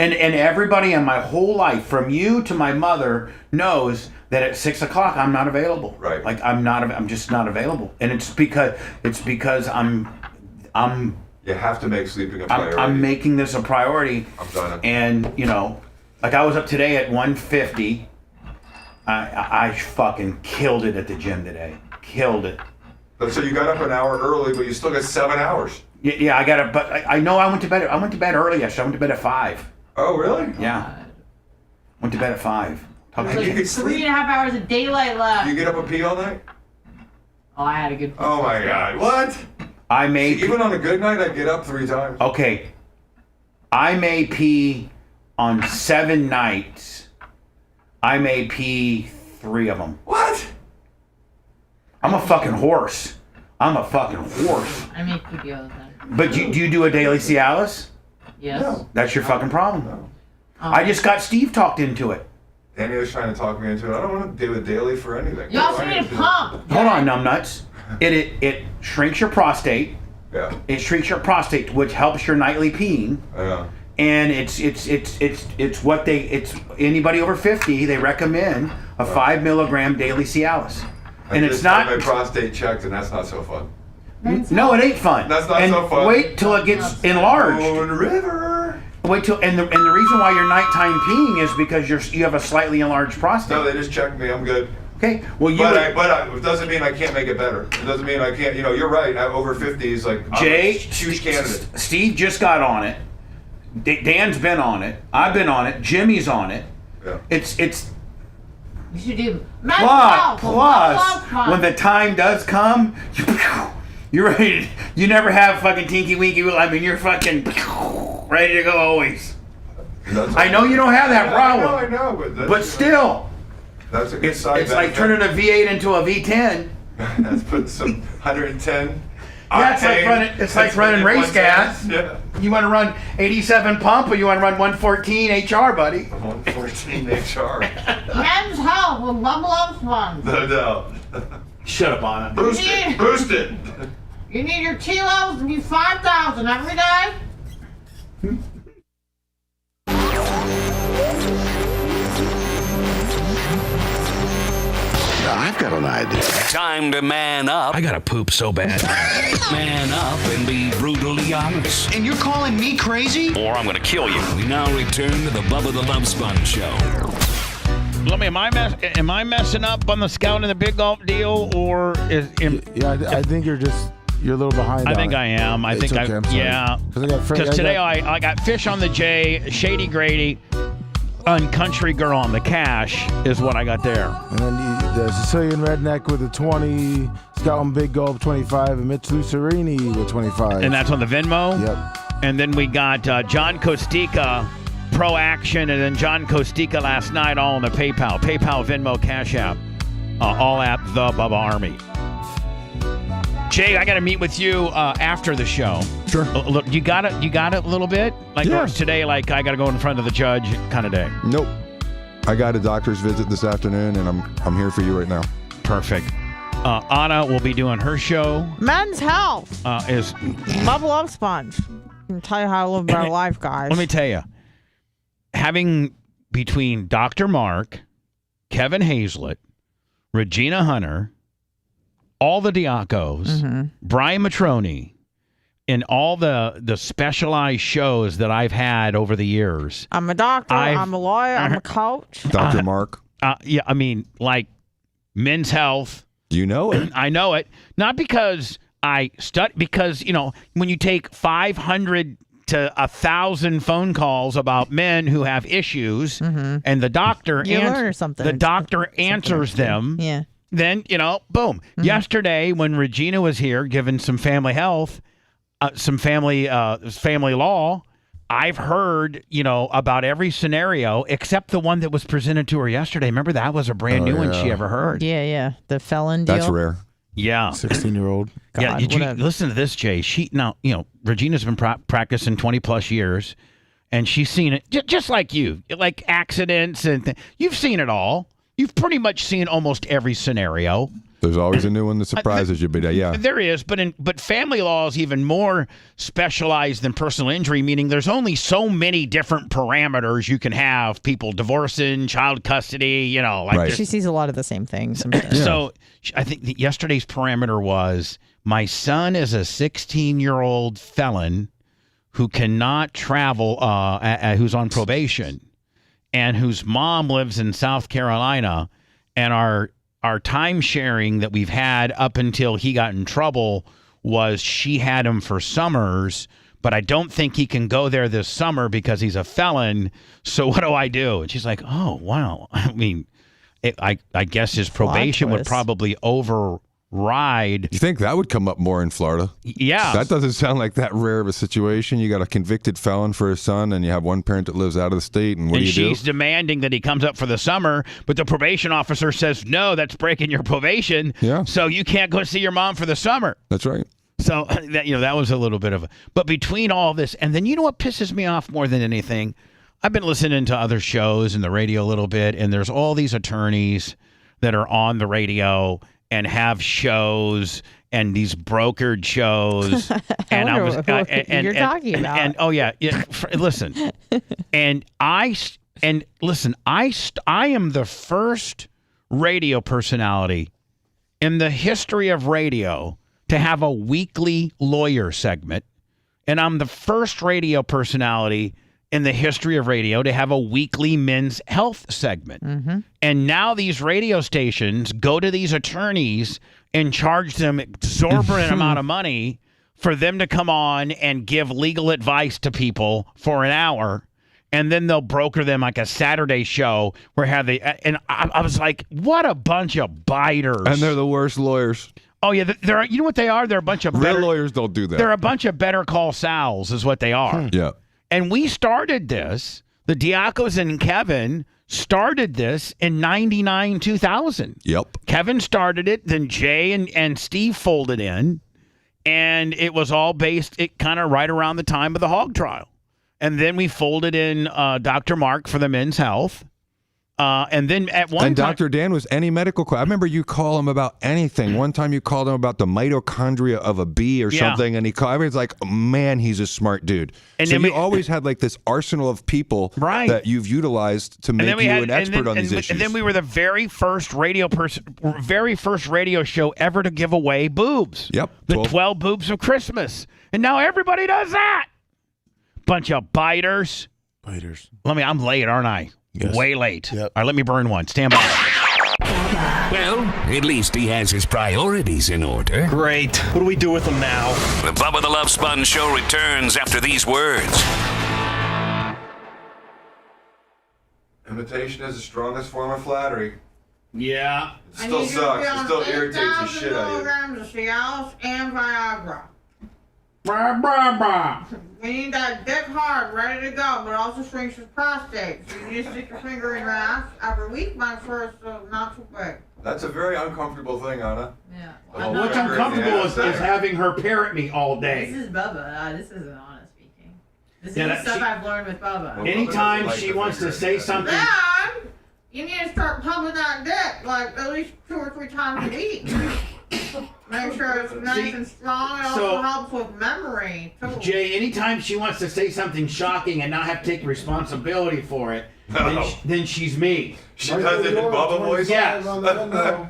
And everybody in my whole life, from you to my mother, knows that at 6 o'clock I'm not available. Right. Like I'm just not available. And it's because I'm. You have to make sleeping a priority. I'm making this a priority. I'm done. And I was up today at 1:50. I fucking killed it at the gym today. Killed it. So you got up an hour early, but you still got 7 hours. Yeah, I got it. But I know I went to bed. I went to bed early yesterday. I went to bed at 5. Oh, really? Yeah. Went to bed at 5. There's like 3.5 hours of daylight left. You get up and pee all night? Oh, I had a good. Oh my God! What? I may even on a good night, I get up 3 times. Okay. I may pee on 7 nights. I may pee 3 of them. What? I'm a fucking horse. I'm a fucking horse. I make you the other thing. But do you do a daily Cialis? Yes. No. That's your fucking problem. I just got Steve talked into it. Danny was trying to talk me into it. I don't want to do it daily for anything. You also need a pump. Hold on, numbnuts. It shrinks your prostate. Yeah. It shrinks your prostate, which helps your nightly peeing. Yeah. And it's anybody over 50 they recommend a 5 milligram daily Cialis. And it's not my prostate checked, and that's not so fun. No, it ain't fun. That's not and so fun. Wait till it gets enlarged. Moon River. Wait till and the reason why you're nighttime peeing is because you have a slightly enlarged prostate. No, they just checked me. I'm good. Okay. Well, it doesn't mean I can't make it better. It doesn't mean I can't. You're right. Over 50 is like Jay, I'm a huge candidate. Steve just got on it. Dan's been on it. I've been on it. Jimmy's on it. Yeah. It's You should do. plus when the time does come, you're ready. You never have fucking tinky winky. I mean, you're fucking ready to go always. I know you don't have that problem. I know, but still, that's a good side. It's like turning a V8 into a V10. That's putting some 110. Yeah, it's like running race gas. Yeah. You want to run 87 pump or you want to run 114 HR, buddy? 114 HR. Men's Health with Bubba the Love Sponge. No doubt. Shut up, Anna. Boost it. Boost it. You need your T levels to be 5,000 every day. I've got an idea. Time to man up. I gotta poop so bad. Man up and be brutally honest. And you're calling me crazy? Or I'm gonna kill you. We now return to the Bubba the Love Sponge Show. Let me. Am I messing up on the Scout and the Big Golf deal, or is? I think you're a little behind. I think I am. I think okay, I'm sorry. yeah. Because today I got Fish on the J, Shady Grady, and Country Girl on the Cash is what I got there. And then the Sicilian Redneck with the 20, Scout and Big Gulp 25, and Mitch Lucerini with 25. And that's on the Venmo? Yep. And then we got John Costica, Pro Action, and then John Costica last night all on the PayPal, Venmo, Cash App, all at the Bubba Army. Jay, I got to meet with you after the show. Sure. You got it a little bit? Like, or is today, like, I got to go in front of the judge kind of day? Nope. I got a doctor's visit this afternoon, and I'm here for you right now. Perfect. Anna will be doing her show. Men's Health. Is Bubba the Love Sponge. I'll tell you how I live my life, guys. Let me tell you, having between Dr. Mark, Kevin Hazlett, Regina Hunter, all the Diacos, Brian Matroni, and all the specialized shows that I've had over the years. I'm a doctor. I'm a lawyer. I'm a coach. Dr. Mark. Yeah, I mean, like Men's Health. You know it. I know it. Not because I study, because, you know, when you take 500 to 1,000 phone calls about men who have issues, and the doctor learn something. The doctor answers them. Yeah. Then, you know, boom. Yesterday, when Regina was here giving some family health, some family law, I've heard, you know, about every scenario except the one that was presented to her yesterday. Remember, that was a brand new one she ever heard. Yeah. The felon deal. That's rare. Yeah. 16-year-old. Yeah. Did you listen to this, Jay? Regina's been practicing 20 plus years, and she's seen it just like you, like accidents and you've seen it all. You've pretty much seen almost every scenario. There's always a new one that surprises you, but yeah. There is, but family law is even more specialized than personal injury, meaning there's only so many different parameters you can have people divorcing, child custody, you know. Like she sees a lot of the same things. So I think yesterday's parameter was my son is a 16-year-old felon who cannot travel, who's on probation, and whose mom lives in South Carolina, and our time sharing that we've had up until he got in trouble was she had him for summers, but I don't think he can go there this summer because he's a felon. So what do I do? And she's like, oh, wow. I mean, I guess his probation would probably override. You think that would come up more in Florida? Yeah. That doesn't sound like that rare of a situation. You got a convicted felon for a son, and you have one parent that lives out of the state, and what do you do? And she's demanding that he comes up for the summer, but the probation officer says, no, that's breaking your probation. Yeah. So you can't go see your mom for the summer. That's right. So that was a little bit of a... But between all this, and then you know what pisses me off more than anything? I've been listening to other shows and the radio a little bit, and there's all these attorneys that are on the radio and have shows and these brokered shows. And I wonder what you're talking about. And listen. I am the first radio personality in the history of radio to have a weekly lawyer segment. And I'm the first radio personality in the history of radio to have a weekly men's health segment. And now these radio stations go to these attorneys and charge them exorbitant amount of money for them to come on and give legal advice to people for an hour. And then they'll broker them like a Saturday show where I was like, what a bunch of biters. And they're the worst lawyers. Oh, yeah. You know what they are? They're a bunch of real lawyers don't do that. They're a bunch of Better Call Sauls is what they are. Yeah. And we started this, the Diacos and Kevin started this in 99, 2000. Yep. Kevin started it, then Jay and Steve folded in, and it was all based kind of right around the time of the hog trial. And then we folded in Dr. Mark for the Men's Health. And then at one time... And Dr. Dan was any medical... I remember you call him about anything. One time you called him about the mitochondria of a bee or something, and everyone's like, man, he's a smart dude. And so you always had like this arsenal of people that you've utilized to make you an expert on these issues. And then we were the very first radio show ever to give away boobs. Yep. The 12 boobs of Christmas. And now everybody does that. Bunch of biters. I'm late, aren't I? Yes. Way late. Yep. All right, let me burn one. Stand by. Well, at least he has his priorities in order. Great. What do we do with him now? The Bubba the Love Sponge show returns after these words. Imitation is the strongest form of flattery. Yeah. It still sucks. It still irritates the shit out of you. Milligrams of Cialis and Viagra. Blah, blah, blah. We need that dick hard, ready to go, but also shrinks your prostate. So you just stick your finger in your ass. After a week, my first, not too big. That's a very uncomfortable thing, Anna. Yeah. What's uncomfortable is having her parrot me all day. This is Bubba. This isn't honest speaking. This Yeah, is stuff I've learned with Bubba. Anytime she wants to say something. Dad, you need to start pumping that dick like at least 2 or 3 times a week. Make sure it's nice and strong. It also helps with memory too. Jay, anytime she wants to say something shocking and not have to take responsibility for it, then she's me. She does it in Bubba voice? Yes.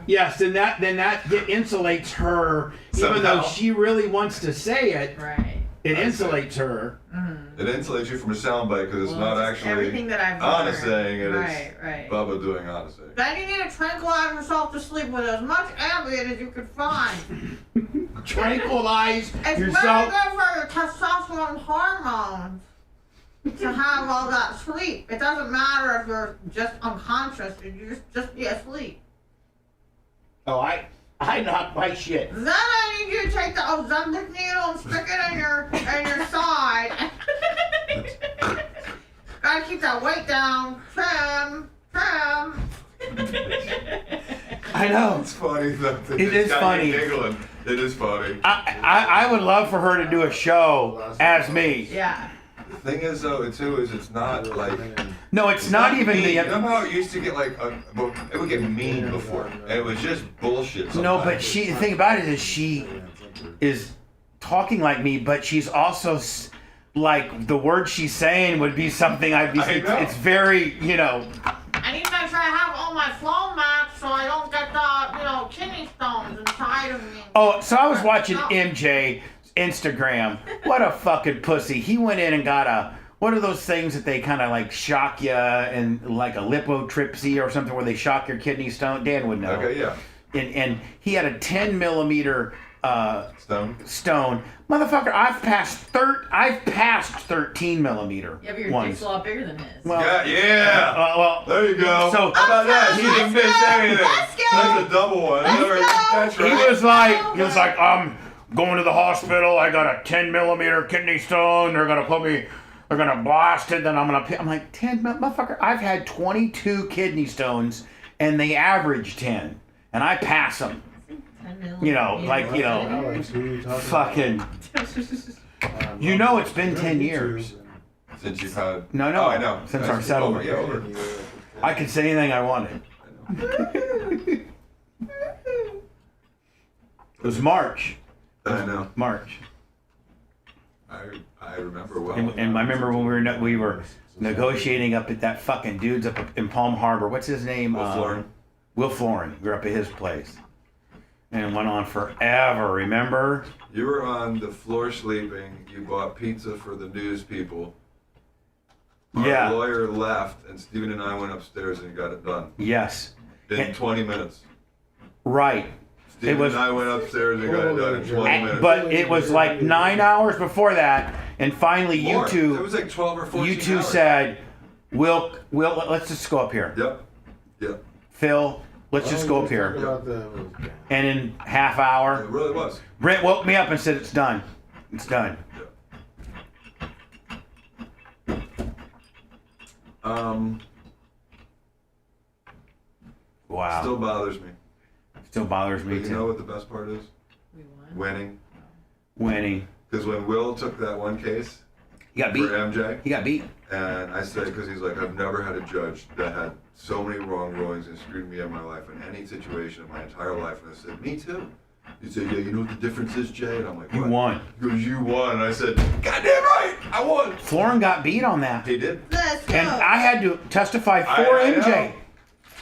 Yes, then that insulates her, even though she really wants to say it. Right. It insulates her. It insulates you from a soundbite because it's not actually everything that I've Anna learned. saying it. Right, It's right. Bubba doing Anna saying. Then you need to tranquilize yourself to sleep with as much Ambien as you could find. Tranquilize It's yourself. very good for your testosterone hormones to have all that sleep. It doesn't matter if you're just unconscious. You just be asleep. Oh, I knock my shit. Then I need you to take the Ozempic needle and stick it in your side. Gotta keep that weight down. Trim. I know. It's funny though. It is funny. Giggling. It is funny. I would love for her to do a show as me. Yeah. The thing is though, too, is it's not like. No, it's not even mean. the. You know how it used to get like, it would get mean before, and it was just bullshit. Sometimes. No, but the thing about it is she is talking like me, but she's also like the words she's saying would be something I'd be. It's very, I need to make sure I have all my flow max so I don't get the, kidney stones inside of me. Oh, so I was watching MJ Instagram. What a fucking pussy. He went in and got what are those things that they kind of like shock you and like a lipotripsy or something where they shock your kidney stone? Dan would know. Okay, yeah. And he had a 10 millimeter stone. Motherfucker, I've passed 13 millimeter. Yeah, but your dick's a lot bigger than his. Well, well, there you go. So how about that? He didn't miss anything. That's a double one. That's right. He was like, I'm going to the hospital. I got a 10 millimeter kidney stone. They're gonna blast it. Then I'm like 10, motherfucker. I've had 22 kidney stones, and they average 10, and I pass them. Fucking. It's been 10 years. Since you've had. No. Oh, I know. Since our settlement. Over. I could say anything I wanted. It was March. I know. March. I remember well. And I remember when we were negotiating up at that fucking dude's up in Palm Harbor. What's his name? Will Florin. We were up at his place. And it went on forever, remember? You were on the floor sleeping. You bought pizza for the news people. Our lawyer left, and Steven and I went upstairs and got it done. Yes. In 20 minutes. Right. Steven and I went upstairs and got it done in 20 minutes. But it was like 9 hours before that, and finally More. you two... It was like 12 or 14 You two hours. said, Will, let's just go up here. Yep. Phil, let's just go up here. And in half hour... It really was. Brent woke me up and said, it's done. It's done. Wow. Still bothers me. Still bothers me But too. You know what the best part is? Winning. Because when Will took that one case, he got beat. For MJ, he got beat. And I said, because he's like, I've never had a judge that had so many wrongdoings and screwed me in my life in any situation in my entire life. And I said, me too. He said, yeah, you know what the difference is, Jay? And I'm like, what? You won. He goes, you won. And I said, goddamn right, I won. Florin got beat on that. He did. And I had to testify for MJ.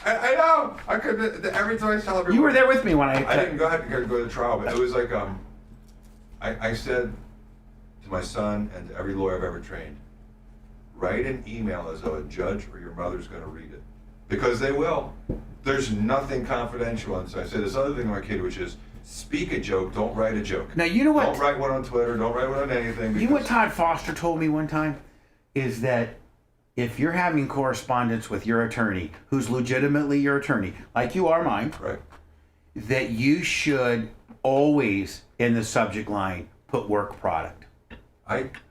I know. I couldn't. Every time I tell everyone. You were there with me when I didn't go to the trial, but it was like I said to my son and to every lawyer I've ever trained, write an email as though a judge or your mother's going to read it, because they will. There's nothing confidential. And so I said this other thing to my kid, which is speak a joke, don't write a joke. Now you know what? Don't write one on Twitter. Don't write one on anything. You know what Todd Foster told me one time is that if you're having correspondence with your attorney, who's legitimately your attorney, like you are mine, right, that you should always in the subject line put work product.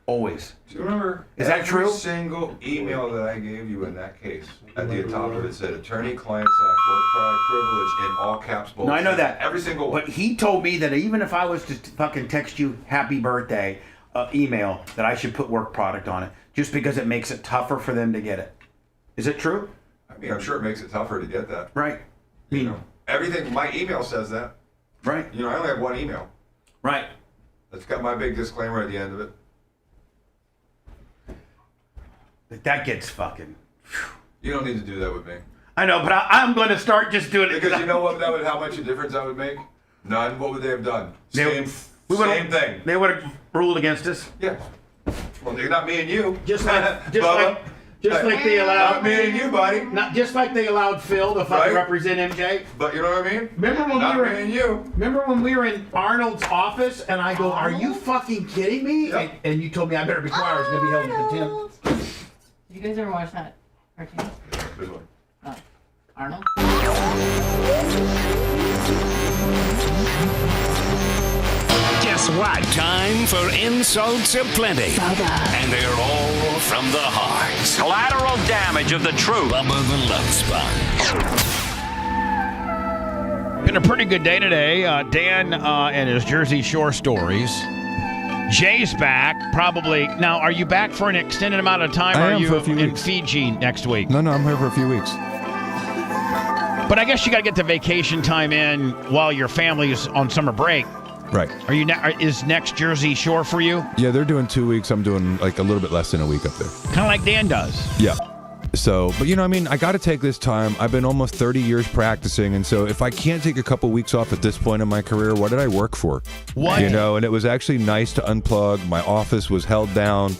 Always. Do you remember? Is that true? Every single email that I gave you in that case, at the top of it said attorney-client/work product privilege in all caps. No, I know that. Every single one. But he told me that even if I was to fucking text you happy birthday email, that I should put work product on it, just because it makes it tougher for them to get it. Is it true? I mean, I'm sure it makes it tougher to get that. Right. You know, everything, my email says that. Right. You know, I only have one email. Right. It's got my big disclaimer at the end of it. That gets fucking... You don't need to do that with me. I know, but I'm going to start just doing it. Because you know what? How much a difference that would make? None. What would they have done? Same thing. They would have ruled against us. Yeah. Well, they're not me and you. Just like they allowed not me and you, buddy. Not just like they allowed Phil to fucking represent MJ. But you know what I mean? Remember when not we were me and you? Remember when we were in Arnold's office and I go, "Are you fucking kidding me?" Yep. And you told me I better be quiet. I was gonna be held in contempt. Did you guys ever watch that cartoon? Which one? Arnold? Guess what? Time for insults aplenty. And they're all from the heart. Collateral damage of the truth. Bubba the Love Sponge. Been a pretty good day today. Dan and his Jersey Shore stories. Jay's back, probably. Now, are you back for an extended amount of time? I or am are you for a few in weeks. Fiji next week? No, I'm here for a few weeks. But I guess you got to get the vacation time in while your family's on summer break. Right. Is next Jersey Shore for you? Yeah, they're doing 2 weeks. I'm doing like a little bit less than a week up there. Kind of like Dan does. Yeah. So, but I mean, I got to take this time. I've been almost 30 years practicing, and so if I can't take a couple weeks off at this point in my career, what did I work for? What? And it was actually nice to unplug. My office was held down.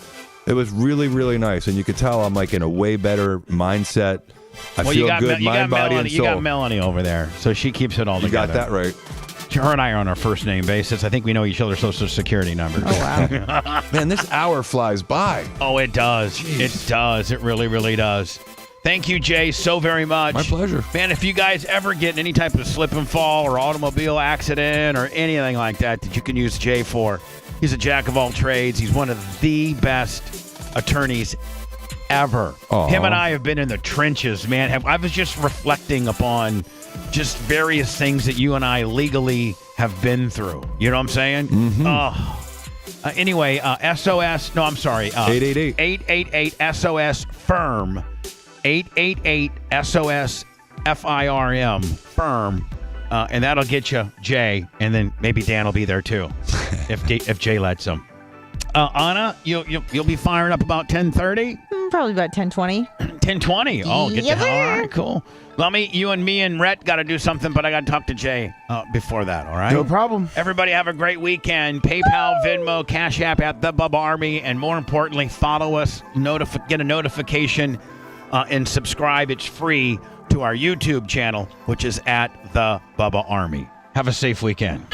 It was really, really nice, and you could tell I'm like in a way better mindset. I feel good, mind, body, and soul. You got Melanie over there, so she keeps it all together. You got that right. Her and I are on our first name basis. I think we know each other's social security numbers. Oh, wow. Man, this hour flies by. Oh, it does. Jeez. It does. It really, really does. Thank you, Jay, so very much. My pleasure. Man, if you guys ever get in any type of slip and fall or automobile accident or anything like that you can use Jay for, he's a jack of all trades. He's one of the best attorneys ever. Aww. Him and I have been in the trenches, man. I was just reflecting upon just various things that you and I legally have been through. You know what I'm saying? Mm-hmm. Anyway, SOS, no, I'm sorry. 888. 888 SOS FIRM. 888 SOS FIRM. FIRM. And that'll get you Jay, and then maybe Dan will be there too, if Jay lets him. Anna, you'll be firing up about 10:30? Probably about 10:20. 10:20. Oh, get Yes, the hell. sir. All right, cool. Well, you and me and Rhett got to do something, but I got to talk to Jay before that, all right? No problem. Everybody have a great weekend. PayPal, Venmo, Cash App at The Bubba Army, and more importantly, follow us, get a notification, and subscribe. It's free to our YouTube channel, which is at The Bubba Army. Have a safe weekend.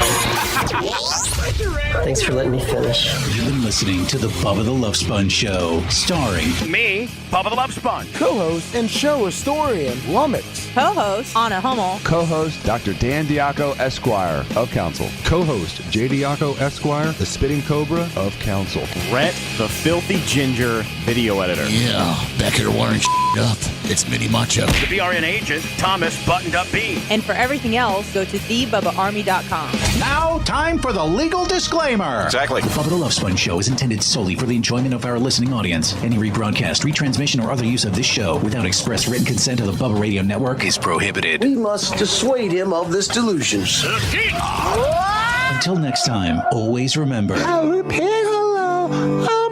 Thanks for letting me finish. You've been listening to the Bubba the Love Sponge Show, starring me, Bubba the Love Sponge. Co-host and show historian, Lummox. Co-host, Anna Hummel. Co-host, Dr. Dan Diaco, Esquire, of Council. Co-host, J. Diaco, Esquire, the Spitting Cobra, of Council. Rhett, the Filthy Ginger, video editor. Yeah, back here wiring up. It's Mini Macho. The BRN agent, Thomas Buttoned Up B. And for everything else, go to thebubbaarmy.com. Now, time for the legal disclaimer. Exactly. The Bubba the Love Sponge Show is intended solely for the enjoyment of our listening audience. Any rebroadcast, retransmission, or other use of this show without express written consent of the Bubba Radio Network is prohibited. We must dissuade him of this delusion. Until next time, always remember. I'll repeat hello.